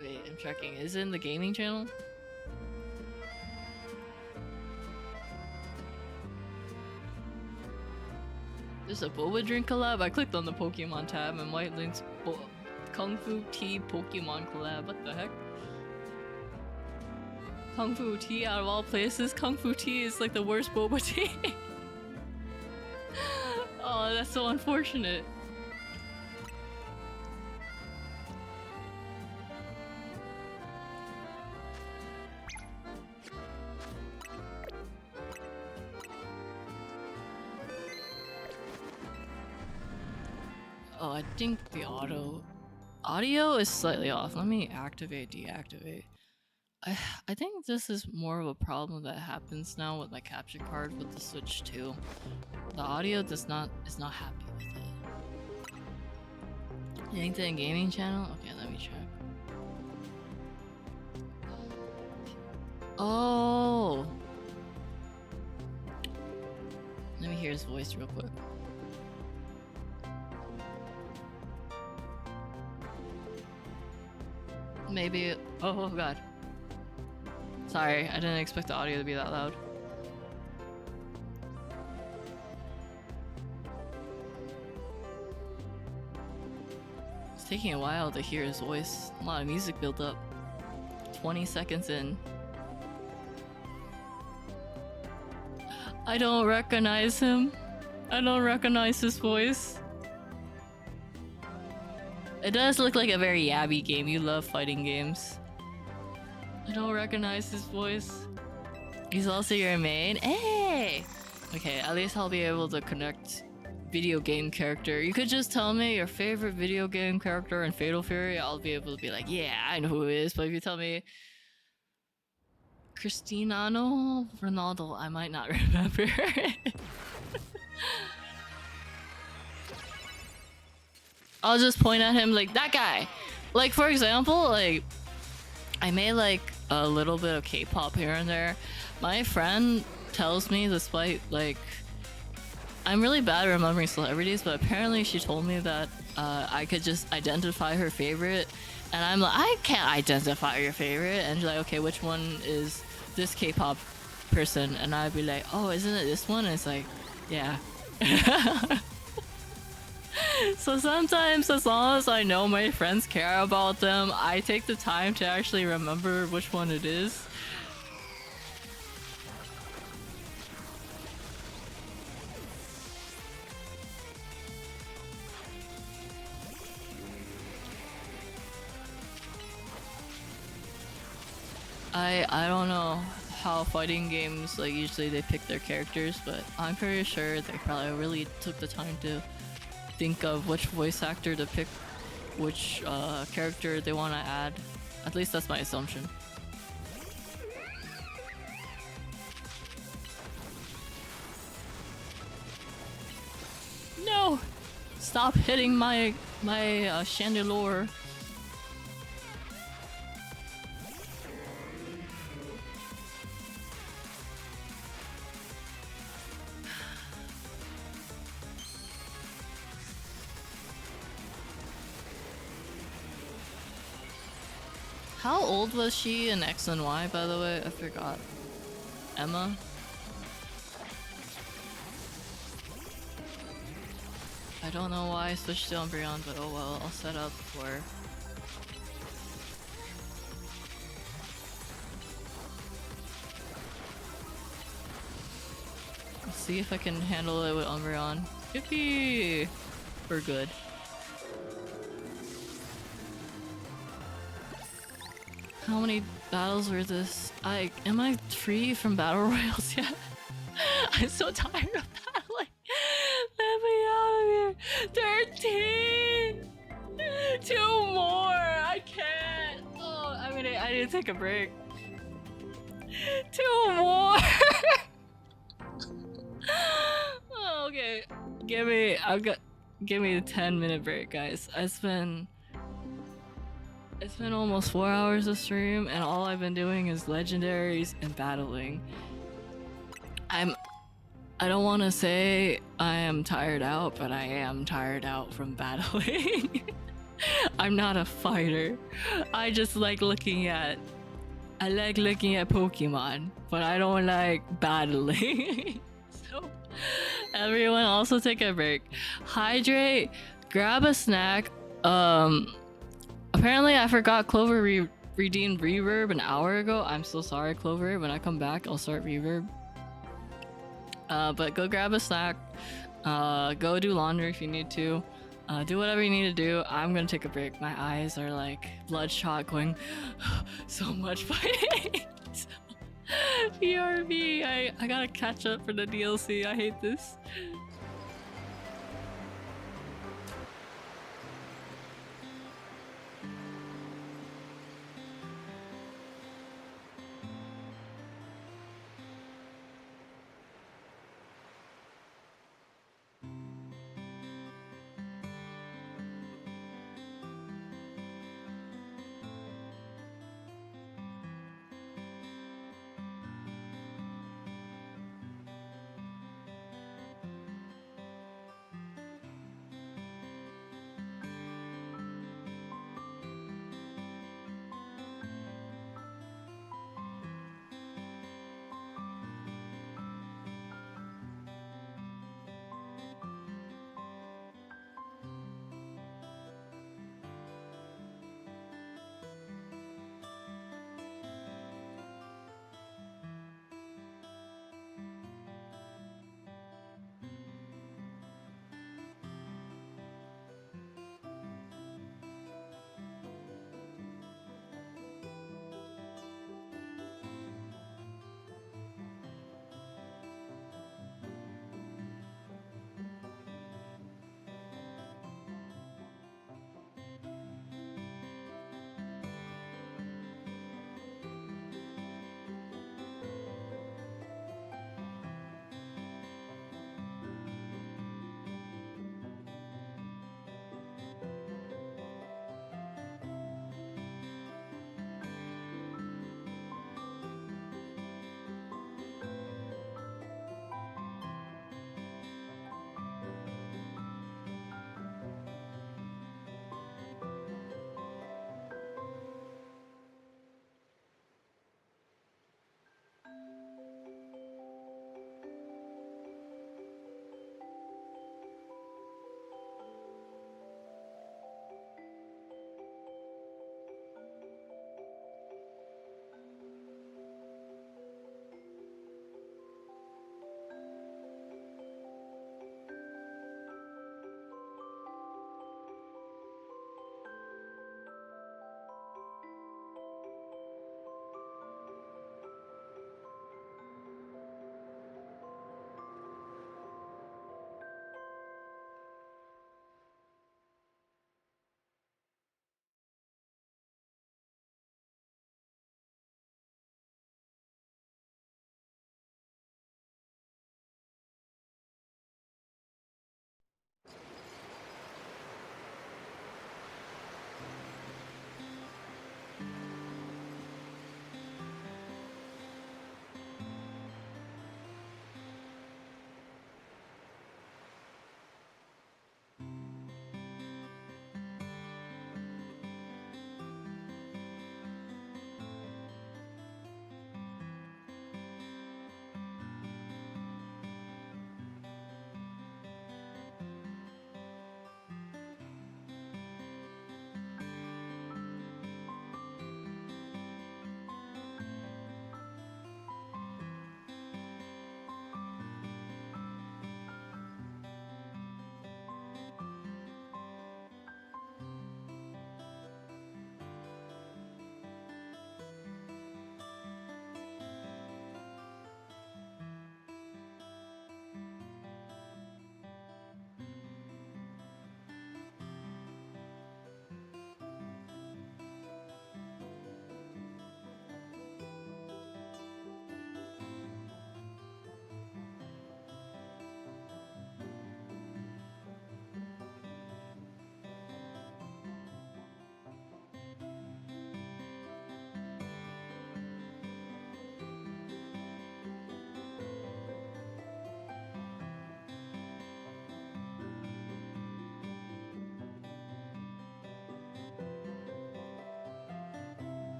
[SPEAKER 1] Wait, I'm checking. Is it in the gaming channel? There's a boba drink collab. I clicked on the Pokemon tab and White Link's Kung Fu Tea Pokemon collab. What the heck? Kung Fu Tea out of all places. Kung Fu Tea is like the worst boba tea. Oh, that's so unfortunate. Oh, I think the audio is slightly off. Let me activate, deactivate. I think this is more of a problem that happens now with my capture card with the Switch 2. The audio is not happy with it. Linked in gaming channel? Okay, let me check. Oh! Let me hear his voice real quick. Maybe. Oh god. Sorry, I didn't expect the audio to be that loud. It's taking a while to hear his voice. A lot of music built up. 20 seconds in. I don't recognize him. I don't recognize his voice. It does look like a very yabby game. You love fighting games. I don't recognize his voice. He's also your main? Hey! Okay, at least I'll be able to connect video game character. You could just tell me your favorite video game character in Fatal Fury. I'll be able to be like, yeah, I know who it is. But if you tell me Cristiano Ronaldo, I might not remember. I'll just point at him like, that guy! Like, for example, like, I made like a little bit of K-pop here and there. My friend tells me, despite like, I'm really bad at remembering celebrities, but apparently she told me that I could just identify her favorite. And I'm like, I can't identify your favorite. And she's like, okay, which one is this K-pop person? And I'd be like, oh, isn't it this one? And it's like, yeah. So sometimes, as long as I know my friends care about them, I take the time to actually remember which one it is. I don't know how fighting games, like, usually they pick their characters, but I'm pretty sure they probably really took the time to think of which voice actor to pick, which character they want to add. At least that's my assumption. No! Stop hitting my chandelier. How old was she in X and Y, by the way? I forgot. Emma? I don't know why I switched to Umbreon, but oh well, I'll set up for... Let's see if I can handle it with Umbreon. Yippee! We're good. How many battles were this? Am I free from battle royals yet? I'm so tired of battling. Let me out of here. 13! 2 more! I can't! Oh, I need to take a break. 2 more! Oh, okay. Give me a 10-minute break, guys. It's been almost 4 hours of stream, and all I've been doing is legendaries and battling. I don't want to say I am tired out, but I am tired out from battling. I'm not a fighter. I just like looking at Pokemon, but I don't like battling. So Everyone also take a break. Hydrate, grab a snack. Apparently I forgot Clover redeemed Reverb an hour ago. I'm so sorry, Clover. When I come back, I'll start Reverb. But go grab a snack. Go do laundry if you need to. Do whatever you need to do. I'm gonna take a break. My eyes are like bloodshot, going so much fighting. PRV, I gotta catch up for the DLC. I hate this.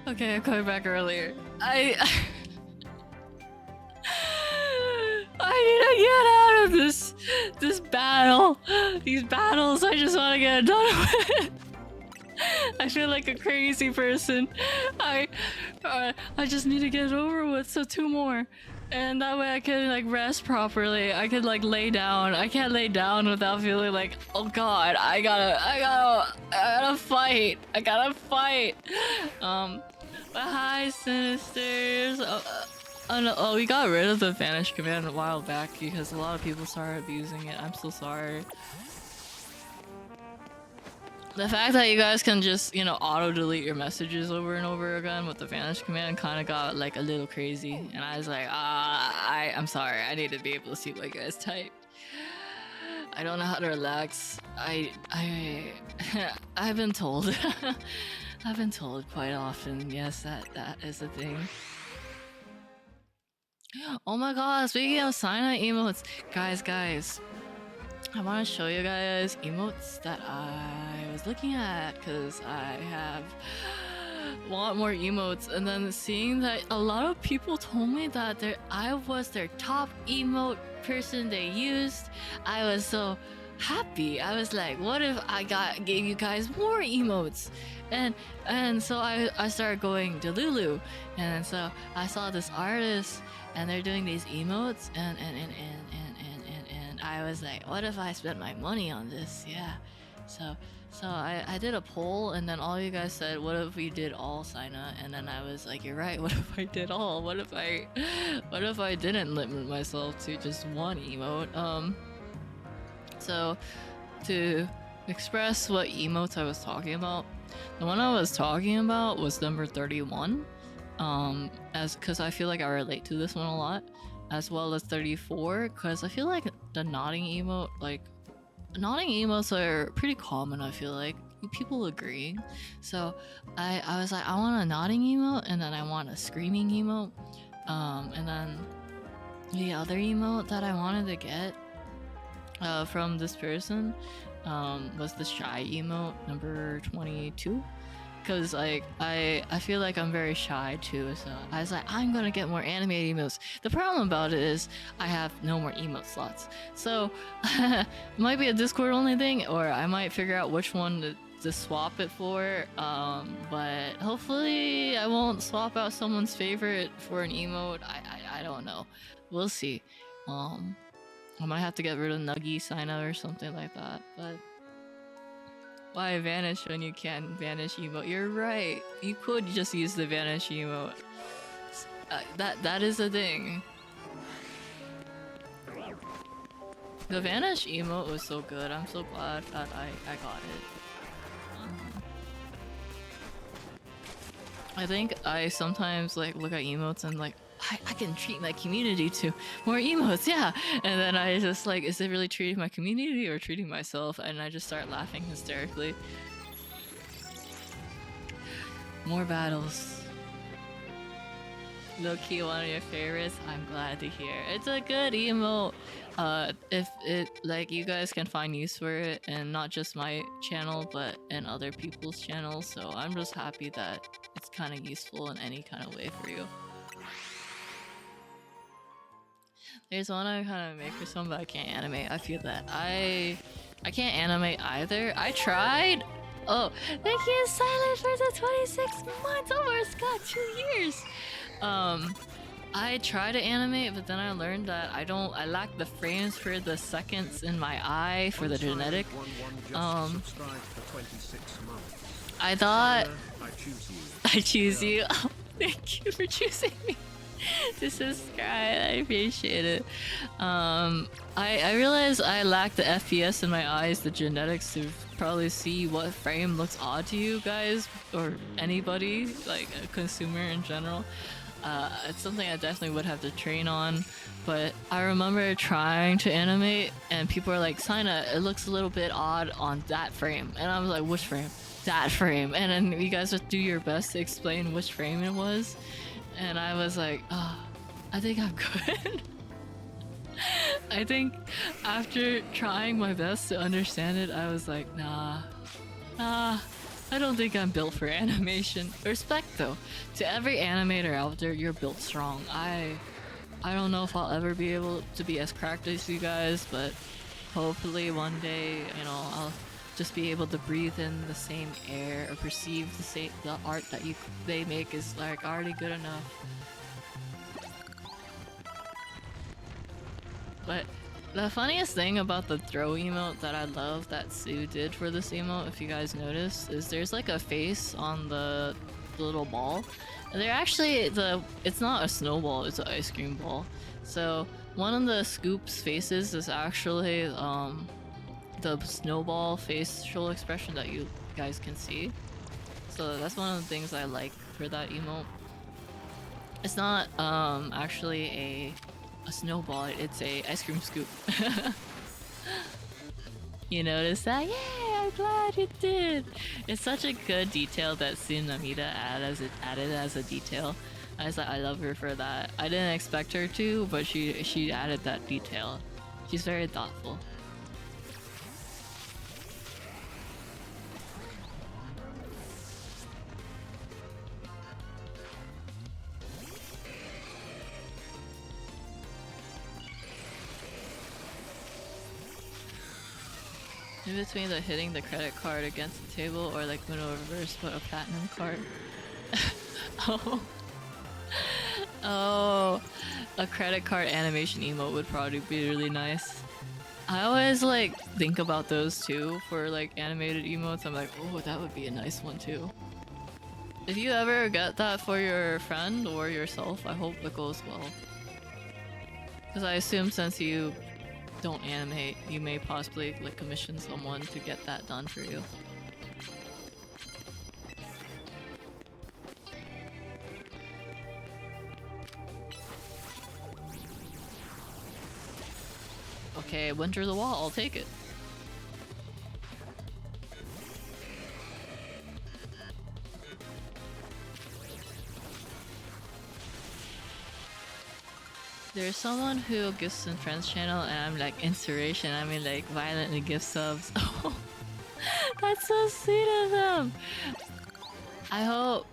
[SPEAKER 1] Okay, I'm coming back earlier. I I need to get out of this battle. These battles, I just want to get done with. I feel like a crazy person. I just need to get it over with. So 2 more, and that way I can like rest properly. I can like lay down. I can't lay down without feeling like, oh god, I gotta fight. I gotta fight. But hi, Sinisters. Oh no! Oh, we got rid of the vanish command a while back because a lot of people started abusing it. I'm so sorry. The fact that you guys can just, you know, auto-delete your messages over and over again with the vanish command kind of got like a little crazy, and I was like, I'm sorry. I need to be able to see what you guys type. I don't know how to relax. I've been told. I've been told quite often. Yes, that is a thing. Oh my god! Speaking of sign-out emotes, guys. I want to show you guys emotes that I was looking at because I want more emotes, and then seeing that a lot of people told me that I was their top emote person they used, I was so happy. I was like, what if I gave you guys more emotes? And so I started going to Lulu, and so I saw this artist and they're doing these emotes, and I was like, what if I spent my money on this? Yeah. So I did a poll, and then all you guys said, what if we did all Sina? And then I was like, you're right, what if I did all? What if I didn't limit myself to just one emote? So to express what emotes I was talking about, the one I was talking about was number 31. Because I feel like I relate to this one a lot, as well as 34, because I feel like the nodding emote, like nodding emotes are pretty common. I feel like people agreeing. So I was like, I want a nodding emote, and then I want a screaming emote, and then the other emote that I wanted to get from this person was the shy emote, number 22. Because like I feel like I'm very shy too, so I was like, I'm gonna get more animated emotes. The problem about it is I have no more emote slots, so it might be a Discord only thing, or I might figure out which one to swap it for. But hopefully I won't swap out someone's favorite for an emote. I don't know, we'll see. I might have to get rid of Nuggy Sina or something like that, but why vanish when you can vanish emote? You're right. You could just use the vanish emote. That is a thing. The vanish emote was so good. I'm so glad that I got it. I think I sometimes like look at emotes and like, I can treat my community to more emotes, yeah. And then I just like, is it really treating my community or treating myself? And I just start laughing hysterically. More battles. Low-key one of your favorites, I'm glad to hear. It's a good emote. If it, like, you guys can find use for it, and not just my channel, but in other people's channels, so I'm just happy that it's kind of useful in any kind of way for you. There's one I kind of make for someone, but I can't animate. I feel that. I can't animate either. I tried. Oh, thank you, Silent, for the 26 months. Oh, Scott, 2 years. I try to animate, but then I learned that I lack the frames for the seconds in my eye for the genetic. I thought I choose you. Oh, thank you for choosing me to subscribe. I appreciate it. I realized I lack the FPS in my eyes, the genetics to probably see what frame looks odd to you guys or anybody, like a consumer in general. It's something I definitely would have to train on, but I remember trying to animate and people are like, Sina, it looks a little bit odd on that frame, and I was like, which frame? That frame. And then you guys would do your best to explain which frame it was, and I was like, oh, I think I'm good. I think after trying my best to understand it, I was like, nah, I don't think I'm built for animation. Respect though. To every animator out there, you're built strong. I don't know if I'll ever be able to be as cracked as you guys, but hopefully one day, you know, I'll just be able to breathe in the same air or perceive the art that they make is like already good enough. But the funniest thing about the throw emote that I love that Sue did for this emote, if you guys notice, is there's like a face on the little ball. And they're actually it's not a snowball, it's an ice cream ball. So one of the Scoop's faces is actually the snowball facial expression that you guys can see. So that's one of the things I like for that emote. It's not actually a snowball, it's a ice cream scoop. You notice that? Yeah, I'm glad you did. It's such a good detail that Tsunamida added as a detail. I love her for that. I didn't expect her to, but she added that detail. She's very thoughtful. In between the hitting the credit card against the table or like Uno reverse but a platinum card. Oh. Oh. A credit card animation emote would probably be really nice. I always like think about those too for like animated emotes. I'm like, oh, that would be a nice one too. If you ever get that for your friend or yourself, I hope it goes well. Because I assume since you don't animate, you may possibly like commission someone to get that done for you. Okay, Winter the Wall, I'll take it. There's someone who gifts in friends channel and I'm like inspiration. I mean like violently gift subs. Oh, that's so sweet of them. I hope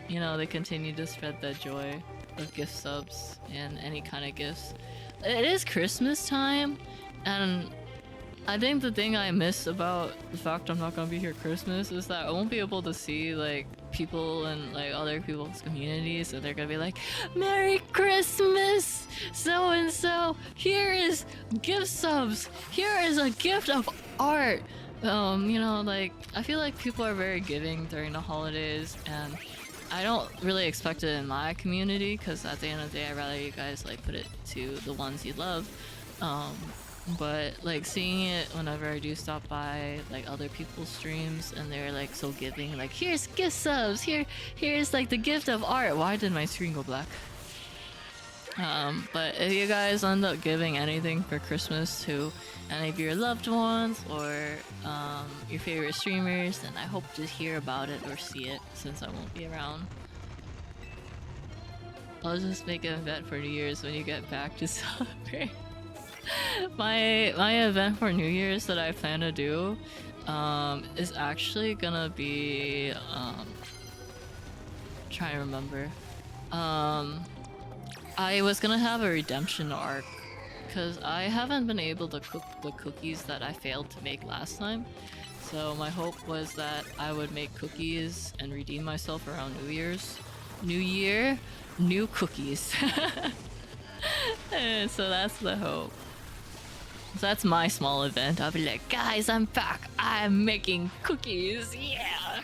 [SPEAKER 1] you know they continue to spread the joy of gift subs and any kind of gifts. It is Christmas time, and I think the thing I miss about the fact I'm not gonna be here Christmas is that I won't be able to see like people in like other people's communities, so they're gonna be like, Merry Christmas, so and so, here is gift subs, here is a gift of art. You know, like I feel like people are very giving during the holidays, and I don't really expect it in my community because at the end of the day I'd rather you guys like put it to the ones you love. But like seeing it whenever I do stop by like other people's streams and they're like so giving, like here's gift subs, here's like the gift of art. Why did my screen go black? But if you guys end up giving anything for Christmas to any of your loved ones or your favorite streamers, then I hope to hear about it or see it since I won't be around. I'll just make an event for New Year's when you get back to celebrate. My event for New Year's that I plan to do is actually gonna be trying to remember. I was gonna have a redemption arc because I haven't been able to cook the cookies that I failed to make last time. So my hope was that I would make cookies and redeem myself around New Year's. New Year, new cookies. So that's the hope. So that's my small event. I'll be like, guys, I'm back. I'm making cookies. Yeah.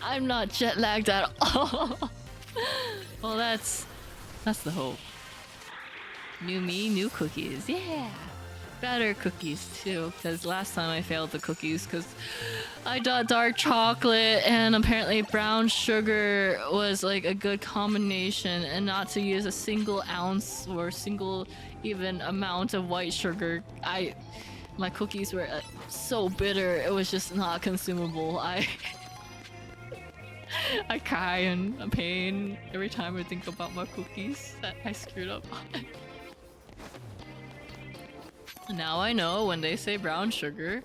[SPEAKER 1] I'm not jet lagged at all. Well, that's the hope. New me, new cookies. Yeah. Better cookies too, because last time I failed the cookies because I thought dark chocolate and apparently brown sugar was like a good combination, and not to use a single ounce or single even amount of white sugar. My cookies were so bitter, it was just not consumable. I cry in pain every time I think about my cookies that I screwed up on. Now I know when they say brown sugar,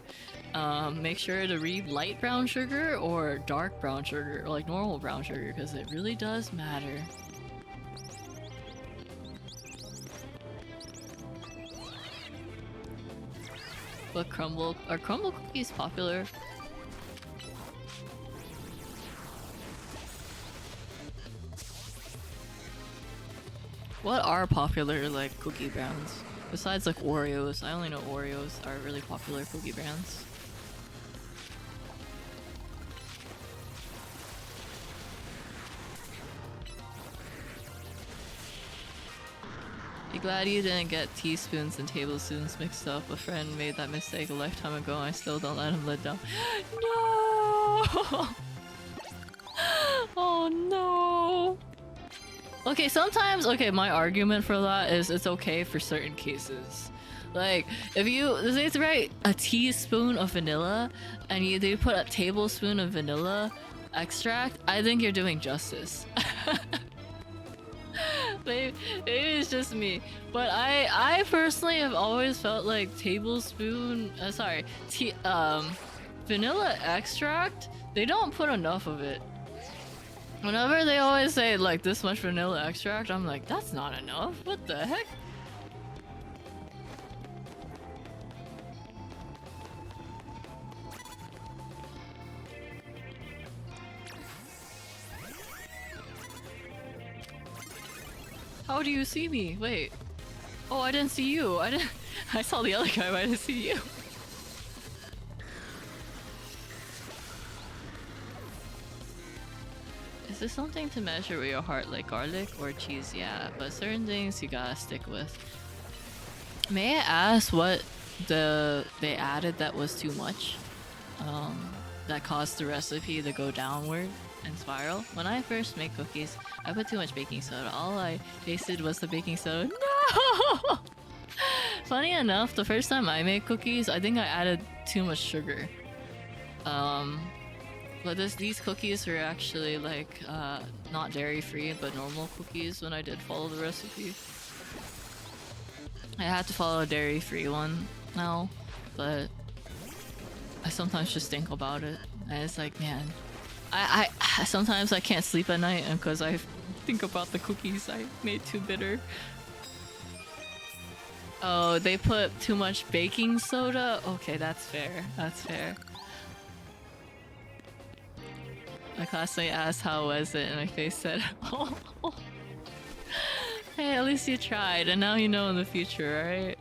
[SPEAKER 1] make sure to read light brown sugar or dark brown sugar, or like normal brown sugar, because it really does matter. But are crumble cookies popular? What are popular like cookie brands? Besides like Oreos, I only know Oreos are really popular cookie brands. Be glad you didn't get teaspoons and tablespoons mixed up. A friend made that mistake a lifetime ago and I still don't let him let down. No! Oh no! Okay, sometimes, okay, my argument for that is it's okay for certain cases. Like, if you, say it's right, a teaspoon of vanilla, and they put a tablespoon of vanilla extract, I think you're doing justice. Maybe it's just me, but I personally have always felt like vanilla extract, they don't put enough of it. Whenever they always say like this much vanilla extract, I'm like, that's not enough. What the heck? How do you see me? Wait. Oh, I didn't see you. I saw the other guy, but I didn't see you. Is this something to measure with your heart, like garlic or cheese? Yeah, but certain things you gotta stick with. May I ask what they added that was too much? That caused the recipe to go downward and spiral? When I first made cookies, I put too much baking soda. All I tasted was the baking soda. No! Funny enough, the first time I made cookies, I think I added too much sugar. But these cookies were actually like not dairy free, but normal cookies when I did follow the recipe. I had to follow a dairy free one now, but I sometimes just think about it and it's like, man, I sometimes I can't sleep at night because I think about the cookies I made too bitter. Oh, they put too much baking soda? Okay, that's fair. That's fair. My classmate asked how was it and my face said, oh. Hey, at least you tried and now you know in the future, right?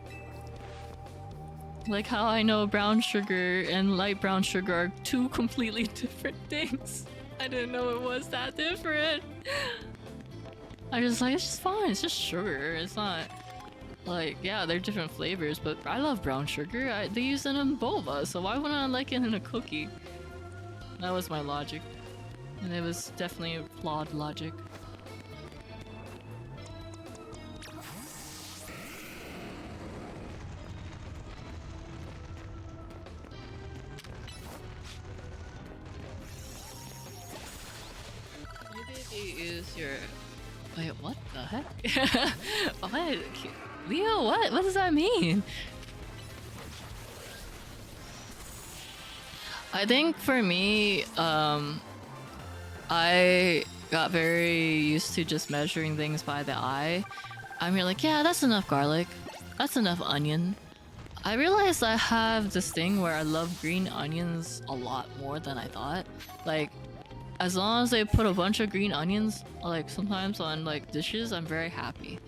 [SPEAKER 1] Like how I know brown sugar and light brown sugar are two completely different things. I didn't know it was that different. I was like, it's just fine, it's just sugar. It's not like, yeah, they're different flavors, but I love brown sugar. They use it in boba, so why wouldn't I like it in a cookie? That was my logic. And it was definitely a flawed logic. Maybe if you use your... Wait, what the heck? What? Leo, what? What does that mean? I think for me, I got very used to just measuring things by the eye. I'm here like, yeah, that's enough garlic. That's enough onion. I realized I have this thing where I love green onions a lot more than I thought. Like, as long as they put a bunch of green onions, like sometimes on like dishes, I'm very happy.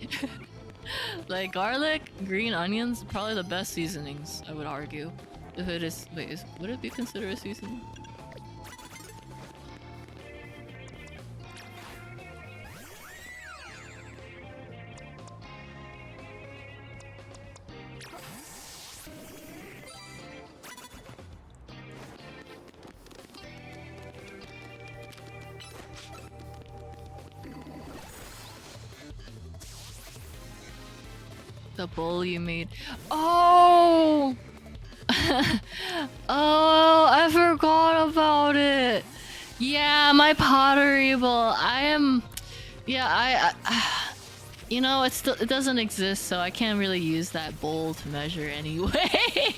[SPEAKER 1] Like garlic, green onions, probably the best seasonings, I would argue. If it is, wait, would it be considered a seasoning? The bowl you made. Oh! Oh, I forgot about it. Yeah, my pottery bowl. Yeah, you know, it doesn't exist, so I can't really use that bowl to measure anyway.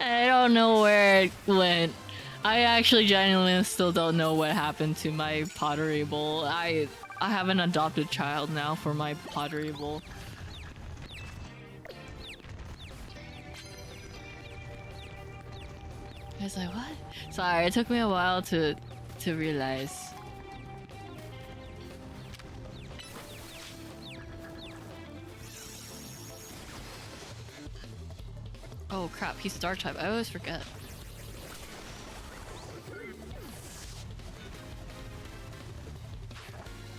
[SPEAKER 1] I don't know where it went. I actually genuinely still don't know what happened to my pottery bowl. I have an adopted child now for my pottery bowl. I was like, what? Sorry, it took me a while to realize. Oh crap, he's Dark type. I always forget.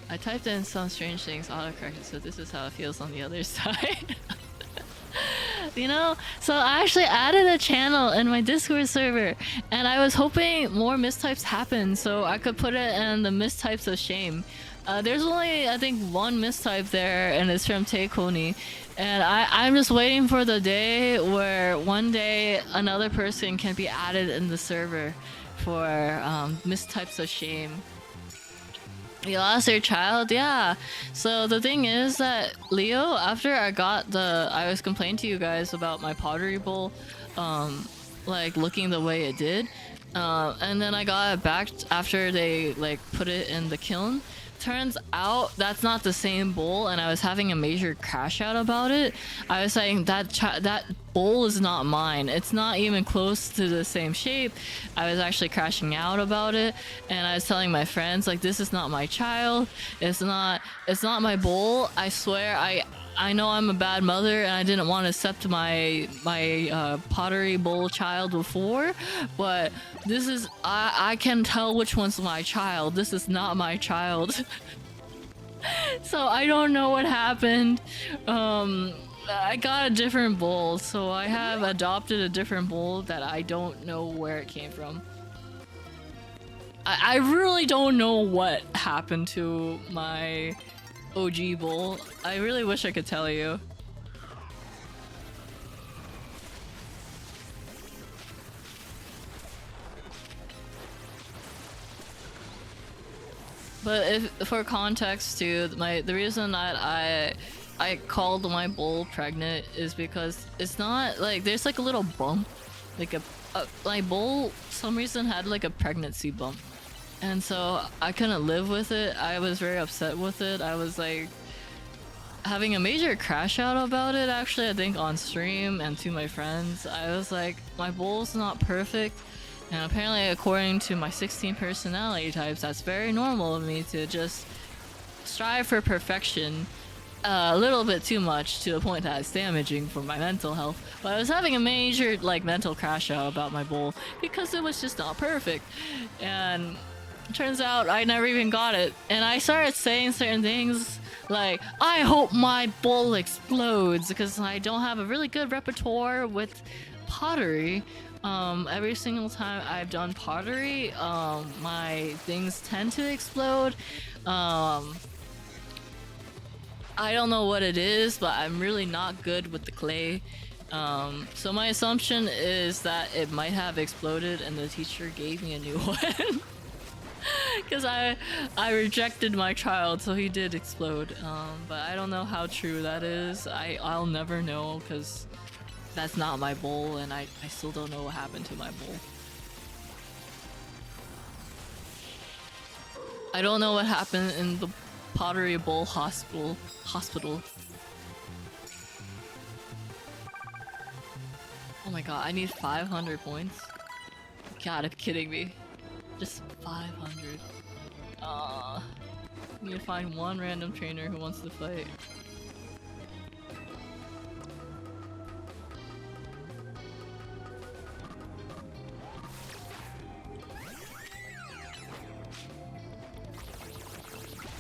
[SPEAKER 1] I typed in some strange things, autocorrected, so this is how it feels on the other side. You know, so I actually added a channel in my Discord server, and I was hoping more mistypes happen so I could put it in the mistypes of shame. There's only, I think, one mistype there, and it's from Teikoni. And I'm just waiting for the day where one day another person can be added in the server for mistypes of shame. You lost your child? Yeah. So the thing is that Leo, after I was complaining to you guys about my pottery bowl, like looking the way it did, and then I got it back after they like put it in the kiln. Turns out that's not the same bowl, and I was having a major crash out about it. I was saying that bowl is not mine. It's not even close to the same shape. I was actually crashing out about it, and I was telling my friends like, this is not my child. It's not my bowl. I swear I know I'm a bad mother and I didn't want to accept my pottery bowl child before, but this is I can tell which one's my child. This is not my child. So I don't know what happened. I got a different bowl, so I have adopted a different bowl that I don't know where it came from. I really don't know what happened to my OG bowl. I really wish I could tell you. But if for context too, the reason that I called my bowl pregnant is because it's not like there's like a little bump, like my bowl some reason had like a pregnancy bump. And so I couldn't live with it. I was very upset with it. I was like having a major crash out about it actually, I think on stream and to my friends. I was like, my bowl's not perfect. And apparently according to my 16 personality types, that's very normal of me to just strive for perfection a little bit too much to the point that it's damaging for my mental health. But I was having a major like mental crash out about my bowl because it was just not perfect. And turns out I never even got it. And I started saying certain things like, I hope my bowl explodes because I don't have a really good repertoire with pottery. Every single time I've done pottery, my things tend to explode. I don't know what it is, but I'm really not good with the clay. So my assumption is that it might have exploded and the teacher gave me a new one. Because I rejected my child, so he did explode. But I don't know how true that is. I'll never know because that's not my bowl, and I still don't know what happened to my bowl. I don't know what happened in the Pottery Bowl hospital. Oh my god, I need 500 points. You gotta be kidding me. Just 500. I need to find one random trainer who wants to fight.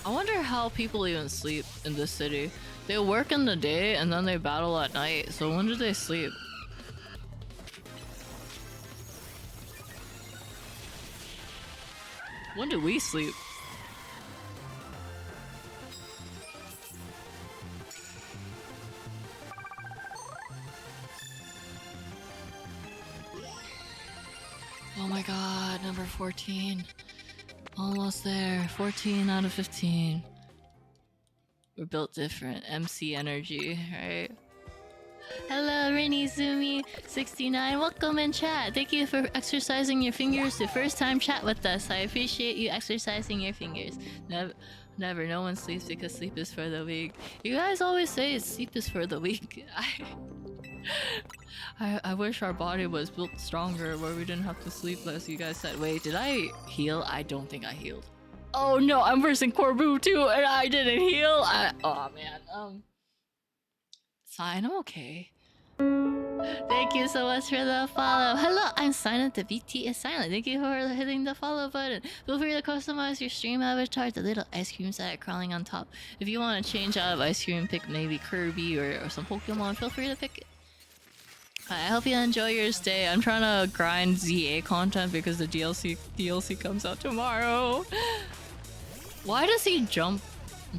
[SPEAKER 1] I wonder how people even sleep in this city. They work in the day and then they battle at night, so when do they sleep? When do we sleep? Oh my god, number 14. Almost there. 14 out of 15. We're built different. MC energy, right? Hello, Rainy Zumi 69. Welcome in chat. Thank you for exercising your fingers to first time chat with us. I appreciate you exercising your fingers. Never. No one sleeps because sleep is for the weak. You guys always say sleep is for the weak. I wish our body was built stronger where we didn't have to sleep less. You guys said, wait, did I heal? I don't think I healed. Oh no, I'm versing Corbu too, and I didn't heal. Oh man. It's fine. I'm okay. Thank you so much for the follow. Hello, I'm silent. The BT is silent. Thank you for hitting the follow button. Feel free to customize your stream avatar with the little ice cream set crawling on top. If you want to change out of ice cream, pick maybe Kirby or some Pokemon, feel free to pick it. I hope you enjoy your stay. I'm trying to grind ZA content because the DLC comes out tomorrow. Why does he jump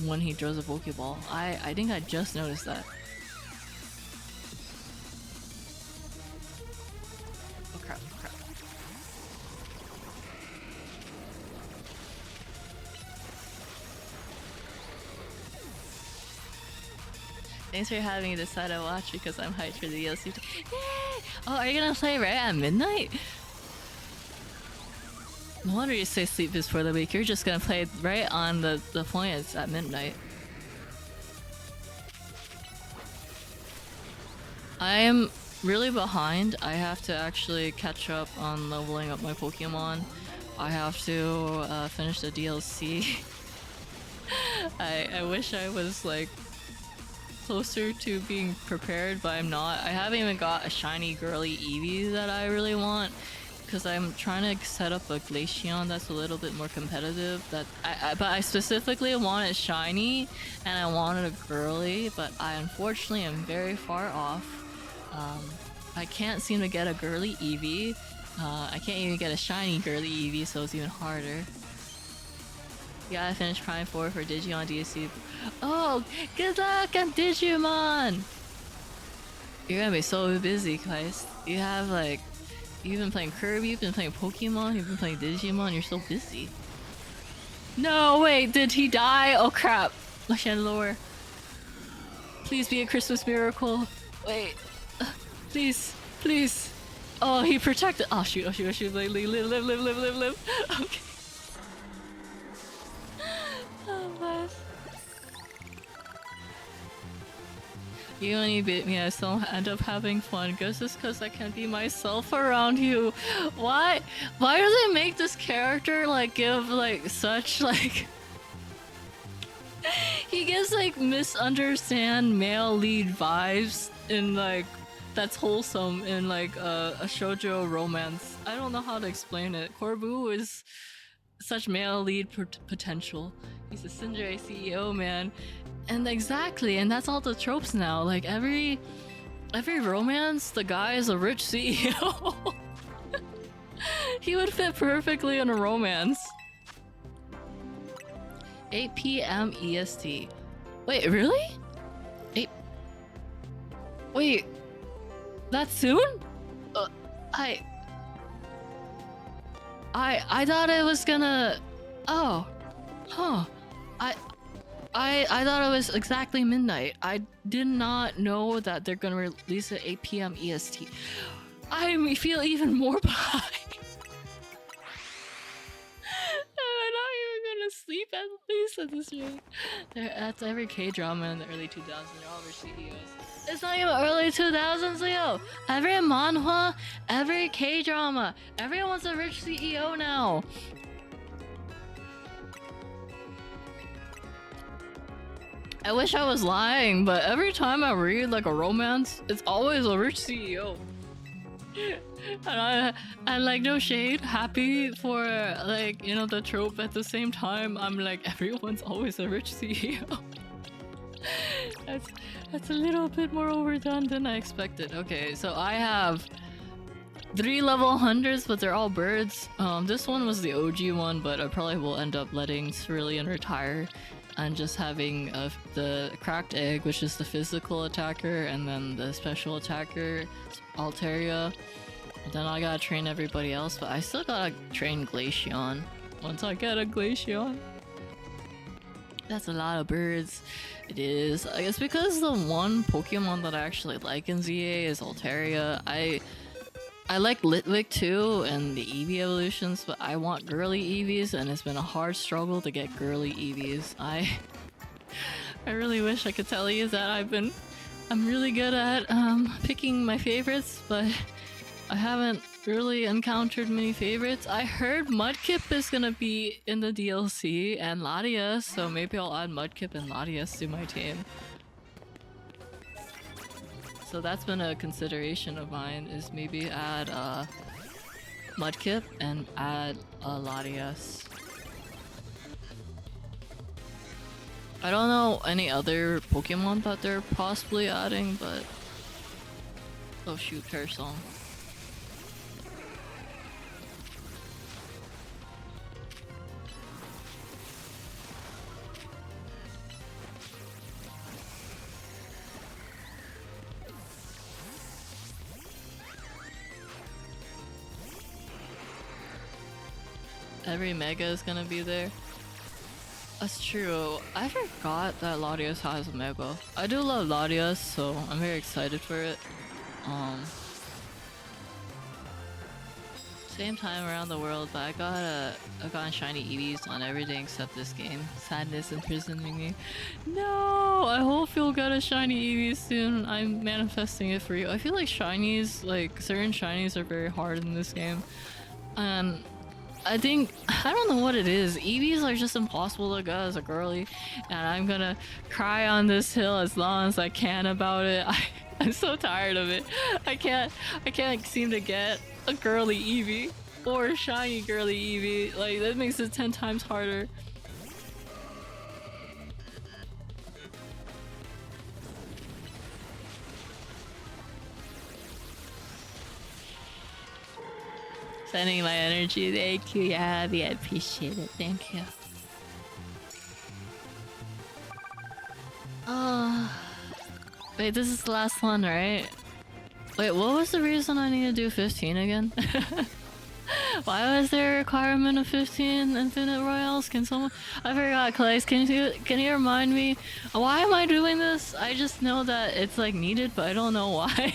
[SPEAKER 1] when he throws a Pokeball? I think I just noticed that. Oh crap. Thanks for having me decide to watch because I'm hyped for the DLC. Yay! Oh, are you gonna play right at midnight? No wonder you say sleep is for the weak. You're just gonna play right on the point. It's at midnight. I am really behind. I have to actually catch up on leveling up my Pokemon. I have to finish the DLC. I wish I was like closer to being prepared, but I'm not. I haven't even got a shiny girly Eevee that I really want because I'm trying to set up a Glaceon that's a little bit more competitive. But I specifically want it shiny and I wanted a girly, but I unfortunately am very far off. I can't seem to get a girly Eevee. I can't even get a shiny girly Eevee, so it's even harder. Yeah, I finished Prime 4 for Digimon DLC. Oh, good luck on Digimon! You're gonna be so busy, guys. You have like... You've been playing Kirby, you've been playing Pokemon, you've been playing Digimon, you're so busy. No, wait, did he die? Oh crap. Lore. Please be a Christmas miracle. Wait. Please. Oh, he protected. Oh shoot. Live. Okay. Oh, bless. You only beat me, I still end up having fun. Guess it's because I can be myself around you. Why do they make this character like give like such like he gives like misunderstand male lead vibes in like that's wholesome in like a shoujo romance. I don't know how to explain it. Corbu is such male lead potential. He's a Syndere CEO, man. And exactly, and that's all the tropes now. Like every romance, the guy is a rich CEO. He would fit perfectly in a romance. 8 p.m. EST. Wait, really? 8. Wait, that soon? I thought it was gonna. Oh, huh. I thought it was exactly midnight. I did not know that they're gonna release at 8 p.m. EST. I feel even more behind. I'm not even gonna sleep at least at this rate. That's every K-drama in the early 2000s. They're all rich CEOs. It's not even early 2000s, Leo. Every manhwa, every K-drama, everyone's a rich CEO now. I wish I was lying, but every time I read like a romance, it's always a rich CEO. And I'm like, no shade, happy for like, you know, the trope. At the same time, I'm like, everyone's always a rich CEO. That's a little bit more overdone than I expected. Okay, so I have 3 level 100s, but they're all birds. This one was the OG one, but I probably will end up letting Cerulean retire and just having the cracked egg, which is the physical attacker, and then the special attacker, Altaria. Then I gotta train everybody else, but I still gotta train Glaceon once I get a Glaceon. That's a lot of birds. It is. I guess because the one Pokemon that I actually like in ZA is Altaria. I like Litwick too and the Eevee evolutions, but I want girly Eevees, and it's been a hard struggle to get girly Eevees. I really wish I could tell you that I'm really good at picking my favorites, but I haven't really encountered many favorites. I heard Mudkip is gonna be in the DLC and Latias, so maybe I'll add Mudkip and Latias to my team. So that's been a consideration of mine, is maybe add Mudkip and add Latias. I don't know any other Pokemon that they're possibly adding, but... Oh shoot, her song. Every Mega is gonna be there. That's true. I forgot that Latias has a Mega. I do love Latias, so I'm very excited for it. Same time around the world, but I got shiny Eevees on everything except this game. Sadness imprisoning me. No! I hope you'll get a shiny Eevee soon. I'm manifesting it for you. I feel like shinies, like certain shinies are very hard in this game. And I don't know what it is. Eevees are just impossible to get as a girly, and I'm gonna cry on this hill as long as I can about it. I'm so tired of it. I can't seem to get a girly Eevee or a shiny girly Eevee. Like, that makes it 10 times harder. Sending my energy. Thank you, Abby. I appreciate it. Thank you. Wait, this is the last one, right? Wait, what was the reason I need to do 15 again? Why was there a requirement of 15 Infinite Royals? Can someone... I forgot, Clays. Can you remind me? Why am I doing this? I just know that it's like needed, but I don't know why.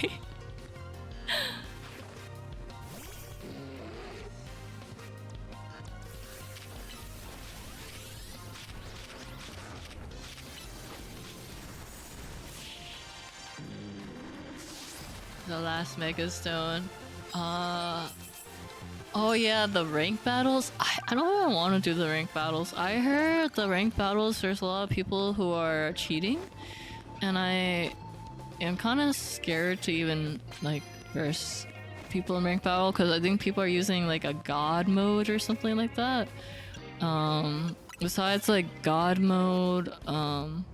[SPEAKER 1] The last Mega Stone. Oh yeah, the rank battles. I don't even want to do the rank battles. I heard the rank battles, there's a lot of people who are cheating, and I am kind of scared to even like verse people in rank battle, because I think people are using like a god mode or something like that. Besides like god mode, I'm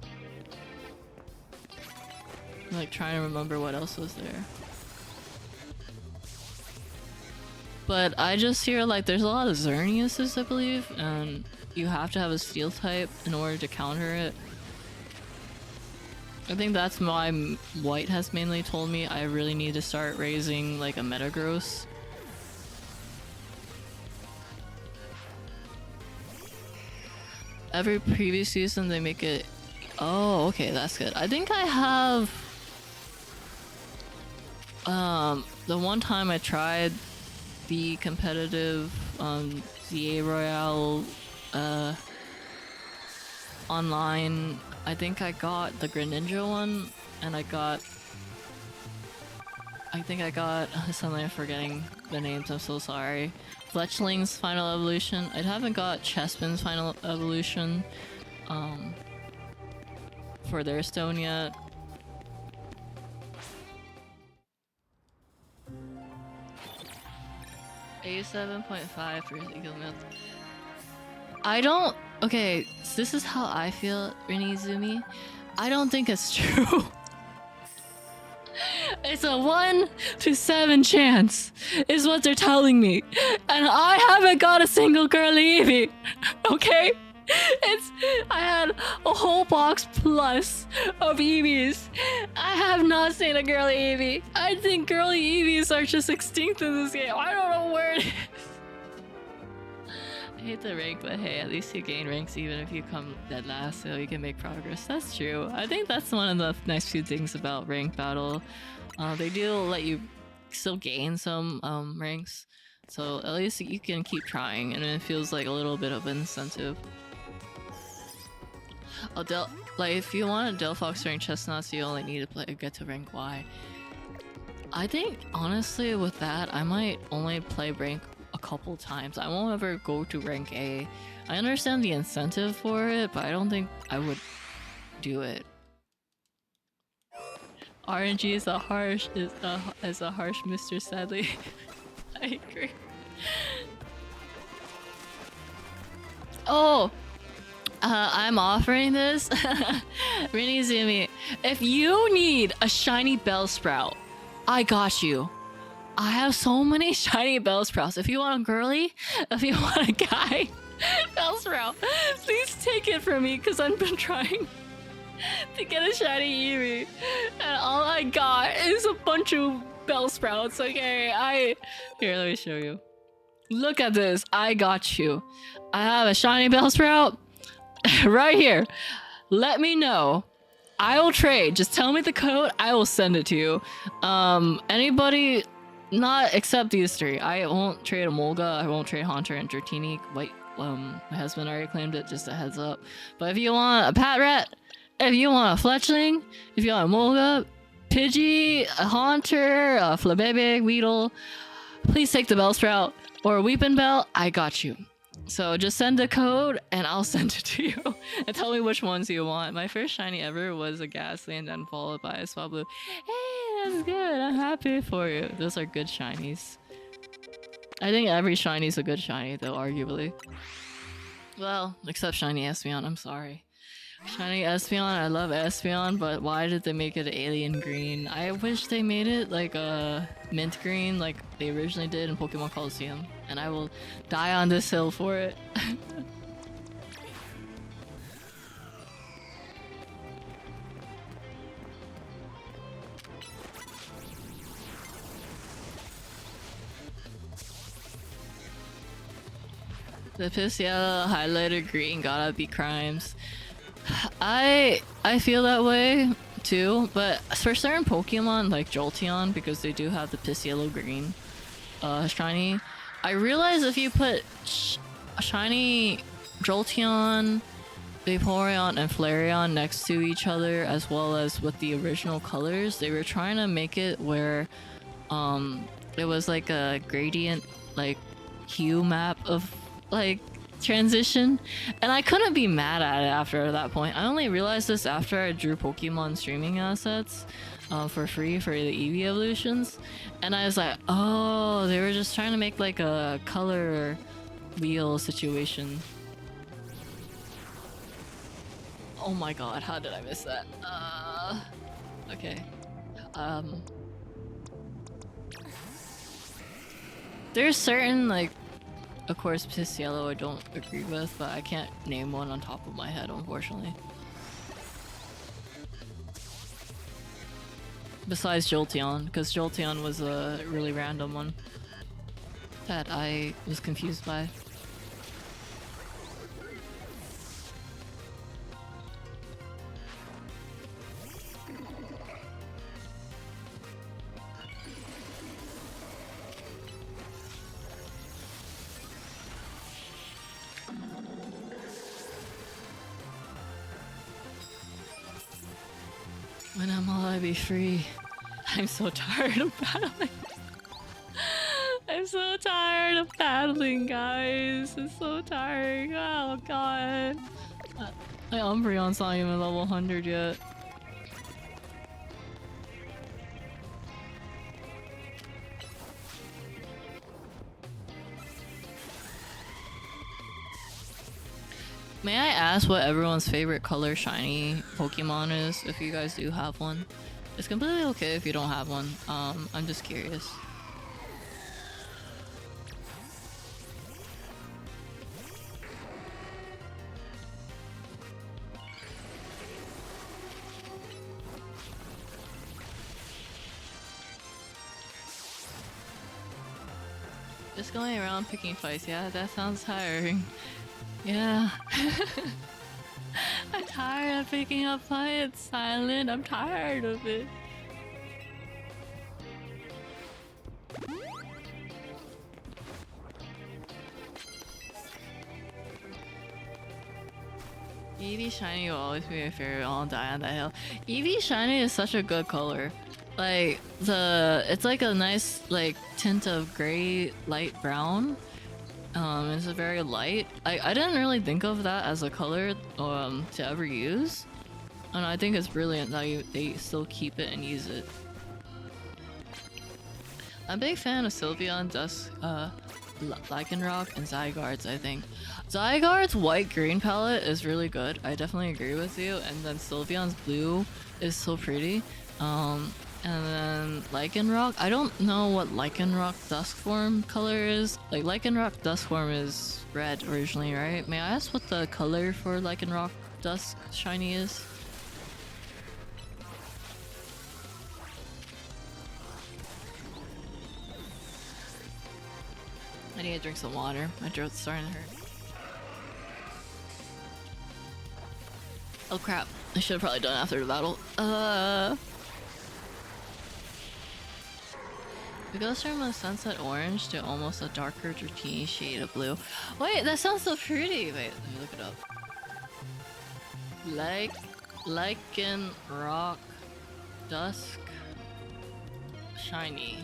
[SPEAKER 1] like trying to remember what else was there. But I just hear like there's a lot of Xerneases, I believe, and you have to have a steel type in order to counter it. I think that's why White has mainly told me I really need to start raising like a Metagross. Every previous season they make it... Oh, okay, that's good. I think I have... the one time I tried the competitive ZA Royale online, I think I got the Greninja one, and I think I got suddenly I'm forgetting the names, I'm so sorry. Fletchling's final evolution. I haven't got Chespin's final evolution for their stone yet. A7.5 for Eagle Milk. I don't... Okay, so this is how I feel, Rinizumi. I don't think it's true. It's a 1 to 7 chance, is what they're telling me. And I haven't got a single girly Eevee. Okay? I had a whole box plus of Eevees. I have not seen a girly Eevee. I think girly Eevees are just extinct in this game. I don't know where it is. hate the rank, but hey, at least you gain ranks even if you come dead last, so you can make progress. That's true. I think that's one of the nice few things about rank battle. They do let you still gain some ranks, so at least you can keep trying, and it feels like a little bit of an incentive. Like if you want a Delphox rank Chestnuts, you only need to get to rank Y. I think honestly with that, I might only play rank a couple times. I won't ever go to rank A. I understand the incentive for it, but I don't think I would do it. RNG is a harsh mistress, sadly. I agree. Oh, I'm offering this. Rinizumi, if you need a shiny Bellsprout, I got you. I have so many shiny Bellsprouts. If you want a girly, if you want a guy Bellsprout, please take it from me because I've been trying to get a shiny Eevee, and all I got is a bunch of Bellsprouts. Okay, here, let me show you. Look at this. I got you. I have a shiny Bellsprout right here. Let me know. I will trade. Just tell me the code. I will send it to you. Anybody, not except these three. I won't trade a Molga. I won't trade Haunter and Dratini. Wait, my husband already claimed it. Just a heads up. But if you want a Patrat, if you want a Fletchling, if you want a Molga, Pidgey, a Haunter, a Flabébé, Weedle, please take the Bellsprout or a Weepinbell. I got you. So just send the code and I'll send it to you. And tell me which ones you want. My first shiny ever was a Ghastly and then followed by a Swablu. Hey, that's good. I'm happy for you. Those are good shinies. I think every shiny is a good shiny though, arguably. Well, except shiny Espeon, I'm sorry. Shiny Espeon, I love Espeon, but why did they make it alien green? I wish they made it like a mint green like they originally did in Pokemon Colosseum, and I will die on this hill for it. The piss yellow highlighter green gotta be crimes. I feel that way too, but for certain Pokemon like Jolteon, because they do have the piss yellow green shiny, I realize if you put shiny Jolteon, Vaporeon, and Flareon next to each other as well as with the original colors, they were trying to make it where it was like a gradient like hue map of like transition, and I couldn't be mad at it after that point. I only realized this after I drew Pokemon streaming assets for free for the Eevee evolutions, and I was like, oh, they were just trying to make like a color wheel situation. Oh my god, how did I miss that? Okay. There's certain like, of course, piss yellow I don't agree with, but I can't name one on top of my head, unfortunately. Besides Jolteon, because Jolteon was a really random one that I was confused by. When I'm all I be free. I'm so tired of battling. I'm so tired of battling, guys. It's so tiring. Oh god. My Umbreon's not even level 100 yet. May I ask what everyone's favorite color shiny Pokemon is, if you guys do have one? It's completely okay if you don't have one. I'm just curious. Just going around picking fights. Yeah, that sounds tiring. Yeah. I'm tired of picking up fights, Silent. I'm tired of it. Eevee Shiny will always be my favorite. I'll die on that hill. Eevee Shiny is such a good color. Like it's like a nice like tint of gray, light brown. It's a very light. I didn't really think of that as a color to ever use, and I think it's brilliant that they still keep it and use it. I'm a big fan of Sylveon, Dusk, Lycanroc, and Zygarde's, I think. Zygarde's white-green palette is really good. I definitely agree with you. And then Sylveon's blue is so pretty. And then Lycanroc, I don't know what Lycanroc Dusk form color is. Like, Lycanroc Dusk form is red originally, right? May I ask what the color for Lycanroc Dusk Shiny is? I need to drink some water. My throat's starting to hurt. Oh crap. I should have probably done it after the battle. It goes from a sunset orange to almost a darker, draconian shade of blue. Wait, that sounds so pretty! Wait, let me look it up. Lycanroc Dusk Shiny.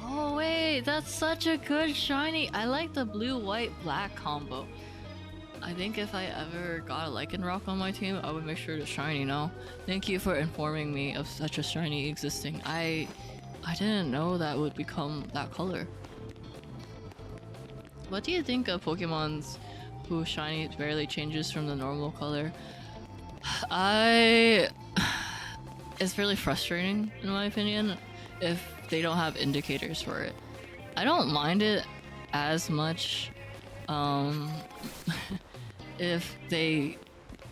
[SPEAKER 1] Oh wait, that's such a good shiny! I like the blue, white, black combo. I think if I ever got a Lycanroc on my team, I would make sure to shiny now. Thank you for informing me of such a shiny existing. I didn't know that would become that color. What do you think of Pokemons whose shiny barely changes from the normal color? It's really frustrating in my opinion if they don't have indicators for it. I don't mind it as much if they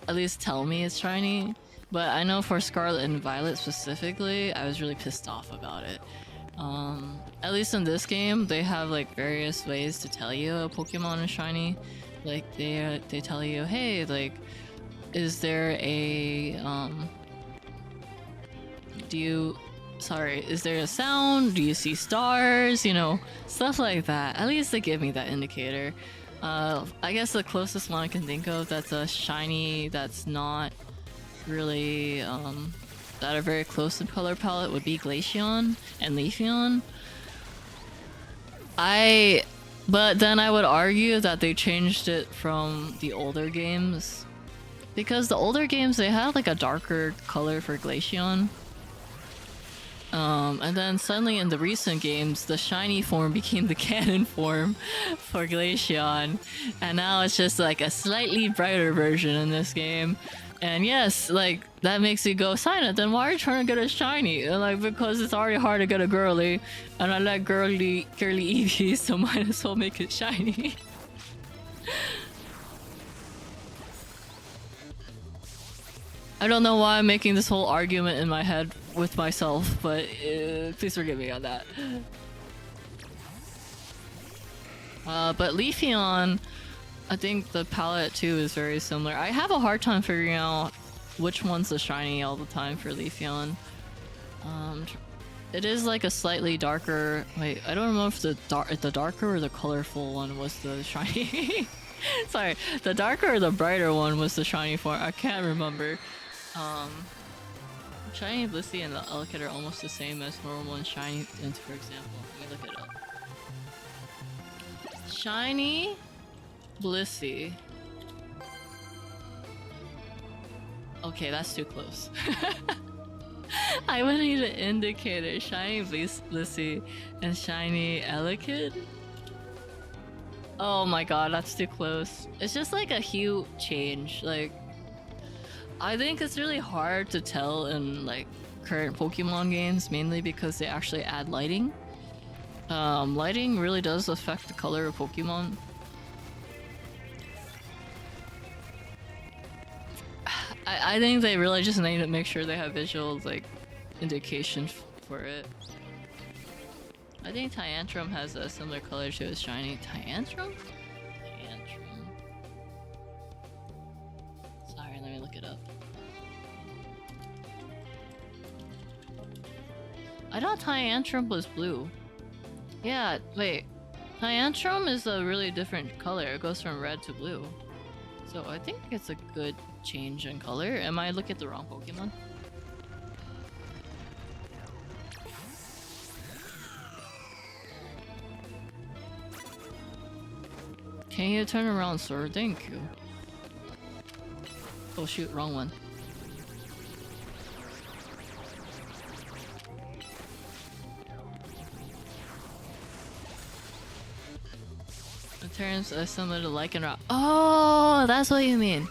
[SPEAKER 1] at least tell me it's shiny, but I know for Scarlet and Violet specifically, I was really pissed off about it. At least in this game, they have like various ways to tell you a Pokemon is shiny. Like they tell you, hey, like, is there a is there a sound? Do you see stars? You know, stuff like that. At least they give me that indicator. I guess the closest one I can think of that's a shiny that's not really that are very close in color palette would be Glaceon and Leafeon. But then I would argue that they changed it from the older games, because the older games they had like a darker color for Glaceon. And then suddenly in the recent games, the shiny form became the canon form for Glaceon, and now it's just like a slightly brighter version in this game. And yes, like, that makes you go, Silent, then why are you trying to get a shiny? And like, because it's already hard to get a girly, and I like girly Eevee, so might as well make it shiny. I don't know why I'm making this whole argument in my head with myself, but please forgive me on that. But Leafeon, I think the palette too is very similar. I have a hard time figuring out which one's the shiny all the time for Leafeon. It is like a slightly darker. Wait, I don't know if the darker or the colorful one was the shiny. Sorry, the darker or the brighter one was the shiny form. I can't remember. Shiny Blissey and the Elekid are almost the same as normal and shiny Int, for example. Let me look it up. Shiny Blissey. Okay, that's too close. I would need an indicator. Shiny Blissey and shiny Elekid? Oh my god, that's too close. It's just like a hue change. Like, I think it's really hard to tell in like current Pokemon games, mainly because they actually add lighting. Lighting really does affect the color of Pokemon. I think they really just need to make sure they have visual like indication for it. I think Tyrantrum has a similar color to its shiny. Tyrantrum? Tyrantrum. Sorry, let me look it up. I thought Tyrantrum was blue. Yeah, wait. Tyrantrum is a really different color. It goes from red to blue. So I think it's a good change in color. Am I looking at the wrong Pokemon? Can you turn around, sir? Thank you. Oh shoot, wrong one. It turns similar to Lycanroc. Oh, that's what you mean.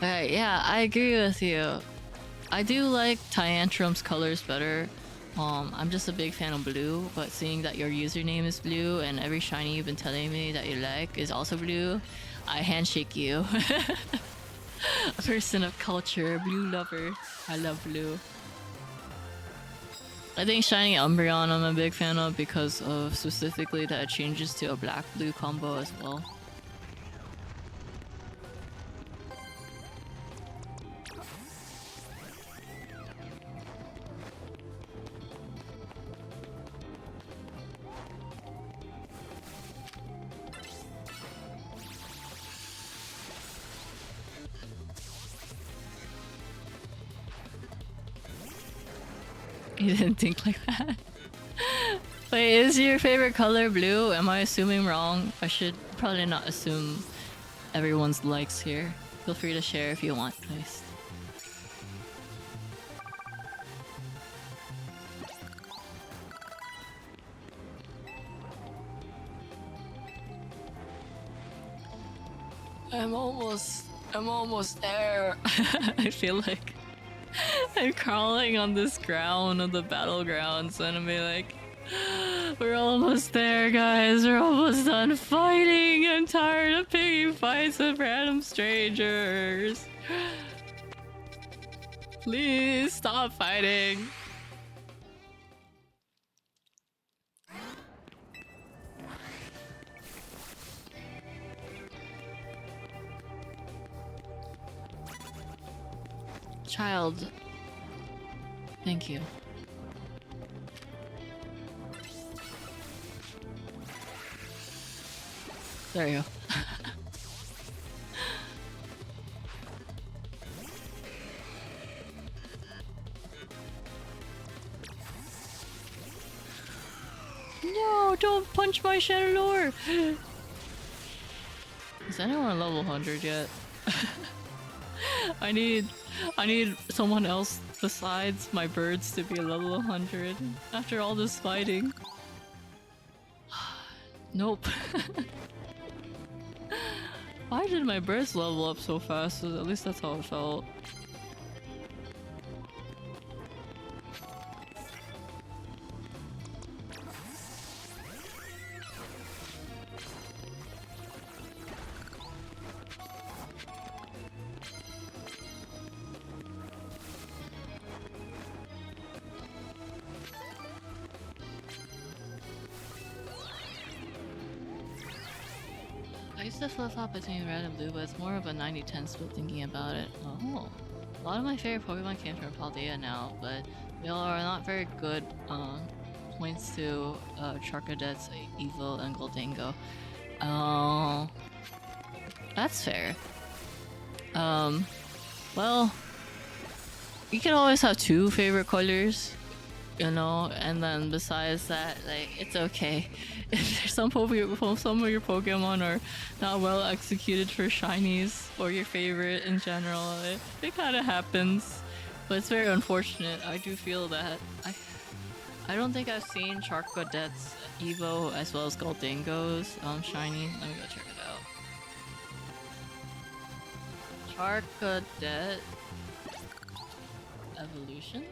[SPEAKER 1] Alright, yeah, I agree with you. I do like Tyrantrum's colors better. I'm just a big fan of blue, but seeing that your username is blue and every shiny you've been telling me that you like is also blue, I handshake you. A person of culture, blue lover. I love blue. I think shiny Umbreon I'm a big fan of because of specifically that it changes to a black-blue combo as well. You didn't think like that? Wait, is your favorite color blue? Am I assuming wrong? I should probably not assume everyone's likes here. Feel free to share if you want, please. I'm almost there. I feel like I'm crawling on this ground of the battlegrounds and I'm be like, we're almost there, guys. We're almost done fighting. I'm tired of picking fights with random strangers. Please stop fighting. Child. Thank you. There you go. No, don't punch my Chandelure! Is anyone level 100 yet? I need someone else besides my birds to be level 100 after all this fighting. Nope. Why did my birds level up so fast? At least that's how it felt. I used to flip-flop between red and blue, but it's more of a 90-10 split thinking about it. Oh. A lot of my favorite Pokemon came from Paldea now, but they all are not very good points to Charcadets, Evo, and Goldango. Oh. That's fair. Well, you can always have two favorite colors, you know, and then besides that, like, it's okay. If there's some of your Pokemon are not well executed for shinies or your favorite in general, it kind of happens, but it's very unfortunate. I do feel that I don't think I've seen Charcadets Evo as well as Goldango's shiny. Let me go check it out. Charcadet Evolution?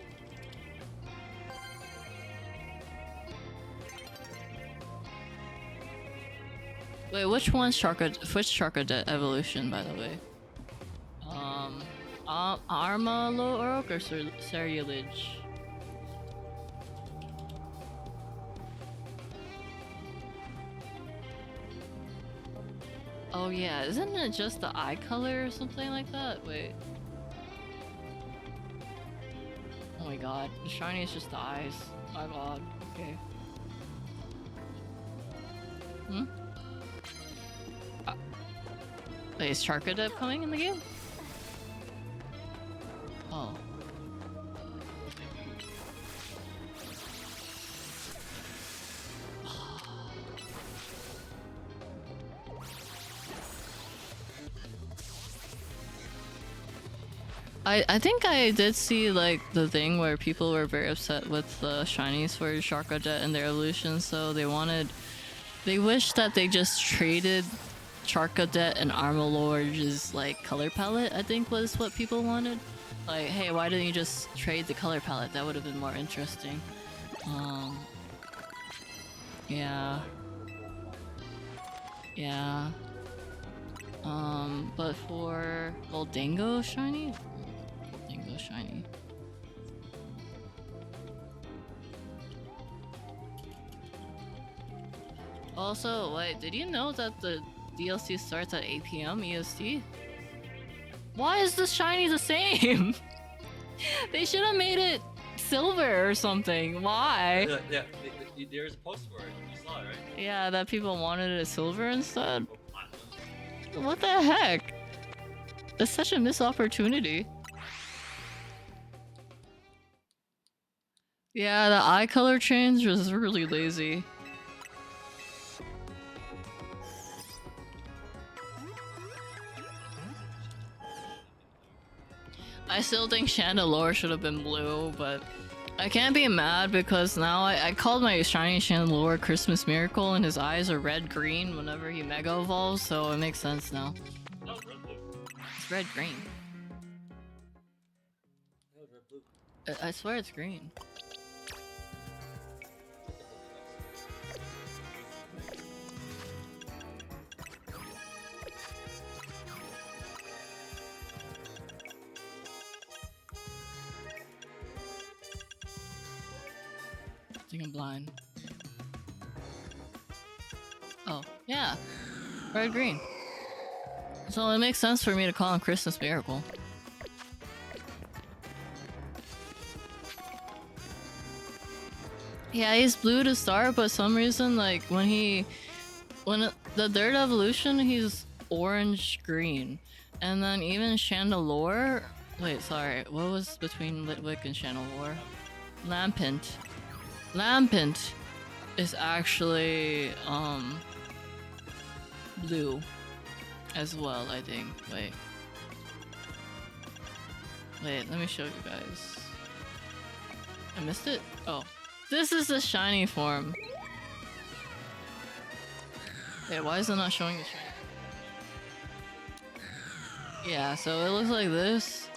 [SPEAKER 1] Wait, which Charcadet Evolution, by the way? Armalorock or Ceruledge? Oh yeah, isn't it just the eye color or something like that? Wait. Oh my god, the shiny is just the eyes. My god. Okay. Hmm? Uh, Wait, is Charcadet coming in the game? Oh. I think I did see like the thing where people were very upset with the shinies for Charcadet and their evolution, so they wish that they just traded Charcadet and Armalor's like color palette, I think was what people wanted. Like, hey, why didn't you just trade the color palette? That would have been more interesting. Um yeah. Yeah. But for Dango shiny? Dango shiny. Also, wait, did you know that the DLC starts at 8 PM EST? Why is the shiny the same? They should have made it silver or something. Why?
[SPEAKER 2] Yeah, there's a post for it. You saw it, right?
[SPEAKER 1] Yeah, that people wanted it silver instead.
[SPEAKER 2] Or platinum.
[SPEAKER 1] What the heck? That's such a missed opportunity. Yeah, the eye color change was really lazy. I still think Chandelure should have been blue, but I can't be mad because now I called my shiny Chandelure Christmas Miracle and his eyes are red-green whenever he Mega Evolves, so it makes sense now.
[SPEAKER 2] No, red blue.
[SPEAKER 1] It's red-green.
[SPEAKER 2] No, red blue.
[SPEAKER 1] I swear it's green. I think I'm blind. Oh, yeah. Red-green. So it makes sense for me to call him Christmas Miracle. Yeah, he's blue to start, but some reason, like, the third evolution, he's orange-green. And then even Chandelure... Wait, sorry, what was between Litwick and Chandelure? Lampent. Lampent is actually, blue as well, I think. Wait, let me show you guys. I missed it? Oh. This is the shiny form. Wait, why is it not showing the shiny? Yeah, so it looks like this.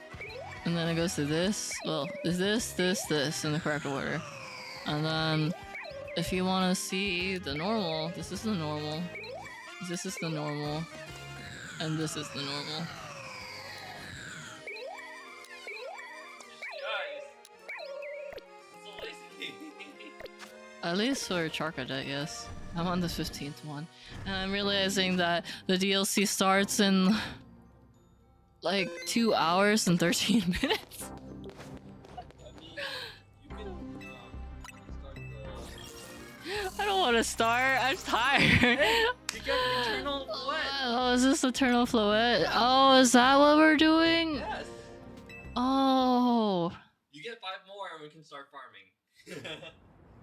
[SPEAKER 1] And then it goes to this. Well, is this in the correct order. And then if you want to see the normal, this is the normal. This is the normal. And this is the normal. At least for Charcadet, yes. I'm on the 15th one. And I'm realizing that the DLC starts in like 2 hours and 13 minutes. I don't want to start. I'm tired.
[SPEAKER 2] Hey, you got Eternal Floette.
[SPEAKER 1] Oh, is this Eternal Floette? Oh, is that what we're doing?
[SPEAKER 2] Yes.
[SPEAKER 1] Oh.
[SPEAKER 2] You get 5 more and we can start farming.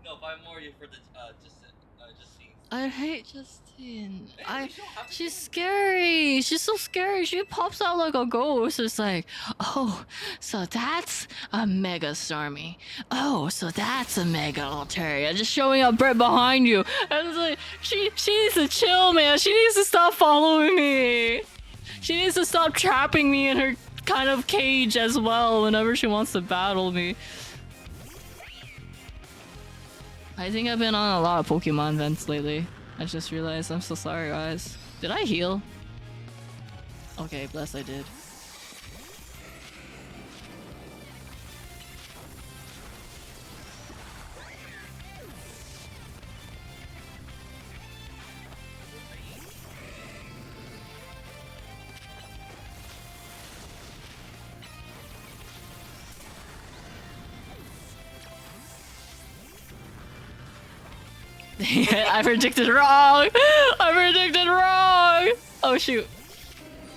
[SPEAKER 2] No, 5 more for the Justine.
[SPEAKER 1] I hate Justine.
[SPEAKER 2] Hey,
[SPEAKER 1] She's scary. She's so scary. She pops out like a ghost. It's like, oh, so that's a Mega Starmie. Oh, so that's a Mega Altaria. Just showing up right behind you. And it's like, she needs to chill, man. She needs to stop following me. She needs to stop trapping me in her kind of cage as well whenever she wants to battle me. I think I've been on a lot of Pokemon events lately. I just realized. I'm so sorry, guys. Did I heal? Okay, bless I did. I predicted wrong! I predicted wrong! Oh shoot.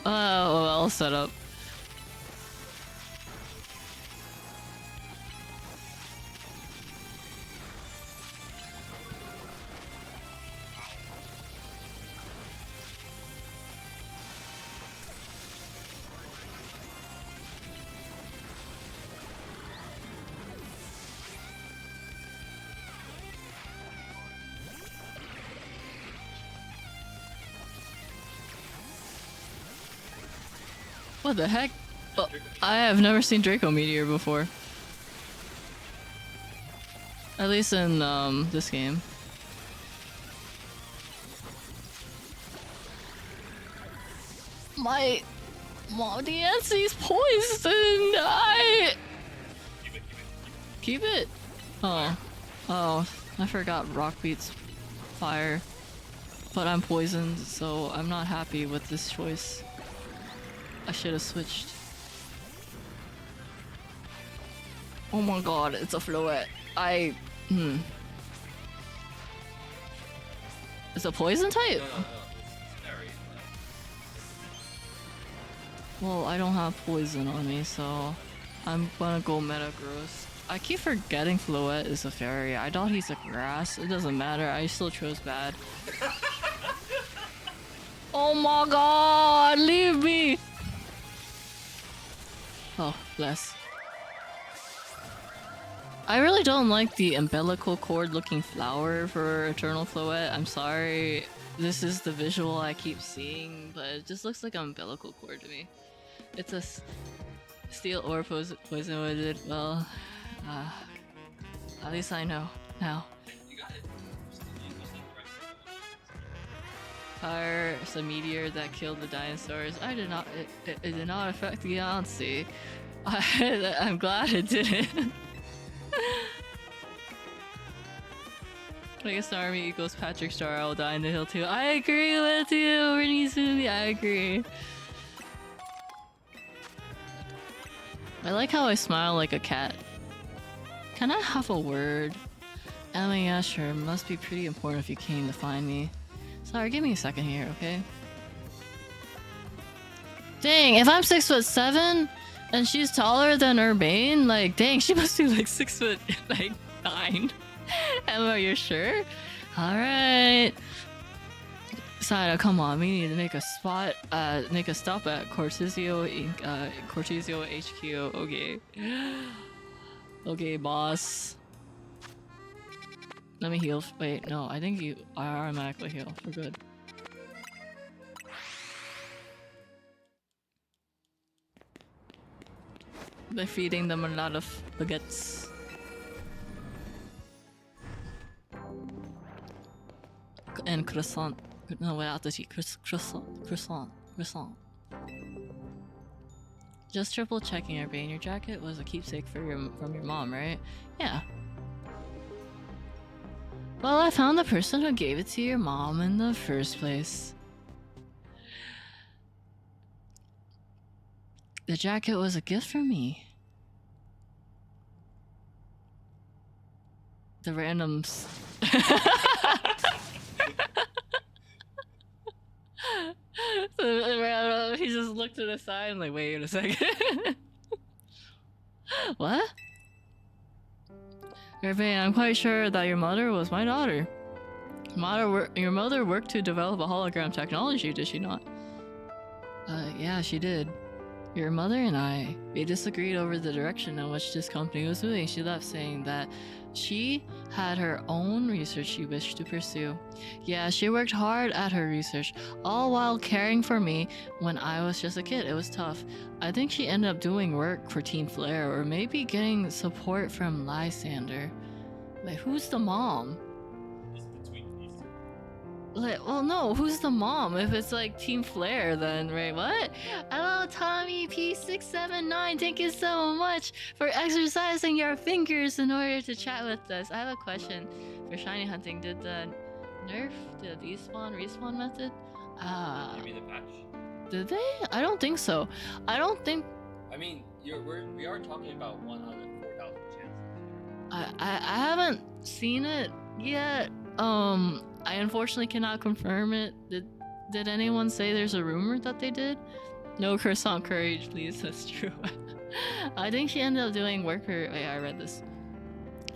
[SPEAKER 1] Oh, well set up. What the heck? Oh, I have never seen Draco Meteor before. At least in this game. My DNC's poisoned. Keep it. Oh, I forgot rock beats fire, but I'm poisoned, so I'm not happy with this choice. I should have switched. Oh my god, it's a Floette. It's a poison type?
[SPEAKER 2] No, it's fairy.
[SPEAKER 1] Well, I don't have poison on me, so I'm gonna go Metagross. I keep forgetting Floette is a fairy. I thought he's a grass. It doesn't matter. I still chose bad. Oh my god, leave me! Oh, bless. I really don't like the umbilical cord looking flower for Eternal Floette. I'm sorry. This is the visual I keep seeing, but it just looks like an umbilical cord to me. It's a steel or poison wizard. Well, at least I know now.
[SPEAKER 2] You got it.
[SPEAKER 1] Fire is a meteor that killed the dinosaurs. I did not. It did not affect the Yancy. I'm glad it didn't. Like a star army equals Patrick Star, I will die in the hill too. I agree with you, Renizumi. I agree. I like how I smile like a cat. Can I have a word? Emma, yeah, sure. Must be pretty important if you came to find me. Sorry, give me a second here, okay? Dang, if I'm 6'7" and she's taller than Urbane, like, dang, she must be like 6'9". Emma, you're sure? Alright. Sada, come on, we need to make a spot, make a stop at Cortizio HQ. Okay. Okay, boss. Let me heal. Wait, no, I think you automatically heal. We're good. By feeding them a lot of baguettes. And croissant. No, without the T. Croissant. Just triple checking, Urbane. Your jacket was a keepsake from your mom, right? Yeah. Well, I found the person who gave it to your mom in the first place. The jacket was a gift from me. The randoms. He just looked to the side and like, wait a second. What? Urbane, I'm quite sure that your mother was my daughter. Your mother worked to develop a hologram technology, did she not? Yeah, she did. Your mother and we disagreed over the direction in which this company was moving. She left saying that she had her own research she wished to pursue. Yeah, she worked hard at her research, all while caring for me when I was just a kid. It was tough. I think she ended up doing work for Team Flare, or maybe getting support from Lysander. Wait, who's the mom?
[SPEAKER 2] It's between these two.
[SPEAKER 1] Like, well, no, who's the mom? If it's like Team Flare, then, right? What? Hello, Tommy P679. Thank you so much for exercising your fingers in order to chat with us. I have a question for shiny hunting. Did the nerf the respawn method?
[SPEAKER 2] You mean the patch?
[SPEAKER 1] Did they? I don't think so. I don't think.
[SPEAKER 2] I mean, we are talking about 1 out of 4,000 chances.
[SPEAKER 1] I haven't seen it yet. I unfortunately cannot confirm it. Did anyone say there's a rumor that they did? No croissant courage, please. That's true. I think she ended up doing worker. Wait, I read this.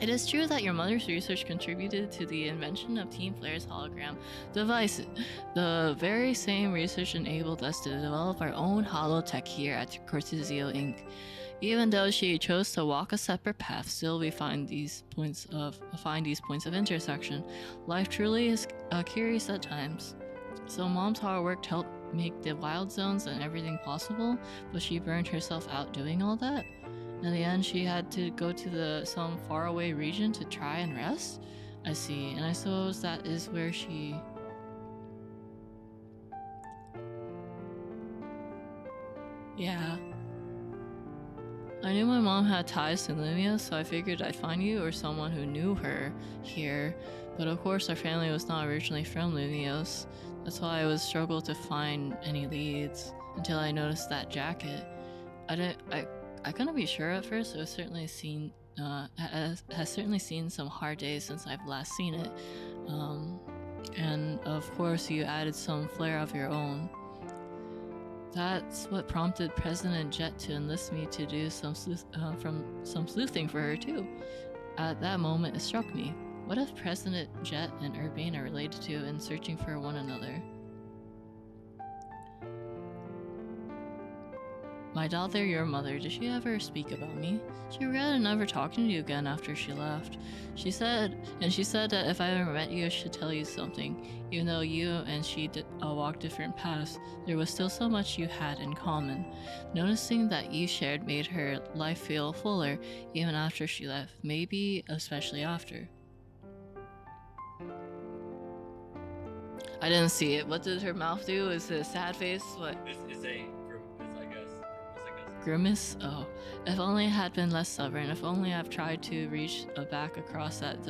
[SPEAKER 1] It is true that your mother's research contributed to the invention of Team Flare's hologram device. The very same research enabled us to develop our own holotech here at Cortizio Inc. Even though she chose to walk a separate path, still we find these points of intersection. Life truly is curious at times. So Mom's hard work helped make the wild zones and everything possible, but she burned herself out doing all that. In the end, she had to go to some faraway region to try and rest. I see, and I suppose that is where she. Yeah. I knew my mom had ties to Lumia, so I figured I'd find you or someone who knew her here. But of course, our family was not originally from Lumios. That's why I was struggled to find any leads until I noticed that jacket. I couldn't be sure at first. It was certainly has certainly seen some hard days since I've last seen it. And of course, you added some flair of your own. That's what prompted President Jet to enlist me to do some sleuthing for her too. At that moment, it struck me. What if President Jet and Urbane are related to and searching for one another? My daughter, your mother, did she ever speak about me? She regretted never talking to you again after she left. She said that if I ever met you, I should tell you something. Even though you and she walked different paths, there was still so much you had in common. Noticing that you shared made her life feel fuller, even after she left, maybe especially after. I didn't see it. What did her mouth do? Is it a sad face? What?
[SPEAKER 2] It's a grimace, I guess.
[SPEAKER 1] Grimace? Oh. If only I had been less stubborn. If only I've tried to reach back across that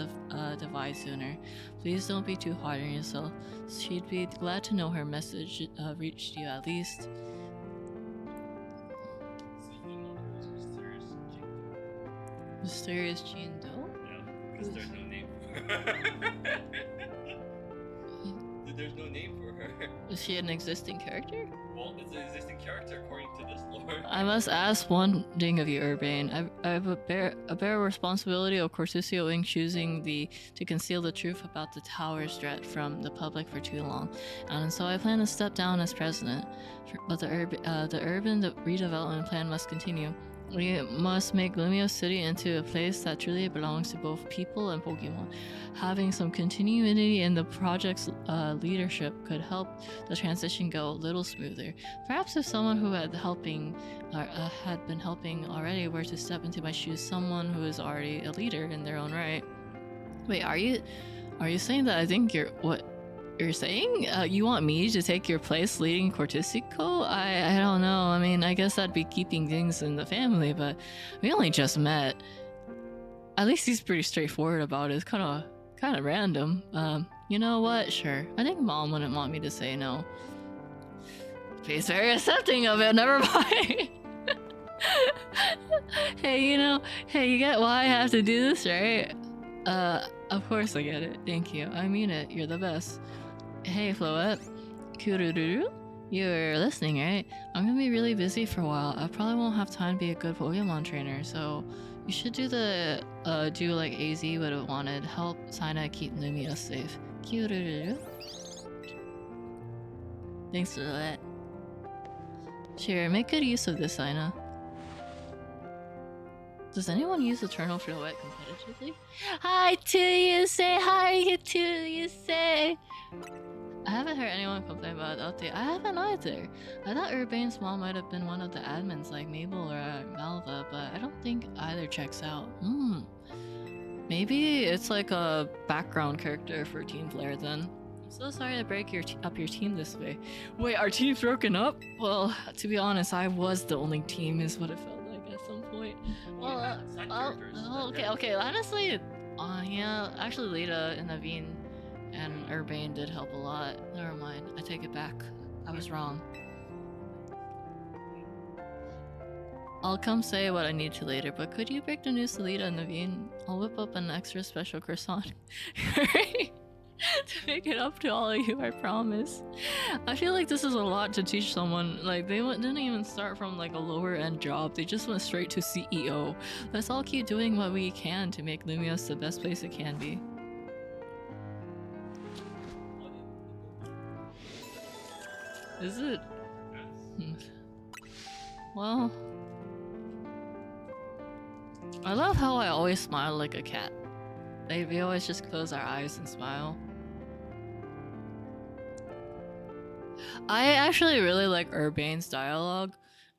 [SPEAKER 1] divide sooner. Please don't be too hard on yourself. She'd be glad to know her message reached you at least. Mysterious Jean Doe?
[SPEAKER 2] Yeah, because there's no name for her. There's no name for her.
[SPEAKER 1] Is she an existing character?
[SPEAKER 2] Well, it's an existing character according to this lore.
[SPEAKER 1] I must ask one thing of you, Urbane. I have a bare responsibility of Cortizio Inc. choosing to conceal the truth about the tower's threat from the public for too long, and so I plan to step down as president. But the urban redevelopment plan must continue. We must make Lumio City into a place that truly belongs to both people and Pokemon. Having some continuity in the project's leadership could help the transition go a little smoother. Perhaps if someone who had been helping already were to step into my shoes, someone who is already a leader in their own right. Wait, are you saying that I think you're saying? You want me to take your place leading Corticico? I don't know. I mean, I guess I'd be keeping things in the family, but we only just met. At least he's pretty straightforward about it. It's kind of random. You know what? Sure. I think Mom wouldn't want me to say no. She's very accepting of it. Never mind. Hey, you get why I have to do this, right? Of course I get it. Thank you. I mean it. You're the best. Hey, Floette. Kurururu? You're listening, right? I'm gonna be really busy for a while. I probably won't have time to be a good Pokemon trainer, so you should do like AZ would have wanted. Help Saina keep Lumia safe. Kurururu? Thanks for that. Sure, make good use of this, Saina. Does anyone use Eternal Floette competitively? Hi to you, say hi to you, say. I haven't heard anyone complain about the update. I haven't either. I thought Urbane's mom might have been one of the admins like Mabel or Malva, but I don't think either checks out. Maybe it's like a background character for Team Flare then. I'm so sorry to break up your team this way. Wait, our team's broken up? Well, to be honest, I was the only team is what it felt like at some point. Well, okay, honestly, yeah, actually Lita and Naveen and Urbane did help a lot. Never mind, I take it back. I was wrong. I'll come say what I need to later, but could you break the news to Lita and Naveen? I'll whip up an extra special croissant. to make it up to all of you, I promise. I feel like this is a lot to teach someone. Like, they didn't even start from like a lower end job, they just went straight to CEO. Let's all keep doing what we can to make Lumios the best place it can be. Is it? Well, I love how I always smile like a cat. Like, we always just close our eyes and smile. I actually really like Urbane's dialogue.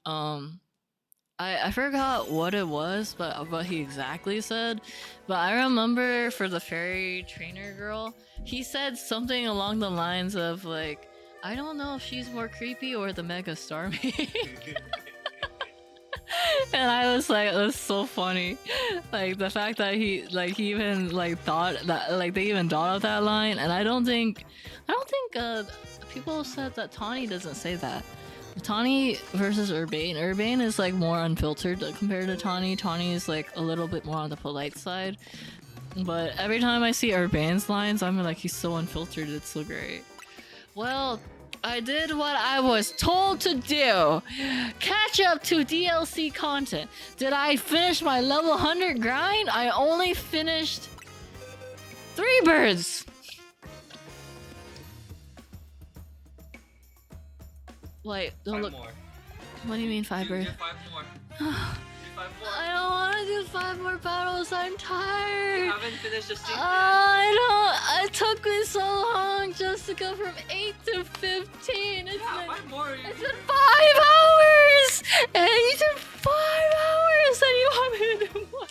[SPEAKER 1] I forgot what it was, but what he exactly said. But I remember for the fairy trainer girl, he said something along the lines of like, I don't know if she's more creepy or the Mega Starmie. And I was like, that's so funny. Like the fact that he even like thought that, like they even thought of that line. And I don't think people said that Tawny doesn't say that. Tawny versus Urbane. Urbane is like more unfiltered compared to Tawny. Tawny is like a little bit more on the polite side. But every time I see Urbane's lines, I'm like, he's so unfiltered, it's so great. Well, I did what I was told to do. Catch up to DLC content. Did I finish my level 100 grind? I only finished 3 birds. Wait, don't look.
[SPEAKER 2] More.
[SPEAKER 1] What do you mean 5 birds?
[SPEAKER 2] 5 more. Do 5 more.
[SPEAKER 1] I don't want to do 5 more battles. I'm tired.
[SPEAKER 2] You haven't finished the secret.
[SPEAKER 1] It took me so long just to go from 8 to 15. It's
[SPEAKER 2] Yeah,
[SPEAKER 1] been,
[SPEAKER 2] 5 more.
[SPEAKER 1] it's been 5 hours! And it's been 5 hours and you want me to do more?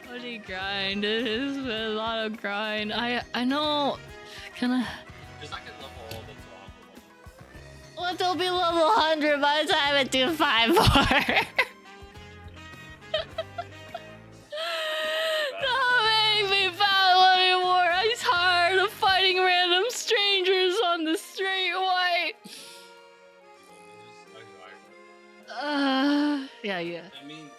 [SPEAKER 1] What do you grind? It has been a lot of grind. I know. Can I?
[SPEAKER 2] Because I can level all the 12.
[SPEAKER 1] Well, they'll be level 100 by the time I do 5 more. Don't make me battle anymore. I'm tired of fighting random strangers on the straight white. Yeah.
[SPEAKER 2] I mean,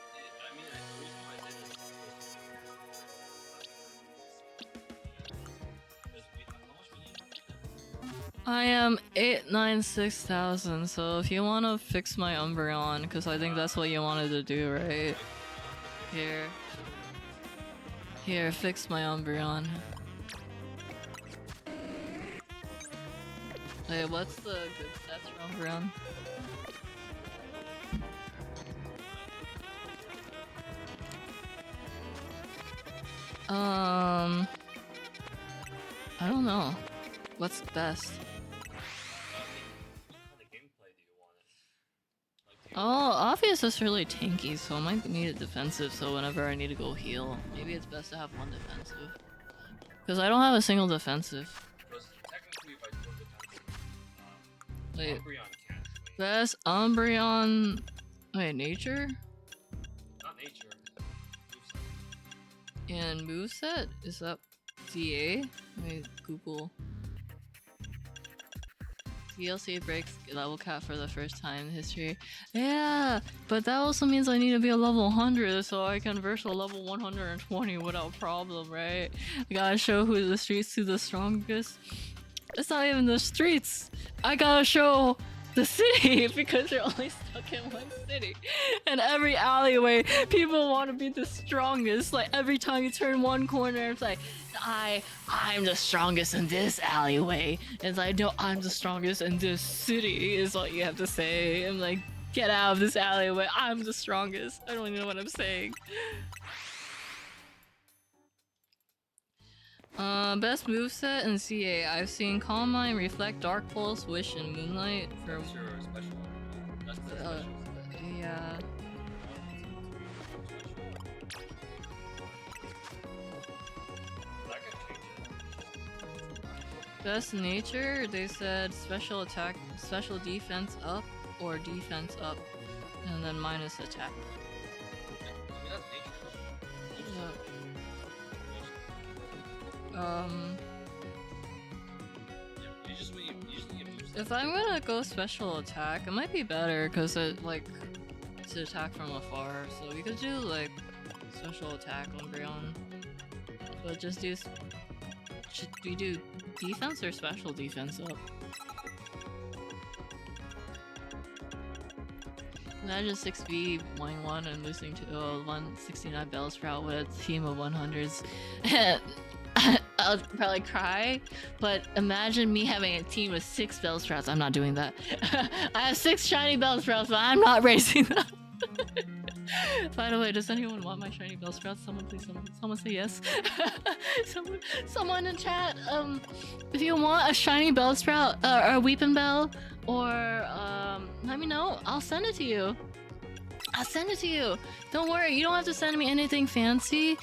[SPEAKER 1] I am 896,000, so if you want to fix my Umbreon, because I think that's what you wanted to do, right? Here, fix my Umbreon. Wait, what's the good stats for Umbreon? I don't know. What's best? Oh, Obvious is really tanky, so I might need it defensive, so whenever I need to go heal, maybe it's best to have one defensive. Because I don't have a single defensive. Wait. Best Umbreon... Wait, nature?
[SPEAKER 2] Not nature.
[SPEAKER 1] And moveset? Is that DA? Wait, Google. DLC breaks level cap for the first time in history. Yeah, but that also means I need to be a level 100 so I can verse a level 120 without problem, right? I gotta show who the streets to the strongest. It's not even the streets. I gotta show the city because you're only stuck in one city. And every alleyway, people want to be the strongest. Like every time you turn one corner, it's like, I'm the strongest in this alleyway. And it's like, no, I'm the strongest in this city is what you have to say. I'm like, get out of this alleyway. I'm the strongest. I don't even know what I'm saying. Best moveset in CA. I've seen Calm Mind, Reflect, Dark Pulse, Wish, and Moonlight for...
[SPEAKER 2] That's your special one. That's the special.
[SPEAKER 1] Yeah.
[SPEAKER 2] That could change it.
[SPEAKER 1] Best nature, they said special attack, special defense up, or defense up, and then minus attack.
[SPEAKER 2] I mean, that's nature.
[SPEAKER 1] Yeah. If I'm gonna go special attack, it might be better because it like to attack from afar. So we could do like special attack on Greon. But just do. Should we do defense or special defense up? Imagine 6B winning 1 and losing to 169 Bellsprout with a team of 100s. I'll probably cry, but imagine me having a team with 6 Bellsprouts. I'm not doing that. I have 6 shiny Bellsprouts, but I'm not racing them. By the way, does anyone want my shiny Bellsprout? Someone please, someone say yes. someone in chat. If you want a shiny Bellsprout or a Weeping Bell, or let me know. I'll send it to you. I'll send it to you. Don't worry. You don't have to send me anything fancy.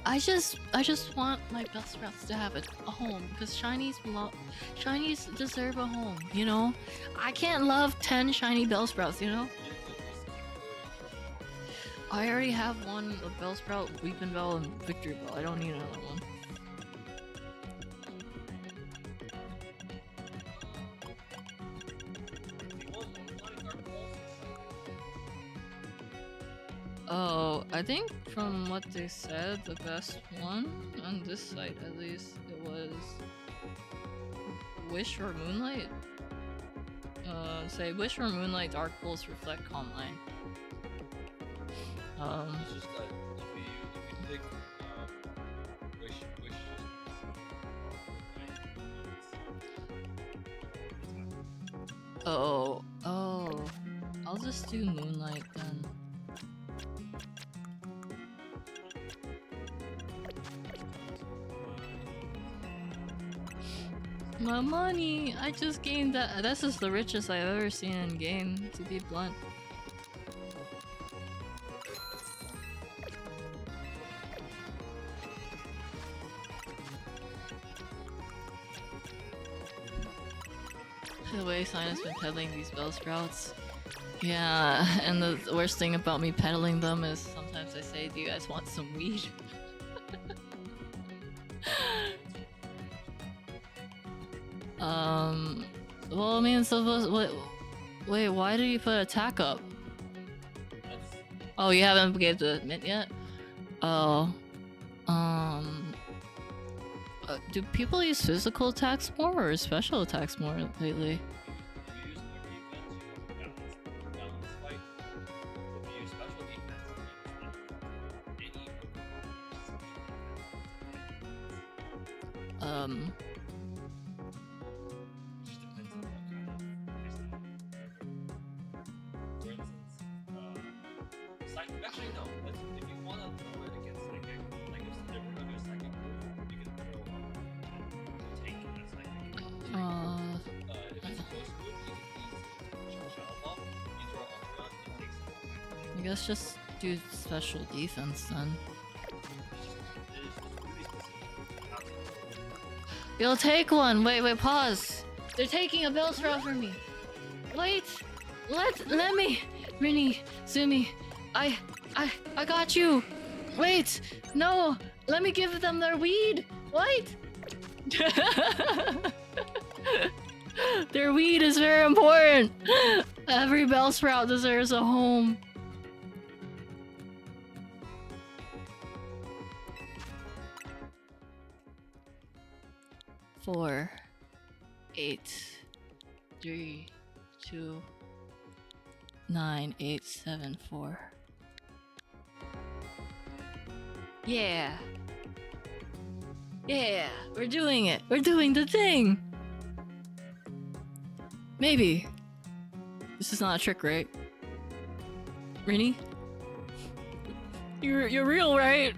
[SPEAKER 1] I just want my Bellsprouts to have a home, because shinies deserve a home. You know, I can't love 10 shiny Bellsprouts. You know. I already have one, a Bellsprout, Weeping Bell, and Victory Bell. I don't need another one. Oh, I think from what they said, the best one on this site at least, it was Wish or Moonlight. Say Wish or Moonlight, Dark Pulse, Reflect, Calm Mind.
[SPEAKER 2] It's just that if you pick wish
[SPEAKER 1] Oh, I'll just do Moonlight then. My money! I just gained that. This is the richest I've ever seen in game, to be blunt. The way Sinus been peddling these Bellsprouts. Yeah, and the worst thing about me peddling them is sometimes I say, do you guys want some weed? Well, I mean, wait, why did you put attack up? Oh, you haven't gave the mint yet? Oh. Do people use physical attacks more or special attacks more lately?
[SPEAKER 2] Actually, no. If you want to throw it against Psychic, like if they're going to do a Psychic move, you can throw Tank and Psychic. If it's a Ghost move, you can use Shadow Ball, you throw Armor on, it takes it.
[SPEAKER 1] I guess just do special defense then. You'll take one! Wait, pause! They're taking a Bellsprout from me! Wait! Let me! Rini, Zumi, I got you! Wait! No! Let me give them their weed! Wait! Their weed is very important! Every Bellsprout deserves a home. Four, 8, 3, 2, 9, 8, 7, 4. Yeah. Yeah, we're doing it. We're doing the thing. Maybe. This is not a trick, right? Rini? You're real, right?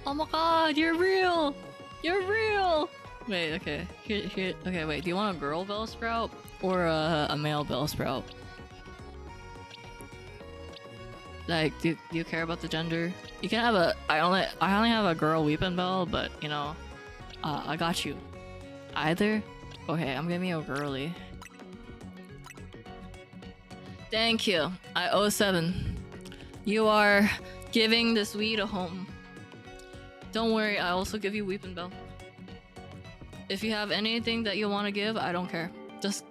[SPEAKER 1] Oh my god, you're real! You're real! Wait, okay. Here, okay, wait. Do you want a girl Bellsprout or a male Bellsprout? Like, do you care about the gender? You can have a. I only have a girl Weeping Bell, but you know, I got you. Either. Okay, I'm giving you a girly. Thank you. I owe 7. You are giving this weed a home. Don't worry, I also give you Weeping Bell. If you have anything that you want to give, I don't care. Just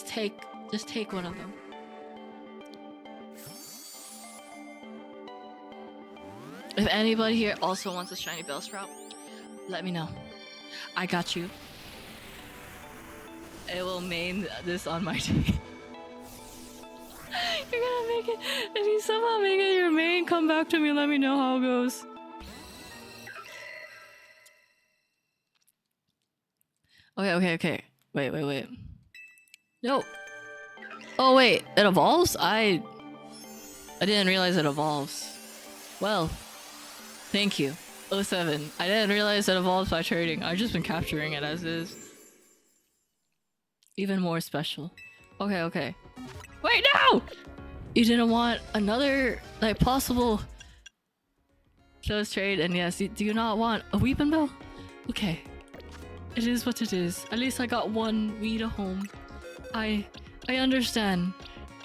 [SPEAKER 1] take one of them. If anybody here also wants a shiny Bellsprout, let me know. I got you. I will main this on my team. You're gonna make it. If you somehow make it your main, come back to me. Let me know how it goes. Okay. Wait. No. Oh wait, it evolves? I didn't realize it evolves. Well, thank you. 07. I didn't realize it evolves by trading. I've just been capturing it as is. Even more special. Okay. Wait, no! You didn't want another, like, possible close trade, and yes, do you not want a Weeping Bell? Okay. It is what it is. At least I got one weed at home. I understand.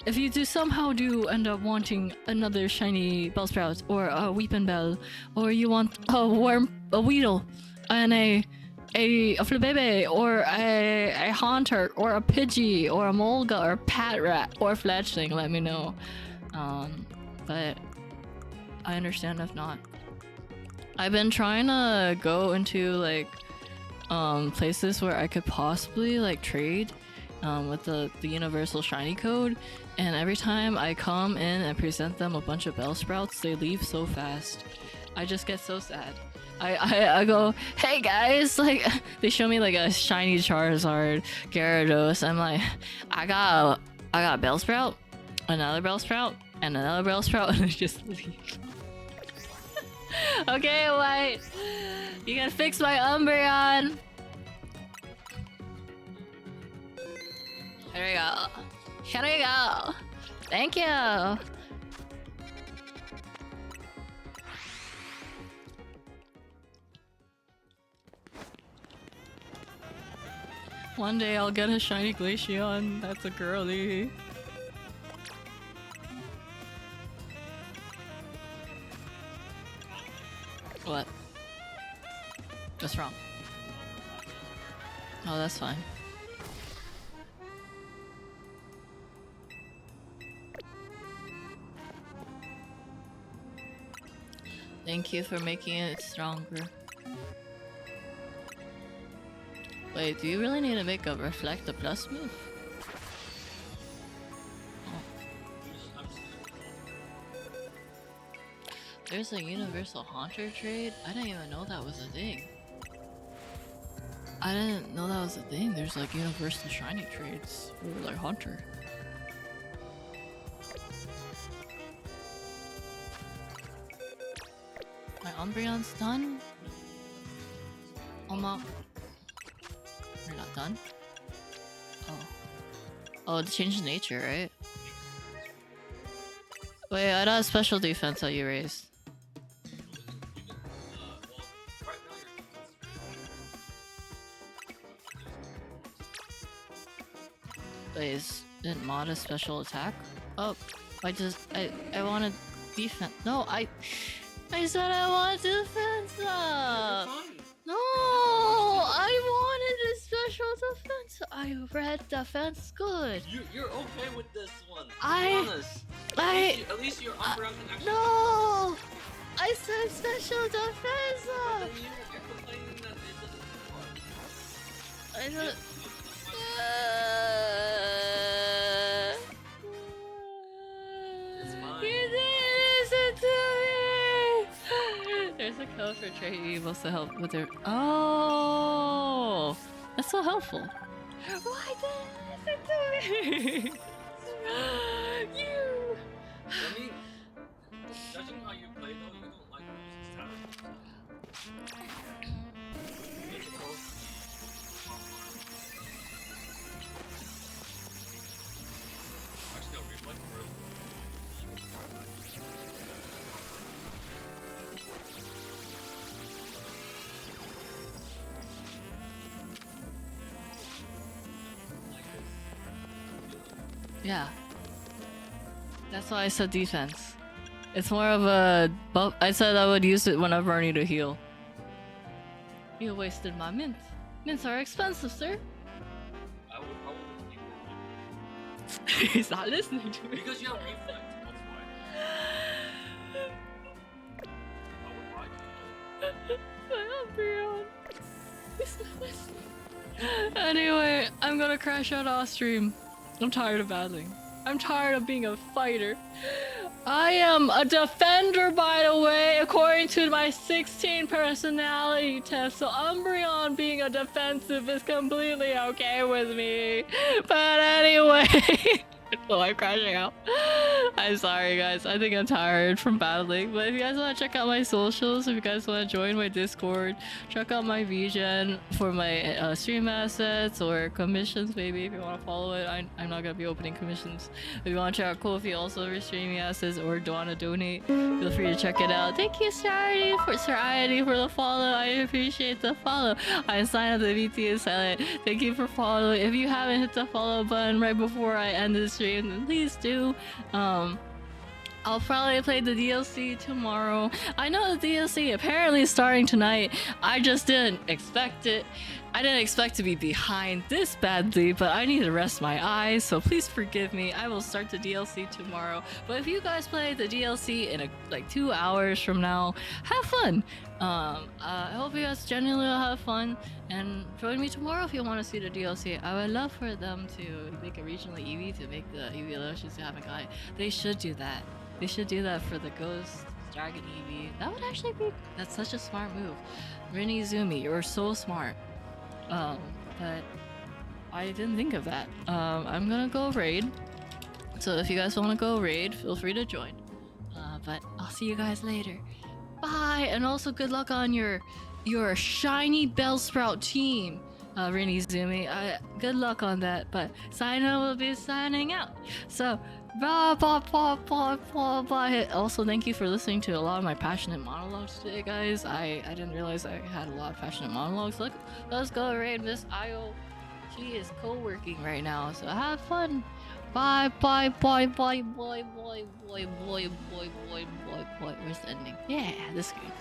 [SPEAKER 1] If you somehow end up wanting another shiny Bellsprout or a Weeping Bell, or you want a Weedle, and a Flabébé, or a Haunter, or a Pidgey, or a Molga, or a Patrat, or Fletchling, let me know. But I understand if not. I've been trying to go into like places where I could possibly like trade with the universal shiny code, and every time I come in and present them a bunch of Bellsprouts, they leave so fast. I just get so sad. I go, hey guys, like they show me like a shiny Charizard, Gyarados. I'm like, I got a Bellsprout, another Bellsprout, and another Bellsprout, and they just leave. Okay, White, you gotta fix my Umbreon. Here we go. Here we go. Thank you. One day I'll get a shiny Glaceon. That's a girly. What? What's wrong? Oh, that's fine. Thank you for making it stronger. Wait, do you really need to make a Reflect the Plus move? Oh. There's a Universal Haunter trade? I didn't even know that was a thing. There's like Universal Shiny trades for like Haunter. My Umbreon's done? Almost. You're not done? Oh, to change the nature, right? Wait, I thought special defense that you raised. Wait, isn't mod a special attack? Oh, I wanted defense. No, I said I want defense up! No, I wanted a special defense. I read defense good.
[SPEAKER 2] You're okay with this one.
[SPEAKER 1] At
[SPEAKER 2] least your Umbreon can actually.
[SPEAKER 1] No, I said special defense up.
[SPEAKER 2] But then you're complaining that it doesn't work.
[SPEAKER 1] I said.
[SPEAKER 2] It's fine.
[SPEAKER 1] You didn't listen to me. There's a code for trade evils to help with their. Oh, that's so helpful. Why didn't you listen to me? You.
[SPEAKER 2] I mean, judging how you play though, you don't like Rose's talent. Actually, no, reflect for real.
[SPEAKER 1] Yeah. That's why I said defense. It's more of a buff. I said I would use it whenever I need to heal. You wasted my mint. Mints are expensive, sir.
[SPEAKER 2] I wouldn't keep it.
[SPEAKER 1] He's not listening to me.
[SPEAKER 2] Because you have reflect, that's why.
[SPEAKER 1] Umbreon. Anyway, I'm gonna crash out off stream. I'm tired of battling. I'm tired of being a fighter. I am a defender, by the way, according to my 16 personality test. So Umbreon being a defensive is completely okay with me. But anyway, so I'm crashing out. I'm sorry, guys. I think I'm tired from battling. But if you guys want to check out my socials, if you guys want to join my Discord, check out my VGen for my stream assets or commissions, maybe, if you want to follow it. I'm not going to be opening commissions. If you want to check out Ko-fi also for streaming assets or do want to donate, feel free to check it out. Thank you, Sir Id for the follow. I appreciate the follow. I signed up the VT is silent. Thank you for following. If you haven't hit the follow button right before I end the stream, then please do. I'll probably play the DLC tomorrow. I know the DLC apparently is starting tonight. I just didn't expect it. I didn't expect to be behind this badly, but I need to rest my eyes, so please forgive me. I will start the DLC tomorrow. But if you guys play the DLC in like 2 hours from now, have fun. I hope you guys genuinely will have fun, and join me tomorrow if you want to see the DLC. I would love for them to make a regional EV to make the EV illusions you haven't got. They should do that. They should do that for the Ghost Dragon EV. That would actually be... That's such a smart move. Rini Zumi, you're so smart. But I didn't think of that. I'm gonna go raid. So if you guys want to go raid, feel free to join. But I'll see you guys later. Bye! And also good luck on your shiny Bellsprout team, Rini Zumi. Good luck on that. But Sino will be signing out. So... Bye, bye, bye, bye, bye, bye. Also, thank you for listening to a lot of my passionate monologues today, guys. I didn't realize I had a lot of passionate monologues. Look, let's go raid Miss Io. She is co-working right now, so have fun. Bye, bye, bye, bye, bye, bye, bye, bye, bye, bye, bye, bye. Where's the ending? Yeah, this game.